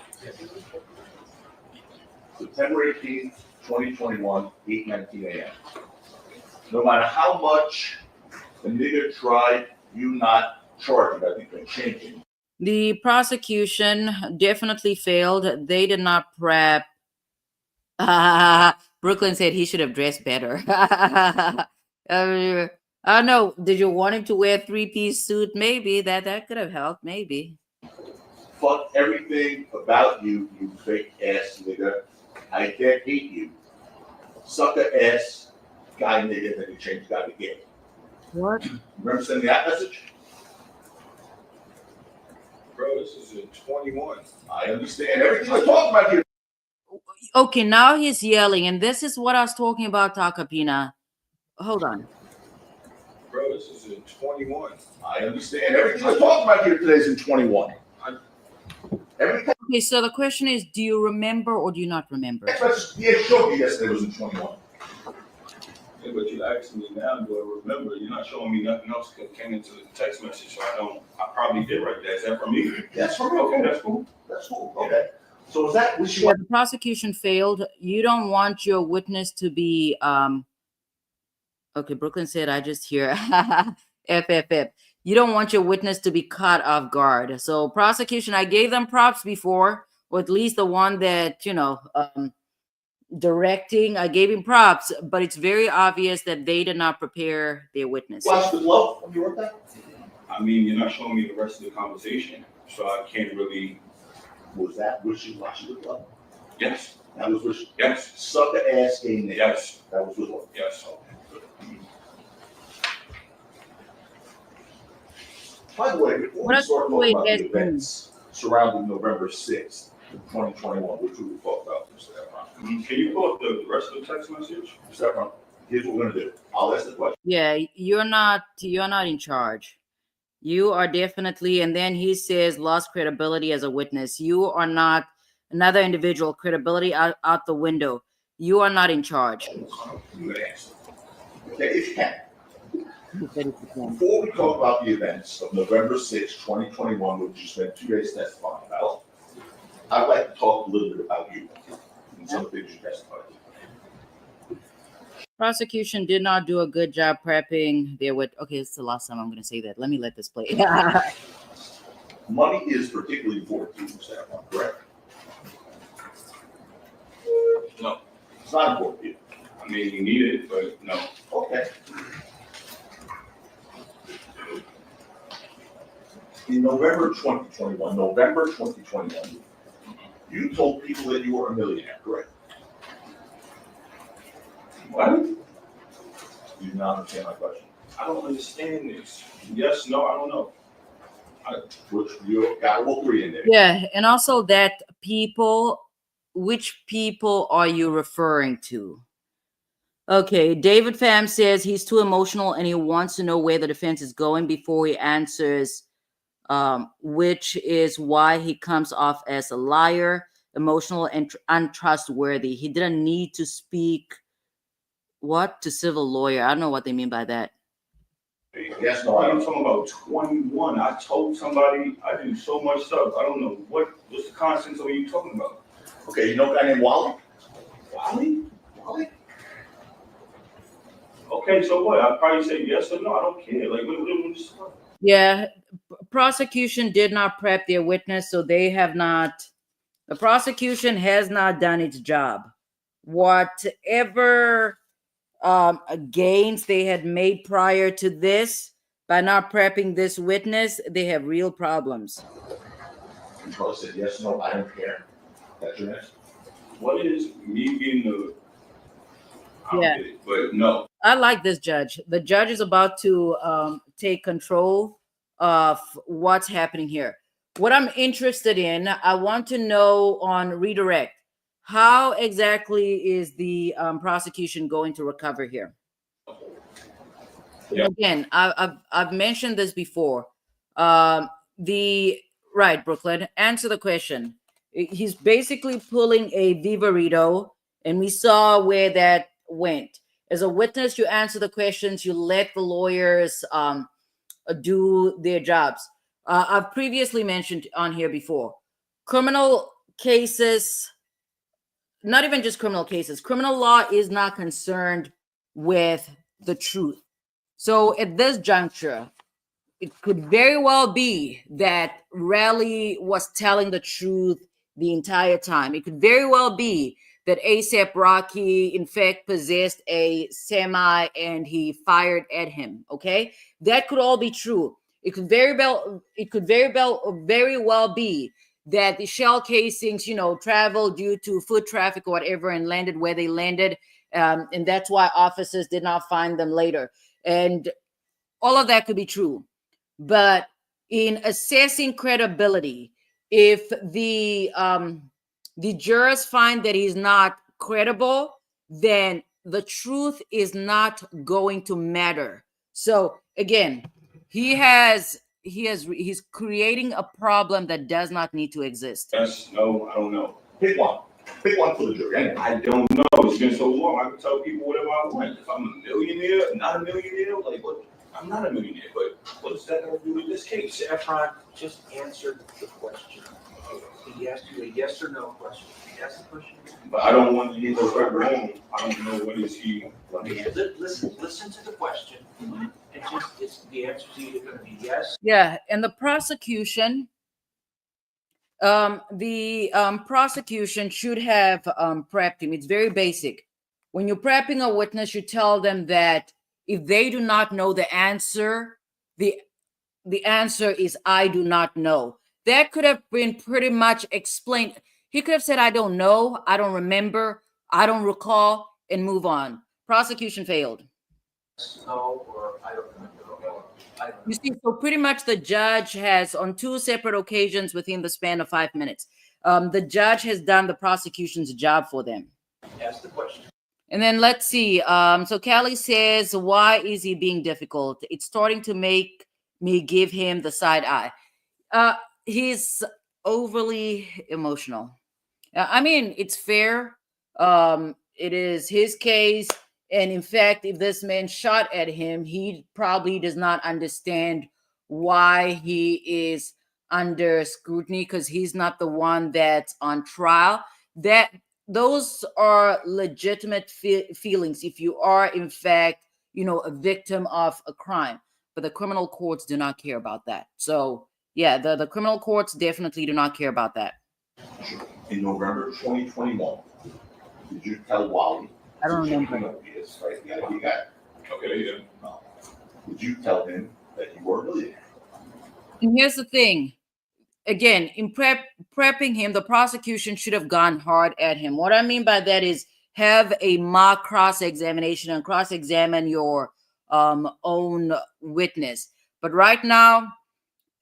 S10: September 18th, 2021, 8:19 a.m. No matter how much the nigga tried, you not charged. I think they're changing.
S1: The prosecution definitely failed. They did not prep. Brooklyn said he should have dressed better. I don't know. Did you want him to wear a 3-piece suit? Maybe that could have helped. Maybe.
S10: Fuck everything about you, you fake ass nigga. I can't hate you. Sucker ass guy nigga that you changed got to get.
S1: What?
S10: Remember sending that message?
S16: Bro, this is in 21.
S10: I understand everything we're talking about here.
S1: Okay, now he's yelling, and this is what I was talking about, Takapina. Hold on.
S16: Bro, this is in 21.
S10: I understand everything we're talking about here today is in 21.
S1: Okay, so the question is, do you remember or do you not remember?
S10: Yeah, showed you yesterday was in 21.
S16: Yeah, but you asked me now, do I remember? You're not showing me nothing else that came into the text message, so I probably did write that. Is that from me?
S10: That's from me.
S16: Okay, that's cool.
S10: That's cool. Okay. So is that what
S1: Yeah, the prosecution failed. You don't want your witness to be okay, Brooklyn said I just hear FFF. You don't want your witness to be caught off guard. So prosecution, I gave them props before, or at least the one that, directing, I gave him props, but it's very obvious that they did not prepare their witness.
S10: Watch the glove when you wrote that?
S16: I mean, you're not showing me the rest of the conversation, so I can't really.
S10: Was that wishy-washy with love?
S16: Yes.
S10: That was wishy.
S16: Yes.
S10: Sucker ass game nigga.
S16: Yes.
S10: That was with love.
S16: Yes.
S10: By the way, before we start talking about the events surrounding November 6th, 2021, which we will talk about, Mr. Efron.
S16: Can you pull up the rest of the text message?
S10: Mr. Efron, here's what we're gonna do. I'll ask the question.
S1: Yeah, you're not in charge. You are definitely, and then he says lost credibility as a witness. You are not another individual, credibility out the window. You are not in charge.
S10: Okay, if you can. Before we talk about the events of November 6th, 2021, which you spent 2 days testifying about, I'd like to talk a little bit about you and some things you testified to.
S1: Prosecution did not do a good job prepping their wit. Okay, it's the last time I'm going to say that. Let me let this play.
S10: money is particularly important to you, Mr. Efron, correct?
S16: No,
S10: It's not important to you.
S16: I mean, you need it, but no.
S10: Okay. In November 2021, you told people that you were a millionaire, correct?
S16: What?
S10: You do not understand my question.
S16: I don't understand this. Yes, no, I don't know.
S10: Which you got all three in there.
S1: Yeah, and also that people, which people are you referring to? Okay, David Pham says he's too emotional and he wants to know where the defense is going before he answers, which is why he comes off as a liar, emotional, and untrustworthy. He didn't need to speak to civil lawyer. I don't know what they mean by that.
S16: Yes, no, I'm talking about 21. I told somebody I do so much stuff. I don't know what's the constants are you talking about?
S10: Okay, you know a guy named Wally?
S16: Wally? Okay, so what? I'd probably say yes or no. I don't care. Like, what?
S1: Yeah, prosecution did not prep their witness, so they have not. The prosecution has not done its job. Whatever gains they had made prior to this by not prepping this witness, they have real problems.
S10: You probably said yes, no, I don't care. That's your answer.
S16: What is me being the? I don't
S1: Yeah.
S16: get it, but no.
S1: I like this judge. The judge is about to take control of what's happening here. What I'm interested in, I want to know on redirect, how exactly is the prosecution going to recover here?
S16: Yeah.
S1: Again, I've mentioned this before. Right, Brooklyn, answer the question. He's basically pulling a Vivarito, and we saw where that went. As a witness, you answer the questions, you let the lawyers do their jobs. I've previously mentioned on here before, criminal cases, not even just criminal cases, criminal law is not concerned with the truth. So at this juncture, it could very well be that Relli was telling the truth the entire time. It could very well be that ASAP Rocky, in fact, possessed a semi and he fired at him. Okay, that could all be true. It could very well be that the shell casings, traveled due to foot traffic or whatever and landed where they landed, and that's why officers did not find them later. And all of that could be true. But in assessing credibility, if the jurors find that he's not credible, then the truth is not going to matter. So again, he's creating a problem that does not need to exist.
S16: Yes, no, I don't know.
S10: Pick one. Pick one for the jury.
S16: I don't know. It's been so long. I can tell people whatever I want. If I'm a millionaire, not a millionaire, like what? I'm not a millionaire, but what does that have to do with this case?
S3: Efron just answered the question. He asked you a yes or no question. He asked the question.
S16: But I don't want to get those right wrong. I don't know what is he.
S3: Listen to the question, and the answer is either going to be yes.
S1: Yeah, and the prosecution, prosecution should have prepped him. It's very basic. When you're prepping a witness, you tell them that if they do not know the answer, the answer is I do not know. That could have been pretty much explained. He could have said, I don't know, I don't remember, I don't recall, and move on. Prosecution failed.
S3: No, or I don't remember.
S1: You see, so pretty much the judge has, on two separate occasions within the span of 5 minutes, the judge has done the prosecution's job for them.
S3: Ask the question.
S1: And then let's see. So Callie says, why is he being difficult? It's starting to make me give him the side eye. He's overly emotional. I mean, it's fair. It is his case. And in fact, if this man shot at him, he probably does not understand why he is under scrutiny because he's not the one that's on trial. Those are legitimate feelings if you are, in fact, a victim of a crime. But the criminal courts do not care about that. So, yeah, the criminal courts definitely do not care about that.
S10: In November 2021, did you tell Wally?
S1: I don't remember.
S10: You know who he is, right? You got it.
S16: Okay, yeah.
S10: No. Did you tell him that you were a millionaire?
S1: And here's the thing. Again, in prepping him, the prosecution should have gone hard at him. What I mean by that is have a mock cross-examination and cross-examine your own witness. But right now,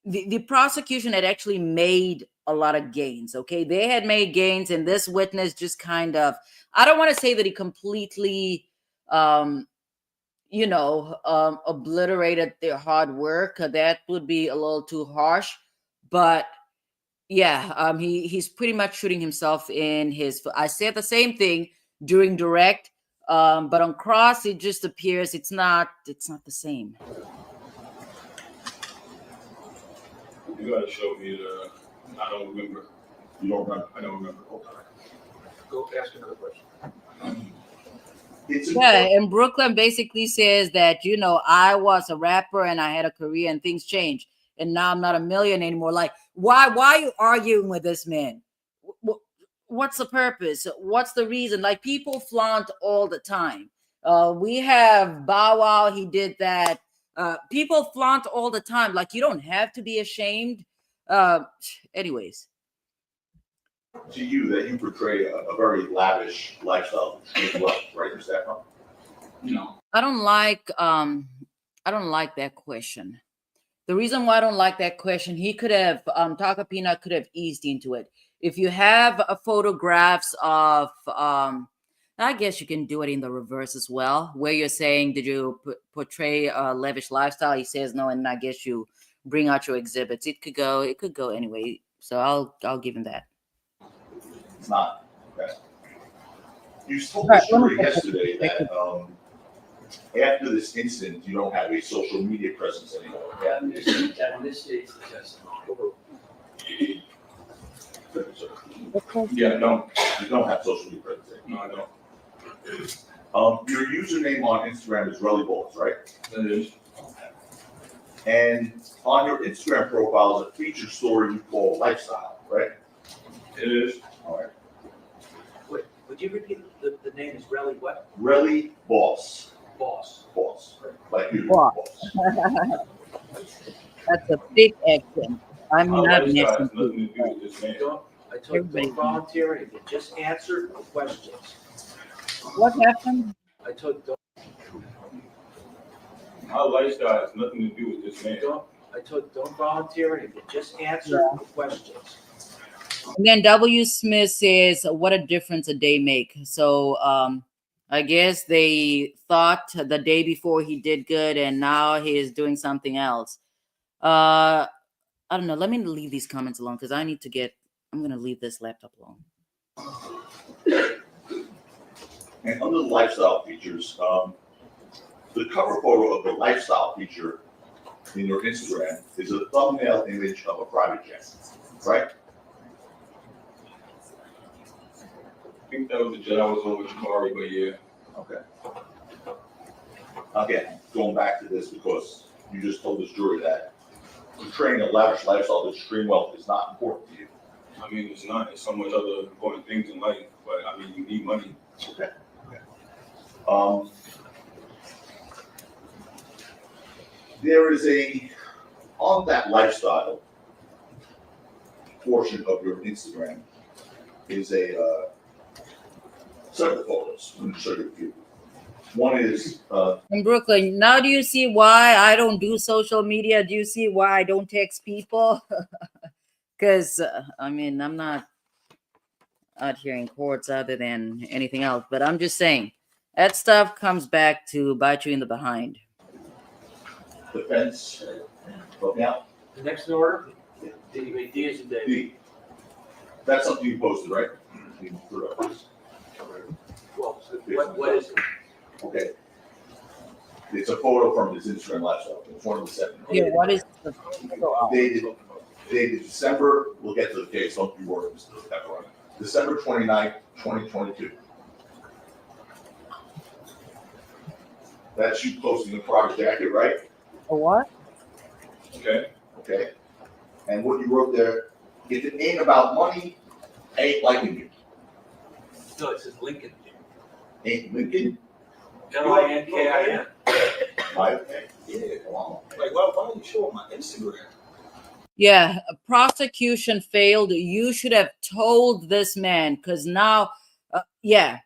S1: the prosecution had actually made a lot of gains. Okay, they had made gains, and this witness just kind of, I don't want to say that he completely obliterated their hard work. That would be a little too harsh. But yeah, he's pretty much shooting himself in his foot. I said the same thing during direct, but on cross, it just appears it's not the same.
S16: You gotta show me the, I don't remember.
S10: You don't remember?
S16: I don't remember.
S3: Okay. Go ask another question.
S1: Yeah, and Brooklyn basically says that, I was a rapper and I had a career and things changed. And now I'm not a millionaire anymore. Like, why are you arguing with this man? What's the purpose? What's the reason? Like, people flaunt all the time. We have Bow Wow, he did that. People flaunt all the time. Like, you don't have to be ashamed. Anyways.
S10: To you, that you portray a very lavish lifestyle, right, Mr. Stefan?
S16: No.
S1: I don't like that question. The reason why I don't like that question, he could have, Taco Peanut could have eased into it. If you have photographs of, I guess you can do it in the reverse as well, where you're saying, did you portray a lavish lifestyle? He says no, and I guess you bring out your exhibits. It could go anyway. So I'll give him that.
S10: It's not. Okay. You told the jury yesterday that after this incident, you don't have a social media presence anymore.
S2: That misstates the testimony.
S10: Yeah, no, you don't have social media presence anymore.
S16: No, I don't.
S10: Your username on Instagram is Relli Balls, right?
S16: That is.
S10: And on your Instagram profile is a feature story you call Lifestyle, right?
S16: It is.
S10: All right.
S2: Wait, would you repeat the name is Relli what?
S10: Relli Boss.
S2: Boss.
S10: Like you.
S1: Boss. That's a big accent. I mean, I've never seen
S2: I told you don't volunteer anything, just answer the questions.
S1: What happened?
S2: I told don't.
S16: My lifestyle has nothing to do with this man.
S2: Don't volunteer anything, just answer the questions.
S1: And then W. Smith says, what a difference a day make. So I guess they thought the day before he did good and now he is doing something else. I don't know. Let me leave these comments alone because I'm going to leave this laptop alone.
S10: And under the lifestyle features, the cover photo of the lifestyle feature in your Instagram is a thumbnail image of a private jet, right?
S16: I think that was the jet I was on with Kamari, but yeah.
S10: Okay. Again, going back to this because you just told this jury that portraying a lavish lifestyle with extreme wealth is not important to you.
S16: I mean, it's not. It's so much other important things in life, but I mean, you need money.
S10: Okay. There is on that lifestyle portion of your Instagram is several photos. Let me show you a few. One is
S1: in Brooklyn. Now do you see why I don't do social media? Do you see why I don't text people? Because I mean, I'm not out here in courts other than anything else, but I'm just saying that stuff comes back to bite you in the behind.
S10: Defense. Look out.
S2: The next in order, D is in David.
S10: D. That's something you posted, right? You threw it up.
S2: Well, what is it?
S10: Okay. It's a photo from his Instagram lifestyle. It's one of the 7.
S1: Yeah, what is the
S10: Dated December, we'll get to the case, don't be worried, Mr. Pepperoni. December 29th, 2022. That's you posting a private jacket, right?
S1: A what?
S16: Okay.
S10: Okay. And what you wrote there, if it ain't about money, ain't liking you.
S3: No, it says Lincoln.
S10: Ain't Lincoln?
S3: Linkin.
S10: Right? Yeah, come on.
S6: Like, why don't you show my Instagram?
S1: Yeah, prosecution failed. You should have told this man, because now, yeah,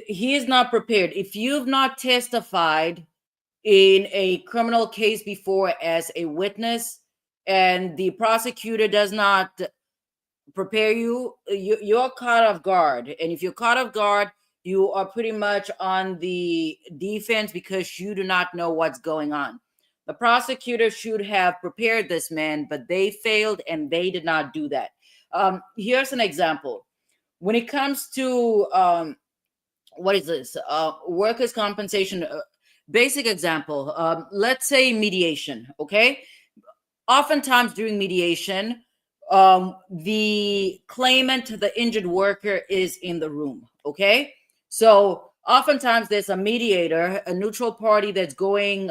S1: he is not prepared. If you've not testified in a criminal case before as a witness, and the prosecutor does not prepare you, you're caught off guard. And if you're caught off guard, you are pretty much on the defense because you do not know what's going on. The prosecutor should have prepared this man, but they failed and they did not do that. Here's an example. When it comes to what is this? Workers' compensation. Basic example. Let's say mediation. Okay. Oftentimes during mediation, the claimant, the injured worker, is in the room. Okay. So oftentimes there's a mediator, a neutral party that's going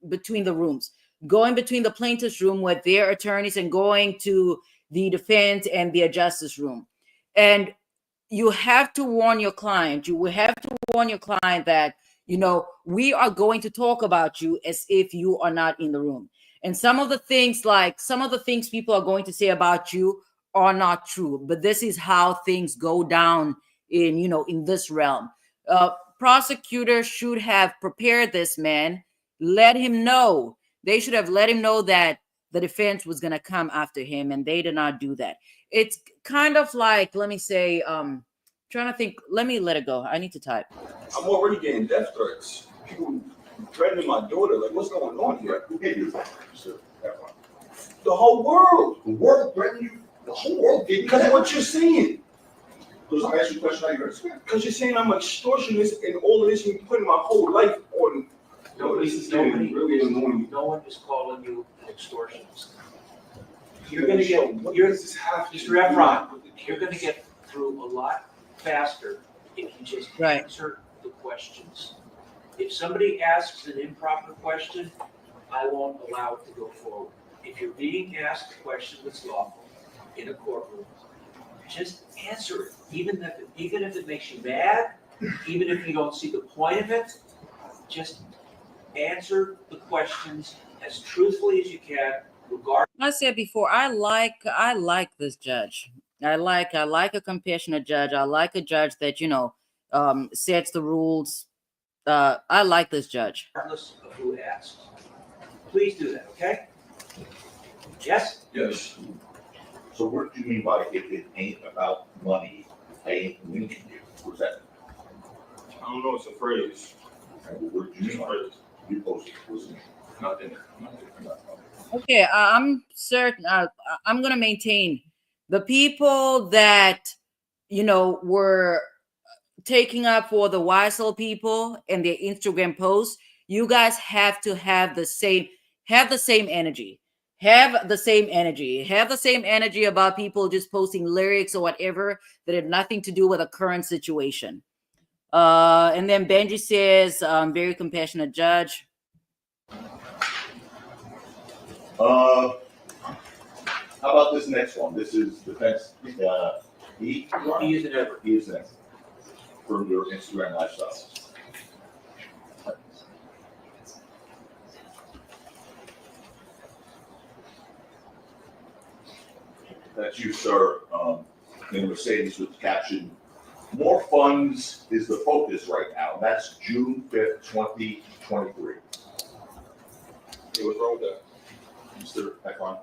S1: between the rooms, going between the plaintiff's room with their attorneys and going to the defense and the justice room. And you have to warn your client. You will have to warn your client that, you know, we are going to talk about you as if you are not in the room. And some of the things people are going to say about you are not true, but this is how things go down in, you know, in this realm. Prosecutors should have prepared this man, let him know. They should have let him know that the defense was going to come after him, and they did not do that. It's kind of like, let me say, trying to think, let it go. I need to type.
S6: I'm already getting death threats. People threatening my daughter. Like, what's going on here?
S10: Who gave you that?
S6: The whole world.
S10: The world threatened you? The whole world gave you
S6: Because
S10: that?
S6: of what you're saying.
S10: Because I asked you a question, how you understand?
S6: Because you're saying I'm an extortionist and all of this, you're putting my whole life on.
S3: Nobody,
S6: This is getting really annoying.
S3: no one is calling you an extortionist.
S6: You're gonna get. What does this have to
S3: Mr.
S6: do
S3: Efron,
S6: with the
S3: you're gonna get through a lot faster if you just
S1: Right.
S3: answer the questions. If somebody asks an improper question, I won't allow it to go forward. If you're being asked a question that's lawful in a courtroom, just answer it, even if it makes you mad, even if you don't see the point of it, just answer the questions as truthfully as you can, regardless.
S1: I said before, I like this judge. I like a compassionate judge. I like a judge that, you know, sets the rules. I like this judge.
S3: Regardless of who asks. Please do that, okay? Yes?
S6: Yes.
S10: So what do you mean by if it ain't about money, I ain't linking you? What's that?
S6: I don't know. It's a phrase.
S10: Okay, well, what do you mean by it? You posted, wasn't it?
S6: Nothing.
S1: Okay, I'm certain. I'm gonna maintain the people that, you know, were taking up for the YSL people and their Instagram posts. You guys have to have the same energy. Have the same energy about people just posting lyrics or whatever that have nothing to do with a current situation. And then Benji says, very compassionate judge.
S10: How about this next one? This is defense, he
S3: is an ever.
S10: He is next. From your Instagram lifestyle. That's you, sir, in Mercedes with the caption, "More funds is the focus right now." That's June 5th, 2023.
S6: Hey, what's wrong with that?
S10: Mr. Ekron,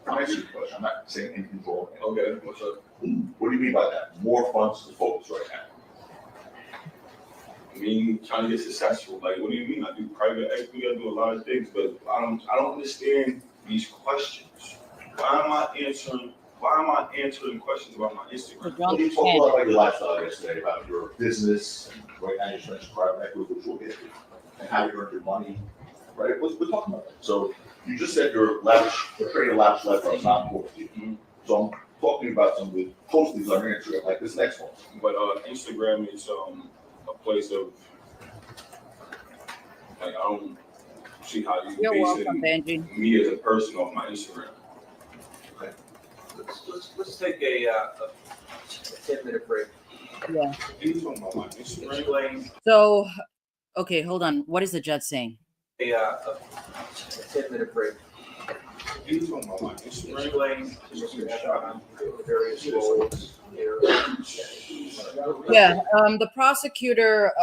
S10: I'm asking you a question. I'm not saying anything wrong.
S6: Okay, what's up?
S10: What do you mean by that? More funds is the focus right now.
S6: I mean, trying to get successful. Like, what do you mean? I do private equity. I do a lot of things, but I don't understand these questions. Why am I answering questions about my Instagram?
S10: Well, you talked a lot about your lifestyle yesterday, about your business, and right now you're mentioning private equity, which we'll get to, and how you earn your money, right? We're talking about that. So you just said you're trading a lavish lifestyle is not important to you. So I'm talking about some of the postings on your Instagram, like this next one.
S6: But Instagram is a place of like see how you
S1: You're welcome,
S6: basing
S1: Benji.
S6: me as a person off my Instagram.
S3: Let's take a 10-minute break.
S1: Yeah.
S6: You talking about my Instagram?
S3: Explain
S1: So, okay, hold on. What is the judge saying?
S3: a 10-minute break.
S6: You talking about my Instagram?
S3: Explain to Mr. Shaw the various roles here.
S1: Yeah, the prosecutor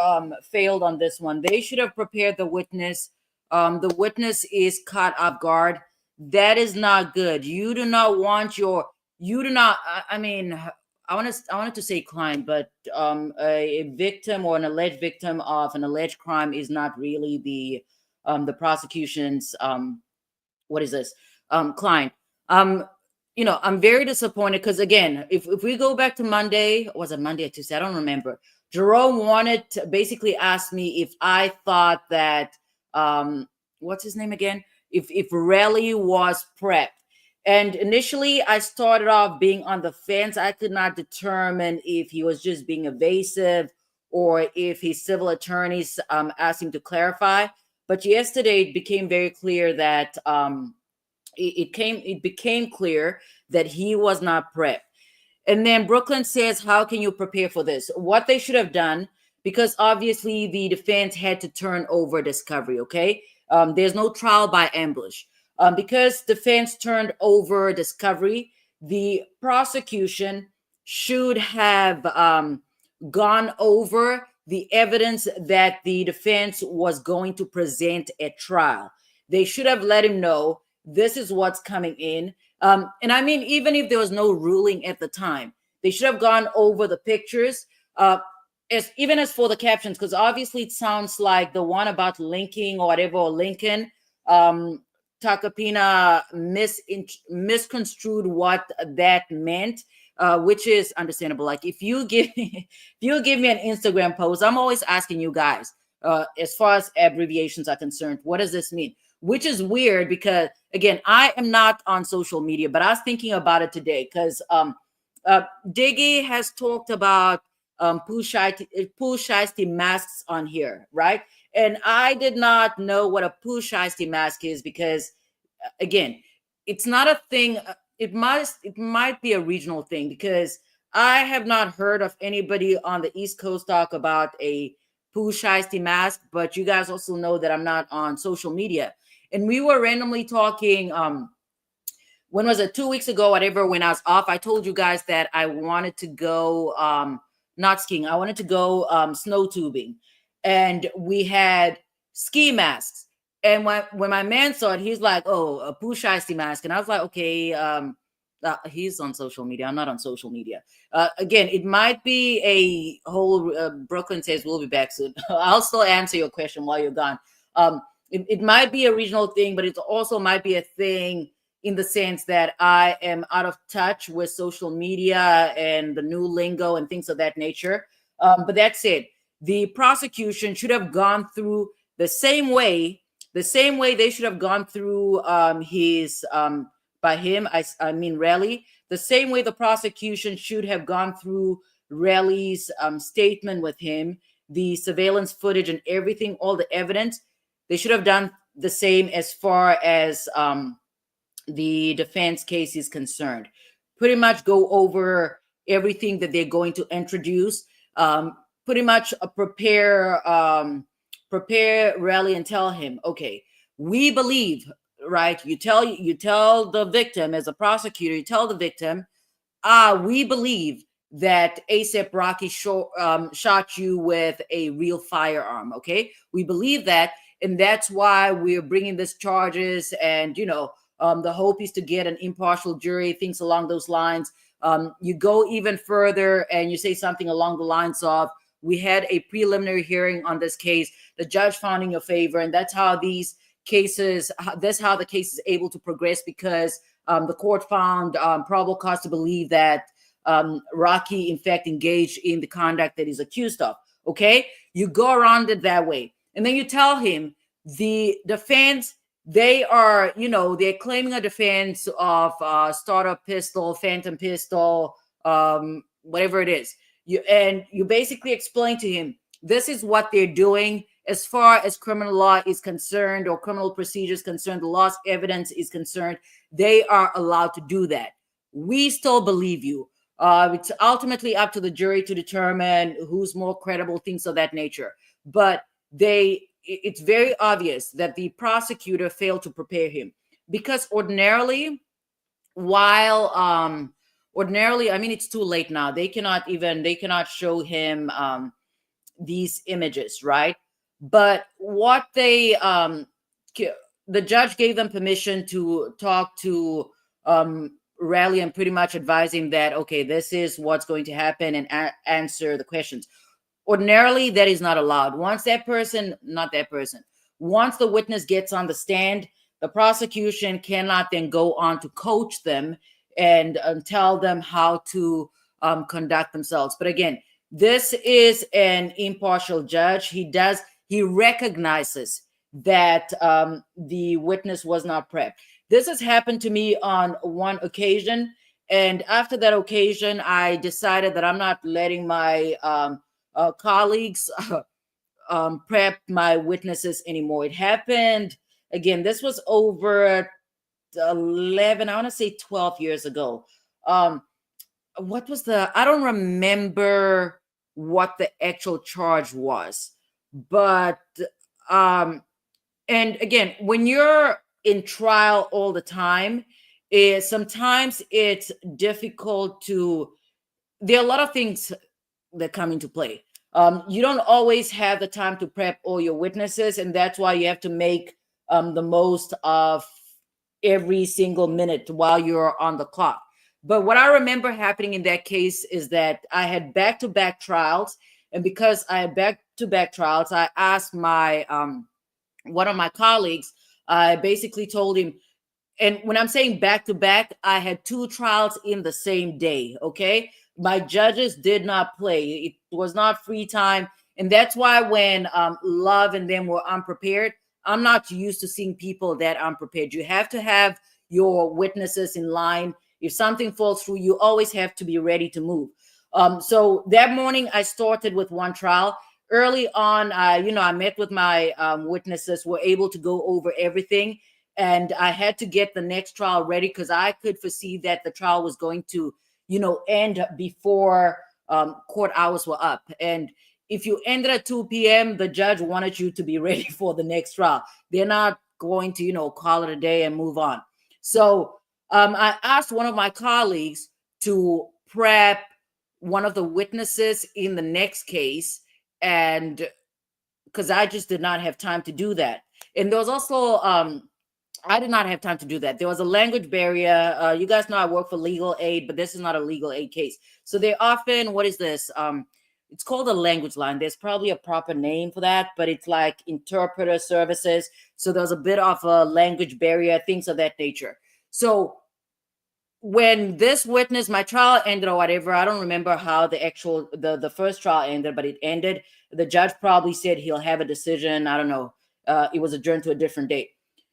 S1: failed on this one. They should have prepared the witness. The witness is caught off guard. That is not good. You do not want your. You do not. I mean, I wanted to say client, but a victim or an alleged victim of an alleged crime is not really the prosecution's what is this client. I'm very disappointed because again, if we go back to Monday, was it Monday or Tuesday? I don't remember. Jerome wanted to basically ask me if I thought that what's his name again? If Relli was prepped. And initially I started off being on the fence. I could not determine if he was just being evasive or if his civil attorneys asked him to clarify. But yesterday it became very clear that it became clear that he was not prepped. And then Brooklyn says, how can you prepare for this? What they should have done, because obviously the defense had to turn over discovery, okay? There's no trial by ambush. Because defense turned over discovery, the prosecution should have gone over the evidence that the defense was going to present at trial. They should have let him know this is what's coming in. And I mean, even if there was no ruling at the time, they should have gone over the pictures, even as for the captions, because obviously it sounds like the one about linking or whatever, or Lincoln, Takapina misconstrued what that meant, which is understandable. Like if you give me an Instagram post, I'm always asking you guys, as far as abbreviations are concerned, what does this mean? Which is weird because again, I am not on social media, but I was thinking about it today because Diggy has talked about Pooh Shiesty masks on here, right? And I did not know what a Pooh Shiesty mask is because again, it's not a thing. It might be a regional thing because I have not heard of anybody on the East Coast talk about a Pooh Shiesty mask, but you guys also know that I'm not on social media. And we were randomly talking, when was it, 2 weeks ago, whatever, when I was off, I told you guys that I wanted to go, not skiing, I wanted to go snow tubing. And we had ski masks. And when my man saw it, he's like, oh, a Pooh Shiesty mask. And I was like, okay, he's on social media. I'm not on social media. Again, it might be a whole, Brooklyn says we'll be back soon. I'll still answer your question while you're gone. It might be a regional thing, but it also might be a thing in the sense that I am out of touch with social media and the new lingo and things of that nature. But that's it. The prosecution should have gone through the same way they should have gone through by him, I mean Relli, the same way the prosecution should have gone through Relli's statement with him, the surveillance footage and everything, all the evidence. They should have done the same as far as the defense case is concerned. Pretty much go over everything that they're going to introduce. Pretty much prepare Relli and tell him, okay, we believe, right? You tell the victim as a prosecutor, you tell the victim, we believe that ASAP Rocky shot you with a real firearm. Okay, we believe that. And that's why we're bringing this charges. And, the hope is to get an impartial jury, things along those lines. You go even further and you say something along the lines of, we had a preliminary hearing on this case. The judge found in your favor. And that's how the case is able to progress because the court found probable cause to believe that Rocky, in fact, engaged in the conduct that he's accused of. Okay, you go around it that way. And then you tell him the defense, they're claiming a defense of startup pistol, phantom pistol, whatever it is. You basically explain to him, this is what they're doing. as far as criminal law is concerned or criminal procedures concerned, the law's evidence is concerned, they are allowed to do that. We still believe you. It's ultimately up to the jury to determine who's more credible, things of that nature. But it's very obvious that the prosecutor failed to prepare him, because ordinarily, I mean, it's too late now. They cannot show him these images, right? But what the judge gave them permission to talk to Relli and pretty much advise him that, okay, this is what's going to happen, and answer the questions. Ordinarily, that is not allowed. Once the witness gets on the stand, the prosecution cannot then go on to coach them and tell them how to conduct themselves. But again, this is an impartial judge. He recognizes that the witness was not prepped. This has happened to me on one occasion, and after that occasion, I decided that I'm not letting my colleagues prep my witnesses anymore. It happened again. This was over 11, I want to say 12 years ago. I don't remember what the actual charge was, but and again, when you're in trial all the time, sometimes it's difficult there are a lot of things that come into play. You don't always have the time to prep all your witnesses, and that's why you have to make the most of every single minute while you're on the clock. But what I remember happening in that case is that I had back-to-back trials, and because I had back-to-back trials, I asked my one of my colleagues. I basically told him, and when I'm saying back-to-back, I had 2 trials in the same day, okay? My judges did not play. It was not free time. And that's why when Love and them were unprepared, I'm not used to seeing people that unprepared. You have to have your witnesses in line. If something falls through, you always have to be ready to move. So that morning, I started with one trial. Early on, I met with my witnesses, were able to go over everything. And I had to get the next trial ready because I could foresee that the trial was going to end before court hours were up. And if you ended at 2 p.m., the judge wanted you to be ready for the next trial. They're not going to, call it a day and move on. So I asked one of my colleagues to prep one of the witnesses in the next case, and because I just did not have time to do that. And there was also I did not have time to do that. There was a language barrier. You guys know I work for legal aid, but this is not a legal aid case. So they often, what is this? It's called a language line. There's probably a proper name for that, but it's like interpreter services. So there's a bit of a language barrier, things of that nature. So when this witness, my trial ended or whatever, I don't remember how the first trial ended, but it ended. The judge probably said he'll have a decision. I don't know. It was adjourned to a different date.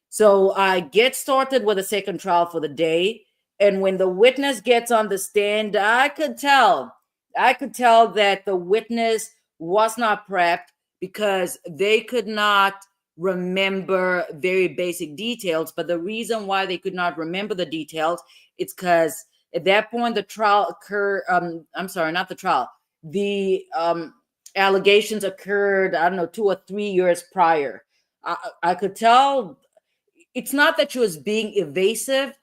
S1: So I get started with a second trial for the day. And when the witness gets on the stand, I could tell that the witness was not prepped because they could not remember very basic details. But the reason why they could not remember the details, it's because at that point, the trial occurred. Not the trial. The allegations occurred, 2 or 3 years prior. I could tell. It's not that she was being evasive.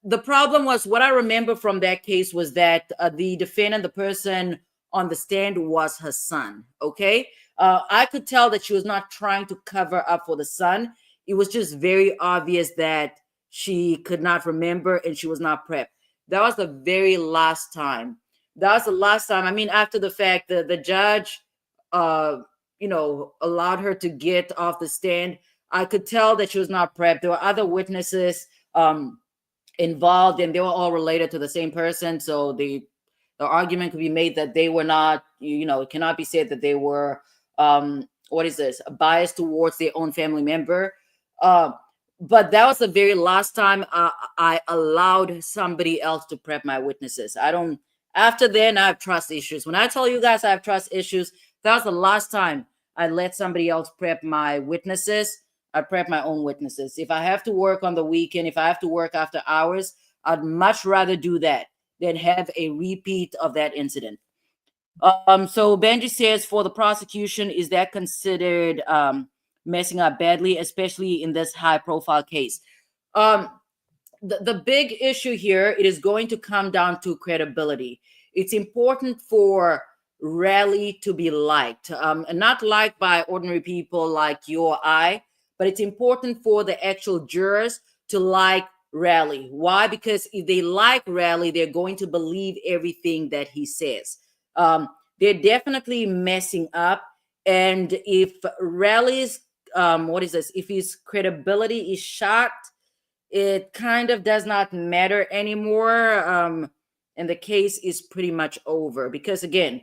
S1: The problem was, what I remember from that case was that the defendant, the person on the stand, was her son. Okay. I could tell that she was not trying to cover up for the son. It was just very obvious that she could not remember and she was not prepped. That was the very last time. I mean, after the fact, the judge, allowed her to get off the stand. I could tell that she was not prepped. There were other witnesses involved, and they were all related to the same person. So the argument could be made that they were not, it cannot be said that they were, biased towards their own family member. But that was the very last time I allowed somebody else to prep my witnesses. After then, I have trust issues. When I tell you guys I have trust issues, that was the last time I let somebody else prep my witnesses. I prep my own witnesses. If I have to work on the weekend, if I have to work after hours, I'd much rather do that than have a repeat of that incident. So Benji says, for the prosecution, is that considered messing up badly, especially in this high-profile case? The big issue here, it is going to come down to credibility. It's important for Relli to be liked, and not liked by ordinary people like you or I, but it's important for the actual jurors to like Relli. Why? Because if they like Relli, they're going to believe everything that he says. They're definitely messing up. And if Relli's, if his credibility is shot, it kind of does not matter anymore. And the case is pretty much over because, again,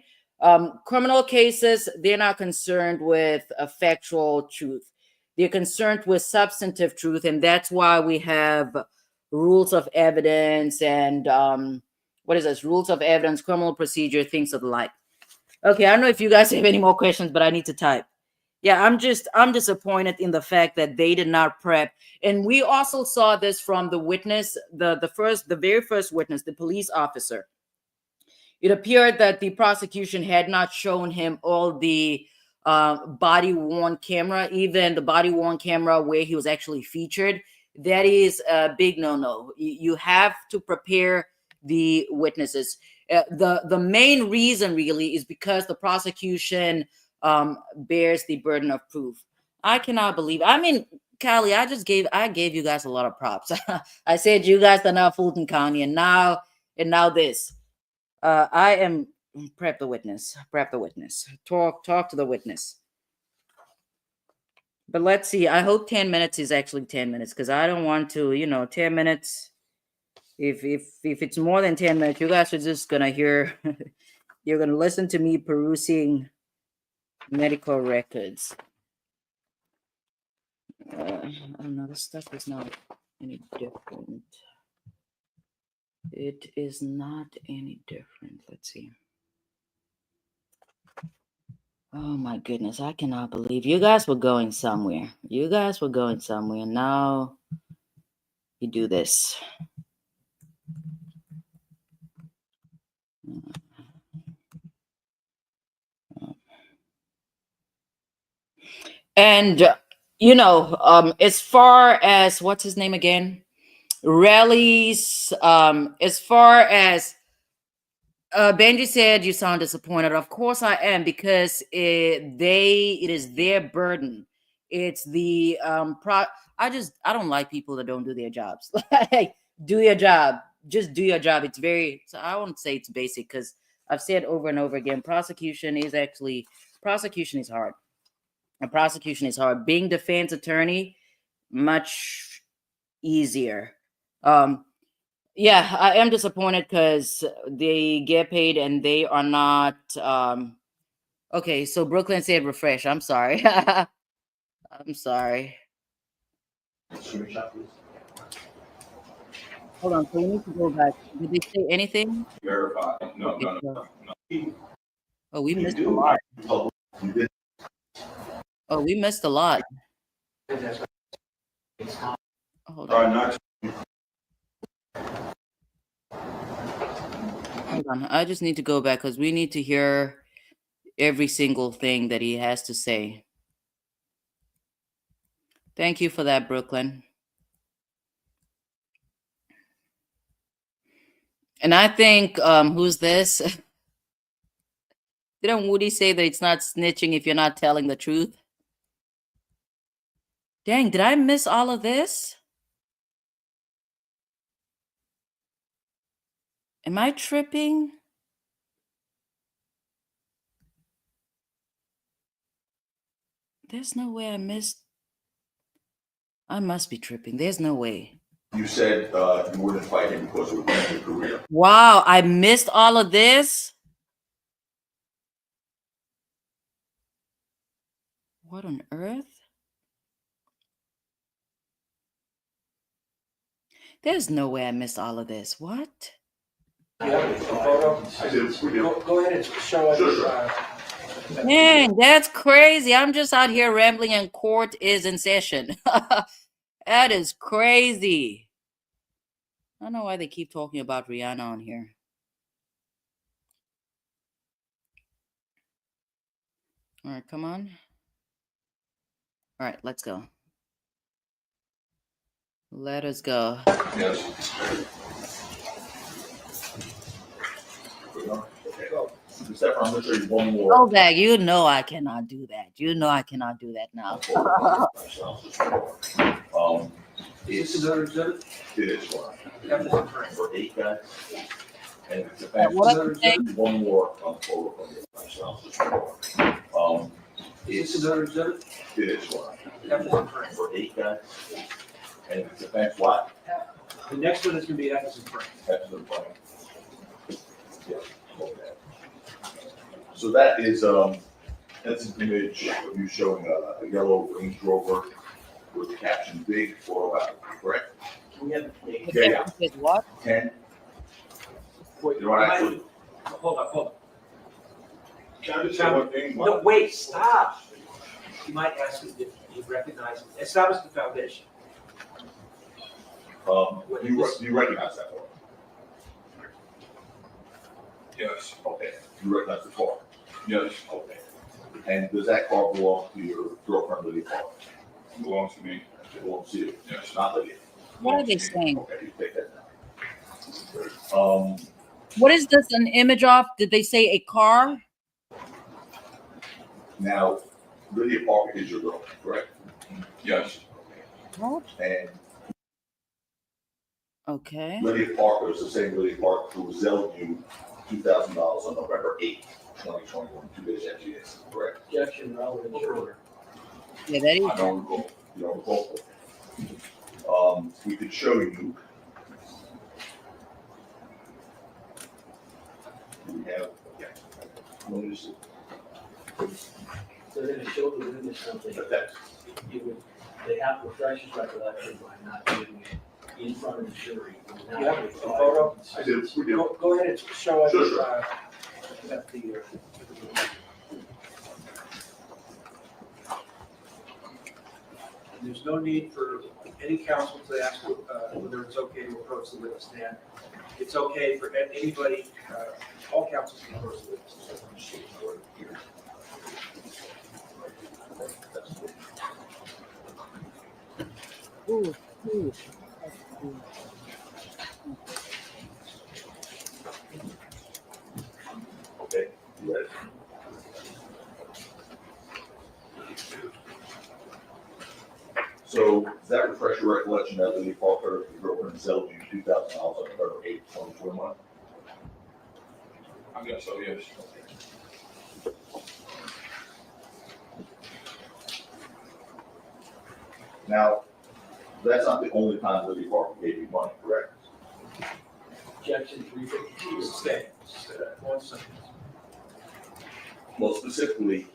S1: criminal cases, they're not concerned with a factual truth. They're concerned with substantive truth. And that's why we have rules of evidence and rules of evidence, criminal procedure, things of the like. Okay, I don't know if you guys have any more questions, but I need to type. Yeah, I'm disappointed in the fact that they did not prep. And we also saw this from the witness, the very first witness, the police officer. It appeared that the prosecution had not shown him all the body-worn camera, even the body-worn camera where he was actually featured. That is a big no-no. You have to prepare the witnesses. The main reason really is because the prosecution bears the burden of proof. I cannot believe. I mean, Callie, I gave you guys a lot of props. I said you guys are now Fulton County, and now this. I am prep the witness. Talk to the witness. But let's see. I hope 10 minutes is actually 10 minutes because I don't want to, 10 minutes. If it's more than 10 minutes, you guys are just gonna hear. You're gonna listen to me perusing medical records. I don't know. This stuff is not any different. It is not any different. Let's see. Oh my goodness, I cannot believe you guys were going somewhere. Now you do this. And as far as what's his name again? Relli's, as far as Benji said, you sound disappointed. Of course I am, because it is their burden. It's the I don't like people that don't do their jobs. Like, do your job. Just do your job. It's so I won't say it's basic because I've said over and over again, prosecution is hard. A prosecution is hard. Being defense attorney, much easier. Yeah, I am disappointed because they get paid and they are not. Okay, so Brooklyn said refresh. I'm sorry. I'm sorry. Hold on, so we need to go back. Did they say anything?
S6: Verify. No.
S1: Oh, we missed a lot. Oh, we missed a lot. Hold on. Hold on. I just need to go back because we need to hear every single thing that he has to say. Thank you for that, Brooklyn. And I think, who's this? Didn't Woody say that it's not snitching if you're not telling the truth? Dang, did I miss all of this? Am I tripping? There's no way I missed. I must be tripping. There's no way.
S10: You said you wouldn't fight him because it would end your career.
S1: Wow, I missed all of this? What on earth? There's no way I missed all of this. What?
S2: Go ahead and show us.
S1: Dang, that's crazy. I'm just out here rambling and court is in session. That is crazy. I don't know why they keep talking about Rihanna on here. All right, come on. All right, let's go. Let us go.
S10: Yes. Except I'm gonna show you one more.
S1: Go back. You know I cannot do that. You know I cannot do that now.
S3: Is this another exhibit?
S10: It is one.
S3: Evidence frame.
S10: For 8 guys. And it's a
S1: What are you saying?
S10: one more photo from the
S3: Is this another exhibit?
S10: It is one.
S3: Evidence frame.
S10: For 8 guys. And it's a fence what?
S3: The next one is gonna be evidence frame.
S10: That's the frame. Yeah, okay. So that is, that's an image of you showing a yellow Range Rover with the caption big for about, correct?
S2: We have,
S10: Yeah,
S1: Is what?
S10: 10.
S3: Wait,
S10: You know what I actually,
S3: hold on.
S6: Can I just say one thing?
S3: No, wait, stop. You might ask if you recognize it. Establish the foundation.
S10: you recognize that one?
S6: Yes,
S10: Okay, you recognize the car?
S6: yes,
S10: Okay. And does that car belong to your girlfriend Lydia Park?
S6: it belongs to me.
S10: It belongs to you?
S6: Yes.
S10: Not Lydia?
S1: What are they saying?
S10: Okay, you take that down.
S1: What is this an image of? Did they say a car?
S10: Now, Lydia Parker is your girlfriend, correct?
S6: Yes,
S1: What?
S10: And
S1: Okay.
S10: Lydia Parker is the same Lydia Parker who zelled you $2,000 on November 8th, 2021, 2 days after you incident, correct?
S2: objection, relevant order.
S1: Yeah, that is.
S10: I don't recall. You don't recall? We could show you. We have, yeah. Let me just,
S2: So they're gonna show the witness something. They have to refresh his recollection by not doing it in front of the jury. Not
S3: Yeah,
S2: doing it
S3: the photo.
S10: I did, we do.
S3: Go ahead and show us.
S10: Sure, sure.
S3: At the, there's no need for any counsel to ask whether it's okay to approach the witness stand. It's okay for anybody, all counsels to approach the witness stand.
S1: Ooh, ooh.
S10: Okay, you ready? So does that refresh your recollection that Lydia Parker, your girlfriend, zelled you $2,000 on November 8th, 2021?
S6: I guess so, yes.
S10: Now, that's not the only time Lydia Parker gave you money, correct?
S2: Objection 352.
S3: Stay. 1 second.
S10: Well, specifically,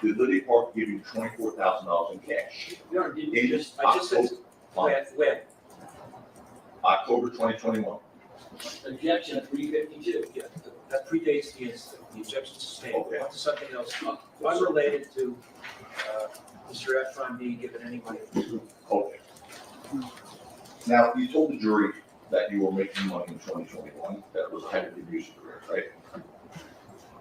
S10: did Lydia Parker give you $24,000 in cash?
S3: No, did
S10: In
S3: you just, I just said, when?
S10: October 2021.
S2: Objection 352.
S3: Yeah, that predates the incident, the objection sustained.
S10: Okay.
S3: On to something else, unrelated to, Mr. Efron being given any money.
S10: Okay. Now, you told the jury that you were making money in 2021. That was kind of the music career, right?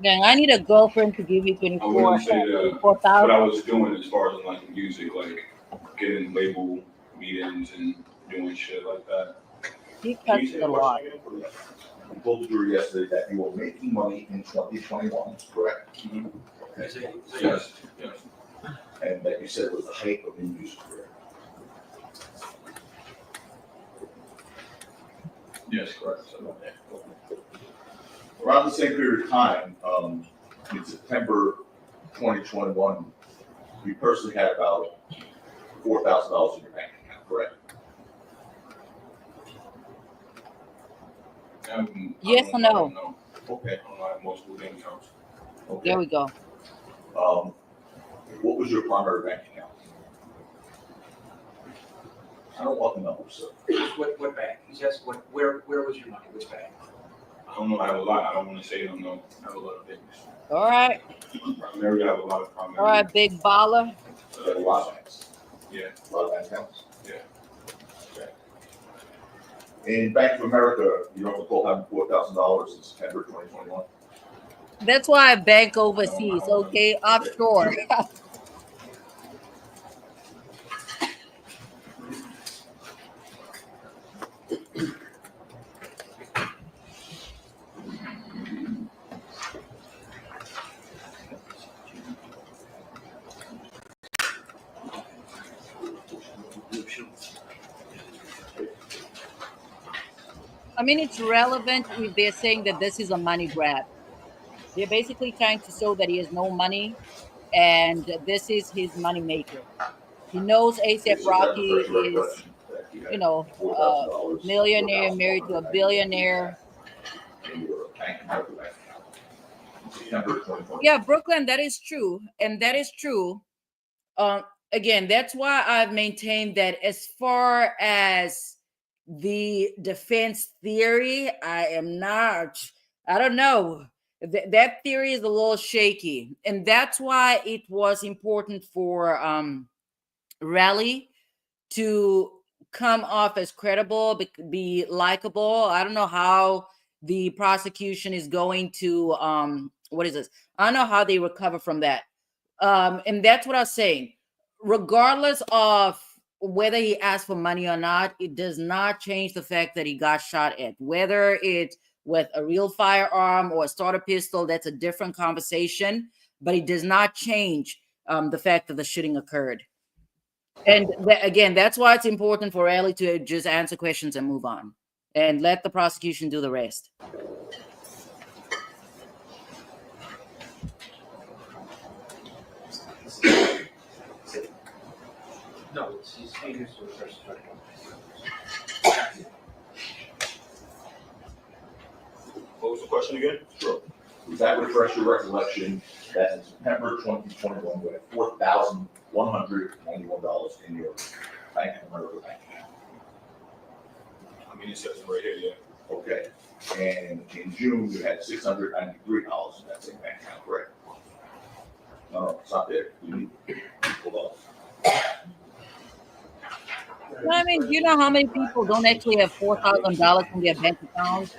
S1: Gang, I need a girlfriend to give you
S6: I wouldn't say that. What
S1: 24,000.
S6: I was doing as far as like music, like getting label meetings and doing shit like that.
S1: He
S10: Can you
S1: cuts
S10: say
S1: a
S10: the
S1: lot.
S10: question again? You told the jury yesterday that you were making money in 2021, correct?
S3: Is it-
S6: Yes, yes.
S10: And that you said it was the height of your music career.
S6: Yes, correct.
S10: So, okay. Around the same period of time, in September 2021, you personally had about $4,000 in your bank account, correct?
S1: Yes or no?
S6: I don't know.
S10: Okay.
S6: I don't know, I have multiple bank accounts.
S10: Okay.
S1: There we go.
S10: What was your primary bank account? I don't want the numbers, sir.
S3: What bank? He's asking where was your money, which bank?
S6: don't know, I have a lot, I don't wanna say I don't know, I have a lot of things.
S1: All right.
S6: Primary, I have a lot of primary.
S1: All right, big baller.
S10: A lot of banks.
S6: Yeah.
S10: A lot of bank accounts.
S6: Yeah.
S10: Okay. In Bank of America, you don't recall having $4,000 in September 2021?
S1: That's why I bank overseas, okay? Offshore. I mean, it's relevant if they're saying that this is a money grab. They're basically trying to show that he has no money and this is his money maker. He knows ASAP Rocky is, you know, a millionaire married to a billionaire. Yeah, Brooklyn, that is true. And that is true. Again, that's why I've maintained that as far as the defense theory, I don't know. That theory is a little shaky. And that's why it was important for Relli to come off as credible, be likable. I don't know how the prosecution is going to, what is this? I don't know how they recover from that. And that's what I was saying. Regardless of whether he asked for money or not, it does not change the fact that he got shot at. Whether it's with a real firearm or a starter pistol, that's a different conversation. But it does not change the fact that the shooting occurred. And again, that's why it's important for Relli to just answer questions and move on. And let the prosecution do the rest.
S2: No, it's his fingers were first.
S6: What was the question again?
S10: Sure. Does that refresh your recollection that in September 2021, you had $4,191 in your Bank of America bank account?
S6: I mean, it says it right here, yeah.
S10: Okay. And in June, you had $693 in that same bank account, correct? No, it's not there. You need, hold on.
S1: I mean, do you know how many people don't actually have $4,000 in their bank account?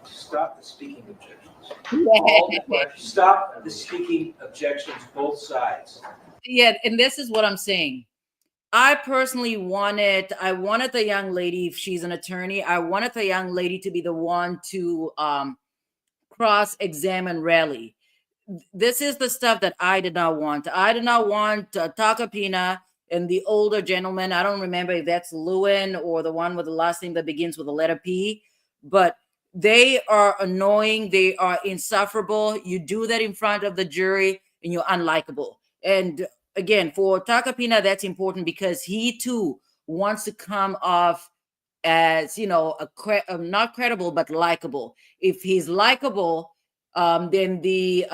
S2: Stop the speaking objections.
S1: Yeah.
S2: Stop the speaking objections, both sides.
S1: Yeah, and this is what I'm saying. I personally wanted the young lady, if she's an attorney, I wanted the young lady to be the one to cross-examine Relli. This is the stuff that I did not want. I did not want Takapina and the older gentleman. I don't remember if that's Lewin or the one with the last name that begins with the letter P, but they are annoying. They are insufferable. You do that in front of the jury and you're unlikable. And again, for Takapina, that's important because he too wants to come off as, you know, not credible, but likable. If he's likable, then the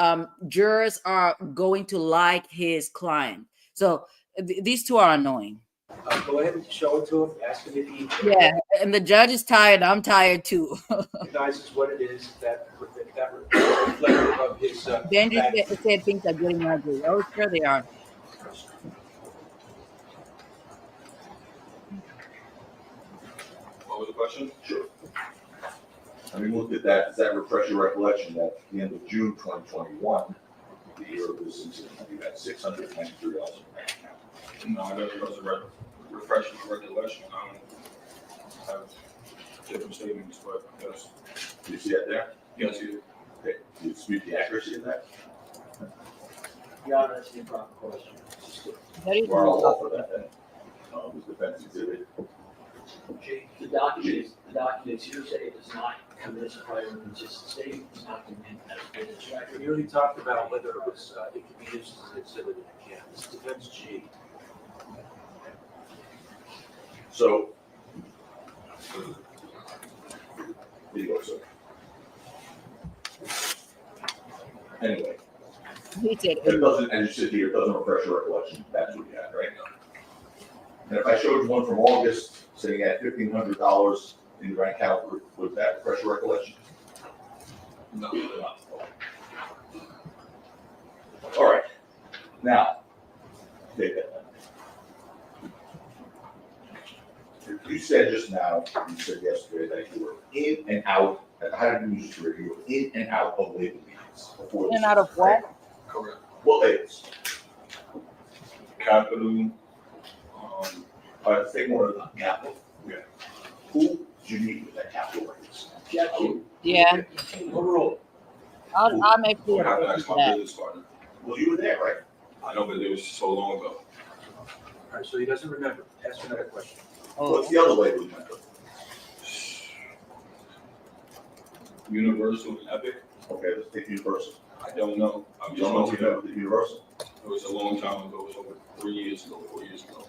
S1: jurors are going to like his client. So these two are annoying.
S2: Go ahead and show it to him, ask him if he.
S1: Yeah, and the judge is tired. I'm tired too.
S2: Recognizes what it is that reflective of his.
S1: Benji said things are getting ugly. Oh, sure they are.
S6: What was the question?
S10: Sure. I mean, look at that. Does that refresh your recollection that at the end of June 2021, the year of this incident, you had $693 in the bank account?
S6: No, I never was a refreshing my recollection. I don't have different statements, but yes.
S10: Do you see that there?
S6: Yes, you do.
S10: Okay. Do you dispute the accuracy of that?
S2: Your Honor, that's the improper question.
S10: We're all for that then. Was defense exhibit.
S2: The documents hearsay does not come as a prior and consistent statement, does not come in as evidence. We already talked about whether it was, it could be used as an exhibit. Yeah, it's defense G.
S10: So, there you go, sir. Anyway. It doesn't, and you sit here, it doesn't refresh your recollection. That's what you had, right? And if I showed you one from August, saying you had $1,500 in the Grand County with that fresh recollection?
S3: No.
S10: All right, now, take that. You said just now, you said yesterday that you were in and out, how did you use this word? You were in and out of labor meetings before.
S1: In and out of what?
S3: Correct.
S10: What labels?
S3: Capital,
S10: Take more of the capital.
S3: Yeah.
S10: Who did you meet with that capital raise?
S2: Objection.
S1: Yeah,
S2: Overruled.
S1: I'll make
S3: I
S1: sure
S3: have to
S1: to
S3: ask my
S1: that.
S3: business partner.
S10: Well, you were there, right?
S3: I know, but it was so long ago. All right, so he doesn't remember. Ask another question.
S10: What's the other label you went with?
S3: Universal and Epic?
S10: Okay, let's take Universal.
S3: I don't know. I'm
S10: You
S3: just
S10: don't know
S3: looking
S10: if you
S3: at
S10: know the Universal?
S3: it was a long time ago. It was over 3 years ago, 4 years ago.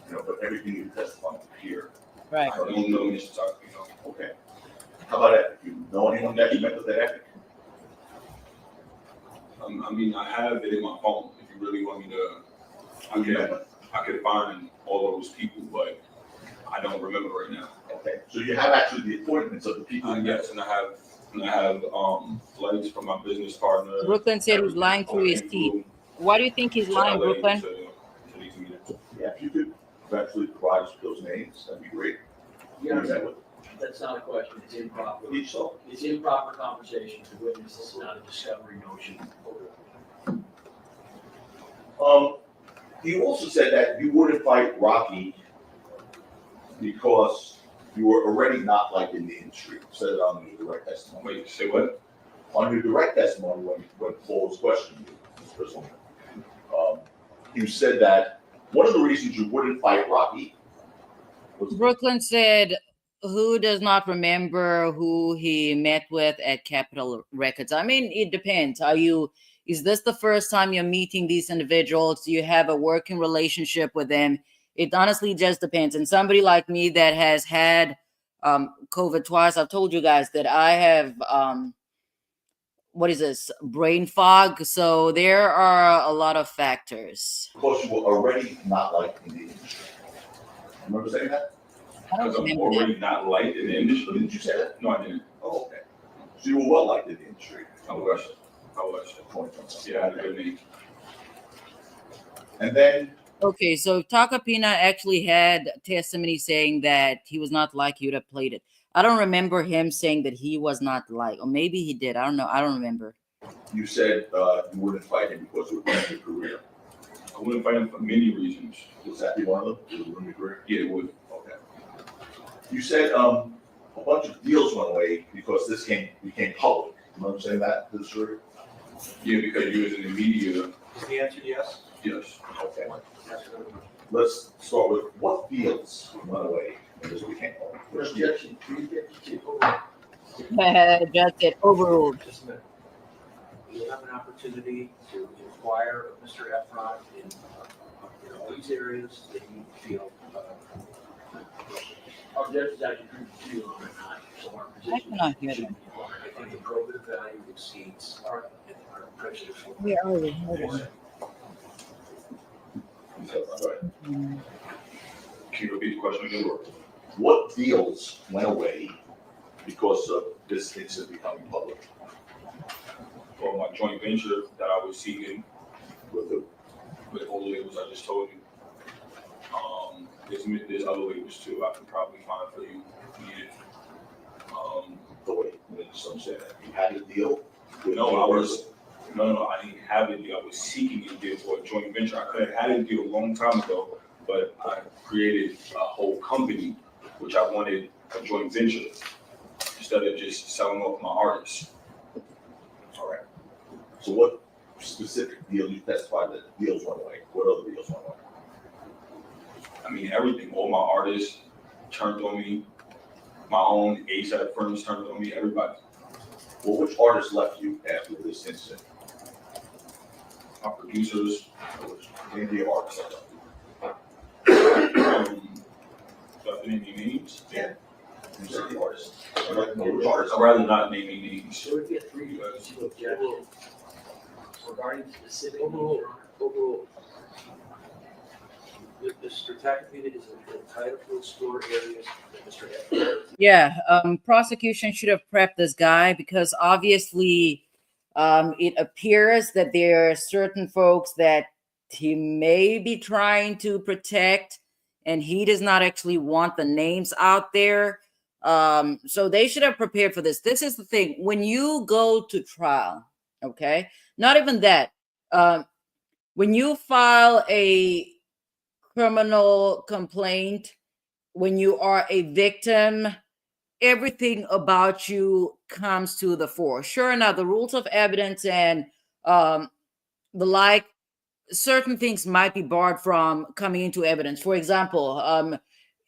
S10: You know, but everything you testify here.
S1: Right.
S3: I don't know Mr. Tucker, you know.
S10: Okay. How about Epic? You know anyone that you met with that Epic?
S3: I mean, I have it in my phone. If you really want me to, I could find all those people, but I don't remember right now.
S10: Okay, so you have actually the appointments of the people.
S3: Yes, and I have flights from my business partner.
S1: Brooklyn said he's lying through his teeth. Why do you think he's lying, Brooklyn?
S10: Yeah, if you could eventually provide us with those names, that'd be great.
S2: Yeah, that's not a question, it's improper. It's improper conversation, the witness, this is not a discovery motion.
S10: You also said that you wouldn't fight Rocky because you were already not liked in the industry. You said it on your direct testimony.
S3: Wait, say what?
S10: On your direct testimony, when Paul was questioning you, this person, you said that one of the reasons you wouldn't fight Rocky was
S1: Brooklyn said, who does not remember who he met with at Capitol Records? I mean, it depends. Is this the first time you're meeting these individuals? Do you have a working relationship with them? It honestly just depends. And somebody like me that has had COVID twice, I've told you guys that I have, what is this, brain fog. So there are a lot of factors.
S10: because you were already not liked in the industry. Remember saying that?
S1: I don't
S3: Because I'm
S1: remember
S3: already not liked in the industry.
S10: Didn't you say that?
S3: No, I didn't.
S10: Oh, okay. So you were well liked in the industry.
S3: I was. Yeah, I had a good name.
S10: And then,
S1: Okay, so Takapina actually had testimony saying that he was not like he would have played it. I don't remember him saying that he was not like, or maybe he did. I don't know. I don't remember.
S10: you said you wouldn't fight him because it would ruin your career.
S3: I wouldn't fight him for many reasons.
S10: Was that be one of them? It would ruin your career?
S3: Yeah, it would.
S10: Okay. You said a bunch of deals went away because this became public. Remember saying that to the jury?
S3: Yeah, because you was in the media.
S2: Is the answer yes?
S3: Yes.
S10: Okay. Let's start with what deals went away when this became public?
S2: Objection, 352.
S1: Just it overruled.
S2: Just a minute. You have an opportunity to inquire of Mr. Efron in all these areas that you feel. Our judge is actually 352 on it, not, so our
S1: I
S2: position.
S1: cannot hear them.
S2: I think the probative value exceeds our prejudicial.
S1: Where are we? Hold on.
S3: Can you repeat the question again?
S10: What deals went away because of this incident becoming public?
S3: Or my joint venture that I was seeking
S10: With the
S3: with all the labels I just told you. There's other labels too. I can probably find for you if needed.
S10: the way, some say that you had a deal? With
S3: No,
S10: Universal?
S3: I didn't have a deal. I was seeking a deal for a joint venture. I could have had a deal a long time ago, but I created a whole company, which I wanted a joint venture instead of just selling off my artists.
S10: All right. So what specific deal you testified that deals went away? What other deals went away?
S3: I mean, everything. All my artists turned on me. My own ASAP firms turned on me. Everybody.
S10: Well, which artists left you after this incident?
S3: My producers.
S10: Name the artists that left
S3: Left any names?
S10: Yeah. You said the artists. I'd like to know which artists.
S3: I'd rather not name any names.
S2: So we get 352 objections regarding specific. Overruled. Mr. Takapita is entitled to explore areas that Mr. Evans.
S1: Yeah, prosecution should have prepped this guy because obviously it appears that there are certain folks that he may be trying to protect, and he does not actually want the names out there. So they should have prepared for this. This is the thing. When you go to trial, okay, not even that. When you file a criminal complaint, when you are a victim, everything about you comes to the fore. Sure enough, the rules of evidence and the like, certain things might be barred from coming into evidence. For example,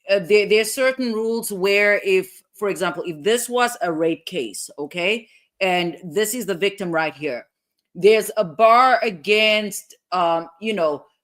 S1: there's certain rules where if, for example, if this was a rape case, okay, and this is the victim right here, there's a bar against,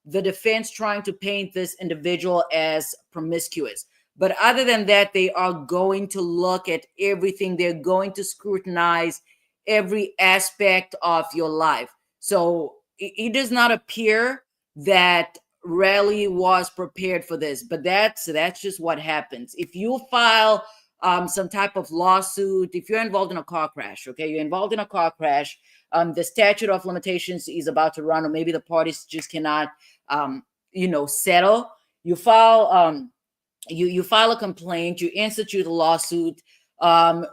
S1: the defense trying to paint this individual as promiscuous. But other than that, they are going to look at everything. They're going to scrutinize every aspect of your life. So it does not appear that Relli was prepared for this, but that's just what happens. If you file some type of lawsuit, if you're involved in a car crash, okay, you're involved in a car crash, the statute of limitations is about to run, or maybe the parties just cannot, settle. You file, you file a complaint, you institute a lawsuit.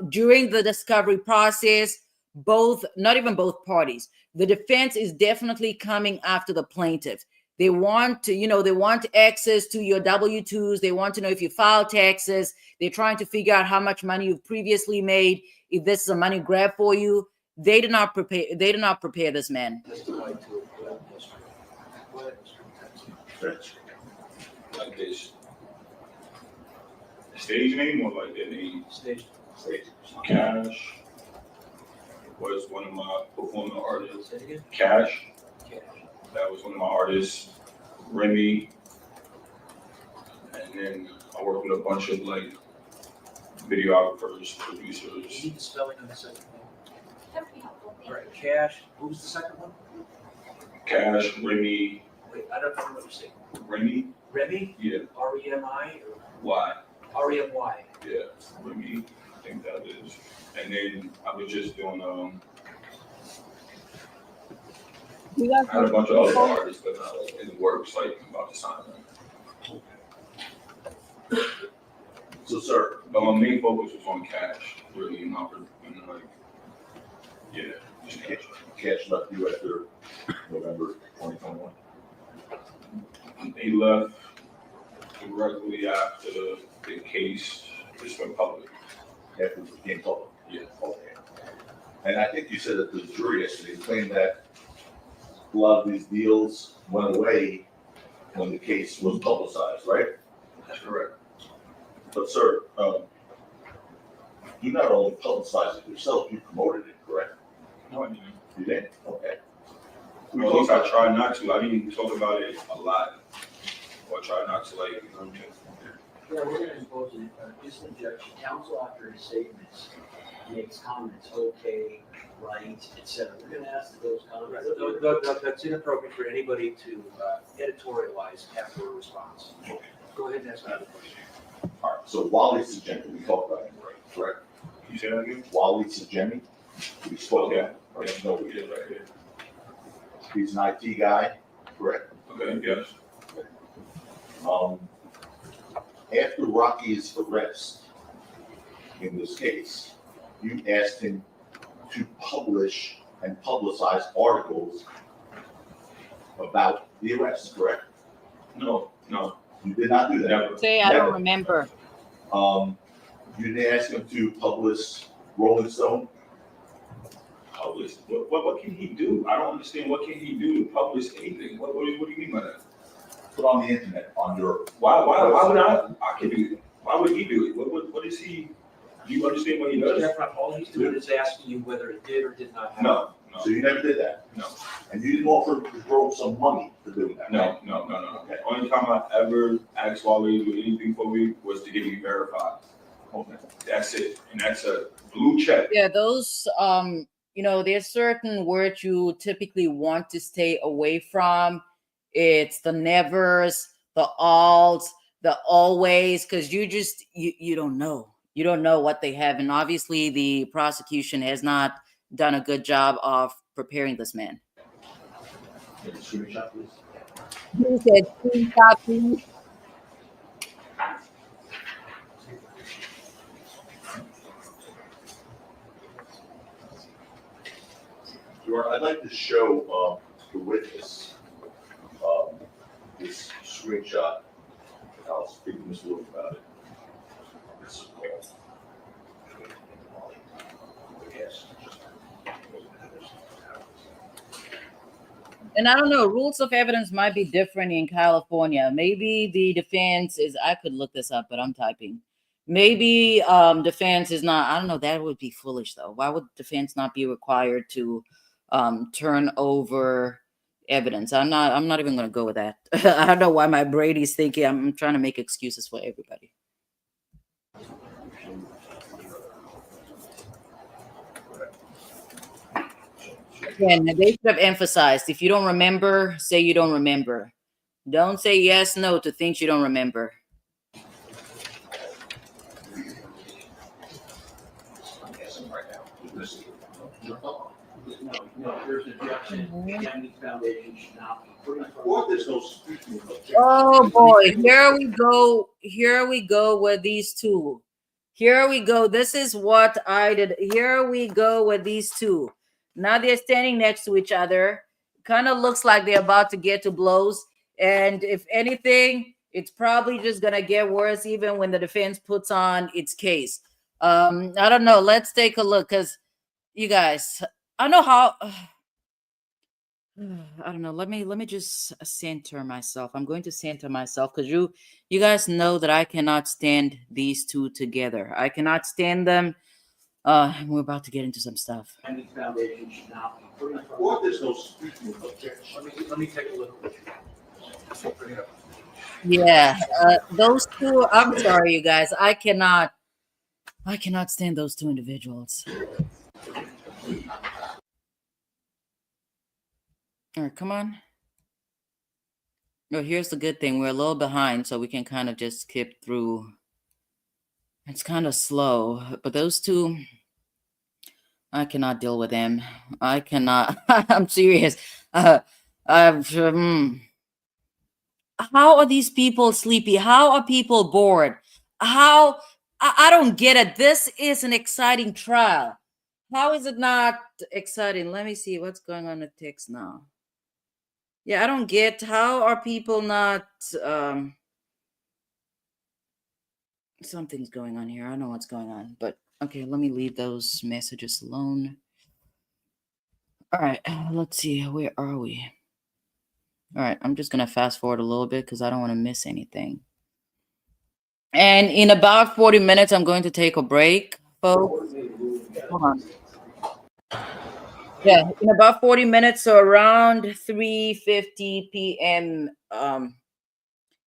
S1: During the discovery process, not even both parties, the defense is definitely coming after the plaintiff. They want to, they want access to your W-2s. They want to know if you file taxes. They're trying to figure out how much money you've previously made. If this is a money grab for you, they did not prepare this man.
S6: Like this. Stage name or like their name?
S2: Stage.
S6: Cash was one of my performing artists. Cash. That was one of my artists. Remy. And then I worked with a bunch of like videographers, producers.
S2: You need the spelling of the second name. All right, Cash. Who was the second one?
S6: Cash, Remy.
S2: Wait, I don't know what you're saying.
S6: Remy?
S2: Remy?
S6: Yeah.
S2: R-E-M-I?
S6: Y.
S2: R-E-M-Y.
S6: Yeah, Remy, I think that is. And then I was just doing, I had a bunch of other artists, but in the works, like, I'm about to sign them.
S10: So, sir,
S6: But my main focus was on Cash, really, and like, yeah, just Cash.
S10: Cash left you after November 2021.
S6: He left directly after the case just went public.
S10: After it became public?
S6: Yeah.
S10: Okay. And I think you said that the jury yesterday claimed that a lot of these deals went away when the case was publicized, right?
S6: That's correct.
S10: But sir, you not only publicized it yourself, you promoted it, correct?
S6: No, I didn't.
S10: You did? Okay.
S6: Well, at least I tried not to. I didn't talk about it a lot. Or try not to, like, you know what I mean?
S2: Yeah, we're gonna impose just an objection. Counsel after his statements makes comments, okay, right, et cetera. We're gonna ask that those comments. That's inappropriate for anybody to editorialize after a response.
S10: Okay.
S2: Go ahead and ask another question.
S10: All right, so Wally Sajemi, we talked about him, right? Correct?
S6: You say that again?
S10: Wally Sajemi, we spoke
S6: Okay.
S10: about, right? No, we did, right here. He's an IT guy, correct?
S6: Okay, yes.
S10: After Rocky's arrest in this case, you asked him to publish and publicize articles about the arrest, correct?
S6: No.
S10: You did not do that.
S6: Never.
S1: Say, I don't remember.
S10: You didn't ask him to publish Rolling Stone?
S6: Publish. What can he do? I don't understand. What can he do to publish anything? What do you mean by that?
S10: Put on the internet, on your.
S6: Why would I can do it? Why would he do it? What is he? Do you understand what he does?
S2: All he's doing is asking you whether it did or did not happen.
S6: No.
S10: So you never did that?
S6: No.
S10: And you didn't offer to throw some money to do that?
S6: No.
S10: Okay.
S6: Only time I ever asked Wally to do anything for me was to get me verified.
S10: Okay.
S6: That's it. And that's a blue check.
S1: Yeah, those, there's certain words you typically want to stay away from. It's the nevers, the alls, the always, because you don't know. You don't know what they have. And obviously the prosecution has not done a good job of preparing this man.
S10: Screenshot, please.
S1: He said, "Screenshot, please."
S10: Your Honor, I'd like to show the witness this screenshot. I'll speak to Ms. Lewis about it.
S1: And I don't know, rules of evidence might be different in California. Maybe the defense is, I could look this up, but I'm typing. Maybe defense is not, I don't know, that would be foolish though. Why would defense not be required to turn over evidence? I'm not even going to go with that. I don't know why my Brady's thinking I'm trying to make excuses for everybody. Again, they should have emphasized, if you don't remember, say you don't remember. Don't say yes, no to things you don't remember.
S2: No, there's an objection, Kennedy Foundation should not be put in front of.
S10: Or there's no speaking of objection.
S1: Oh boy, here we go. Here we go with these two. Here we go. This is what I did. Here we go with these two. Now they're standing next to each other. Kind of looks like they're about to get to blows. And if anything, it's probably just going to get worse even when the defense puts on its case. I don't know. Let's take a look because you guys, I know how. I don't know. Let me just center myself. I'm going to center myself because you guys know that I cannot stand these two together. I cannot stand them. We're about to get into some stuff.
S2: Kennedy Foundation should not be put in front of.
S10: Or there's no speaking of objection.
S3: Let me take a look. Bring it up.
S1: Yeah, those two. I'm sorry, you guys. I cannot stand those two individuals. All right, come on. No, here's the good thing. We're a little behind, so we can kind of just skip through. It's kind of slow, but those two, I cannot deal with them. I cannot. I'm serious. How are these people sleepy? How are people bored? How? I don't get it. This is an exciting trial. How is it not exciting? Let me see what's going on in the text now. Yeah, I don't get, how are people not, something's going on here. I don't know what's going on, but okay, let me leave those messages alone. All right, let's see, where are we? All right, I'm just going to fast forward a little bit because I don't want to miss anything. And in about 40 minutes, I'm going to take a break, folks. Hold on. Yeah, in about 40 minutes, so around 3:50 p.m.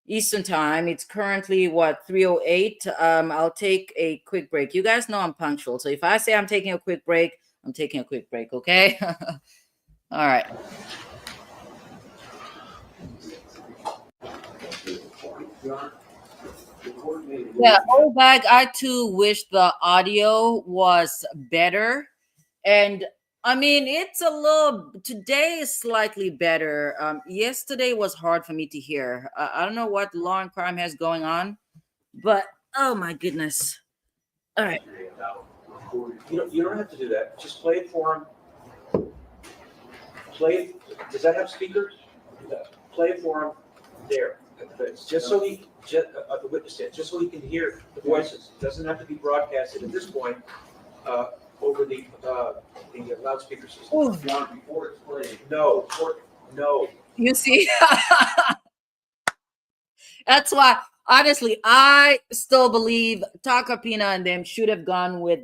S1: Eastern time. It's currently what, 3:08. I'll take a quick break. You guys know I'm punctual, so if I say I'm taking a quick break, I'm taking a quick break, okay? All right. Yeah, oh back, I too wish the audio was better. And I mean, it's a little, today is slightly better. Yesterday was hard for me to hear. I don't know what law and crime has going on, but oh my goodness. All right.
S3: You don't have to do that. Just play it for him. Play it. Does that have speakers? Play it for him there. Just so he, the witness stand, just so he can hear the voices. It doesn't have to be broadcasted at this point. Over the loudspeaker system.
S2: Before it's played.
S3: No.
S1: You see, that's why, honestly, I still believe Takapina and them should have gone with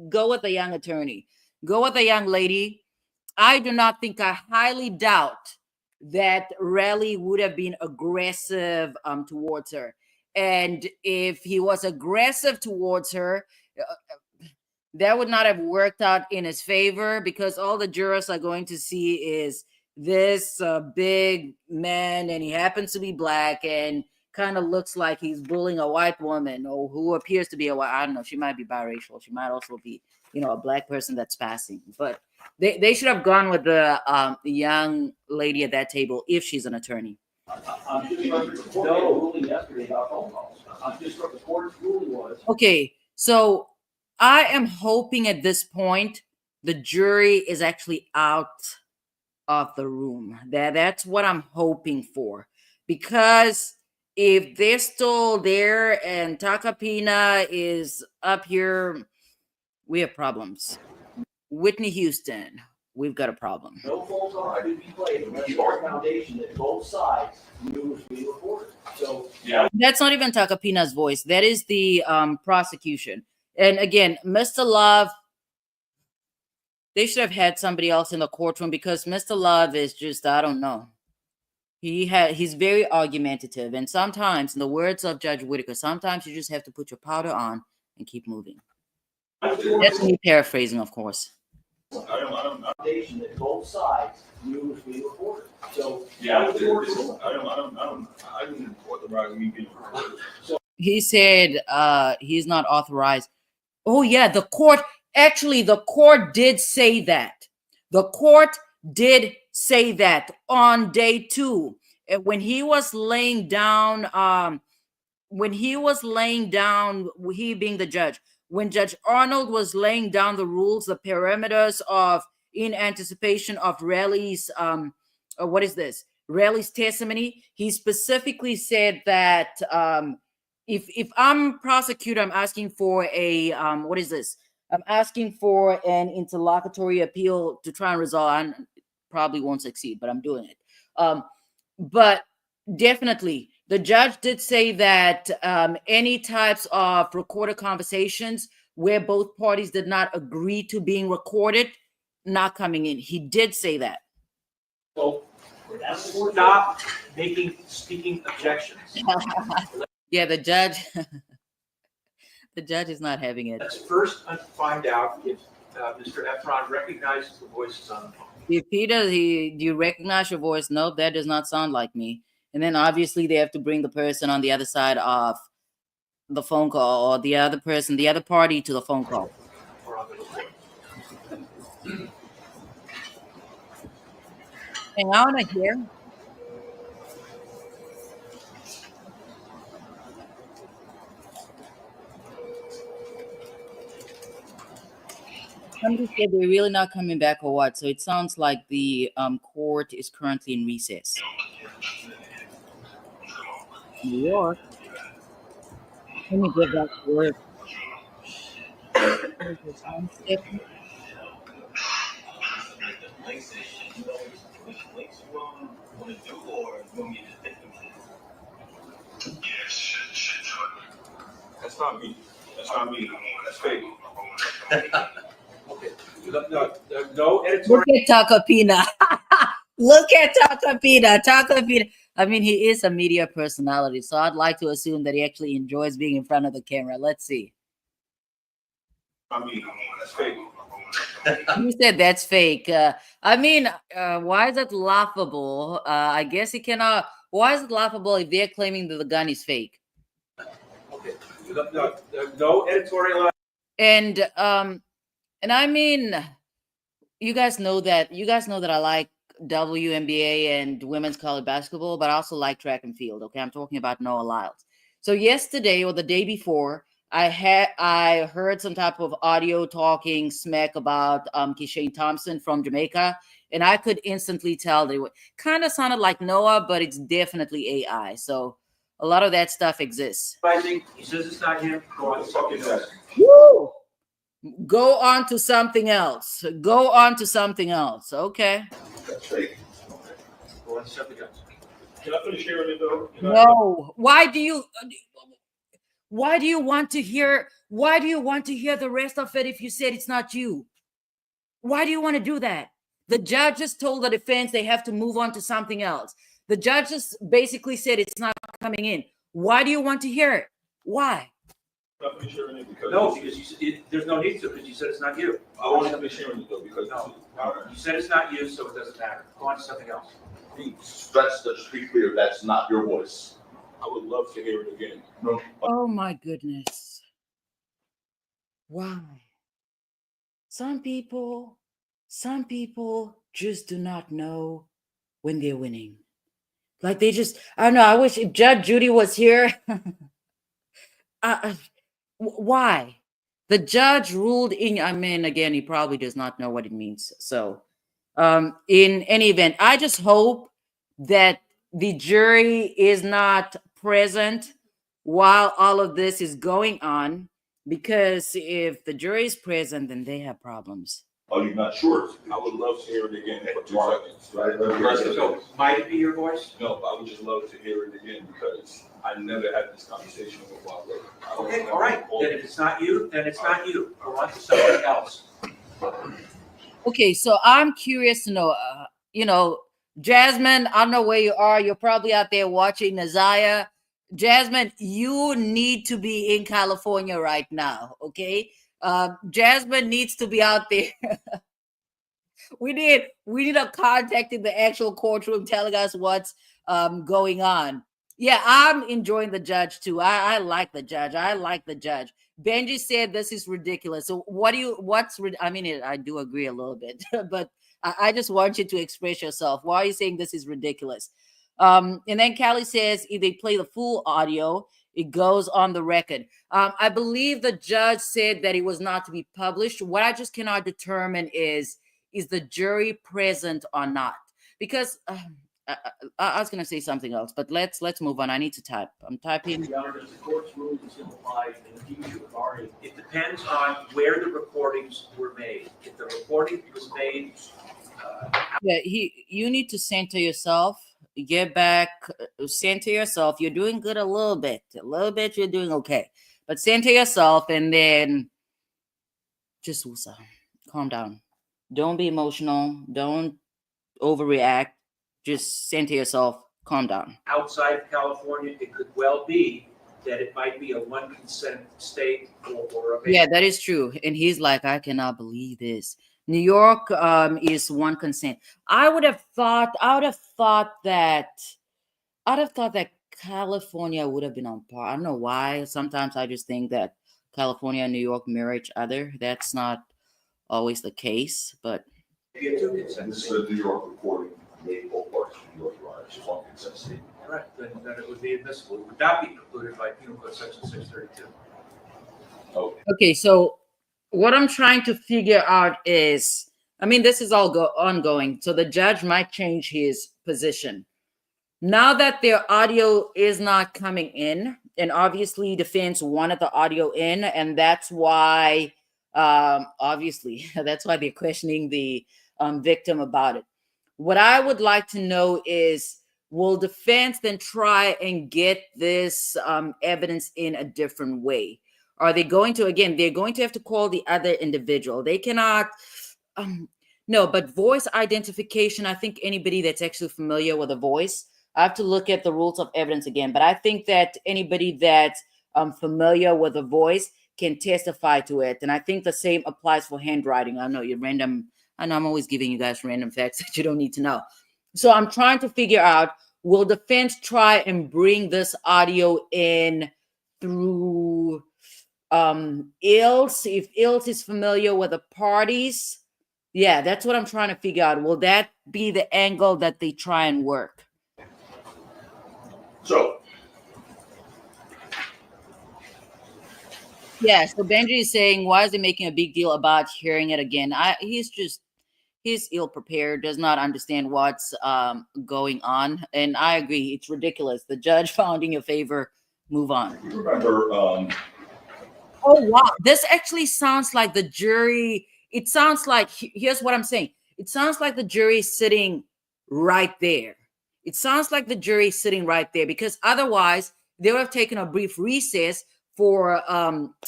S1: go with a young attorney. Go with a young lady. I do not think, I highly doubt that Relli would have been aggressive towards her. And if he was aggressive towards her, that would not have worked out in his favor because all the jurors are going to see is this big man, and he happens to be black and kind of looks like he's bullying a white woman, or who appears to be a white, I don't know, she might be biracial. She might also be, a black person that's passing. But they should have gone with the young lady at that table if she's an attorney.
S2: I'm just from the court ruling yesterday about phone calls. I'm just from the court's ruling was.
S1: Okay, so I am hoping at this point the jury is actually out of the room. That's what I'm hoping for. Because if they're still there and Takapina is up here, we have problems. Whitney Houston, we've got a problem.
S2: No phone call, I didn't be played, unless your foundation that both sides knew was being recorded. So, yeah.
S1: That's not even Takapina's voice. That is the prosecution. And again, Mr. Love, they should have had somebody else in the courtroom, because Mr. Love is just, I don't know. He's very argumentative. And sometimes, in the words of Judge Whitaker, sometimes you just have to put your powder on and keep moving. That's me paraphrasing, of course.
S2: Foundation that both sides knew was being recorded. So,
S6: Yeah, I didn't authorize me being recorded.
S1: He said he's not authorized. Oh, yeah, the court did say that. The court did say that on day 2. When he was laying down, he being the judge, when Judge Arnold was laying down the rules, the parameters of, in anticipation of Relli's, Relli's testimony, he specifically said that if I'm prosecutor, I'm asking for a, I'm asking for an interlocutory appeal to try and resolve. I probably won't succeed, but I'm doing it. But definitely, the judge did say that any types of recorded conversations where both parties did not agree to being recorded, not coming in. He did say that.
S2: So, stop speaking objections.
S1: Yeah, the judge is not having it.
S2: Let's first find out if Mr. Efron recognizes the voices on the phone.
S1: If he does, do you recognize your voice? Nope, that does not sound like me. And then obviously they have to bring the person on the other side of the phone call, or the other party to the phone call. Hang on here. Somebody said they're really not coming back or what? So it sounds like the court is currently in recess. New York. Let me get back to work.
S6: That's not me. That's fake.
S2: Okay. No editorial.
S1: Look at Takapina. Look at Takapina. Takapina. I mean, he is a media personality, so I'd like to assume that he actually enjoys being in front of the camera. Let's see.
S6: That's fake.
S1: You said that's fake. Why is that laughable? I guess it cannot. Why is it laughable if they're claiming that the gun is fake?
S2: Okay. No editorial.
S1: And I mean, you guys know that I like WNBA and women's college basketball, but I also like track and field. Okay, I'm talking about Noah Lyles. So yesterday or the day before, I heard some type of audio talking smack about Kishane Thompson from Jamaica, and I could instantly tell they kind of sounded like Noah, but it's definitely AI. So a lot of that stuff exists.
S2: I think he says it's not him. Go on, fucking else.
S1: Woo! Go on to something else. Go on to something else. Okay.
S6: That's fake.
S2: Go on to something else.
S6: Can I finish hearing it though?
S1: No. Why do you want to hear the rest of it if you said it's not you? Why do you want to do that? The judge just told the defense they have to move on to something else. The judge just basically said it's not coming in. Why do you want to hear it? Why?
S6: Not me sharing it because.
S3: No, because there's no need to, because you said it's not you.
S6: I want to be sharing it though, because.
S3: No, you said it's not you, so it doesn't matter. Go on to something else.
S10: Let's just be clear, that's not your voice.
S6: I would love to hear it again.
S10: No.
S1: Oh my goodness. Why? Some people just do not know when they're winning. Like they just, I don't know. I wish if Judge Judy was here. Why? The judge ruled in, I mean, again, he probably does not know what it means. So, in any event, I just hope that the jury is not present while all of this is going on, because if the jury is present, then they have problems.
S10: Are you not sure?
S6: I would love to hear it again for 2 seconds.
S10: Right.
S3: So, might it be your voice?
S6: No, but I would just love to hear it again because I never had this conversation with my lawyer.
S3: Okay, all right. Then if it's not you, then it's not you. Go on to something else.
S1: Okay, so I'm curious to know, Jasmine, I don't know where you are. You're probably out there watching Naziah. Jasmine, you need to be in California right now, okay? Jasmine needs to be out there. we need a contact in the actual courtroom telling us what's going on. Yeah, I'm enjoying the judge too. I like the judge. Benji said this is ridiculous. So I do agree a little bit, but I just want you to express yourself. Why are you saying this is ridiculous? And then Callie says if they play the full audio, it goes on the record. I believe the judge said that it was not to be published. What I just cannot determine is the jury present or not? Because I was going to say something else, but let's move on. I need to type. I'm typing.
S2: Your Honor, does the court's ruling simplify the future authority?
S3: It depends on where the recordings were made. If the recording was made,
S1: You need to center yourself. Get back, center yourself. You're doing good a little bit. You're doing okay. But center yourself and then just calm down. Don't be emotional. Don't overreact. Just center yourself. Calm down.
S3: outside of California, it could well be that it might be a one consent state or a.
S1: Yeah, that is true. And he's like, I cannot believe this. New York is one consent. I would have thought that California would have been on par. I don't know why. Sometimes I just think that California and New York mirror each other. That's not always the case, but
S3: Maybe a two
S10: This
S3: consent
S10: is
S3: state.
S10: the New York recording, made both parties of New York, right? It's just one consent statement.
S3: Correct, then it would be admissible. It would not be precluded by Penal Code Section 632.
S1: okay. So what I'm trying to figure out is, I mean, this is all ongoing. So the judge might change his position. Now that their audio is not coming in, and obviously defense wanted the audio in, and that's why, obviously, that's why they're questioning the victim about it. What I would like to know is, will defense then try and get this evidence in a different way? Are they going to, again, they're going to have to call the other individual. They cannot, no, but voice identification, I think anybody that's actually familiar with a voice, I have to look at the rules of evidence again, but I think that anybody that's familiar with a voice can testify to it. And I think the same applies for handwriting. I know I'm always giving you guys random facts that you don't need to know. So I'm trying to figure out, will defense try and bring this audio in through Ilse, if Ilse is familiar with the parties? Yeah, that's what I'm trying to figure out. Will that be the angle that they try and work?
S10: So,
S1: yeah, so Benji is saying, why is he making a big deal about hearing it again? He's ill prepared, does not understand what's going on. And I agree, it's ridiculous. The judge found in your favor, move on.
S10: you remember,
S1: Oh, wow. This actually sounds like the jury. It sounds like, here's what I'm saying. It sounds like the jury is sitting right there. It sounds like the jury is sitting right there, because otherwise they would have taken a brief recess for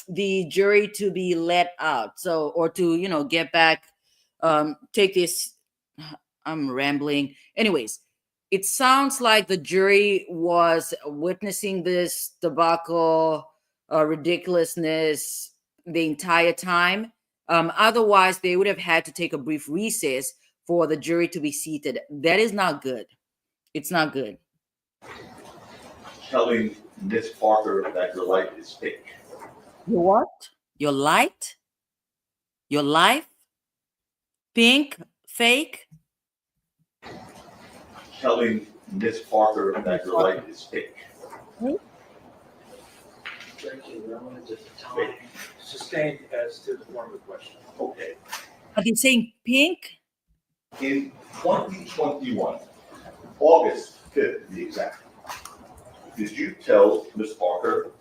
S1: the jury to be let out. So, or to, get back, take this. I'm rambling. Anyways, it sounds like the jury was witnessing this debacle ridiculousness the entire time. Otherwise, they would have had to take a brief recess for the jury to be seated. That is not good. It's not good.
S10: Telling Miss Parker that your life is fake.
S1: Your what? Your light? Your life? Pink? Fake?
S10: Telling Miss Parker that your life is fake.
S3: Sustained as to the form of the question.
S10: Okay.
S1: Are they saying pink?
S10: In 2021, August 5th to be exact, did you tell Miss Parker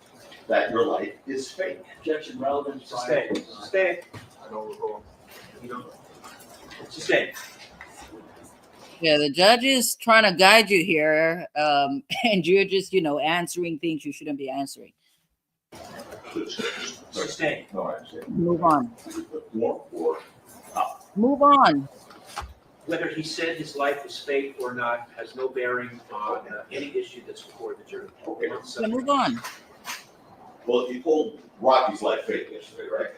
S10: that your life is fake?
S2: Objection relevant.
S3: Sustained. Sustained. I don't recall. You don't. Sustained.
S1: Yeah, the judge is trying to guide you here, and you're just, answering things you shouldn't be answering.
S3: Sustained.
S10: No, I understand.
S1: Move on.
S10: Or
S1: Move on.
S3: Whether he said his life was fake or not has no bearing on any issue that's before the jury.
S10: Okay.
S1: Yeah, move on.
S10: Well, you told Rocky's life fake yesterday, right?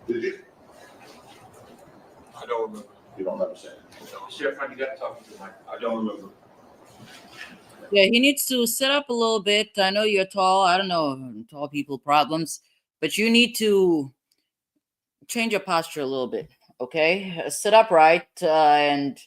S10: Did you?
S3: I don't remember.
S10: You don't understand.
S3: Sheriff, you got to talk to the mic. I don't remember.
S1: Yeah, he needs to sit up a little bit. I know you're tall. I don't know, tall people problems, but you need to change your posture a little bit, okay? Sit upright and,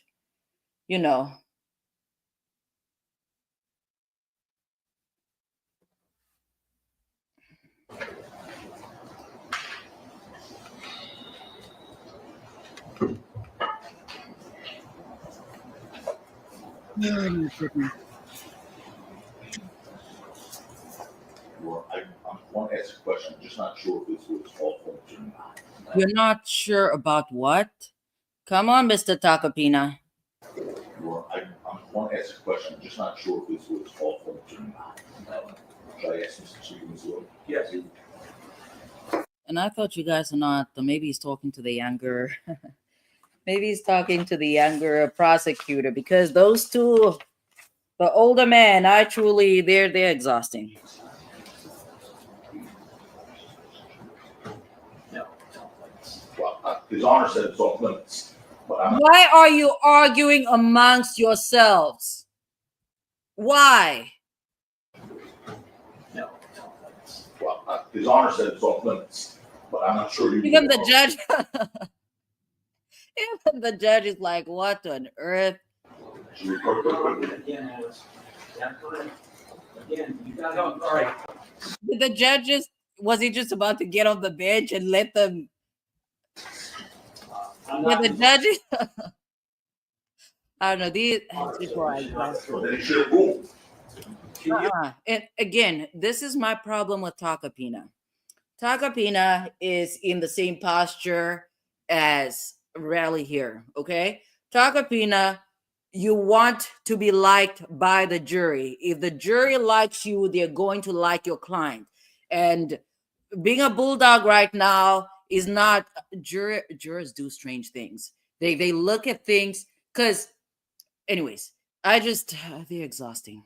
S10: Well, I want to ask a question. I'm just not sure if this was called for or not.
S1: You're not sure about what? Come on, Mr. Takapina.
S10: Well, I want to ask a question. I'm just not sure if this was called for or not. Should I ask Mr. Chicken as well?
S3: Yes.
S1: And I thought you guys are not. Maybe he's talking to the younger. Maybe he's talking to the younger prosecutor, because those two, the older man, they're exhausting.
S10: Well, His Honor said it's off limits. But
S1: Why are you arguing amongst yourselves? Why?
S10: Well, His Honor said it's off limits, but I'm not sure you.
S1: Even the judge. Even the judge is like, what on earth?
S2: Again, Alice. Yeah, correct. Again, you got to. All right.
S1: Did the judges, was he just about to get off the bench and let them? Yeah, the judges. I don't know. These. And again, this is my problem with Takapina. Takapina is in the same posture as Relli here, okay? Takapina, you want to be liked by the jury. If the jury likes you, they're going to like your client. And being a bulldog right now is not, jurors do strange things. They look at things, because, anyways, they're exhausting.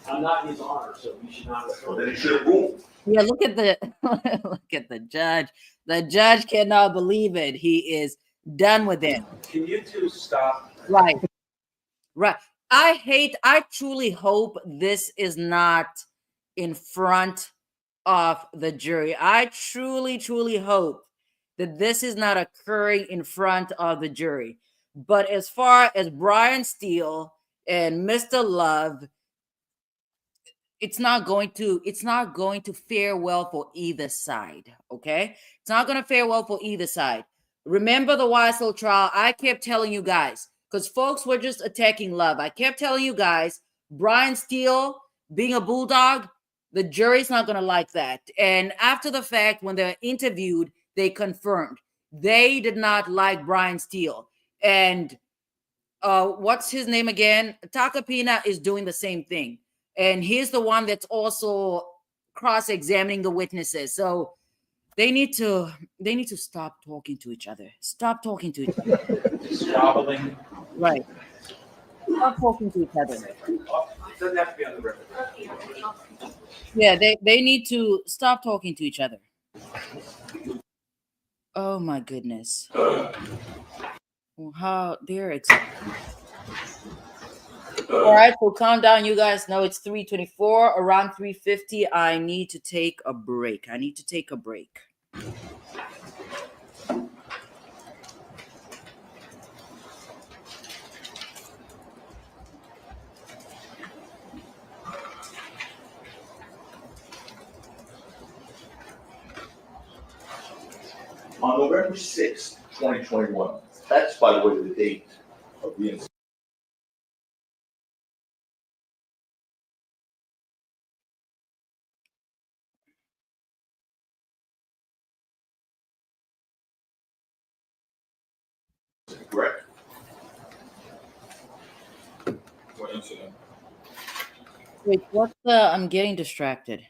S2: I'm not His Honor, so you should not.
S10: Well, then he should have ruled.
S1: Yeah, look at the judge. The judge cannot believe it. He is done with it.
S3: Can you two stop?
S1: Right. I truly hope this is not in front of the jury. I truly, truly hope that this is not occurring in front of the jury. But as far as Brian Steele and Mr. Love, it's not going to fare well for either side. Okay, it's not going to fare well for either side. Remember the Weissel trial? I kept telling you guys, because folks were just attacking Love. I kept telling you guys, Brian Steele being a bulldog, the jury's not going to like that. And after the fact, when they're interviewed, they confirmed they did not like Brian Steele. And what's his name again? Takapina is doing the same thing. And he's the one that's also cross-examining the witnesses. So they need to stop talking to each other. Stop talking to each other.
S3: Squabbling.
S1: Right. Stop talking to each other.
S3: It doesn't have to be on the record.
S1: Yeah, they need to stop talking to each other. Oh my goodness. How they're exactly. All right, so calm down, you guys know it's 3:24. Around 3:50, I need to take a break.
S10: On November 6th, 2021, that's by the way the date of the incident. Correct?
S6: What incident?
S1: Wait, what's the? I'm getting distracted.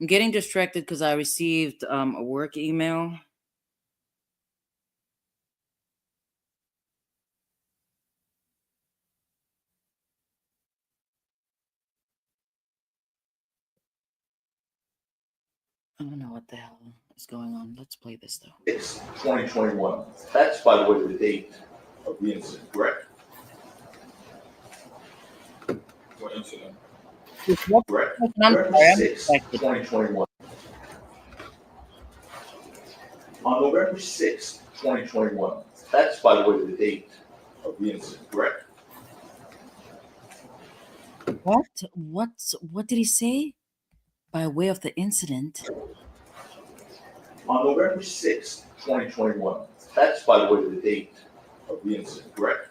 S1: Because I received a work email. I don't know what the hell is going on. Let's play this though.
S10: It's 2021. That's by the way the date of the incident. Correct?
S6: What incident?
S10: Correct?
S1: I'm
S10: November
S1: sorry, I'm
S10: 6th,
S1: distracted.
S10: 2021. On November 6th, 2021, that's by the way the date of the incident. Correct?
S1: What did he say? By way of the incident.
S10: On November 6th, 2021, that's by the way the date of the incident. Correct?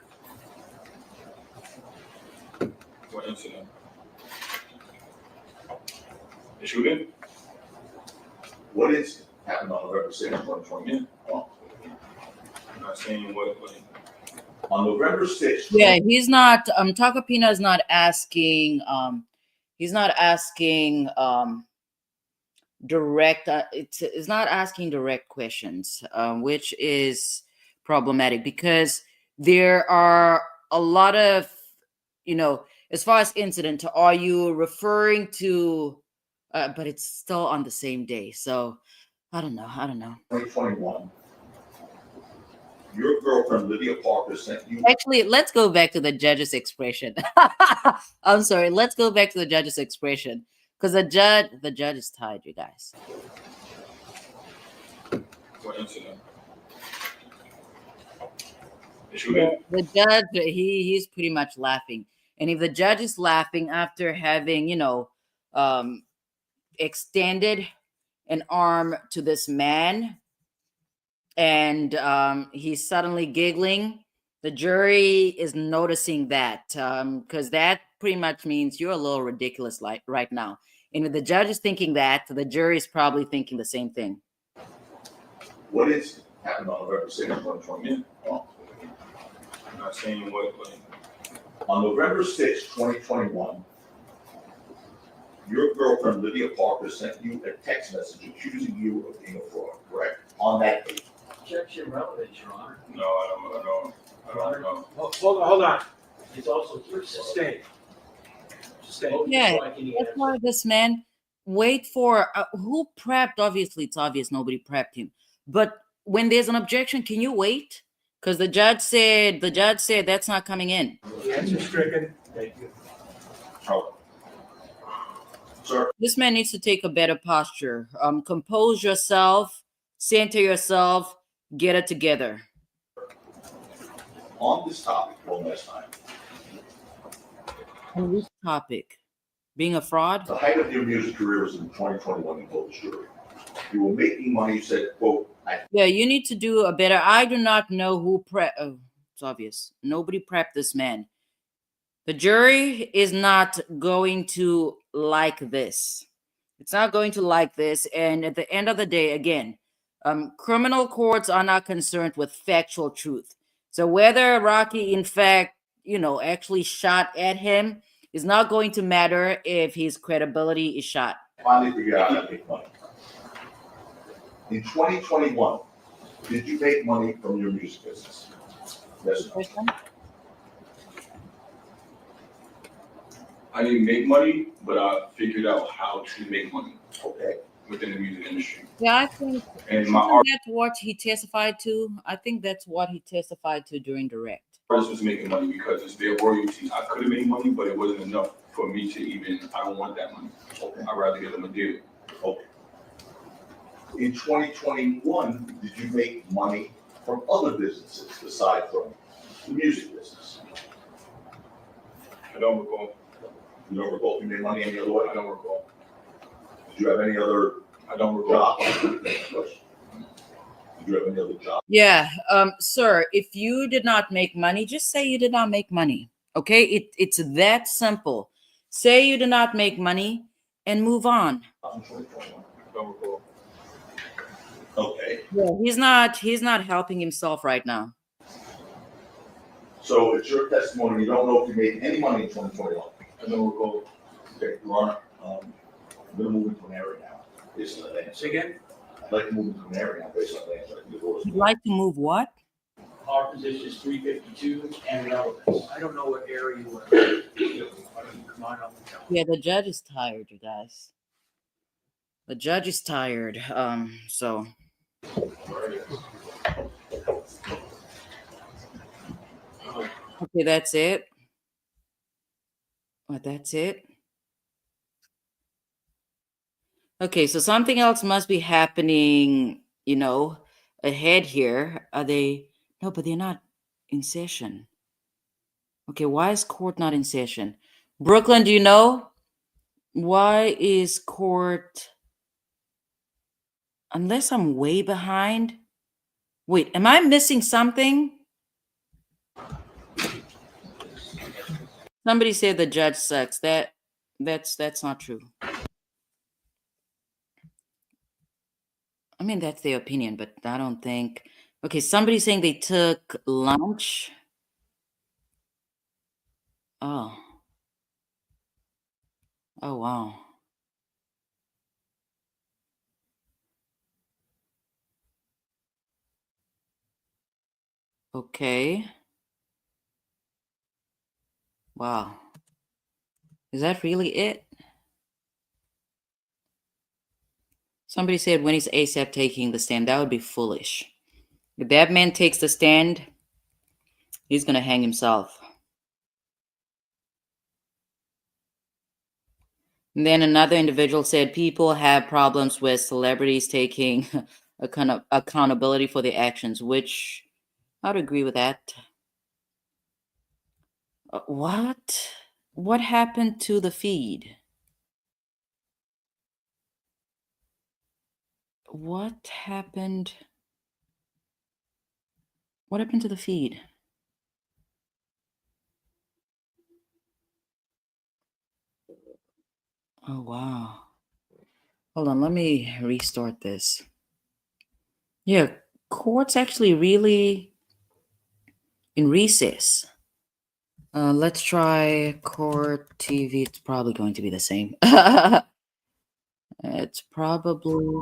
S6: What incident? The shooting?
S10: What incident happened on November 6th, 2021?
S6: I'm not saying what.
S10: On November 6th.
S1: Yeah, he's not. Takapina is not asking. He's not asking direct. It's not asking direct questions, which is problematic because there are a lot of, as far as incident. Are you referring to? But it's still on the same day, so I don't know.
S10: 2021. Your girlfriend Lydia Parker sent you.
S1: Actually, let's go back to the judge's expression. I'm sorry. Let's go back to the judge's expression because the judge is tired, you guys.
S6: What incident? The shooting?
S1: The judge, he's pretty much laughing, and if the judge is laughing after having, extended an arm to this man, and he's suddenly giggling. The jury is noticing that because that pretty much means you're a little ridiculous right now. And if the judge is thinking that, the jury is probably thinking the same thing.
S10: What incident happened on November 6th, 2021?
S6: I'm not saying what.
S10: On November 6th, 2021, your girlfriend Lydia Parker sent you a text message accusing you of being a fraud, correct? On that date.
S2: Objection relevant, Your Honor.
S6: No, I don't know.
S11: Hold on.
S2: It's also
S11: Sustained.
S1: Yeah, that's why this man wait for who prepped. Obviously, it's obvious nobody prepped him. But when there's an objection, can you wait? Because the judge said that's not coming in.
S11: The answer stricken.
S2: Thank you.
S10: Oh. Sir.
S1: This man needs to take a better posture. Compose yourself, center yourself, get it together.
S10: On this topic, one last time.
S1: On which topic? Being a fraud?
S10: The height of your music career was in 2021, you told the jury. You were making money, you said, quote,
S1: yeah, you need to do a better. I do not know who prepped. Oh, it's obvious. Nobody prepped this man. The jury is not going to like this. It's not going to like this. And at the end of the day, again, criminal courts are not concerned with factual truth. So whether Rocky, in fact, actually shot at him is not going to matter if his credibility is shot.
S10: Finally figured out how to make money. In 2021, did you make money from your music business? Yes or no?
S6: I didn't make money, but I figured out how to make money.
S10: Okay.
S6: Within the music industry.
S1: Yeah, I think
S6: And my
S1: that's what he testified to. I think that's what he testified to during direct.
S6: artist was making money because it's their royalties. I could have made money, but it wasn't enough for me to even, I don't want that money.
S10: Okay.
S6: I'd rather give them a deal.
S10: Okay. In 2021, did you make money from other businesses aside from the music business?
S6: I don't recall.
S10: You don't recall if you made money any other way?
S6: I don't recall.
S10: Did you have any other
S6: I don't recall.
S10: job? Did you have any other job?
S1: Yeah, sir, if you did not make money, just say you did not make money. Okay, it's that simple. Say you did not make money and move on.
S6: I don't recall.
S10: Okay.
S1: Yeah, he's not helping himself right now.
S10: So it's your testimony, you don't know if you made any money in 2021?
S6: I don't recall.
S10: Okay, Your Honor, I'm gonna move into an area now, based on that answer.
S3: Say again?
S10: I'd like to move into an area now, based on that answer. I can divorce.
S1: You'd like to move what?
S2: Our position is 352 and relevance.
S3: I don't know what area you were in. Come on up and tell me.
S1: Yeah, the judge is tired, you guys. The judge is tired. So okay, that's it. What, that's it? Okay, so something else must be happening, ahead here. Are they? No, but they're not in session. Okay, why is court not in session? Brooklyn, do you know? Why is court? Unless I'm way behind. Wait, am I missing something? Somebody said the judge sucks. That's not true. I mean, that's their opinion, but I don't think. Okay, somebody's saying they took lunch. Oh. Oh, wow. Okay. Wow. Is that really it? Somebody said when is ASAP taking the stand? That would be foolish. If that man takes the stand, he's going to hang himself. And then another individual said people have problems with celebrities taking a kind of accountability for their actions, which I'd agree with that. What? What happened to the feed? What happened? What happened to the feed? Oh, wow. Hold on, let me restart this. Yeah, court's actually really in recess. Let's try court TV. It's probably going to be the same. It's probably.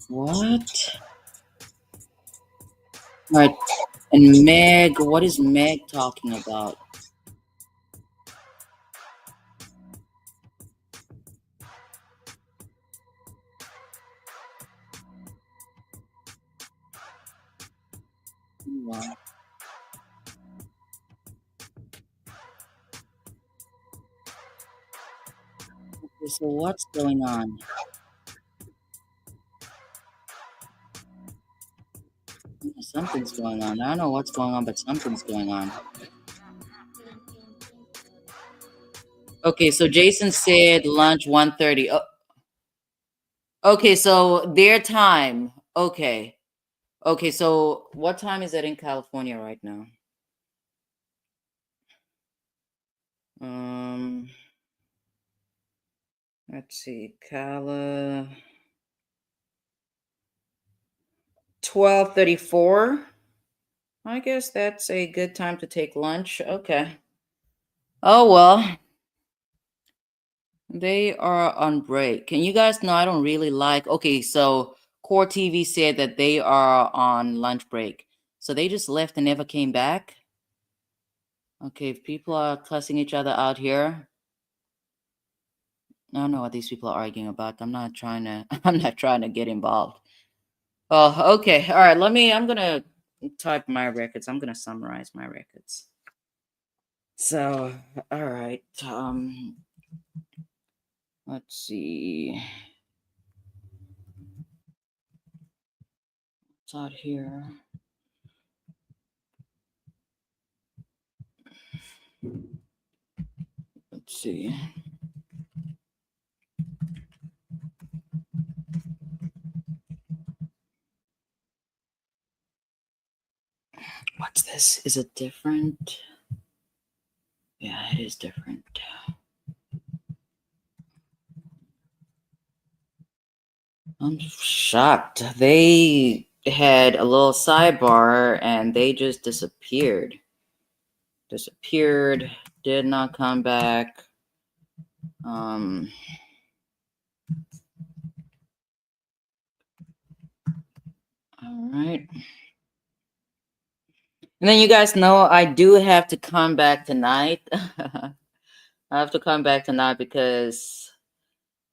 S1: What? All right. And Meg, what is Meg talking about? Wow. Okay, so what's going on? Something's going on. I don't know what's going on, but something's going on. Okay, so Jason said lunch 1:30. Oh. Okay, so their time. Okay. Okay, so what time is it in California right now? Let's see. 12:34. I guess that's a good time to take lunch. Okay. Oh, well. They are on break. Can you guys know I don't really like. Okay, so Core TV said that they are on lunch break. So they just left and never came back. Okay, if people are cussing each other out here, I don't know what these people are arguing about. I'm not trying to get involved. Oh, okay. All right, I'm gonna type my records. I'm gonna summarize my records. So, all right. Let's see. What's out here? Let's see. What's this? Is it different? Yeah, it is different. I'm shocked. They had a little sidebar and they just disappeared. Did not come back. All right. And then you guys know I do have to come back tonight. I have to come back tonight because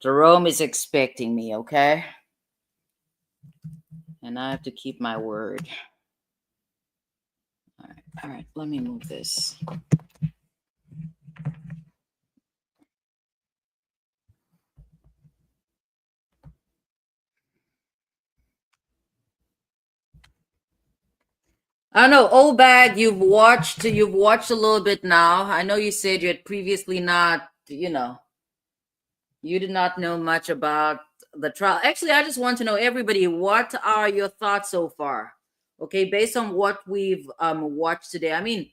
S1: Jerome is expecting me, okay? And I have to keep my word. All right, let me move this. I don't know, old bag, you've watched a little bit now. I know you said you had previously not, you did not know much about the trial. Actually, I just want to know, everybody, what are your thoughts so far? Okay, based on what we've watched today. I mean,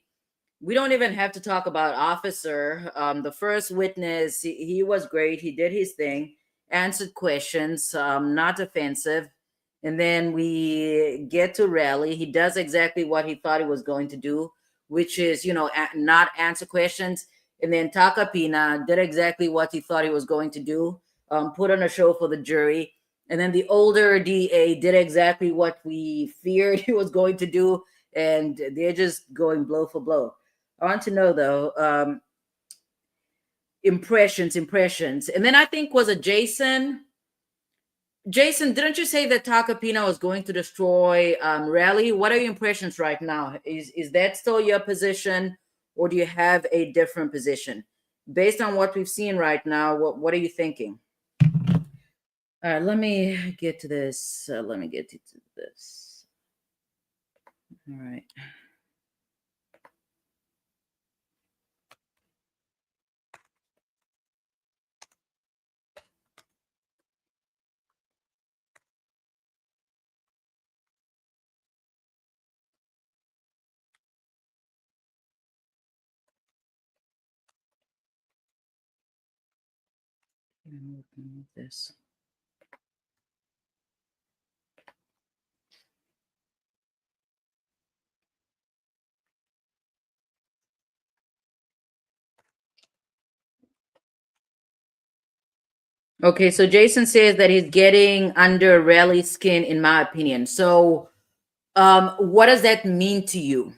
S1: we don't even have to talk about officer. The first witness, he was great. He did his thing, answered questions, not offensive. And then we get to Relli. He does exactly what he thought he was going to do, which is, not answer questions. And then Takapina did exactly what he thought he was going to do, put on a show for the jury. And then the older DA did exactly what we feared he was going to do. And they're just going blow for blow. I want to know, though, impressions. And then I think was it Jason? Jason, didn't you say that Takapina was going to destroy Relli? What are your impressions right now? Is that still your position, or do you have a different position? Based on what we've seen right now, what are you thinking? All right, let me get to this. All right. Move this. Okay, so Jason says that he's getting under Relli's skin, in my opinion. So, what does that mean to you?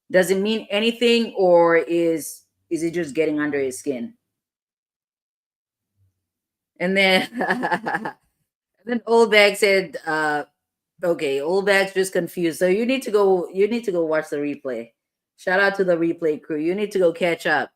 S1: Does it mean anything, or is it just getting under his skin? And then, and then Old Bag said, "Okay, Old Bag's just confused. So you need to go. You need to go watch the replay. Shout out to the replay crew. You need to go catch up."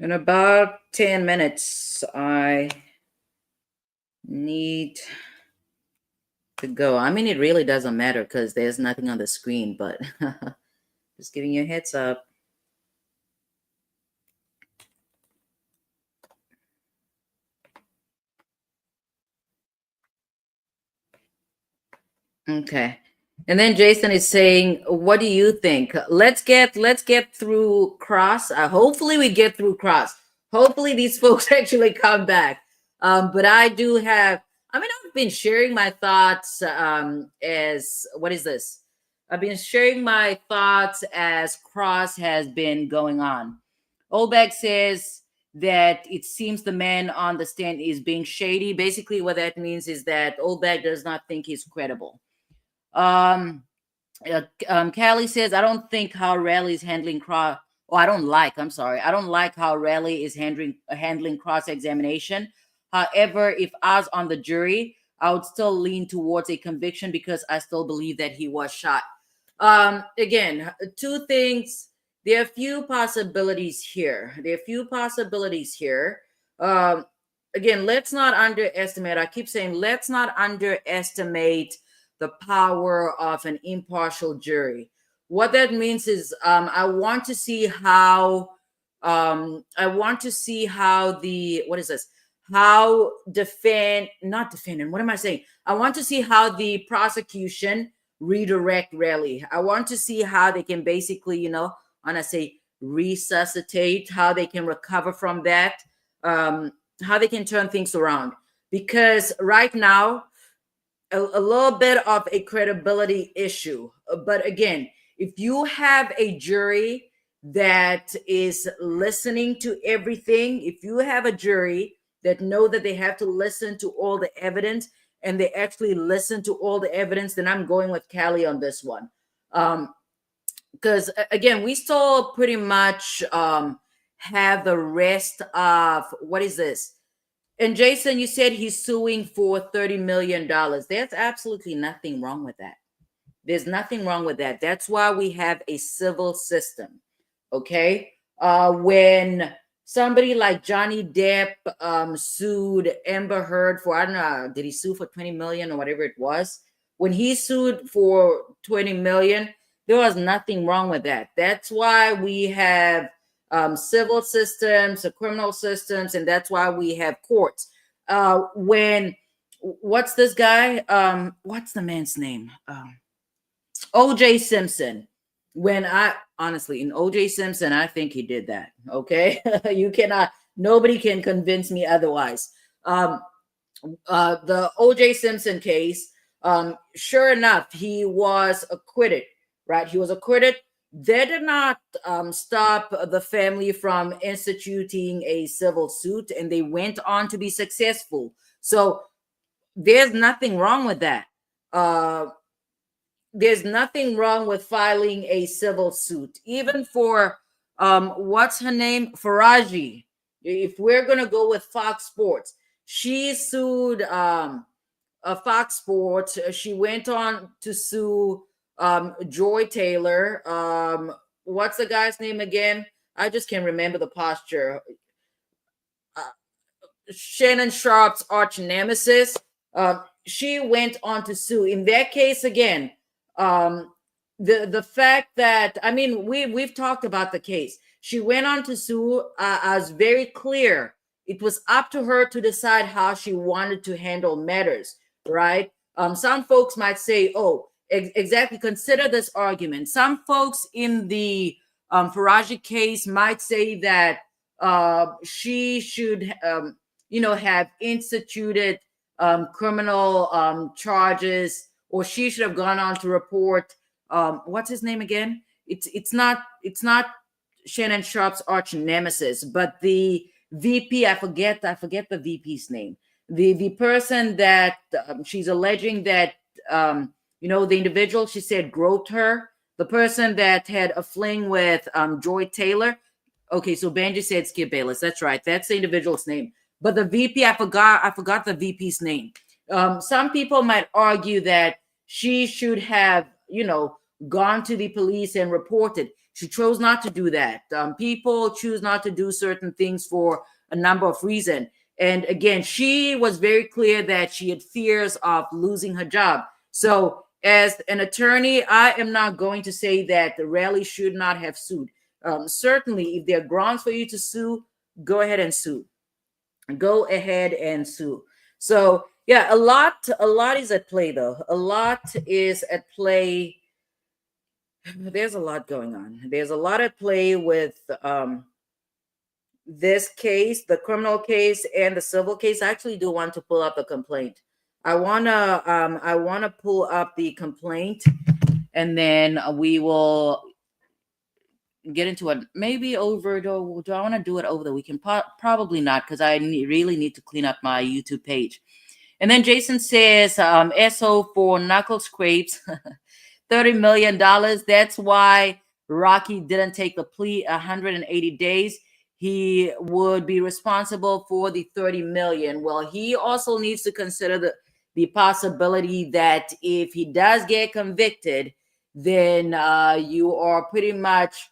S1: In about 10 minutes, I need to go. I mean, it really doesn't matter because there's nothing on the screen, but just giving you a heads up. Okay. And then Jason is saying, what do you think? Let's get through Cross. Hopefully we get through Cross. Hopefully these folks actually come back. But I do have, I mean, I've been sharing my thoughts as, what is this? I've been sharing my thoughts as Cross has been going on. Olbeck says that it seems the man on the stand is being shady. Basically, what that means is that Olbeck does not think he's credible. Callie says, I don't think how Relli is handling cross. Oh, I don't like how Relli is handling cross-examination. However, if I was on the jury, I would still lean towards a conviction because I still believe that he was shot. Again, two things. There are a few possibilities here. Again, let's not underestimate. I keep saying, let's not underestimate the power of an impartial jury. What that means is I want to see how the prosecution redirect Relli. I want to see how they can basically, resuscitate, how they can recover from that, how they can turn things around. Because right now, a little bit of a credibility issue. But again, if you have a jury that is listening to everything, if you have a jury that know that they have to listen to all the evidence and they actually listen to all the evidence, then I'm going with Callie on this one. Because again, we still pretty much have the rest of, what is this? And Jason, you said he's suing for $30 million. There's absolutely nothing wrong with that. There's nothing wrong with that. That's why we have a civil system. Okay? When somebody like Johnny Depp sued Amber Heard for, I don't know, did he sue for 20 million or whatever it was? When he sued for 20 million, there was nothing wrong with that. That's why we have civil systems, criminal systems, and that's why we have courts. What's this guy? What's the man's name? O.J. Simpson. In O.J. Simpson, I think he did that. Okay, nobody can convince me otherwise. The O.J. Simpson case, sure enough, he was acquitted. Right, he was acquitted. That did not stop the family from instituting a civil suit, and they went on to be successful. So there's nothing wrong with that. There's nothing wrong with filing a civil suit, even for what's her name, Faraji. If we're gonna go with Fox Sports, she sued Fox Sports. She went on to sue Joy Taylor. What's the guy's name again? I just can't remember the posture. Shannon Sharp's arch nemesis. She went on to sue. In that case, again, the fact that, I mean, we've talked about the case. She went on to sue. I was very clear. It was up to her to decide how she wanted to handle matters, right? Some folks might say, oh, exactly, consider this argument. Some folks in the Faraji case might say that she should, have instituted criminal charges, or she should have gone on to report. What's his name again? It's not Shannon Sharp's arch nemesis, but the VP. I forget the VP's name. The person that she's alleging that the individual she said groped her, the person that had a fling with Joy Taylor. Okay, so Benji said Skip Bayless. That's right. That's the individual's name. But the VP, I forgot the VP's name. Some people might argue that she should have, gone to the police and reported. She chose not to do that. People choose not to do certain things for a number of reasons. And again, she was very clear that she had fears of losing her job. So as an attorney, I am not going to say that the Relli should not have sued. Certainly, if there are grounds for you to sue, go ahead and sue. Go ahead and sue. So Yeah, a lot is at play though. A lot is at play. There's a lot going on. There's a lot at play with this case, the criminal case and the civil case. I actually do want to pull up the complaint. I wanna pull up the complaint, and then we will get into it. Maybe over. Do I want to do it over the weekend? Probably not, because I really need to clean up my YouTube page. And then Jason says, SO for knuckle scrapes, $30 million. That's why Rocky didn't take the plea 180 days. He would be responsible for the 30 million. Well, he also needs to consider the possibility that if he does get convicted, then you are pretty much,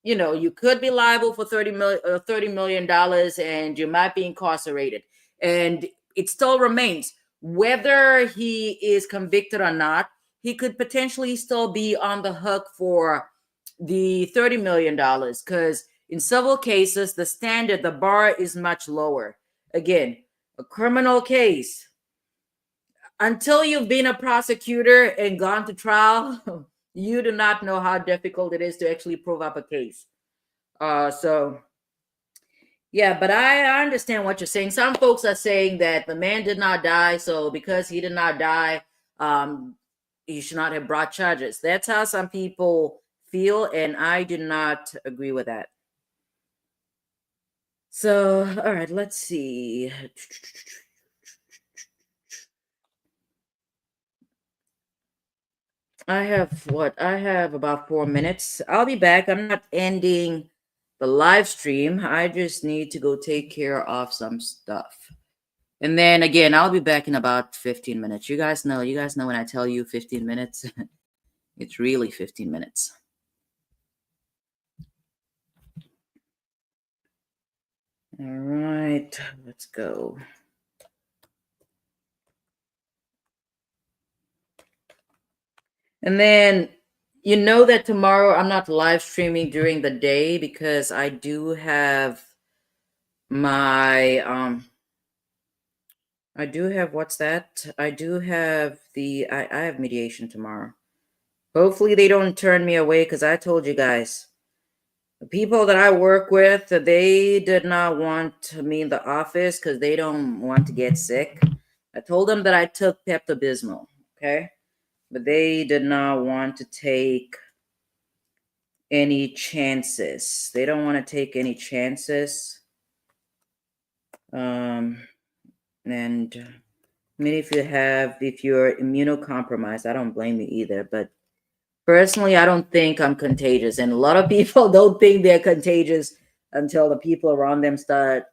S1: you could be liable for $30 million, and you might be incarcerated. And it still remains whether he is convicted or not. He could potentially still be on the hook for the $30 million, because in civil cases, the bar is much lower. Again, a criminal case, until you've been a prosecutor and gone to trial, you do not know how difficult it is to actually prove up a case. So yeah, but I understand what you're saying. Some folks are saying that the man did not die, so because he did not die, he should not have brought charges. That's how some people feel, and I do not agree with that. So, all right, let's see. I have about 4 minutes. I'll be back. I'm not ending the live stream. I just need to go take care of some stuff. And then again, I'll be back in about 15 minutes. You guys know when I tell you 15 minutes, it's really 15 minutes. All right, let's go. And then you know that tomorrow I'm not live streaming during the day because I do have my I do have what's that? I do have I have mediation tomorrow. Hopefully they don't turn me away, because I told you guys, the people that I work with, they did not want me in the office because they don't want to get sick. I told them that I took Pepto-Bismol, okay? But they did not want to take any chances. They don't want to take any chances. And I mean, if you're immunocompromised, I don't blame you either. But personally, I don't think I'm contagious. And a lot of people don't think they're contagious until the people around them start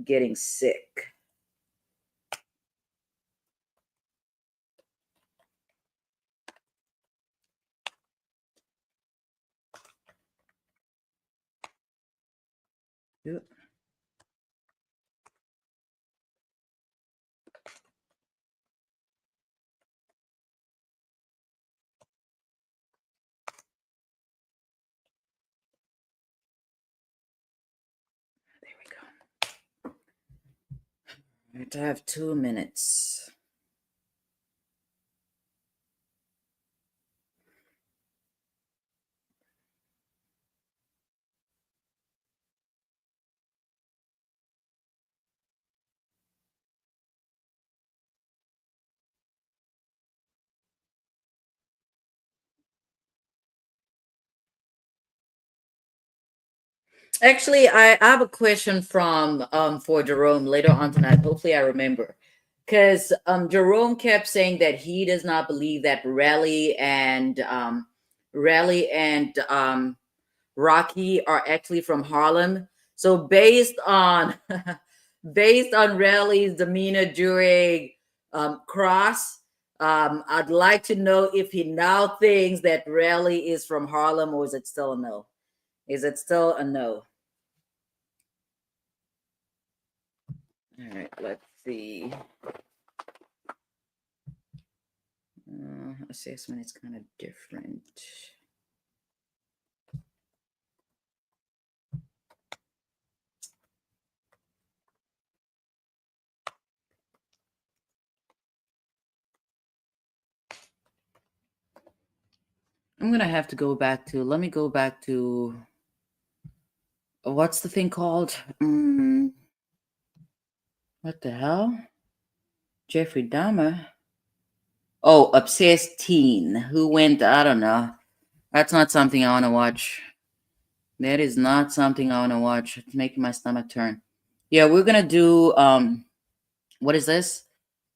S1: getting sick. Yep. I have 2 minutes. Actually, I have a question from for Jerome later on tonight. Hopefully I remember. Because Jerome kept saying that he does not believe that Relli and Rocky are actually from Harlem. So based on Relli's demeanor during Cross, I'd like to know if he now thinks that Relli is from Harlem, or is it still a no? Is it still a no? All right, let's see. Assessment is kind of different. I'm gonna have to go back to. Let me go back to. What's the thing called? What the hell? Jeffrey Dahmer. Oh, Obsessed Teen. Who went? I don't know. That's not something I want to watch. That is not something I want to watch. It's making my stomach turn. Yeah, we're gonna do. What is this?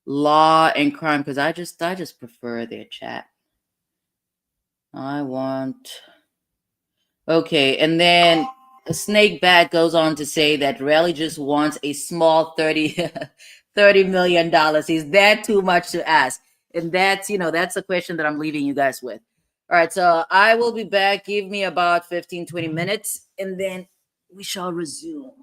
S1: Law and crime, because I just prefer their chat. I want. Okay, and then Snake Bat goes on to say that Relli just wants a small $30 million. Is that too much to ask? And that's the question that I'm leaving you guys with. All right, so I will be back. Give me about 15-20 minutes, and then we shall resume.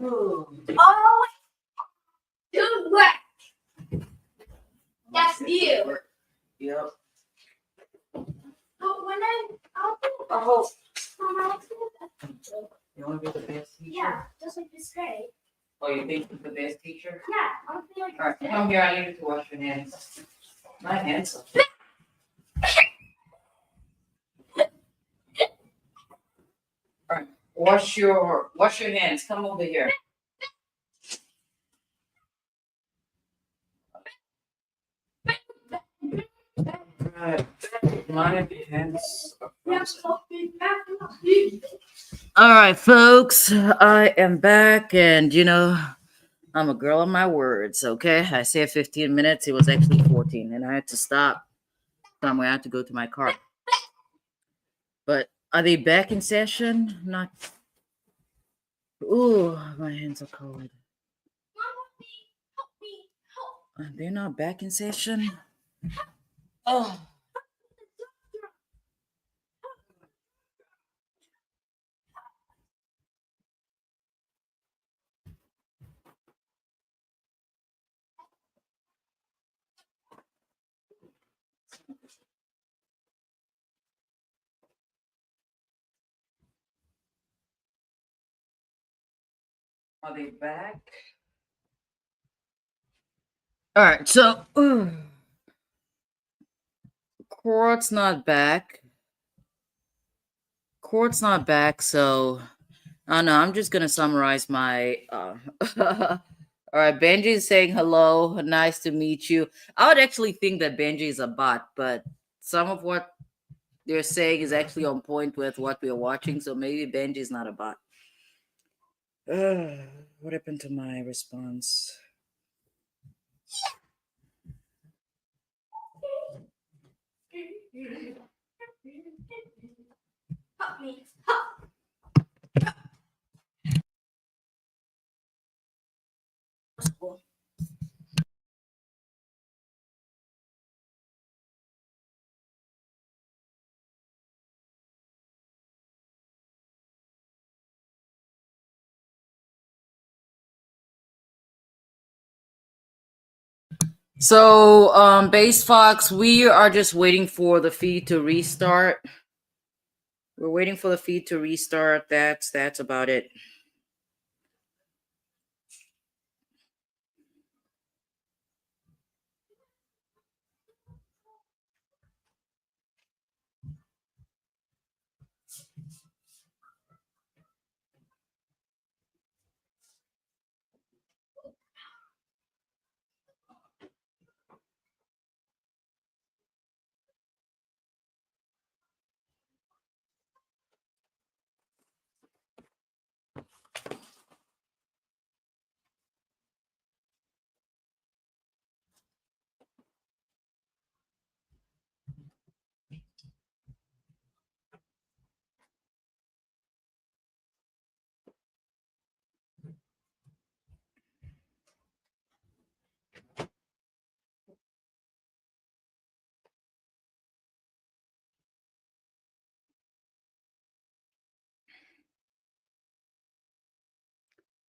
S17: Oh, dude, what? That's you.
S1: Yep.
S17: But when I'll do
S1: Oh.
S17: Mama,
S1: You want to be the best teacher?
S17: yeah, just like this grade.
S1: Oh, you think you're the best teacher?
S17: Yeah, I want to be like
S1: All right,
S17: this.
S1: come here. I need you to wash your hands. My hands. All right, wash your hands. Come over here. Right. My hands. All right, folks. I am back, and I'm a girl of my words. Okay, I said 15 minutes. It was actually 14, and I had to stop somewhere. I had to go to my car. But are they back in session? Not. Ooh, my hands are cold. They're not back in session. Oh. Are they back? All right, so Court's not back. So I don't know. I'm just gonna summarize my. All right, Benji's saying hello. Nice to meet you. I would actually think that Benji is a bot, but some of what they're saying is actually on point with what we're watching. So maybe Benji's not a bot. What happened to my response?
S17: Help me. Help.
S1: So, Base Fox, we are just waiting for the feed to restart. We're waiting for the feed to restart. That's about it.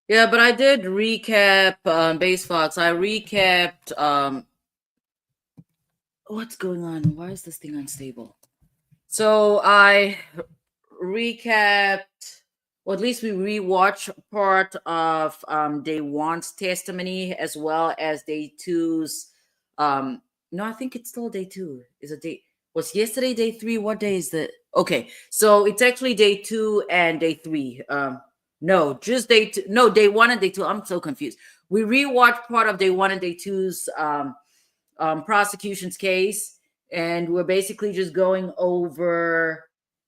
S1: Yeah, but I did recap Base Fox. I recapped what's going on? Why is this thing unstable? So I recapped, or at least we rewatched part of day one's testimony as well as day two's. No, I think it's still day two. Is it day? Was yesterday day three? What day is the? Okay, so it's actually day two and day three. No, just day two. No, day one and day two. I'm so confused. We rewatched part of day one and day two's prosecution's case, and we're basically just going over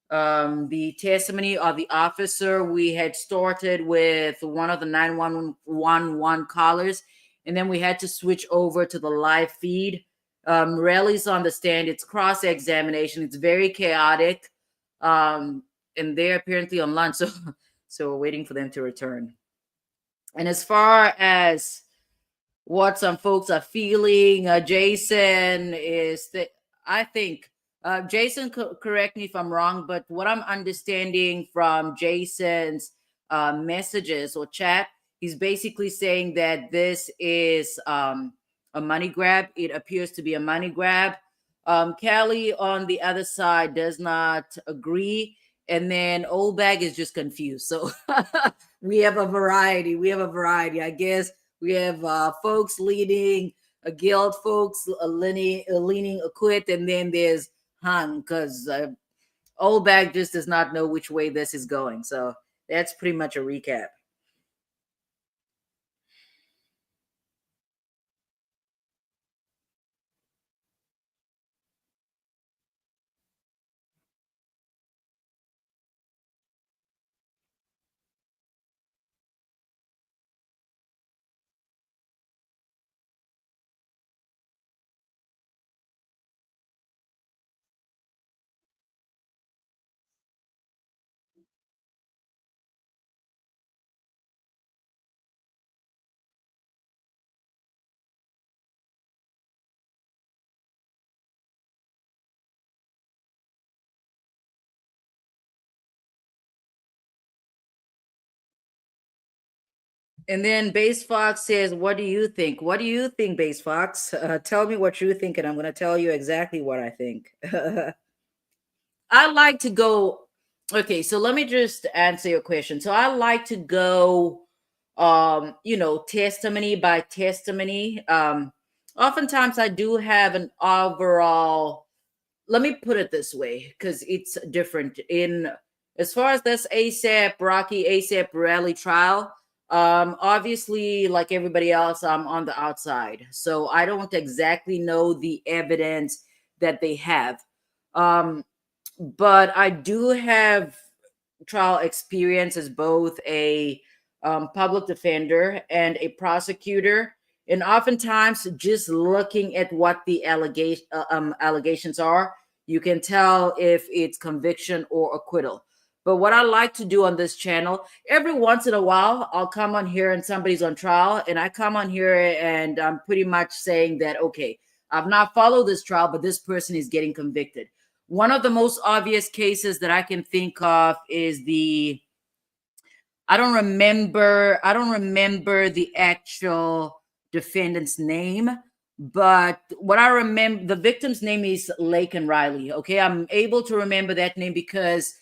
S1: the testimony of the officer. We had started with one of the 911 callers, and then we had to switch over to the live feed. Relli's on the stand. It's cross-examination. It's very chaotic, and they're apparently on lunch, so we're waiting for them to return. And as far as what some folks are feeling, Jason is that I think Jason, correct me if I'm wrong, but what I'm understanding from Jason's messages or chat He's basically saying that this is a money grab. It appears to be a money grab. Callie on the other side does not agree. And then Old Bag is just confused. So we have a variety. I guess we have folks leaning a guilt, folks leaning acquit, and then there's Han, because Old Bag just does not know which way this is going. So that's pretty much a recap. And then Base Fox says, "What do you think? What do you think, Base Fox? Tell me what you think, and I'm going to tell you exactly what I think." I like to go. Okay, so let me just answer your question. So I like to go, testimony by testimony. Oftentimes I do have an overall. Let me put it this way, because it's different in as far as this ASAP Relli trial. Obviously, like everybody else, I'm on the outside, so I don't exactly know the evidence that they have. But I do have trial experience as both a public defender and a prosecutor. And oftentimes, just looking at what the allegations are, you can tell if it's conviction or acquittal. But what I like to do on this channel, every once in a while, I'll come on here and somebody's on trial, and I come on here and I'm pretty much saying that, okay, I've not followed this trial, but this person is getting convicted. One of the most obvious cases that I can think of is I don't remember the actual defendant's name, but what I remember, the victim's name is Laken Riley. Okay, I'm able to remember that name because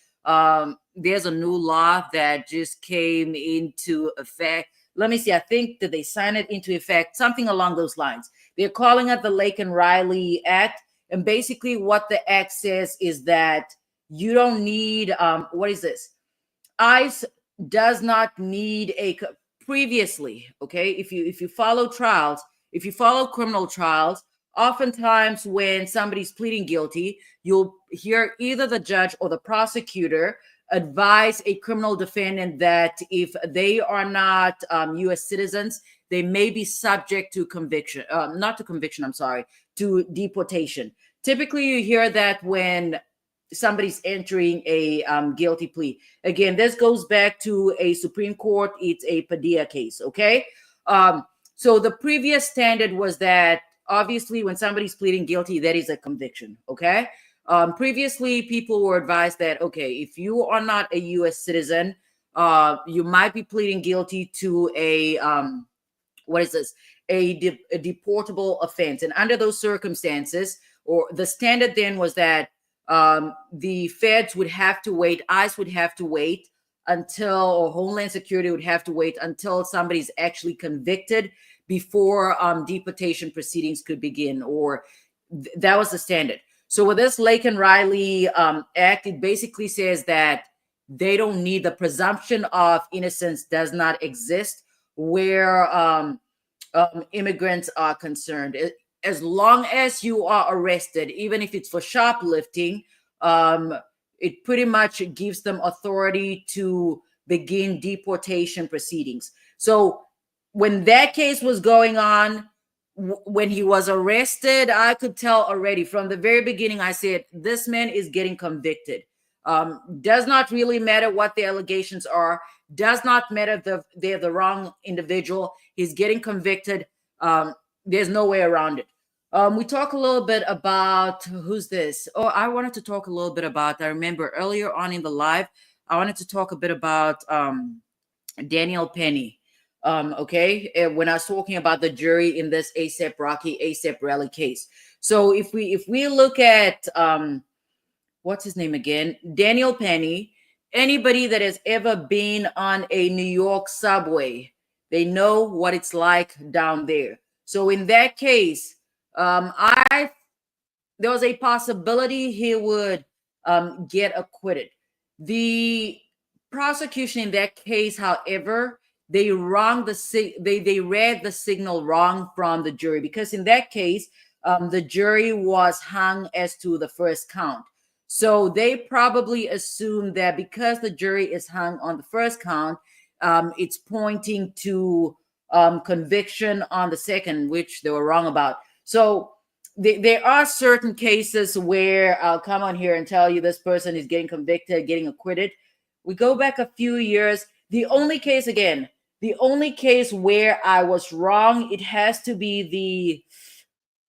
S1: there's a new law that just came into effect. Let me see. I think that they signed it into effect, something along those lines. They're calling it the Laken Riley Act. And basically what the act says is that you don't need, what is this? ICE does not need previously, okay? If you follow trials, if you follow criminal trials, oftentimes when somebody's pleading guilty, you'll hear either the judge or the prosecutor advise a criminal defendant that if they are not U.S. citizens, they may be subject to conviction, not to conviction, I'm sorry, to deportation. Typically, you hear that when somebody's entering a guilty plea. Again, this goes back to a Supreme Court. It's a Padilla case, okay? So the previous standard was that obviously when somebody's pleading guilty, that is a conviction, okay? Previously, people were advised that, okay, if you are not a U.S. citizen, you might be pleading guilty to a, a deportable offense. And under those circumstances, or the standard then was that the feds would have to wait, ICE would have to wait until, or Homeland Security would have to wait until somebody's actually convicted before deportation proceedings could begin, or that was the standard. So with this Laken Riley Act, it basically says that they don't need, the presumption of innocence does not exist where immigrants are concerned. As long as you are arrested, even if it's for shoplifting, it pretty much gives them authority to begin deportation proceedings. So when that case was going on, when he was arrested, I could tell already from the very beginning, I said, this man is getting convicted. Does not really matter what the allegations are. Does not matter if they're the wrong individual. He's getting convicted. There's no way around it. We talk a little bit about, who's this? Oh, I wanted to talk a little bit about, I remember earlier on in the live, I wanted to talk a bit about Daniel Penny. Okay, when I was talking about the jury in this ASAP Rocky, ASAP Relli case. So if we look at what's his name again? Daniel Penny. Anybody that has ever been on a New York subway, they know what it's like down there. So in that case, there was a possibility he would get acquitted. The prosecution in that case, however, they they read the signal wrong from the jury, because in that case, the jury was hung as to the first count. So they probably assumed that because the jury is hung on the first count, it's pointing to conviction on the second, which they were wrong about. So there are certain cases where I'll come on here and tell you this person is getting convicted, getting acquitted. We go back a few years. The only case where I was wrong, it has to be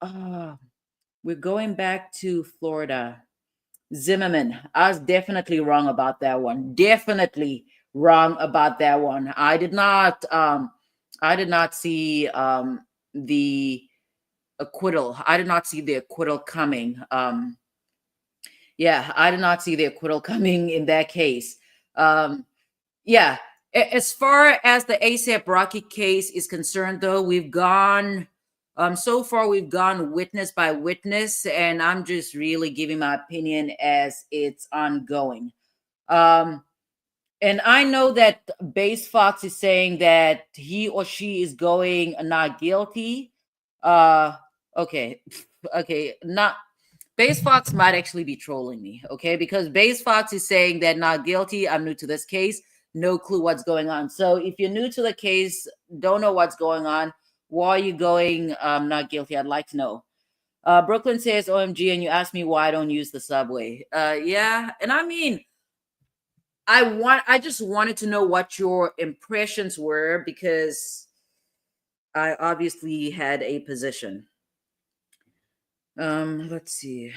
S1: we're going back to Florida. Zimmerman. I was definitely wrong about that one. Definitely wrong about that one. I did not see the acquittal. I did not see the acquittal coming. Yeah, I did not see the acquittal coming in that case. Yeah, as far as the ASAP Rocky case is concerned, though, we've gone so far we've gone witness by witness, and I'm just really giving my opinion as it's ongoing. And I know that Base Fox is saying that he or she is going not guilty. Okay, not Base Fox might actually be trolling me, okay? Because Base Fox is saying that not guilty. I'm new to this case, no clue what's going on. So if you're new to the case, don't know what's going on, why are you going not guilty? I'd like to know. Brooklyn says, OMG, and you asked me why I don't use the subway. Yeah, and I mean, I just wanted to know what your impressions were, because I obviously had a position. Let's see.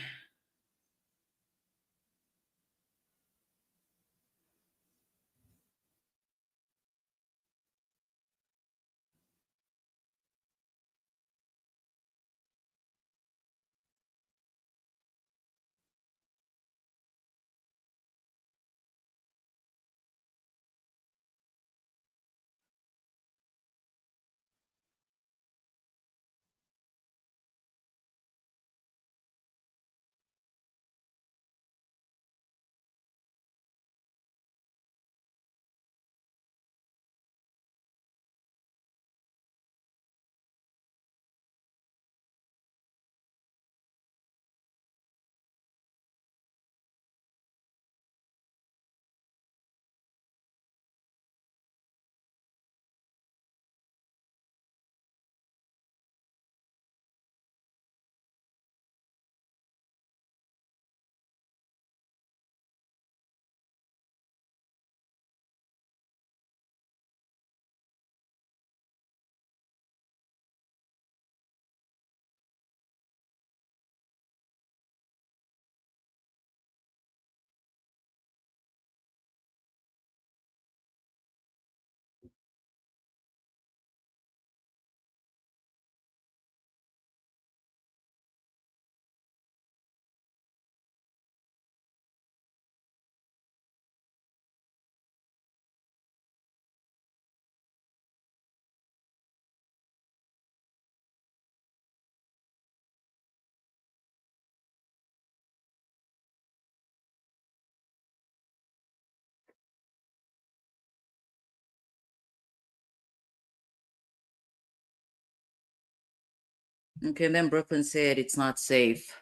S1: Okay, and then Brooklyn said it's not safe.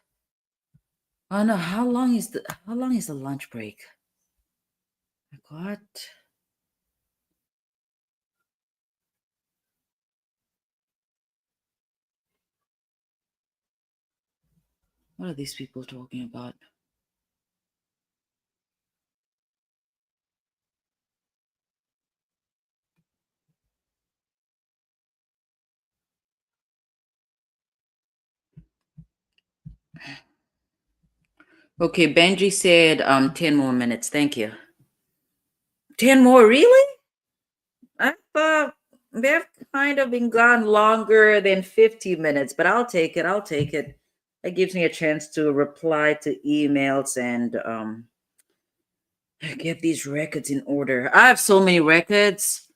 S1: Oh no, how long is the lunch break? What? What are these people talking about? Okay, Benji said 10 more minutes. Thank you. 10 more, really? I thought they've kind of been gone longer than 50 minutes, but I'll take it. I'll take it. That gives me a chance to reply to emails and get these records in order. I have so many records.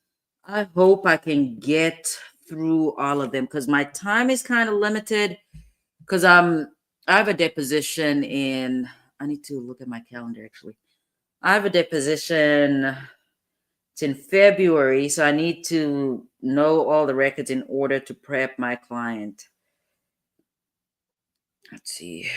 S1: I hope I can get through all of them because my time is kind of limited. Because I have a deposition in. I need to look at my calendar actually. I have a deposition. It's in February, so I need to know all the records in order to prep my client. Let's see.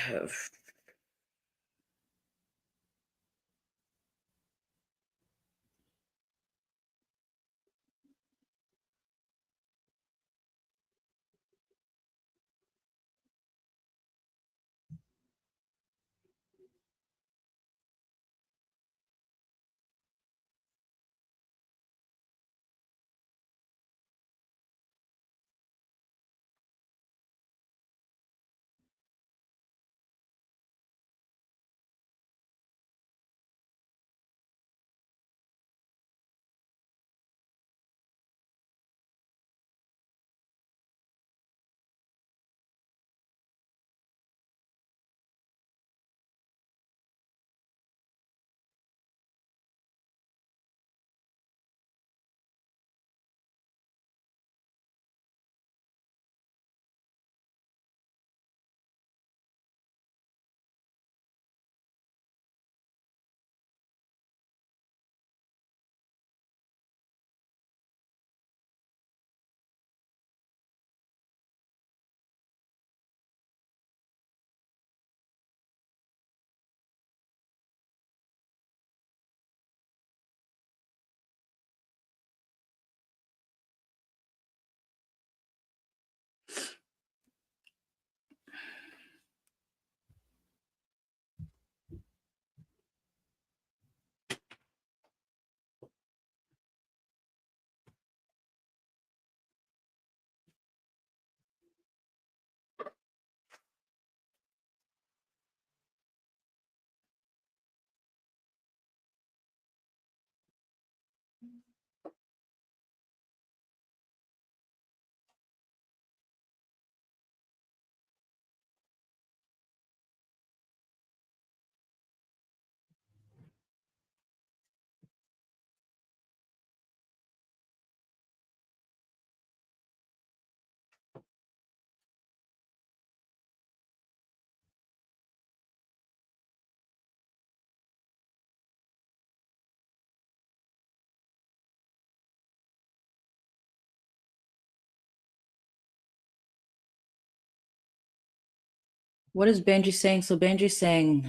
S1: What is Benji saying? So Benji's saying,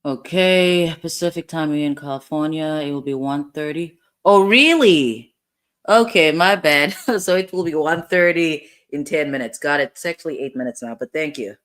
S1: okay, Pacific time in California, it will be 1:30. Oh, really? Okay, my bad. So it will be 1:30 in 10 minutes. Got it. It's actually 8 minutes now, but thank you.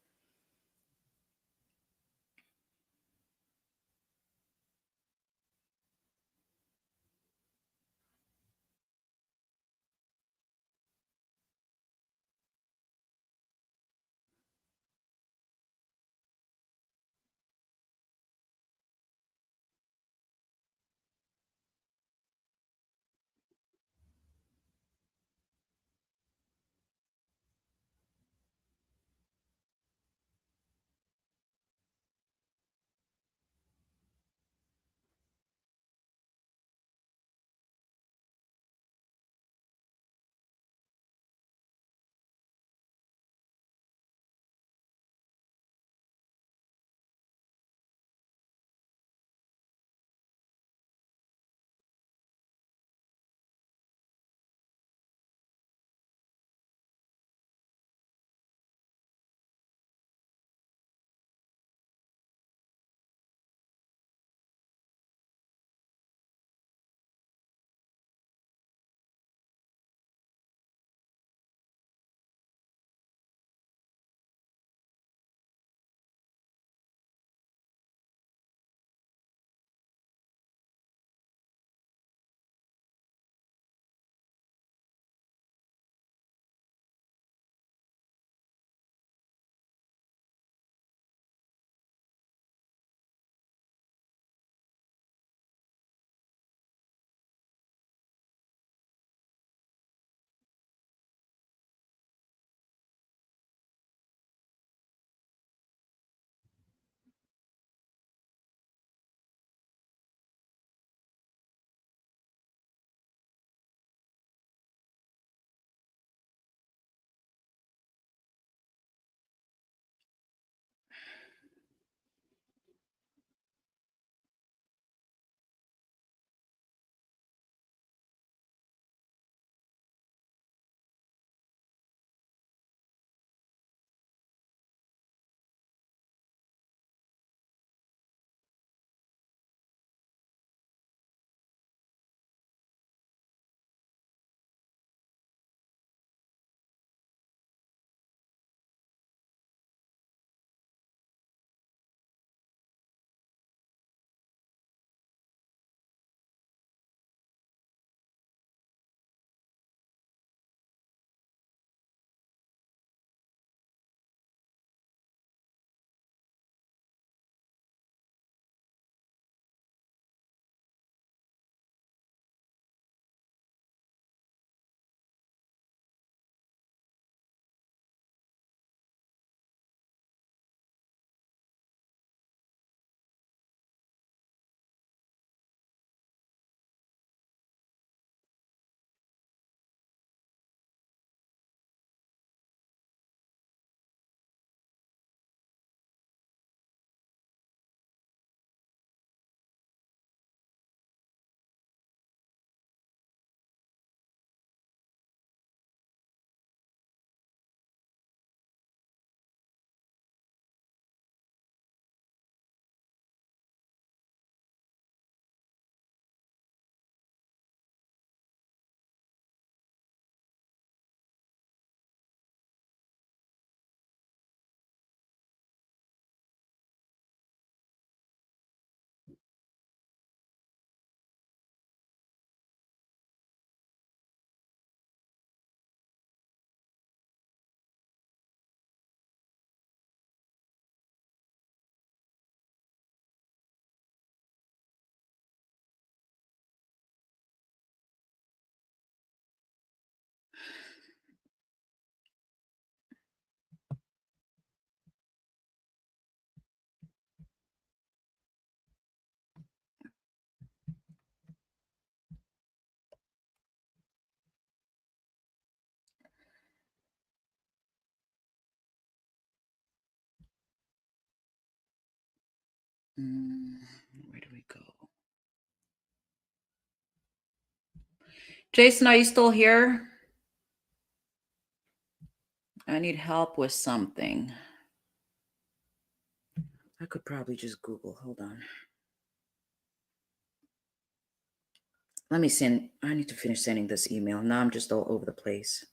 S1: Where do we go? Jason, are you still here? I need help with something. I could probably just Google. Hold on. Let me send. I need to finish sending this email. Now I'm just all over the place.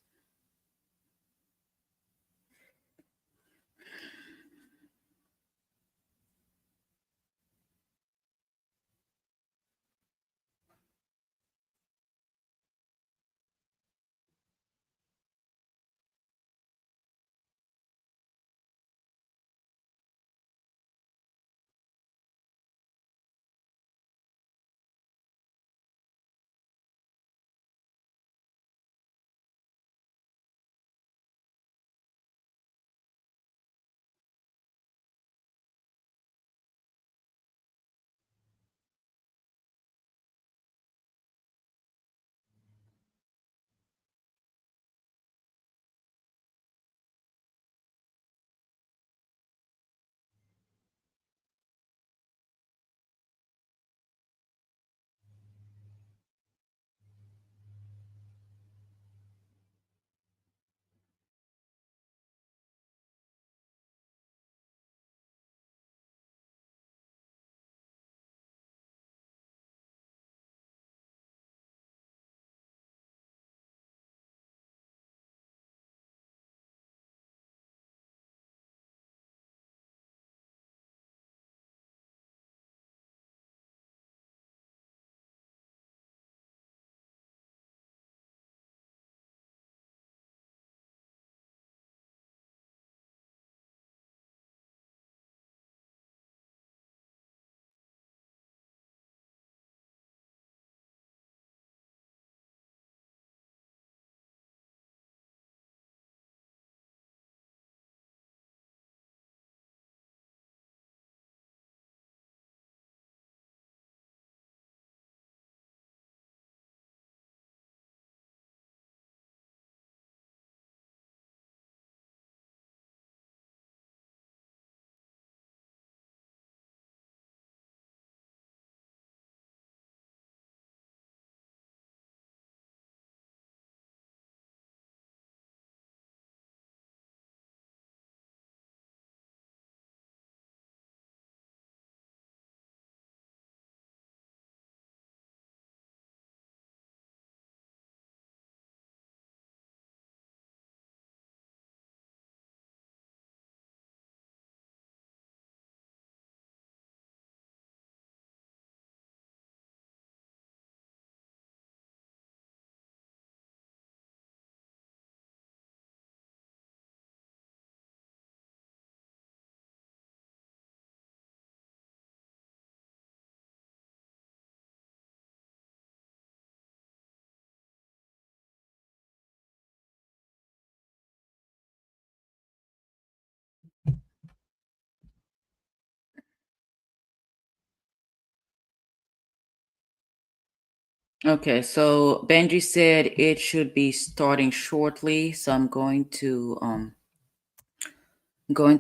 S1: Okay, so Benji said it should be starting shortly, so I'm going to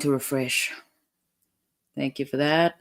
S1: refresh. Thank you for that.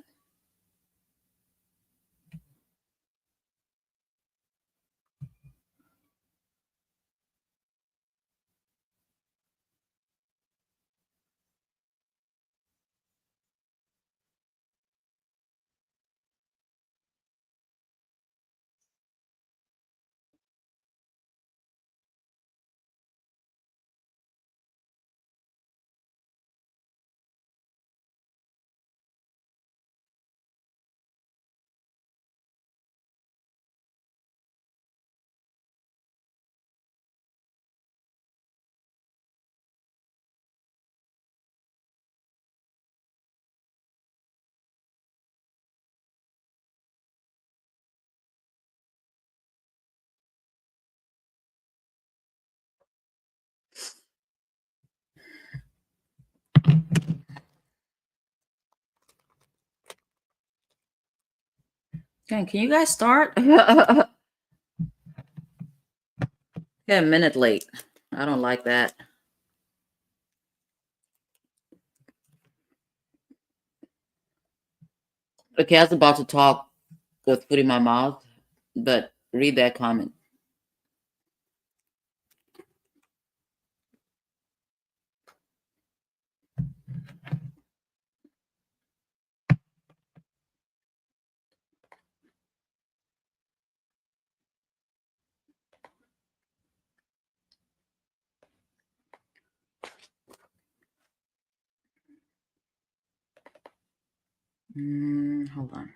S1: Okay, can you guys start? Yeah, a minute late. I don't like that. Okay, I was about to talk with food in my mouth, but read that comment. Hold on.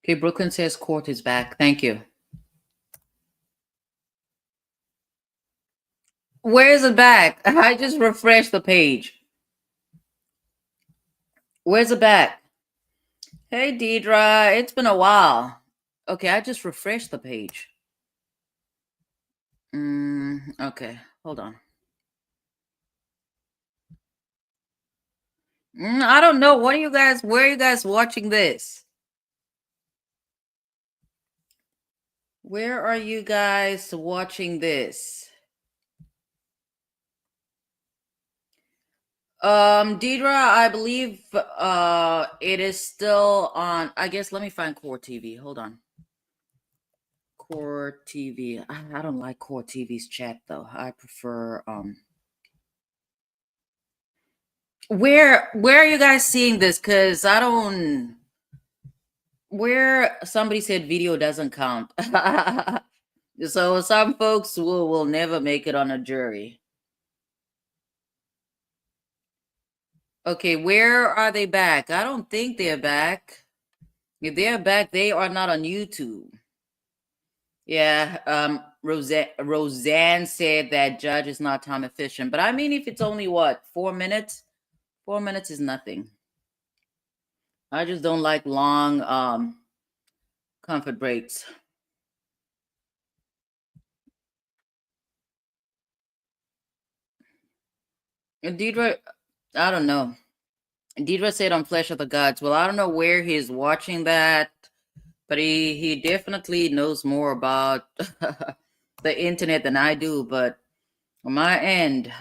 S1: Okay, Brooklyn says court is back. Thank you. Where is it back? I just refreshed the page. Where's it back? Hey, Deidre. It's been a while. Okay, I just refreshed the page. Okay, hold on. I don't know. Where are you guys watching this? Where are you guys watching this? Deidre, I believe it is still on. I guess let me find Core TV. Hold on. Core TV. I don't like Core TV's chat though. I prefer Where are you guys seeing this? Cause I don't. Where somebody said video doesn't count. So some folks will never make it on a jury. Okay, where are they back? I don't think they're back. If they're back, they are not on YouTube. Yeah, Roseanne said that judge is not time efficient. But I mean, if it's only what, 4 minutes? 4 minutes is nothing. I just don't like long comfort breaks. And Deidre, I don't know. Deidre said on Flesh of the Gods. Well, I don't know where he's watching that, but he definitely knows more about the internet than I do. But on my end,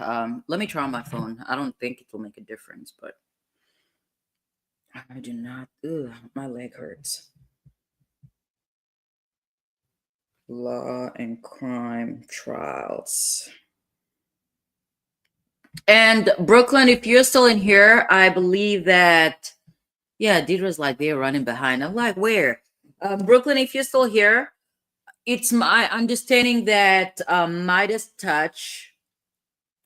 S1: let me try on my phone. I don't think it will make a difference, but I do not. Ugh, my leg hurts. Law and crime trials. And Brooklyn, if you're still in here, I believe that, yeah, Deidre's like, they're running behind. I'm like, where? Brooklyn, if you're still here, it's my understanding that Midas Touch,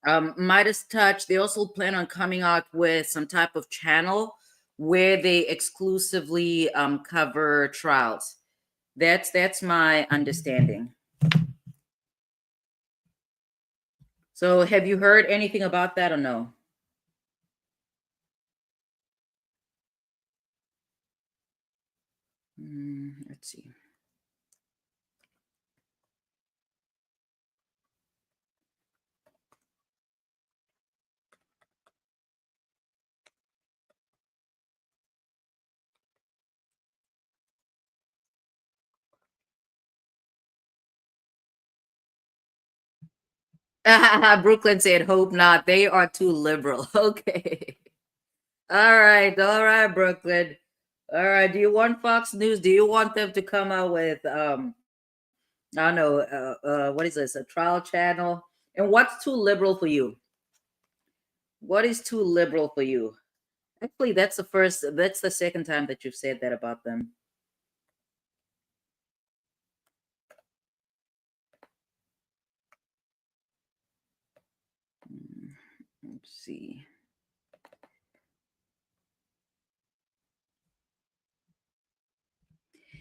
S1: they also plan on coming out with some type of channel where they exclusively cover trials. That's my understanding. So have you heard anything about that or no? Let's see. Brooklyn said, hope not. They are too liberal. Okay. All right, Brooklyn. All right. Do you want Fox News? Do you want them to come out with I don't know, what is this? A trial channel? And what's too liberal for you? What is too liberal for you? Actually, that's the second time that you've said that about them. Let's see.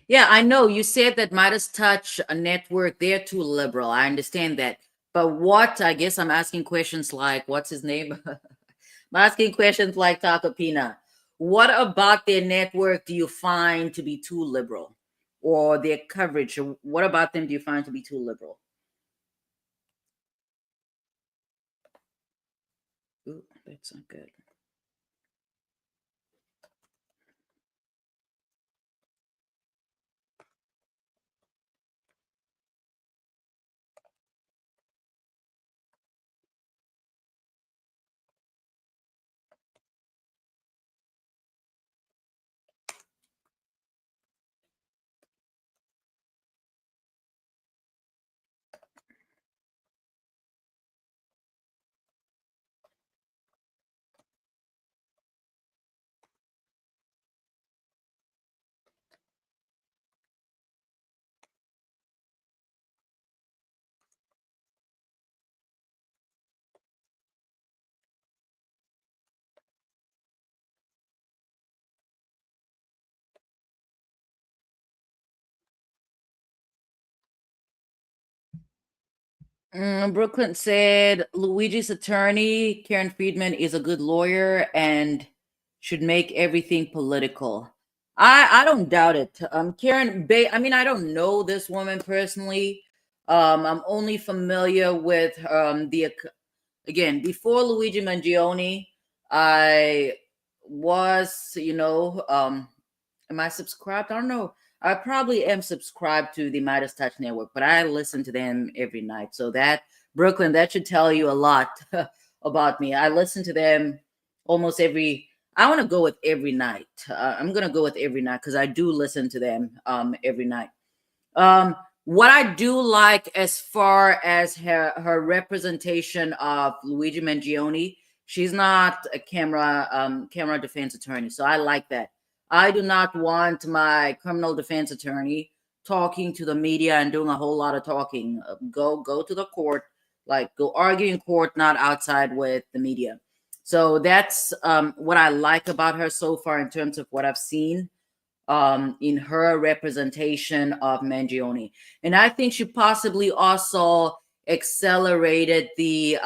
S1: Yeah, I know you said that Midas Touch network, they're too liberal. I understand that. But what, I guess I'm asking questions like, what's his name? I'm asking questions like Takapina. What about their network do you find to be too liberal? Or their coverage? What about them do you find to be too liberal? Ooh, that's not good. Brooklyn said Luigi's attorney, Karen Friedman, is a good lawyer and should make everything political. I don't doubt it. I mean, I don't know this woman personally. I'm only familiar with again, before Luigi Mangione, I was, am I subscribed? I don't know. I probably am subscribed to the Midas Touch Network, but I listen to them every night. So that, Brooklyn, that should tell you a lot about me. I listen to them almost I want to go with every night. I'm going to go with every night because I do listen to them every night. What I do like as far as her representation of Luigi Mangione, she's not a camera defense attorney, so I like that. I do not want my criminal defense attorney talking to the media and doing a whole lot of talking. Go to the court, like go argue in court, not outside with the media. So that's what I like about her so far in terms of what I've seen in her representation of Mangione. And I think she possibly also accelerated the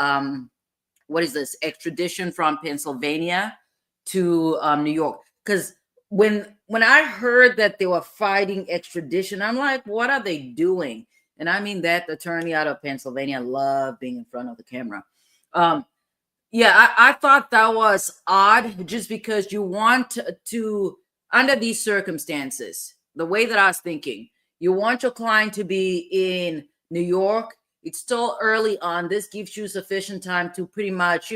S1: what is this extradition from Pennsylvania to New York. Because when I heard that they were fighting extradition, I'm like, what are they doing? And I mean that attorney out of Pennsylvania loved being in front of the camera. Yeah, I thought that was odd just because you want to, under these circumstances, the way that I was thinking, you want your client to be in New York. It's still early on. This gives you sufficient time to pretty much,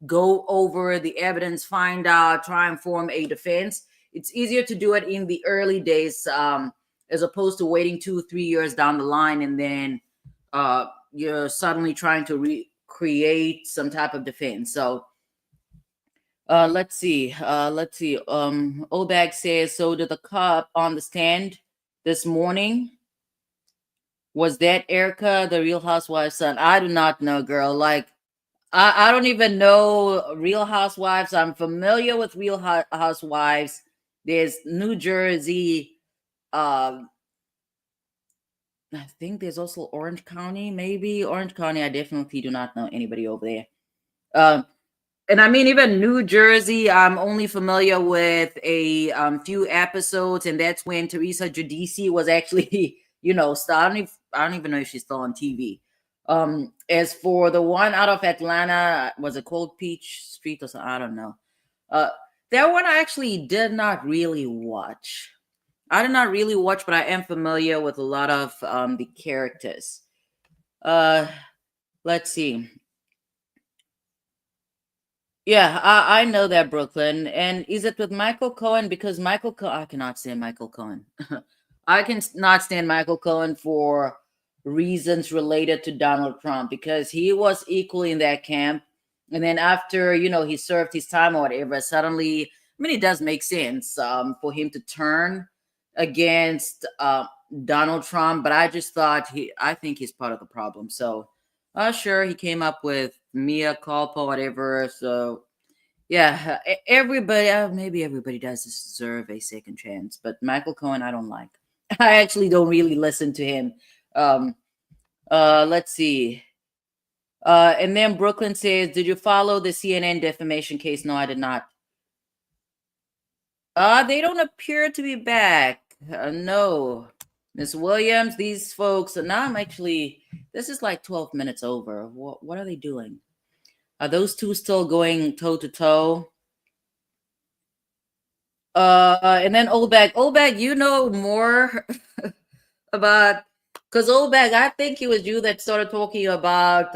S1: go over the evidence, find out, try and form a defense. It's easier to do it in the early days as opposed to waiting 2-3 years down the line and then you're suddenly trying to create some type of defense. So let's see. Obag says, so did the cop on the stand this morning? Was that Erica, the Real Housewives' son? I do not know, girl. Like, I don't even know Real Housewives. I'm familiar with Real Housewives. There's New Jersey. I think there's also Orange County, maybe. Orange County, I definitely do not know anybody over there. And I mean, even New Jersey, I'm only familiar with a few episodes, and that's when Teresa Giudice was actually, starting. I don't even know if she's still on TV. As for the one out of Atlanta, was it Cold Peach Street or something? I don't know. That one I actually did not really watch. I did not really watch, but I am familiar with a lot of the characters. Let's see. Yeah, I know that, Brooklyn. And is it with Michael Cohen? Because I cannot stand Michael Cohen. I can not stand Michael Cohen for reasons related to Donald Trump because he was equally in that camp. And then after, he served his time or whatever, suddenly, I mean, it does make sense for him to turn against Donald Trump. But I just thought I think he's part of the problem. So, sure, he came up with Mea culpa, whatever. So, yeah, everybody, maybe everybody does deserve a second chance. But Michael Cohen, I don't like. I actually don't really listen to him. Let's see. And then Brooklyn says, "Did you follow the CNN defamation case?" No, I did not. They don't appear to be back. No. Miss Williams, these folks, now I'm actually, this is like 12 minutes over. What are they doing? Are those two still going toe to toe? And then Olbag, you know more about, because Olbag, I think it was you that started talking about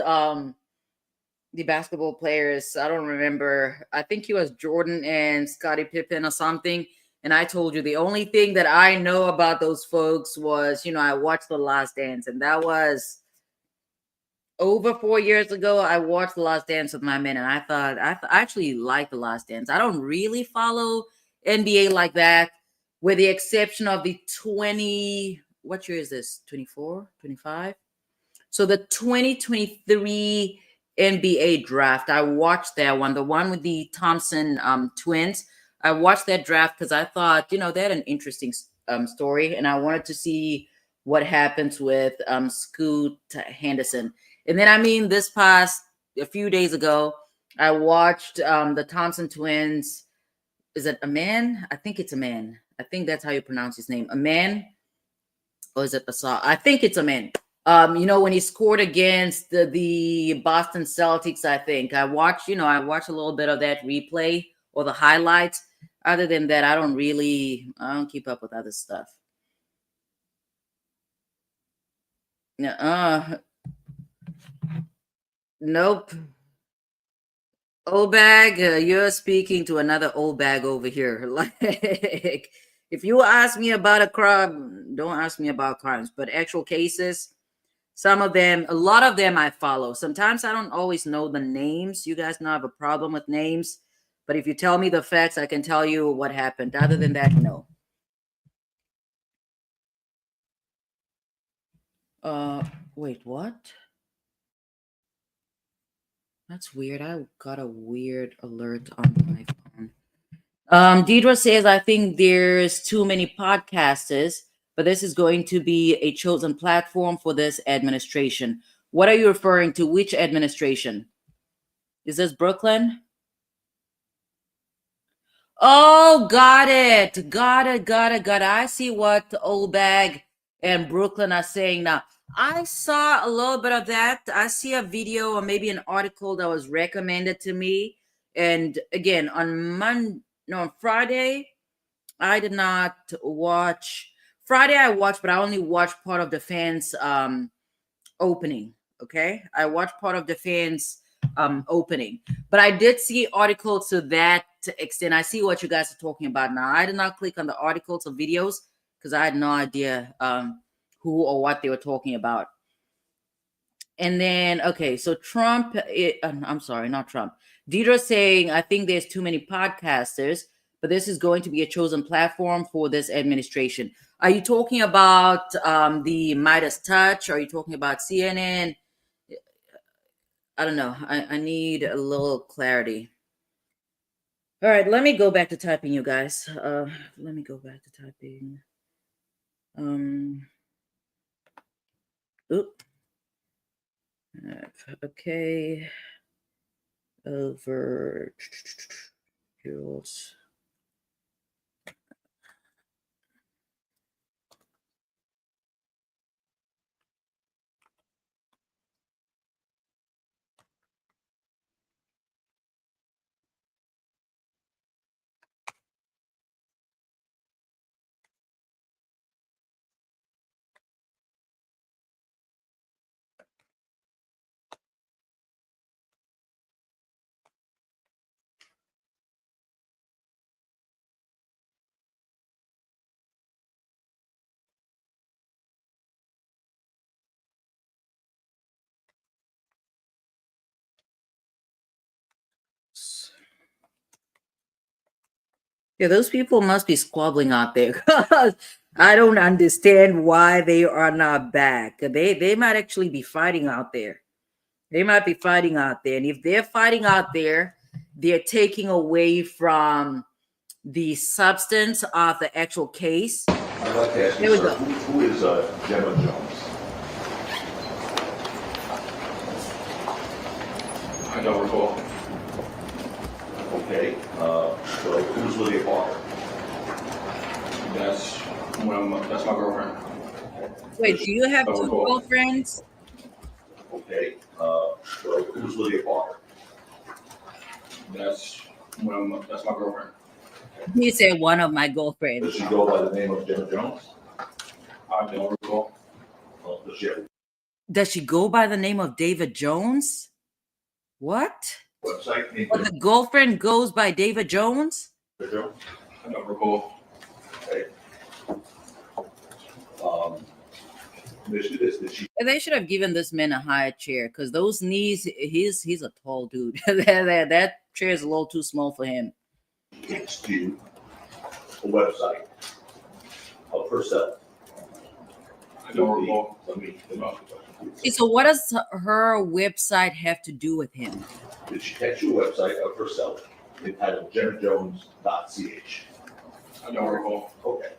S1: the basketball players. I don't remember. I think he was Jordan and Scottie Pippen or something. And I told you the only thing that I know about those folks was, I watched The Last Dance, and that was over 4 years ago. I watched The Last Dance with my men, and I thought I actually like The Last Dance. I don't really follow NBA like that, with the exception of the 20. What year is this? 24, 25. So the 2023 NBA draft, I watched that one, the one with the Thompson twins. I watched that draft because I thought, they had an interesting story, and I wanted to see what happens with Scoot Henderson. And then, this past a few days ago, I watched the Thompson twins. Is it a man? I think it's a man. I think that's how you pronounce his name. A man? Or is it Asar? I think it's a man. When he scored against the Boston Celtics, I think I watched a little bit of that replay or the highlights. Other than that, I don't keep up with other stuff. Nope. Obag, you're speaking to another Obag over here. Like, if you ask me about a crime, don't ask me about crimes, but actual cases. Some of them, a lot of them I follow. Sometimes I don't always know the names. You guys know I have a problem with names. But if you tell me the facts, I can tell you what happened. Other than that, no. Wait, what? That's weird. I got a weird alert on my phone. Deidre says, I think there's too many podcasters, but this is going to be a chosen platform for this administration. What are you referring to? Which administration? Is this Brooklyn? Oh, got it. I see what Olbag and Brooklyn are saying now. I saw a little bit of that. I see a video or maybe an article that was recommended to me. And again, on Friday, I did not watch. Friday I watched, but I only watched part of the fans opening. Okay, I watched part of the fans opening, but I did see articles to that extent. I see what you guys are talking about now. I did not click on the articles or videos because I had no idea who or what they were talking about. And then, okay, so Trump, I'm sorry, not Trump. Deidre saying, I think there's too many podcasters, but this is going to be a chosen platform for this administration. Are you talking about the Midas Touch? Are you talking about CNN? I don't know. I need a little clarity. All right, let me go back to typing, you guys. Let me go back to typing. Okay. Over. Yeah, those people must be squabbling out there. I don't understand why they are not back. They might actually be fighting out there. They might be fighting out there. And if they're fighting out there, they're taking away from the substance of the actual case.
S10: I'd like to ask
S1: There
S10: you,
S1: we
S10: sir,
S1: go.
S10: who is Gemma Jones?
S3: I don't recall.
S10: Okay, so who's Lydia Parker?
S3: That's that's my girlfriend.
S1: Wait, do you have
S3: Don't
S1: two
S3: recall.
S1: girlfriends?
S10: Okay, so who's Lydia Parker?
S3: That's my girlfriend.
S1: He said one of my
S10: Does
S1: girlfriends.
S10: she go by the name of Gemma Jones?
S3: I don't recall.
S10: Does she have a
S1: Does she go by the name of David Jones? What?
S10: website named
S1: Oh, the girlfriend goes by David Jones?
S10: Gemma Jones?
S3: I don't recall.
S10: Okay. Did she
S1: They should have given this man a higher chair because those knees, he's a tall dude. that chair is a little too small for him.
S10: execute a website of herself?
S3: I don't recall.
S10: Let me ask you a question,
S1: Okay,
S10: please.
S1: so what does her website have to do with him?
S10: Did she text you a website of herself entitled gemmajones.ch?
S3: I don't recall.
S10: Okay.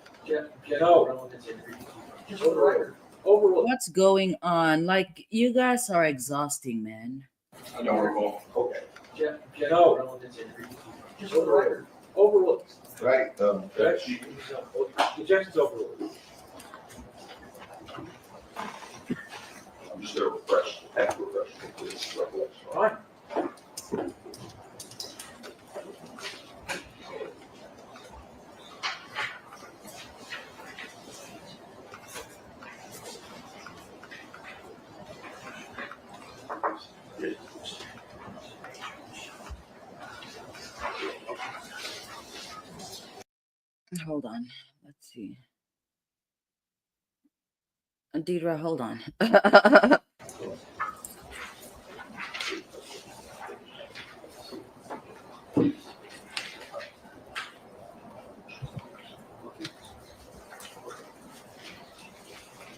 S2: No. Just for the record. Overruled.
S1: What's going on? Like, you guys are exhausting, man.
S3: I don't recall.
S10: Okay.
S2: No. Just for the record. Overruled.
S10: Right, that she,
S2: Objections overruled.
S10: I'm just gonna refresh, have to refresh this recollection.
S2: Fine.
S1: Hold on. Let's see. Deidre, hold on.
S2: Do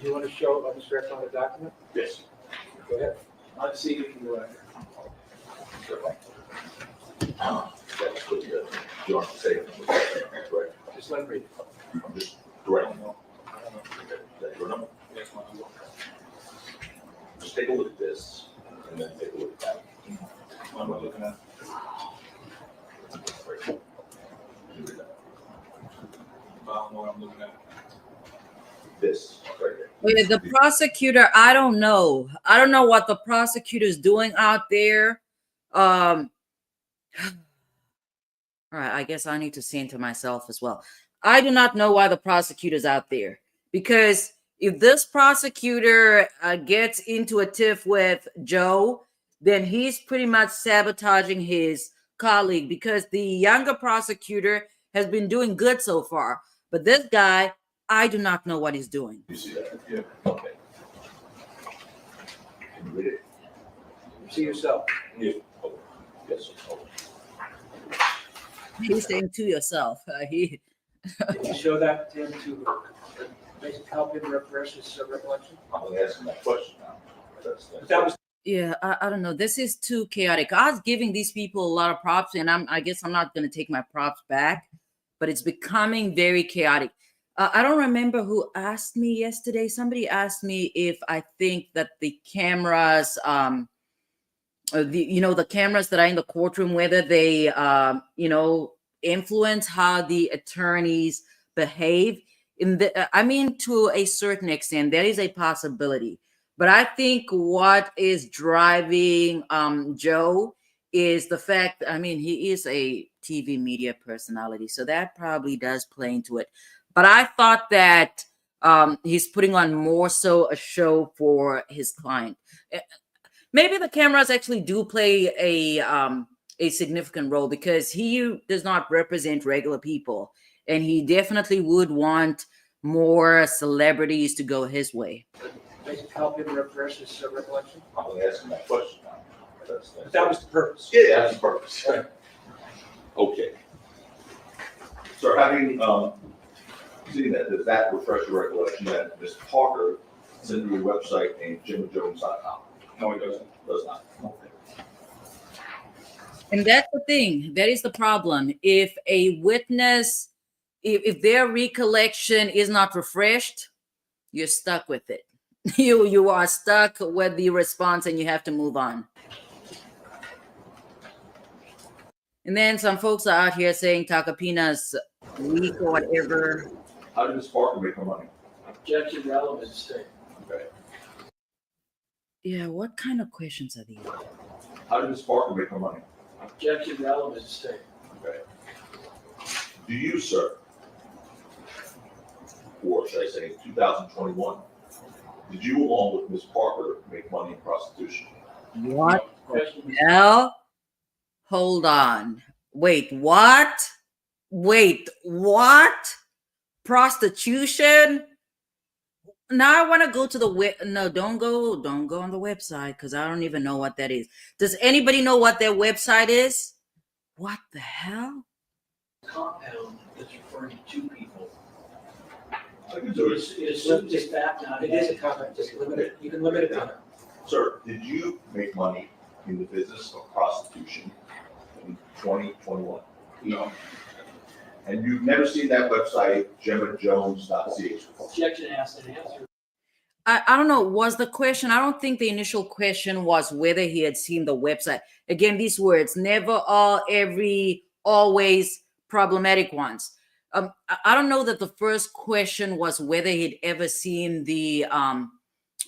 S2: you want to show on the stretch on the document?
S10: Yes.
S2: Go ahead. I've seen it in the record.
S10: That's pretty good. You want to say it? Right.
S2: Just let me read.
S10: I'm just directing you. Is that your number?
S2: Yes, my number.
S10: Just take a look at this and then take a look at that.
S2: What am I looking at?
S10: Right.
S2: I don't know what I'm looking at.
S10: This, right there.
S1: Wait, the prosecutor, I don't know. I don't know what the prosecutor's doing out there. All right, I guess I need to center myself as well. I do not know why the prosecutor's out there. Because if this prosecutor gets into a tiff with Joe, then he's pretty much sabotaging his colleague because the younger prosecutor has been doing good so far. But this guy, I do not know what he's doing.
S10: You see that? Yeah. Okay. Can you read it?
S2: See yourself.
S10: Yeah. Oh, yes. Oh.
S1: He's saying to yourself.
S2: Did you show that to him to basically help him refresh his recollection?
S10: I'm gonna ask him that question now.
S2: That was
S1: Yeah, I don't know. This is too chaotic. I was giving these people a lot of props, and I guess I'm not going to take my props back, but it's becoming very chaotic. I don't remember who asked me yesterday. Somebody asked me if I think that the cameras, the cameras that are in the courtroom, whether they, influence how the attorneys behave. To a certain extent, there is a possibility. But I think what is driving Joe is the fact, he is a TV media personality, so that probably does play into it. But I thought that he's putting on more so a show for his client. Maybe the cameras actually do play a significant role because he does not represent regular people, and he definitely would want more celebrities to go his way.
S2: basically help him refresh his recollection?
S10: I'm gonna ask him that question now.
S2: That was the purpose.
S10: Yeah, that's the purpose. Okay. So having seen that, does that refresh your recollection that Mr. Parker sent you a website named jimjones.com?
S3: No, it doesn't.
S10: Does not. Okay.
S1: And that's the thing. That is the problem. If a witness if their recollection is not refreshed, you're stuck with it. You are stuck with the response and you have to move on. And then some folks are out here saying Takapina's weak or whatever.
S10: How did Ms. Parker make her money?
S2: Objection relevant state.
S10: Okay.
S1: Yeah, what kind of questions are these?
S10: How did Ms. Parker make her money?
S2: Objection relevant state.
S10: Okay. Do you, sir, or should I say 2021, did you along with Ms. Parker make money in prostitution?
S1: What the hell? Hold on. Wait, what? Wait, what? Prostitution? Now I want to go to the web. No, don't go on the website because I don't even know what that is. Does anybody know what their website is? What the hell?
S2: Compound that's referring to two people.
S10: I can do it.
S2: It assumes it's fact, not. It is a compound, just limit it, you can limit it down.
S10: Sir, did you make money in the business of prostitution in 2021?
S6: No.
S10: And you've never seen that website, gemmajones.ch?
S2: Objection asked and answered.
S1: I don't know. Was the question? I don't think the initial question was whether he had seen the website. Again, these words, never, all, every, always, problematic ones. I don't know that the first question was whether he'd ever seen the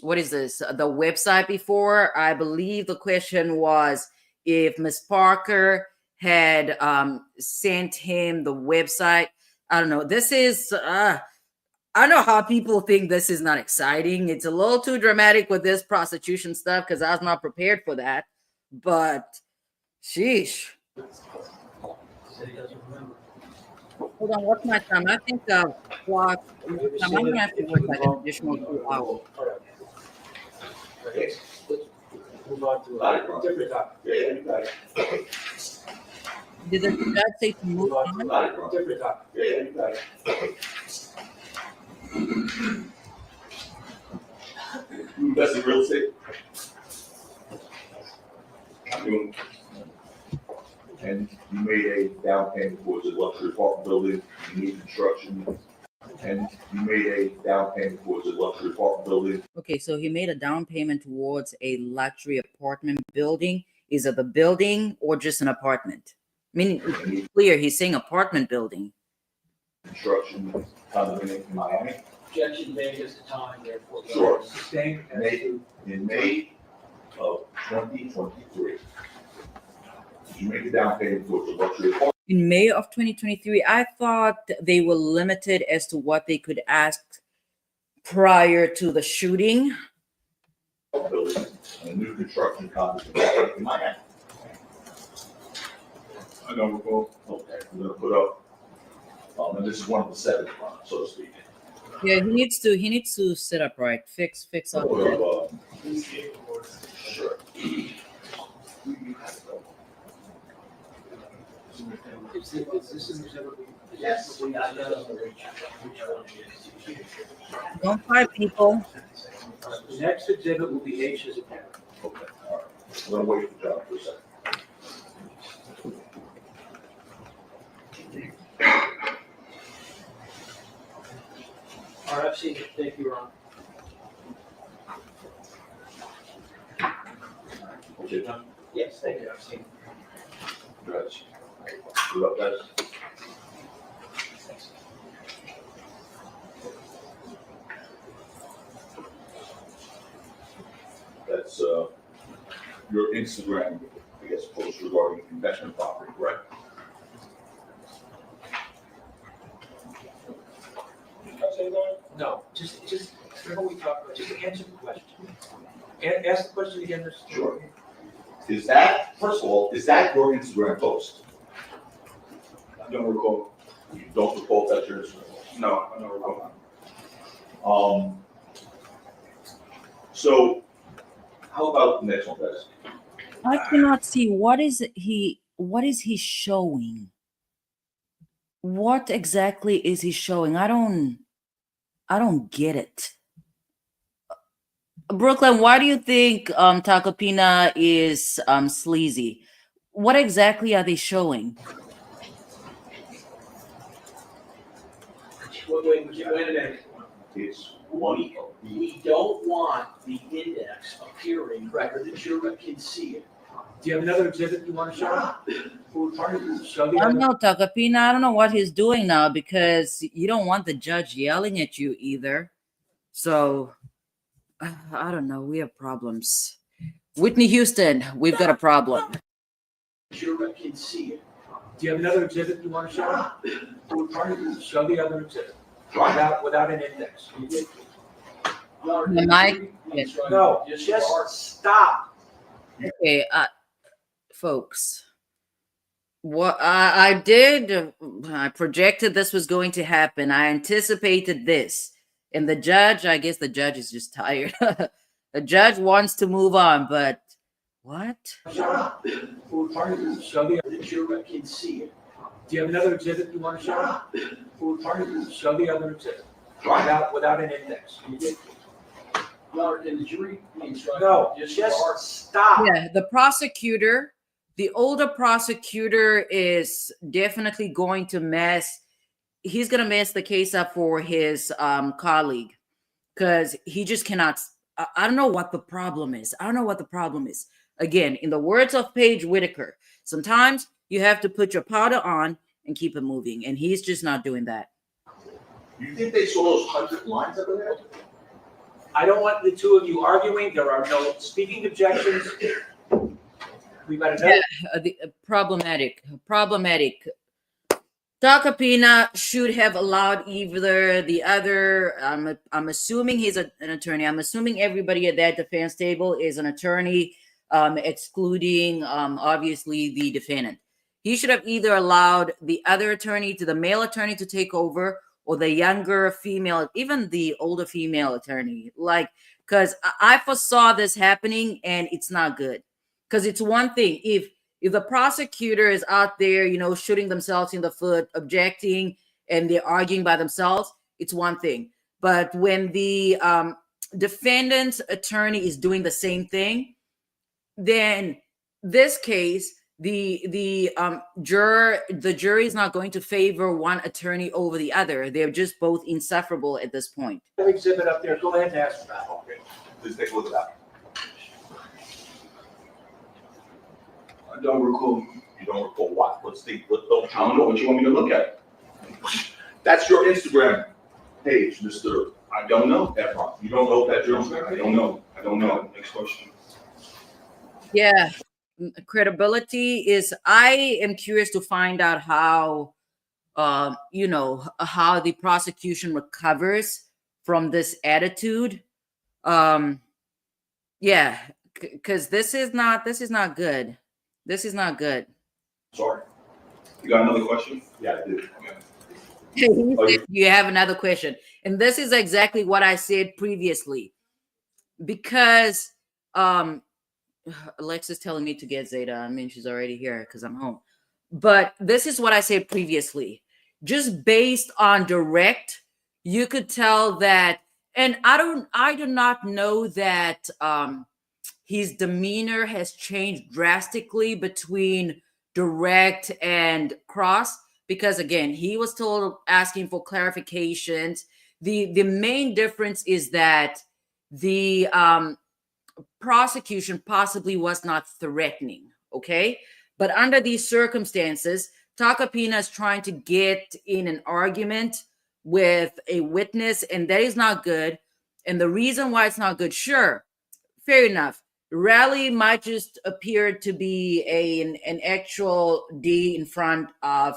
S1: what is this? The website before. I believe the question was if Ms. Parker had sent him the website. I don't know. This is I don't know how people think this is not exciting. It's a little too dramatic with this prostitution stuff because I was not prepared for that. But sheesh.
S2: Said he doesn't remember.
S1: Hold on, what's my time? I think clock. I'm gonna have to work like an additional 2 hours.
S2: All right. Okay, let's move on to a different topic.
S10: Yeah, you got it.
S1: Did the judge say to move on?
S2: Different topic.
S10: Yeah, you got it. You invest in real estate?
S6: I do.
S10: And you made a down payment towards a luxury apartment building, you need construction, and you made a down payment towards a luxury apartment building.
S1: Okay, so he made a down payment towards a luxury apartment building. Is it the building or just an apartment? I mean, it's clear he's saying apartment building.
S10: Construction condominium in Miami.
S2: Objection made as to time, therefore.
S10: Sure.
S2: Sustained.
S10: In May of 2023. Did you make a down payment towards a luxury apartment?
S1: In May of 2023, I thought they were limited as to what they could ask prior to the shooting.
S10: Building and a new construction condominium in Miami.
S6: I don't recall.
S10: Okay, we're gonna put up, and this is one of the 7, so to speak.
S1: Yeah, he needs to sit up right, fix up.
S10: Put up, sure.
S2: Is this an exhibit? Yes. We got which one it is.
S1: Don't fight people.
S2: The next exhibit will be H's account.
S10: Okay, all right. I'm gonna wait for John for a second.
S2: All right, I've seen it. Thank you, Ron.
S10: Okay, John?
S2: Yes, thank you. I've seen it.
S10: Guys. You up, guys? That's your Instagram, I guess, post regarding investment property, correct?
S2: No, just, before we talk, just answer the question. Ask the question again, Mr.
S10: Sure. Is that, first of all, is that your Instagram post?
S6: I don't recall.
S10: You don't recall that's your Instagram post?
S6: No, I don't recall.
S10: So how about the next one, guys?
S1: I cannot see what is he showing? What exactly is he showing? I don't get it. Brooklyn, why do you think Takapina is sleazy? What exactly are they showing?
S2: Wait a minute.
S10: It's one.
S2: We don't want the index appearing where the jury can see it.
S3: Do you have another exhibit you want to show? Show the
S1: I don't
S3: other.
S1: know, Takapina. I don't know what he's doing now because you don't want the judge yelling at you either. So I don't know. We have problems. Whitney Houston, we've got a problem.
S2: Jury can see it.
S3: Do you have another exhibit you want to show? Show the other exhibit. Without an index.
S1: Am I?
S3: No, just stop.
S1: Okay, folks. What I did, I projected this was going to happen. I anticipated this. And the judge, I guess the judge is just tired. The judge wants to move on, but what?
S2: Show the jury can see it.
S3: Do you have another exhibit you want to show? Show the other exhibit. Without an index.
S2: And the jury.
S3: No, just stop.
S1: Yeah, the prosecutor, the older prosecutor is definitely going to mess. He's going to mess the case up for his colleague because he just cannot. I don't know what the problem is. Again, in the words of Paige Whitaker, sometimes you have to put your powder on and keep it moving. And he's just not doing that.
S10: You think they saw those 100 lines up in there?
S3: I don't want the two of you arguing. There are no speaking objections. We've got another.
S1: Yeah, problematic. Takapina should have allowed either the other. I'm assuming he's an attorney. I'm assuming everybody at that defense table is an attorney, excluding obviously the defendant. He should have either allowed the other attorney, the male attorney, to take over, or the younger female, even the older female attorney. Like, because I foresaw this happening, and it's not good. Because it's one thing if the prosecutor is out there, shooting themselves in the foot, objecting, and they're arguing by themselves, it's one thing. But when the defendant's attorney is doing the same thing, then this case, the jury is not going to favor one attorney over the other. They're just both insufferable at this point.
S3: Exhibit up there. Go ahead and ask that.
S10: Okay, please take a look at that.
S16: I don't recall.
S10: You don't recall what?
S16: I don't know what you want me to look at.
S10: That's your Instagram page, Mr.
S16: I don't know.
S10: Efron. You don't know if that's your Instagram
S16: I
S10: page?
S16: don't know. Next question.
S1: Yeah, credibility is. I am curious to find out how, how the prosecution recovers from this attitude. Yeah, because this is not good. This is not good.
S16: Sorry. You got another question?
S10: Yeah, I do.
S1: You have another question. And this is exactly what I said previously. Because Alexa's telling me to get Zeta. I mean, she's already here because I'm home. But this is what I said previously. Just based on direct, you could tell that, and I do not know that his demeanor has changed drastically between direct and cross, because again, he was still asking for clarifications. The main difference is that the prosecution possibly was not threatening, okay? But under these circumstances, Takapina is trying to get in an argument with a witness, and that is not good. And the reason why it's not good, sure, fair enough. Relli might just appear to be an actual D in front of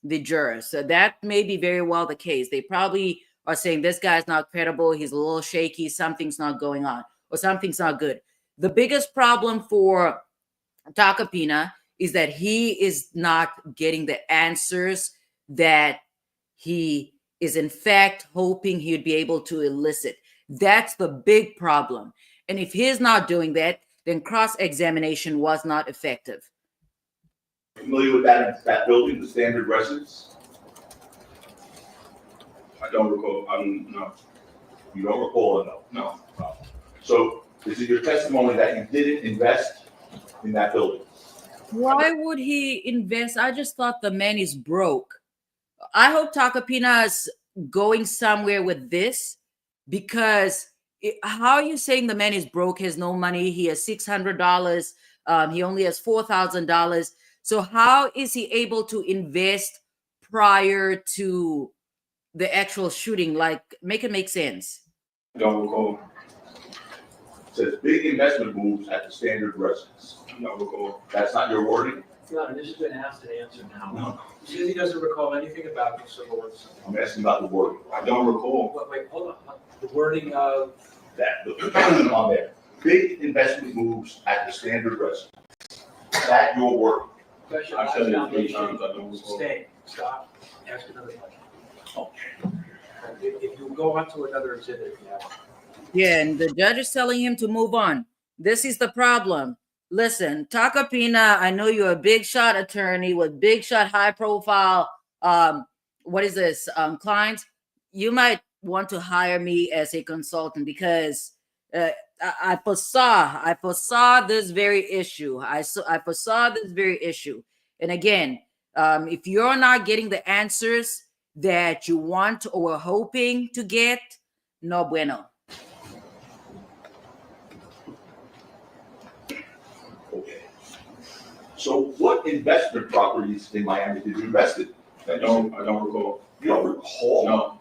S1: the jurors. So that may be very well the case. They probably are saying this guy's not credible, he's a little shaky, something's not going on, or something's not good. The biggest problem for Takapina is that he is not getting the answers that he is in fact hoping he would be able to elicit. That's the big problem. And if he's not doing that, then cross-examination was not effective.
S10: Familiar with that building, the standard residence?
S16: I don't recall. No.
S10: You don't recall it, no?
S16: No.
S10: So is it your testimony that you didn't invest in that building?
S1: Why would he invest? I just thought the man is broke. I hope Takapina's going somewhere with this, because how are you saying the man is broke, has no money, he has $600, he only has $4,000. So how is he able to invest prior to the actual shooting? Like, make it make sense.
S6: Don't recall.
S10: It says big investment moves at the standard residence.
S6: Don't recall.
S10: That's not your wording?
S2: Your Honor, this has been asked and answered now.
S10: No.
S2: He says he doesn't recall anything about these civil wars.
S10: I'm asking about the wording.
S6: I don't recall.
S2: Wait, hold on. The wording of,
S10: That, the on there. Big investment moves at the standard residence. Is that your wording?
S2: question,
S6: I've said it 3
S2: foundation,
S6: times, I don't recall.
S2: stay, stop, ask another question. If you go on to another exhibit, if you have.
S1: Yeah, and the judge is telling him to move on. This is the problem. Listen, Takapina, I know you're a big shot attorney with big shot, high profile, what is this, clients. You might want to hire me as a consultant, because I foresaw this very issue. I foresaw this very issue. And again, if you're not getting the answers that you want or were hoping to get, no bueno.
S10: Okay. So what investment properties in Miami did you invest in?
S6: I don't recall.
S10: You don't recall?
S6: No.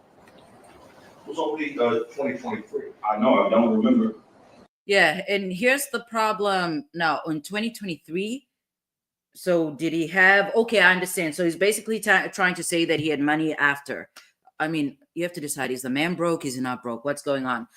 S10: It was only 2023.
S6: I know, I don't remember.
S1: Yeah, and here's the problem now. In 2023, so did he have, okay, I understand. So he's basically trying to say that he had money after. I mean, you have to decide, is the man broke? Is he not broke? What's going on?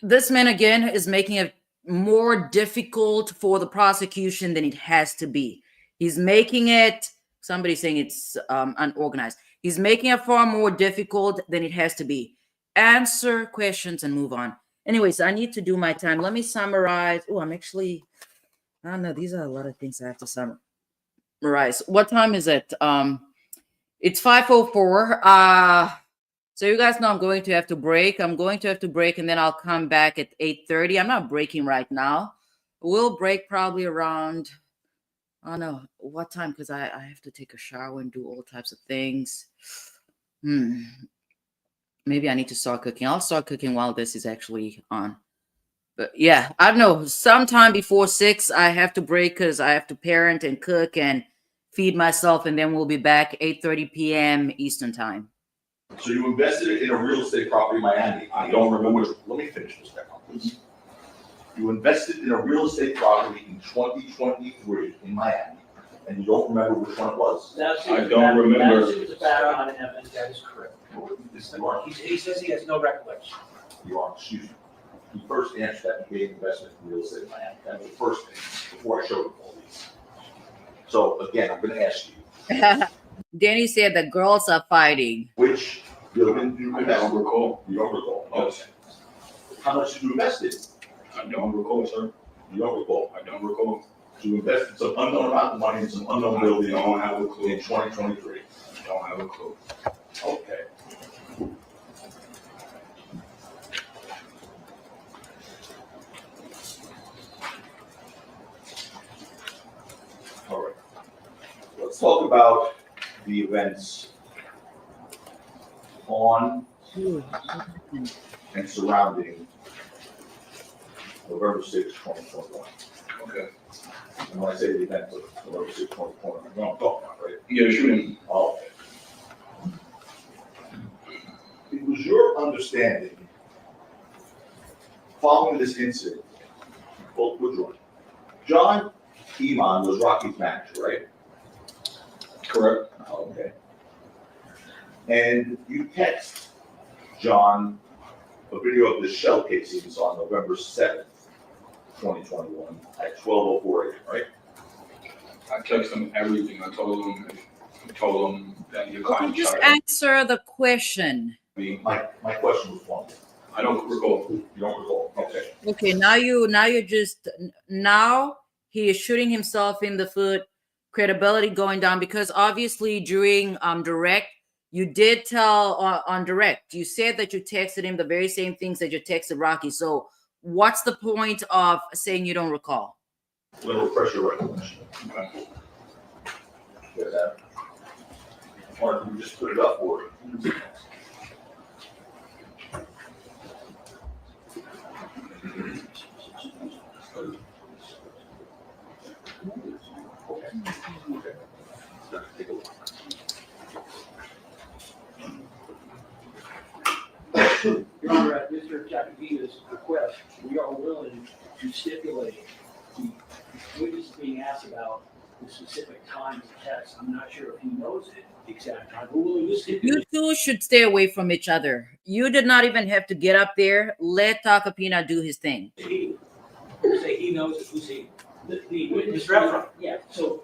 S1: This man, again, is making it more difficult for the prosecution than it has to be. He's making it, somebody's saying it's unorganized. He's making it far more difficult than it has to be. Answer questions and move on. Anyways, I need to do my time. Let me summarize. Oh, I'm actually, I don't know. These are a lot of things I have to summarize. What time is it? It's 5:04. So you guys know I'm going to have to break. I'm going to have to break, and then I'll come back at 8:30. I'm not breaking right now. We'll break probably around, I don't know what time, because I have to take a shower and do all types of things. Maybe I need to start cooking. I'll start cooking while this is actually on. But yeah, I don't know. Sometime before 6, I have to break because I have to parent and cook and feed myself, and then we'll be back 8:30 p.m. Eastern time.
S10: So you invested in a real estate property in Miami. I don't remember which. Let me finish this back on, please. You invested in a real estate property in 2023 in Miami, and you don't remember which one it was.
S6: I don't remember.
S2: That's back on evidence, that is correct. He says he has no recollection.
S10: You are, excuse me. You first answered that you made investment in real estate in Miami. That was the first thing before I showed you all these. So again, I'm going to ask you.
S1: Danny said the girls are fighting.
S10: Which building do you invest in?
S6: I don't recall.
S10: You don't recall?
S6: Yes.
S10: How much did you invest in?
S6: I don't recall, sir.
S10: You don't recall?
S6: I don't recall.
S10: You invested some unknown amount of money in some unknown building.
S6: I don't have a clue.
S10: In 2023.
S6: I don't have a clue.
S10: Okay. All right. Let's talk about the events on and surrounding November 6, 2021.
S6: Okay.
S10: And when I say the events of November 6, 2021, you know what I'm talking about, right?
S6: Yeah, shooting.
S10: Oh, okay. It was your understanding, following this incident, well, which one? John Iman was Rocky's manager, right?
S6: Correct.
S10: Okay. And you text John a video of the shell casings on November 7th, 2021 at 12:04 a.m., right?
S6: I texted him everything. I told him that your
S1: Okay,
S6: client
S1: just
S6: shot
S1: answer the question.
S6: me.
S10: My question was one.
S6: I don't recall.
S10: You don't recall? Okay.
S1: Okay, now he is shooting himself in the foot, credibility going down, because obviously during direct, you did tell on direct, you said that you texted him the very same things that you texted Rocky. So what's the point of saying you don't recall?
S10: A little pressure recollection.
S6: Okay.
S10: Get that. Or do we just put it up for it? Take a look.
S2: Your Honor, at Mr. Jacobena's request, we are willing to stipulate the witness being asked about the specific times of test. I'm not sure if he knows it exact time. We're willing to
S1: You
S2: stipulate.
S1: two should stay away from each other. You did not even have to get up there. Let Takapina do his thing.
S2: He, say he knows it, who's he? The witness reference. Yeah, so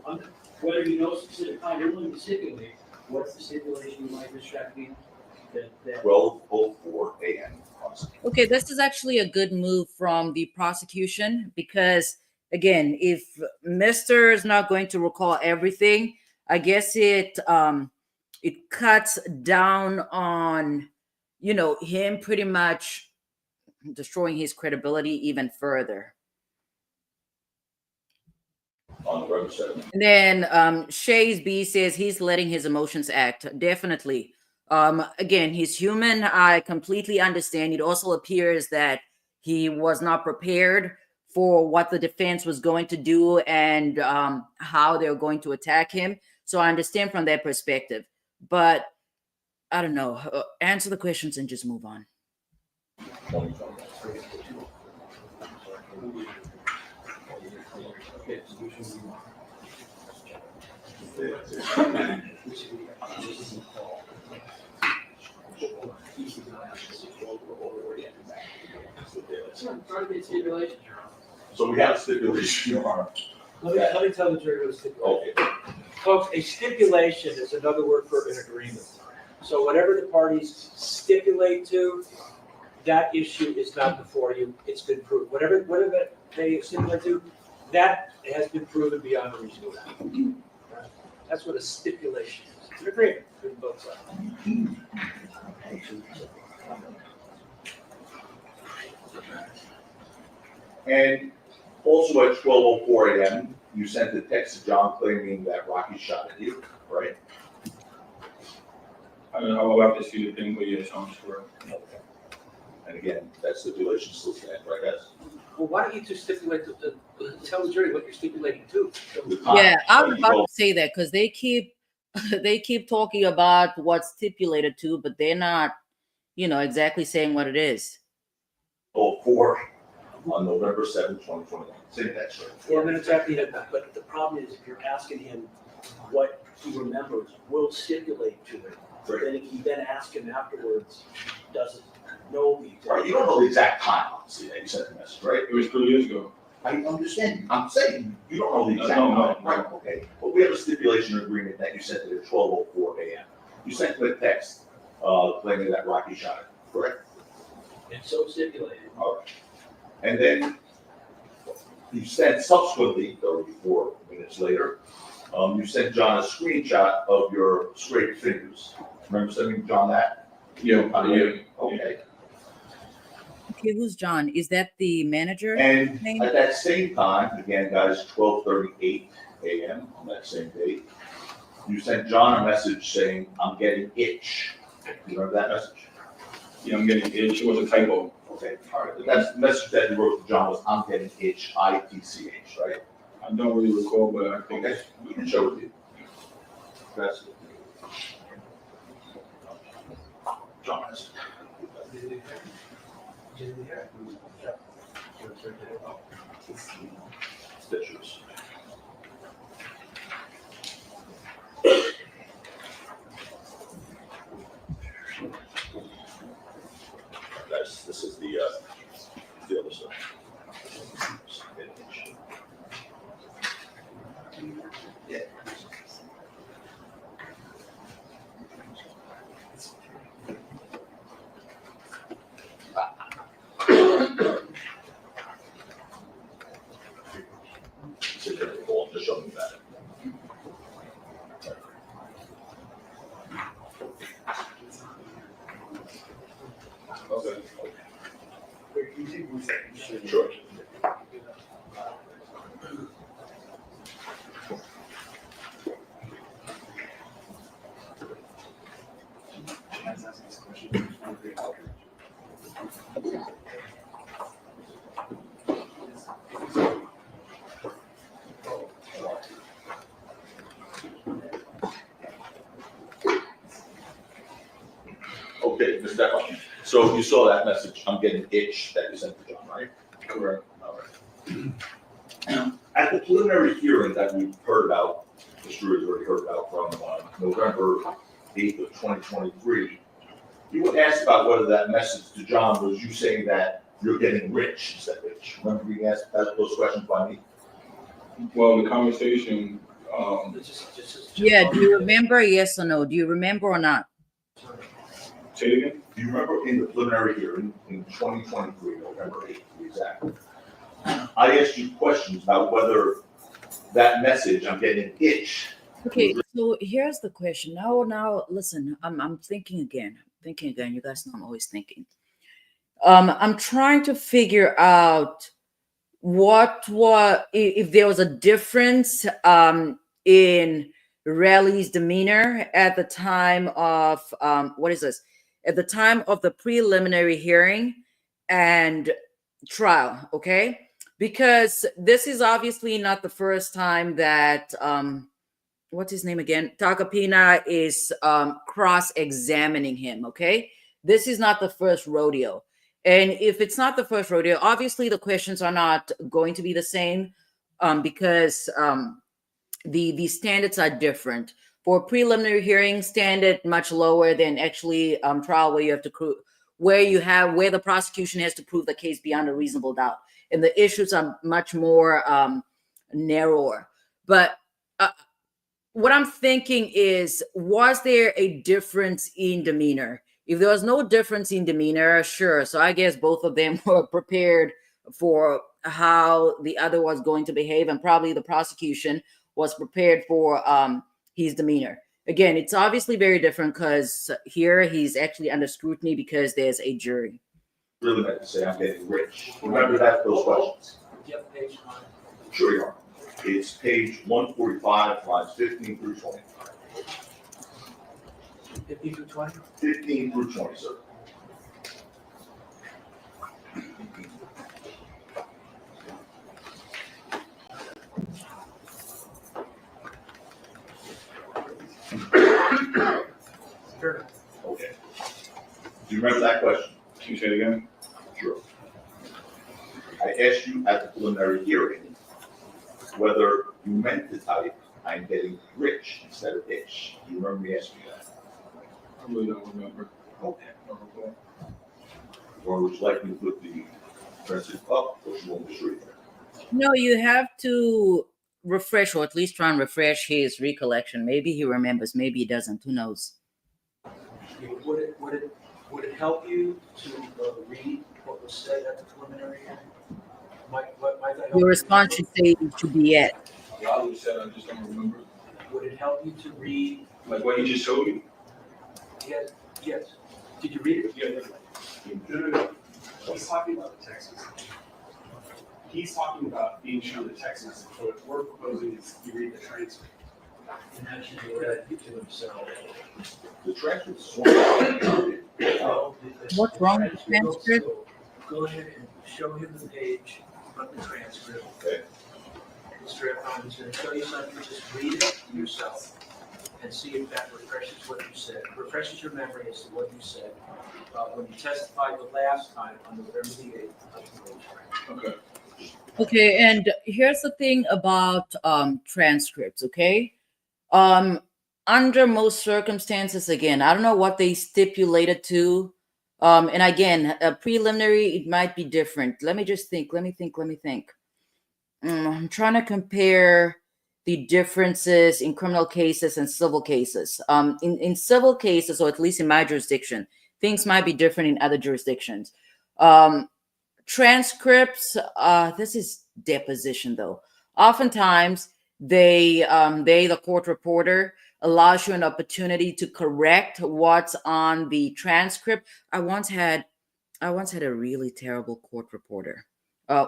S2: whether he knows specific time, we're willing to stipulate. What's the stipulation you might, Mr. Jacobina? That
S10: 12:04 a.m.
S1: Okay, this is actually a good move from the prosecution because, again, if Mr. is not going to recall everything, I guess it cuts down on, him pretty much destroying his credibility even further.
S10: On November 7th.
S1: And then Shays B says he's letting his emotions act. Definitely. Again, he's human. I completely understand. It also appears that he was not prepared for what the defense was going to do and how they're going to attack him. So I understand from that perspective. But I don't know. Answer the questions and just move on.
S10: So we have a stipulation, Your Honor.
S2: Let me tell the jury what a stipulation is.
S10: Okay.
S2: Folks, a stipulation is another word for an agreement. So whatever the parties stipulate to, that issue is not before you, it's been proved. Whatever they stipulate to, that has been proven beyond a reasonable doubt. That's what a stipulation is. It's an agreement between both sides.
S10: And also at 12:04 a.m., you sent a text to John claiming that Rocky shot at you, right?
S6: I don't know about this few thing, but yes, I'm sure.
S10: And again, that stipulation still stands, right, guys?
S2: Well, why don't you just stipulate, tell the jury what you're stipulating to?
S1: Yeah, I was about to say that because they keep talking about what's stipulated to, but they're not, exactly saying what it is.
S10: 4 on November 7th, 2021. Say that, sir.
S2: 4 minutes after he had that, but the problem is if you're asking him what he remembers, we'll stipulate to it.
S10: Right.
S2: Then if you then ask him afterwards, doesn't know the exact.
S10: Right, you don't know the exact time, obviously, that you sent the message, right?
S6: It was 2 years ago.
S10: I understand. I'm saying you don't know the exact
S6: No.
S10: time. Right, okay. But we have a stipulation agreement that you sent it at 12:04 a.m. You sent him a text claiming that Rocky shot it, correct?
S2: And so stipulated.
S10: All right. And then you sent subsequently, 34 minutes later, you sent John a screenshot of your scraped fingers. Remember sending John that?
S6: Yeah.
S10: Okay.
S1: Okay, who's John? Is that the manager?
S10: And
S1: name?
S10: at that same time, again, guys, 12:38 a.m. on that same date, you sent John a message saying, "I'm getting itch." You remember that message?
S6: Yeah, I'm getting itch. It was a typo.
S10: Okay, all right. That's the message that you wrote to John was, "I'm getting itch," ITCH, right?
S6: I don't really recall, but I think
S10: Okay, we can show it to you. That's it. John has it. Stitches. Guys, this is the other side. Yeah. Just show me that.
S6: Okay.
S10: Sure. answered that question. So you saw that message, I'm getting itch, that you sent to John, right?
S3: Correct.
S10: All right. At the preliminary hearing that we heard about, the jury's already heard about from November 8th of 2023, you were asked about whether that message to John was you saying that you're getting rich instead of rich. Remember being asked those questions by me?
S6: Well, the conversation,
S1: Yeah, do you remember? Yes or no? Do you remember or not?
S6: say it again?
S10: Do you remember in the preliminary hearing in 2023, November 8th, to be exact? I asked you questions about whether that message, I'm getting itch.
S1: Okay, so here's the question. Now, listen, I'm thinking again. You guys know I'm always thinking. I'm trying to figure out if there was a difference in Relli's demeanor at the time of at the time of the preliminary hearing and trial, okay? Because this is obviously not the first time that what's his name again? Takapina is cross-examining him, okay? This is not the first rodeo. And if it's not the first rodeo, obviously the questions are not going to be the same because the standards are different. For preliminary hearing, standard much lower than actually trial, where you have to where the prosecution has to prove the case beyond a reasonable doubt, and the issues are much more narrower. But what I'm thinking is, was there a difference in demeanor? If there was no difference in demeanor, sure. So I guess both of them were prepared for how the other was going to behave, and probably the prosecution was prepared for his demeanor. Again, it's obviously very different because here he's actually under scrutiny because there's a jury.
S10: Really meant to say I'm getting rich. Remember those questions?
S3: Yep, page 9.
S10: Sure you are. It's page 145, lines 15 through 20.
S3: 15 through 20?
S10: 15 through 20, sir.
S3: Sure.
S10: Okay. Do you remember that question?
S6: Can you say it again?
S10: Sure. I asked you at the preliminary hearing whether you meant to type, I'm getting rich instead of itch. Do you remember me asking you that?
S6: I really don't remember.
S10: Okay. Or would you like me to put the transcript up, or you want me to show you there?
S1: No, you have to refresh, or at least try and refresh his recollection. Maybe he remembers, maybe he doesn't. Who knows?
S2: Would it help you to read what was said at the preliminary hearing? Might that help
S1: Your
S2: you
S1: response should say it should be it.
S6: Yeah, I would have said I just don't remember.
S2: Would it help you to read?
S6: Like what you just showed me?
S2: Yes. Did you read it?
S6: Yeah.
S4: He's talking about the text message. He's talking about being shown the text message. So what we're proposing is you read the transcript.
S2: And that should be read to himself.
S10: The transcript is
S1: What's wrong with the transcript?
S2: Go ahead and show him the page from the transcript.
S10: Okay.
S2: I'm just going to show you something. Just read it yourself and see if that refreshes what you said. Refreshes your memory as to what you said when you testified the last time on November the 8th.
S6: Okay.
S1: Okay, and here's the thing about transcripts, okay? Under most circumstances, again, I don't know what they stipulated to. And again, a preliminary, it might be different. Let me think. I'm trying to compare the differences in criminal cases and civil cases. In civil cases, or at least in my jurisdiction, things might be different in other jurisdictions. Transcripts, this is deposition though. Oftentimes, the court reporter allows you an opportunity to correct what's on the transcript. I once had a really terrible court reporter,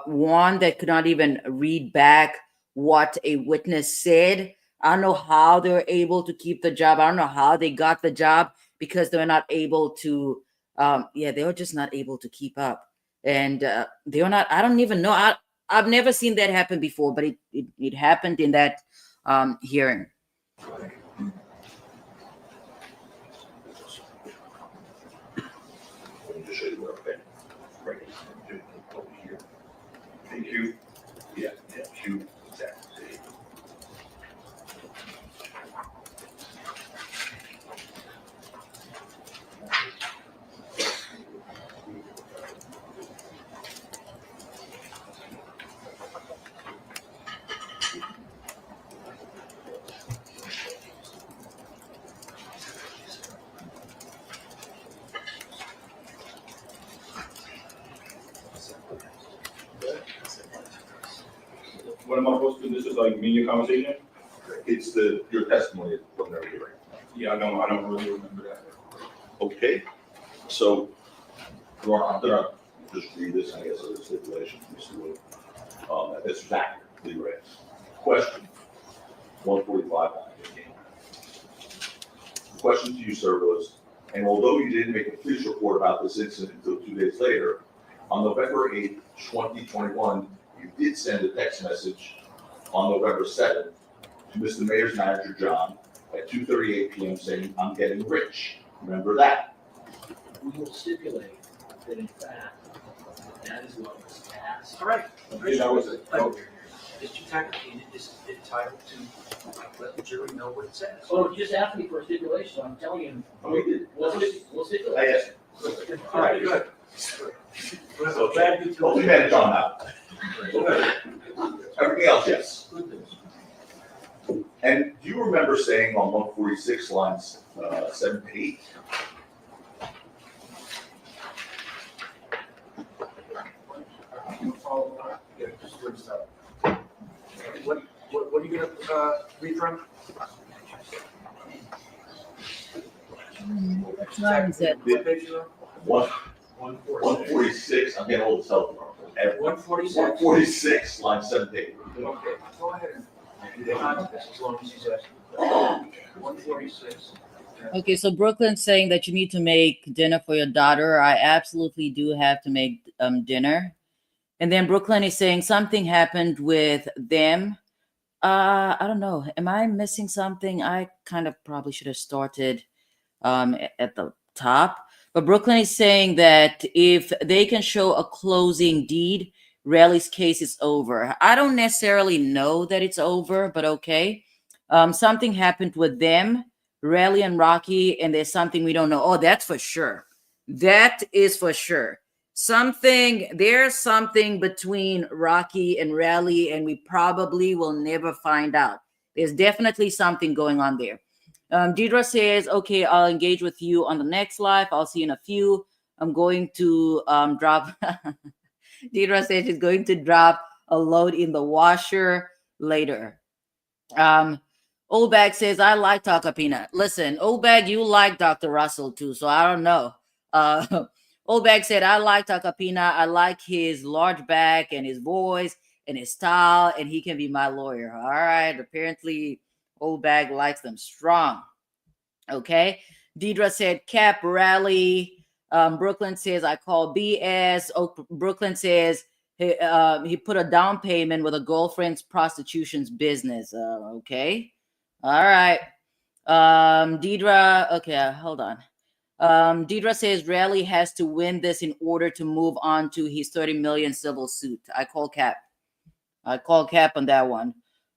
S1: one that could not even read back what a witness said. I don't know how they were able to keep the job. I don't know how they got the job, because they were not able to. They were just not able to keep up, and they were not. I don't even know. I've never seen that happen before, but it happened in that hearing.
S10: just show you where, okay? Right, over here.
S6: Thank you.
S10: Yeah, Q, exactly.
S6: What am I supposed to do? This is like media conversation?
S10: It's your testimony at the preliminary hearing.
S6: Yeah, I don't really remember that.
S10: Okay, so, Ron, I'm gonna just read this, I guess, as a stipulation, Mr. Wood. This is accurately read. Question, 145 on 15. The question to you, sir, was, and although you didn't make a police report about this incident until 2 days later, on November 8th, 2021, you did send a text message on November 7th to Mr. Mayor's manager, John, at 2:38 p.m. saying, "I'm getting rich." Remember that?
S2: We will stipulate that in fact, that is what was passed.
S3: All right.
S6: Okay, that was it.
S2: But Mr. Tackleton is entitled to let the jury know what it says.
S11: Oh, you just asked me for a stipulation, so I'm telling you,
S10: We did.
S11: we'll stipulate.
S10: I asked.
S3: All right, good.
S10: So, don't manage on that. Everything else, yes. And do you remember saying on 146 lines 7 to 8?
S3: Yeah, just bring this up. What are you gonna read from?
S1: Which line is it?
S3: What page you on?
S10: 146, I'm getting old as hell.
S3: 146.
S10: 146, line 7 to 8.
S3: Okay, go ahead and do this as long as he's asking. 146.
S1: Okay, so Brooklyn's saying that you need to make dinner for your daughter. I absolutely do have to make dinner. And then Brooklyn is saying something happened with them. I don't know. Am I missing something? I kind of probably should have started at the top. But Brooklyn is saying that if they can show a closing deed, Relli's case is over. I don't necessarily know that it's over, but okay. Something happened with them, Relli and Rocky, and there's something we don't know. Oh, that's for sure. That is for sure. There's something between Rocky and Relli, and we probably will never find out. There's definitely something going on there. Deidre says, okay, I'll engage with you on the next live. I'll see you in a few. I'm going to drop. Deidre says she's going to drop a load in the washer later. Old Bag says, I like Taco Peanut. Listen, Old Bag, you like Dr. Russell too, so I don't know. Old Bag said, I like Taco Peanut. I like his large back and his voice and his style, and he can be my lawyer. All right. Apparently, Old Bag likes them strong. Okay. Deidre said, Cap Rally. Brooklyn says, I call BS. Brooklyn says, he put a down payment with a girlfriend's prostitution's business. Okay. All right. Deidre, okay, hold on. Deidre says Relli has to win this in order to move on to his 30 million civil suit. I call cap on that one.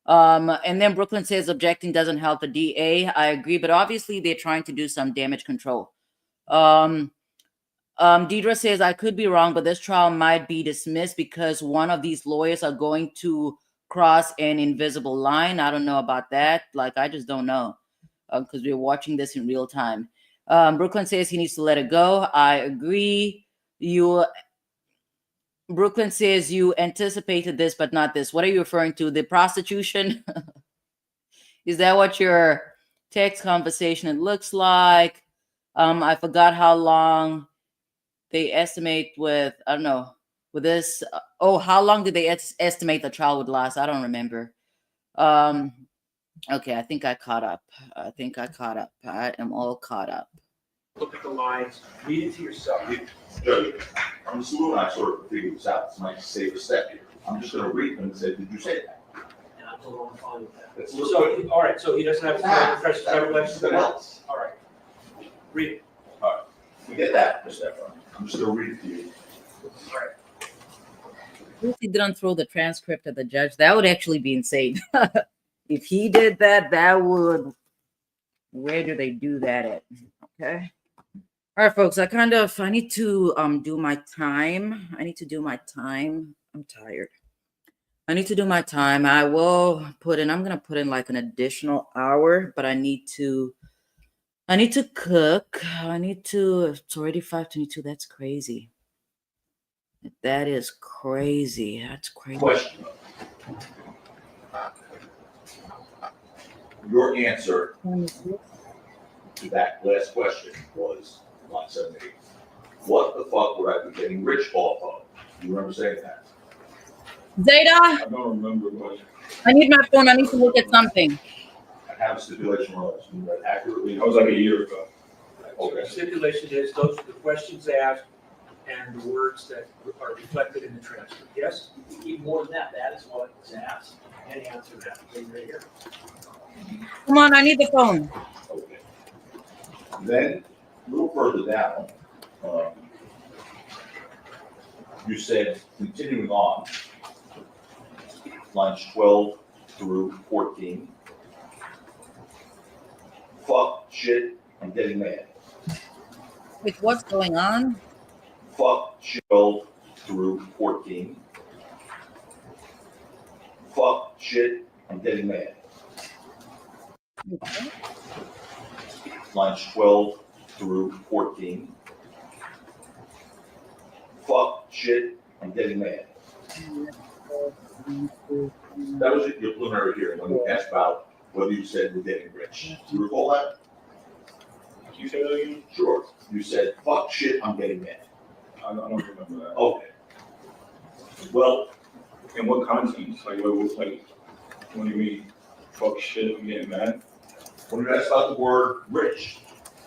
S1: And then Brooklyn says objecting doesn't help the DA. I agree, but obviously they're trying to do some damage control. Deidre says I could be wrong, but this trial might be dismissed because one of these lawyers are going to cross an invisible line. I don't know about that. Like, I just don't know because we're watching this in real time. Brooklyn says he needs to let it go. I agree. Brooklyn says you anticipated this, but not this. What are you referring to? The prostitution? Is that what your text conversation it looks like? I forgot how long they estimate with, I don't know, with this. How long did they estimate the trial would last? I don't remember. Okay, I think I caught up. I am all caught up.
S3: Look at the lines, read it to yourself.
S10: Judge, Mr. Wu and I sort of figured this out. This might save a step here. I'm just going to read them and say, did you say that?
S2: And I'm totally fine with that.
S10: That's
S3: So, all right, so he doesn't have to refresh his recollection?
S10: Something else.
S3: All right. Read it.
S10: All right. We get that, Mr. Efron. I'm still reading to you.
S1: If he didn't throw the transcript at the judge, that would actually be insane. If he did that, that would. Where do they do that at? Okay. All right, folks. I need to do my time. I'm tired. I need to do my time. I'm gonna put in like an additional hour, but I need to cook. It's already 5:22. That's crazy. That is crazy. That's crazy.
S10: Question. Your answer to that last question was line 78. What the fuck would I be getting rich off of? You remember saying that?
S1: Zeta,
S6: I don't remember, but
S1: I need my phone. I need to look at something.
S10: I have a stipulation on it. You read accurately.
S6: that was like a year ago.
S3: The stipulation is those are the questions asked and the words that are reflected in the transcript, yes?
S2: Even more than that, that is what was asked and answered that right here.
S1: Come on, I need the phone.
S10: Okay. Then, a little further down, you said, continuing on, lines 12 through 14. Fuck, shit, I'm getting mad.
S1: Wait, what's going on?
S10: Fuck, shit, 12 through 14. Fuck, shit, I'm getting mad. Lines 12 through 14. Fuck, shit, I'm getting mad. That was your preliminary hearing when you asked about whether you said we're getting rich. Do you recall that?
S6: Can you say that again?
S10: Sure. You said, fuck, shit, I'm getting mad.
S6: I don't remember that.
S10: Okay. Well,
S6: In what context? Like, what do you mean? Fuck shit, I'm getting mad?
S10: when you asked about the word rich,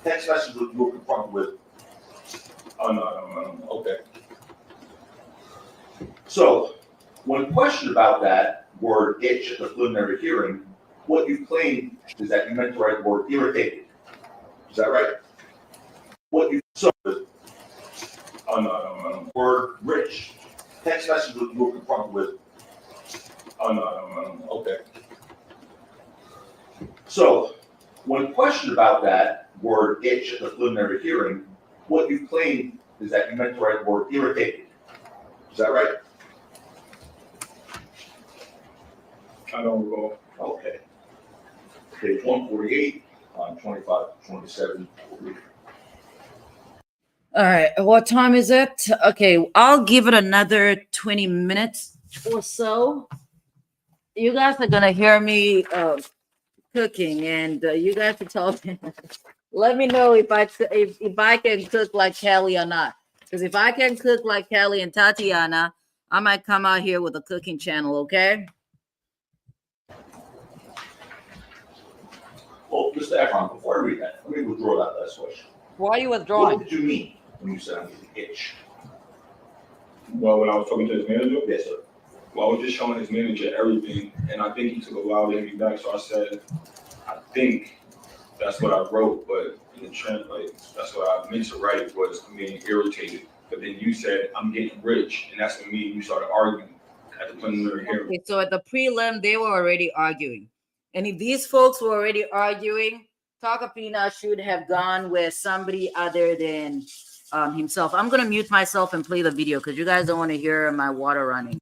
S10: text message you were confronted with.
S6: Oh, no, I don't know.
S10: Okay. So, when questioned about that word itch at the preliminary hearing, what you claimed is that you meant to write the word irritated. Is that right? What you saw
S6: Oh, no, I don't know.
S10: word rich, text message you were confronted with.
S6: Oh, no, I don't know.
S10: Okay. So, when questioned about that word itch at the preliminary hearing, what you claimed is that you meant to write the word irritated. Is that right?
S6: I don't recall.
S10: Okay. Page 148, on 25, 27.
S1: All right, what time is it? Okay, I'll give it another 20 minutes or so. You guys are gonna hear me cooking, and you guys are tell me. Let me know if I can cook like Kelly or not. Because if I can cook like Kelly and Tatiana, I might come out here with a cooking channel. Okay.
S10: Well, Mr. Efron, before I read that, let me withdraw that last question.
S1: Why are you withdrawing?
S10: What did you mean when you said I'm getting itch?
S6: Well, when I was talking to his manager?
S10: Yes, sir.
S6: Well, I was just showing his manager everything, and I think he took a while to hit me back, so I said, I think that's what I wrote, but in the trend, like, that's what I meant to write was I'm getting irritated. But then you said, I'm getting rich, and that's when me and you started arguing at the preliminary hearing.
S1: Okay, so at the prelim, they were already arguing. And if these folks were already arguing, Takapina should have gone with somebody other than himself. I'm going to mute myself and play the video because you guys don't want to hear my water running.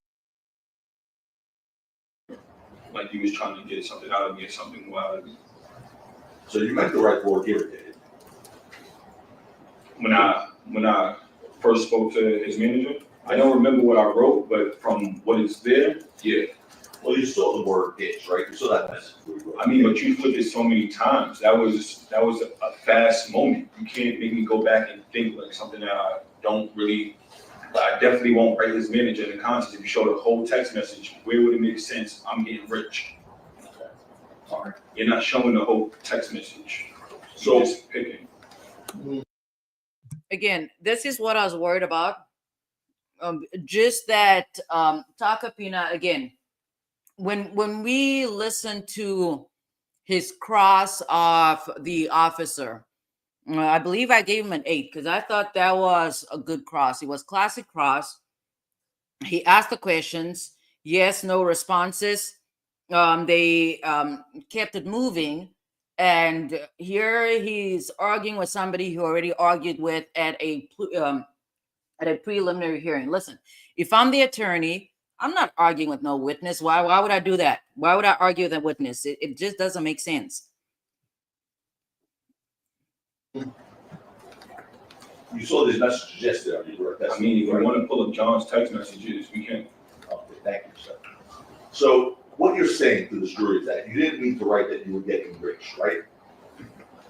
S6: Like he was trying to get something out of me or something out of me.
S10: So you meant the right word irritated.
S6: When I first spoke to his manager, I don't remember what I wrote, but from what is there, yeah.
S10: Well, you saw the word itch, right? You saw that message.
S6: I mean, but you flipped it so many times. That was a fast moment. You can't make me go back and think like something that I don't really. I definitely won't write his manager in the context. If you show the whole text message, where would it make sense? I'm getting rich.
S10: Okay. All right.
S6: You're not showing the whole text message.
S10: So
S6: you're just picking.
S1: Again, this is what I was worried about. Just that Takapina, again, when we listen to his cross of the officer, I believe I gave him an 8 because I thought that was a good cross. It was classic cross. He asked the questions, yes, no responses. They kept it moving. And here he's arguing with somebody who already argued with at a preliminary hearing. Listen, if I'm the attorney, I'm not arguing with no witness. Why would I do that? Why would I argue with a witness? It just doesn't make sense.
S10: You saw these messages yesterday.
S16: I mean, if you want to pull up John's text messages, we can.
S10: Okay, thank you, sir. So what you're saying to this jury is that you didn't mean to write that you were getting rich, right?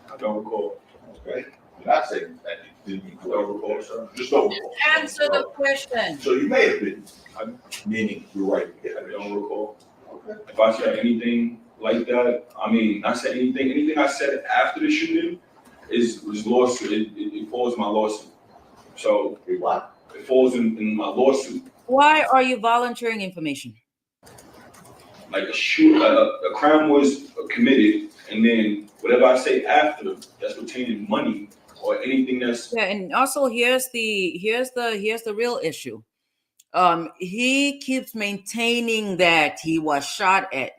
S16: I don't recall.
S10: Okay, you're not saying that you didn't mean to.
S16: I don't recall, sir.
S10: Just don't recall.
S1: Answer the question.
S10: So you may have been meaning you were writing to get
S16: I
S10: rich.
S16: don't recall.
S10: Okay.
S16: If I said anything like that, I mean, I said anything I said after the shooting was lawsuit. It falls in my lawsuit. So
S10: what?
S16: It falls in my lawsuit.
S1: Why are you volunteering information?
S16: Like a crime was committed, and then whatever I say after that's pertaining money or anything that's
S1: and also here's the real issue. He keeps maintaining that he was shot at,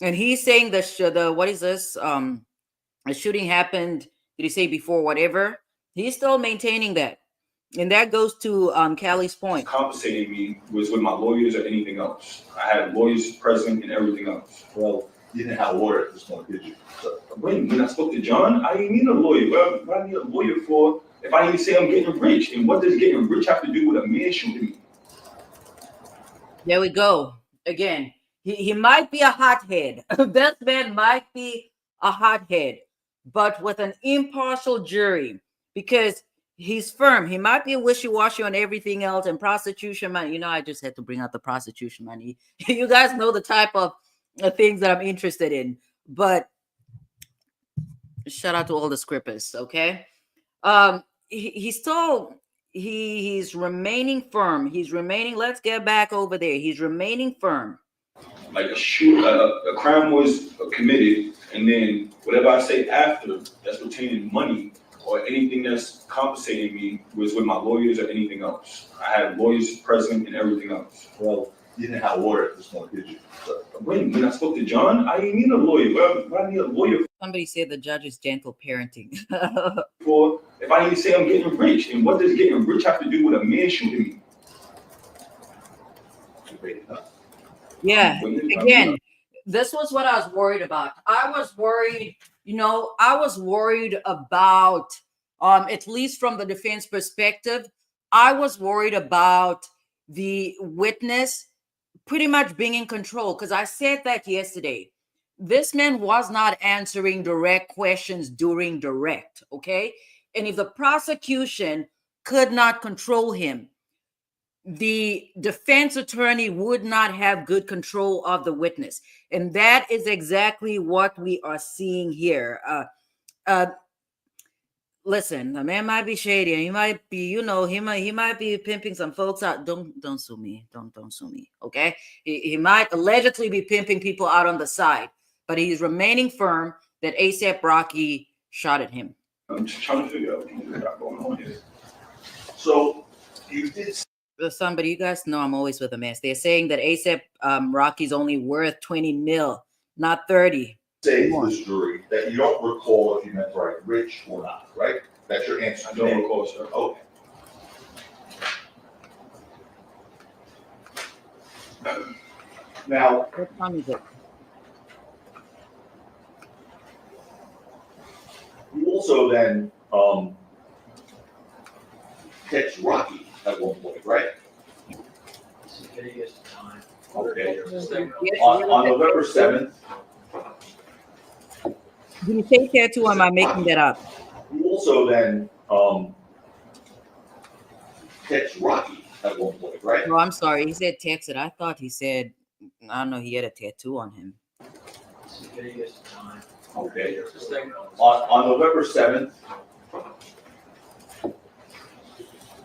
S1: and he's saying the what is this? A shooting happened. Did he say before whatever? He's still maintaining that, and that goes to Callie's point.
S16: compensating me was with my lawyers or anything else. I had lawyers present and everything else.
S10: Well, you didn't have a lawyer at this point, did you? So,
S16: when I spoke to John, I didn't need a lawyer. What I need a lawyer for if I didn't say I'm getting rich? And what does getting rich have to do with a man shooting me?
S1: There we go. Again, he might be a hothead. This man might be a hothead, but with an impartial jury, because he's firm. He might be wishy-washy on everything else, and prosecution money. You know, I just had to bring out the prosecution money. You guys know the type of things that I'm interested in. But shout out to all the scrippers, okay? He's remaining firm. He's remaining. Let's get back over there. He's remaining firm.
S16: Like a crime was committed, and then whatever I say after that's pertaining money or anything that's compensating me was with my lawyers or anything else. I had lawyers present and everything else.
S10: well, you didn't have a lawyer at this point, did you? So,
S16: when I spoke to John, I didn't need a lawyer. What I need a lawyer
S1: Somebody said the judge is gentle parenting.
S16: for if I didn't say I'm getting rich? And what does getting rich have to do with a man shooting me?
S1: Yeah, again, this was what I was worried about. I was worried about, at least from the defense perspective, I was worried about the witness pretty much being in control, because I said that yesterday. This man was not answering direct questions during direct, okay? And if the prosecution could not control him, the defense attorney would not have good control of the witness. And that is exactly what we are seeing here. Listen, the man might be shady, and he might be, he might be pimping some folks out. Don't sue me. Don't sue me. Okay. He might allegedly be pimping people out on the side, but he's remaining firm that ASAP Rocky shot at him.
S16: I'm just trying to figure out what we got going on here.
S10: So you did.
S1: Somebody, you guys know I'm always with a mess. They're saying that ASAP Rocky's only worth 20 mil, not 30.
S10: Say to this jury that you don't recall if you meant to write rich or not, right? That's your answer.
S16: I don't recall, sir.
S10: Okay. Now,
S1: What time is it?
S10: you also then catch Rocky at one point, right? Okay. On November 7th,
S1: Did you say tattoo, or am I making that up?
S10: you also then catch Rocky at one point, right?
S1: No, I'm sorry. He said texted. I thought he said, I don't know, he had a tattoo on him.
S10: Okay. On November 7th,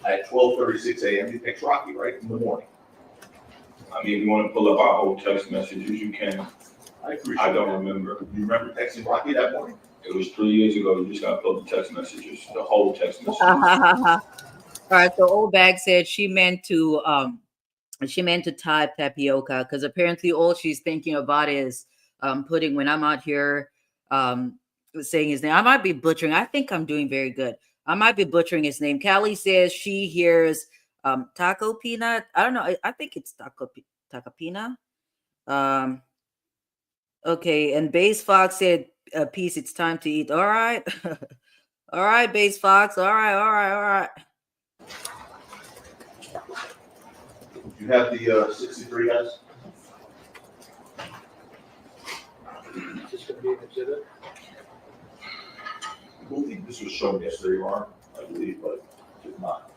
S10: at 12:36 a.m., you catch Rocky, right, in the morning.
S16: I mean, if you want to pull up our whole text messages, you can.
S10: I appreciate
S16: I don't
S10: that.
S16: remember.
S10: You remember texting Rocky that morning?
S6: It was 3 years ago. You just got to upload the text messages, the whole text message.
S1: All right. So old bag said she meant to type tapioca because apparently all she's thinking about is putting when I'm out here saying his name. I might be butchering. I think I'm doing very good. I might be butchering his name. Callie says she hears taco peanut. I don't know. I think it's taco peanut. Okay, and Base Fox said, "Peace. It's time to eat." All right, all right, Base Fox. All right, all right, all right.
S10: You have the 63 guys?
S2: Just gonna be an exhibit.
S10: I believe this was shown yesterday, Ron, I believe, but if not.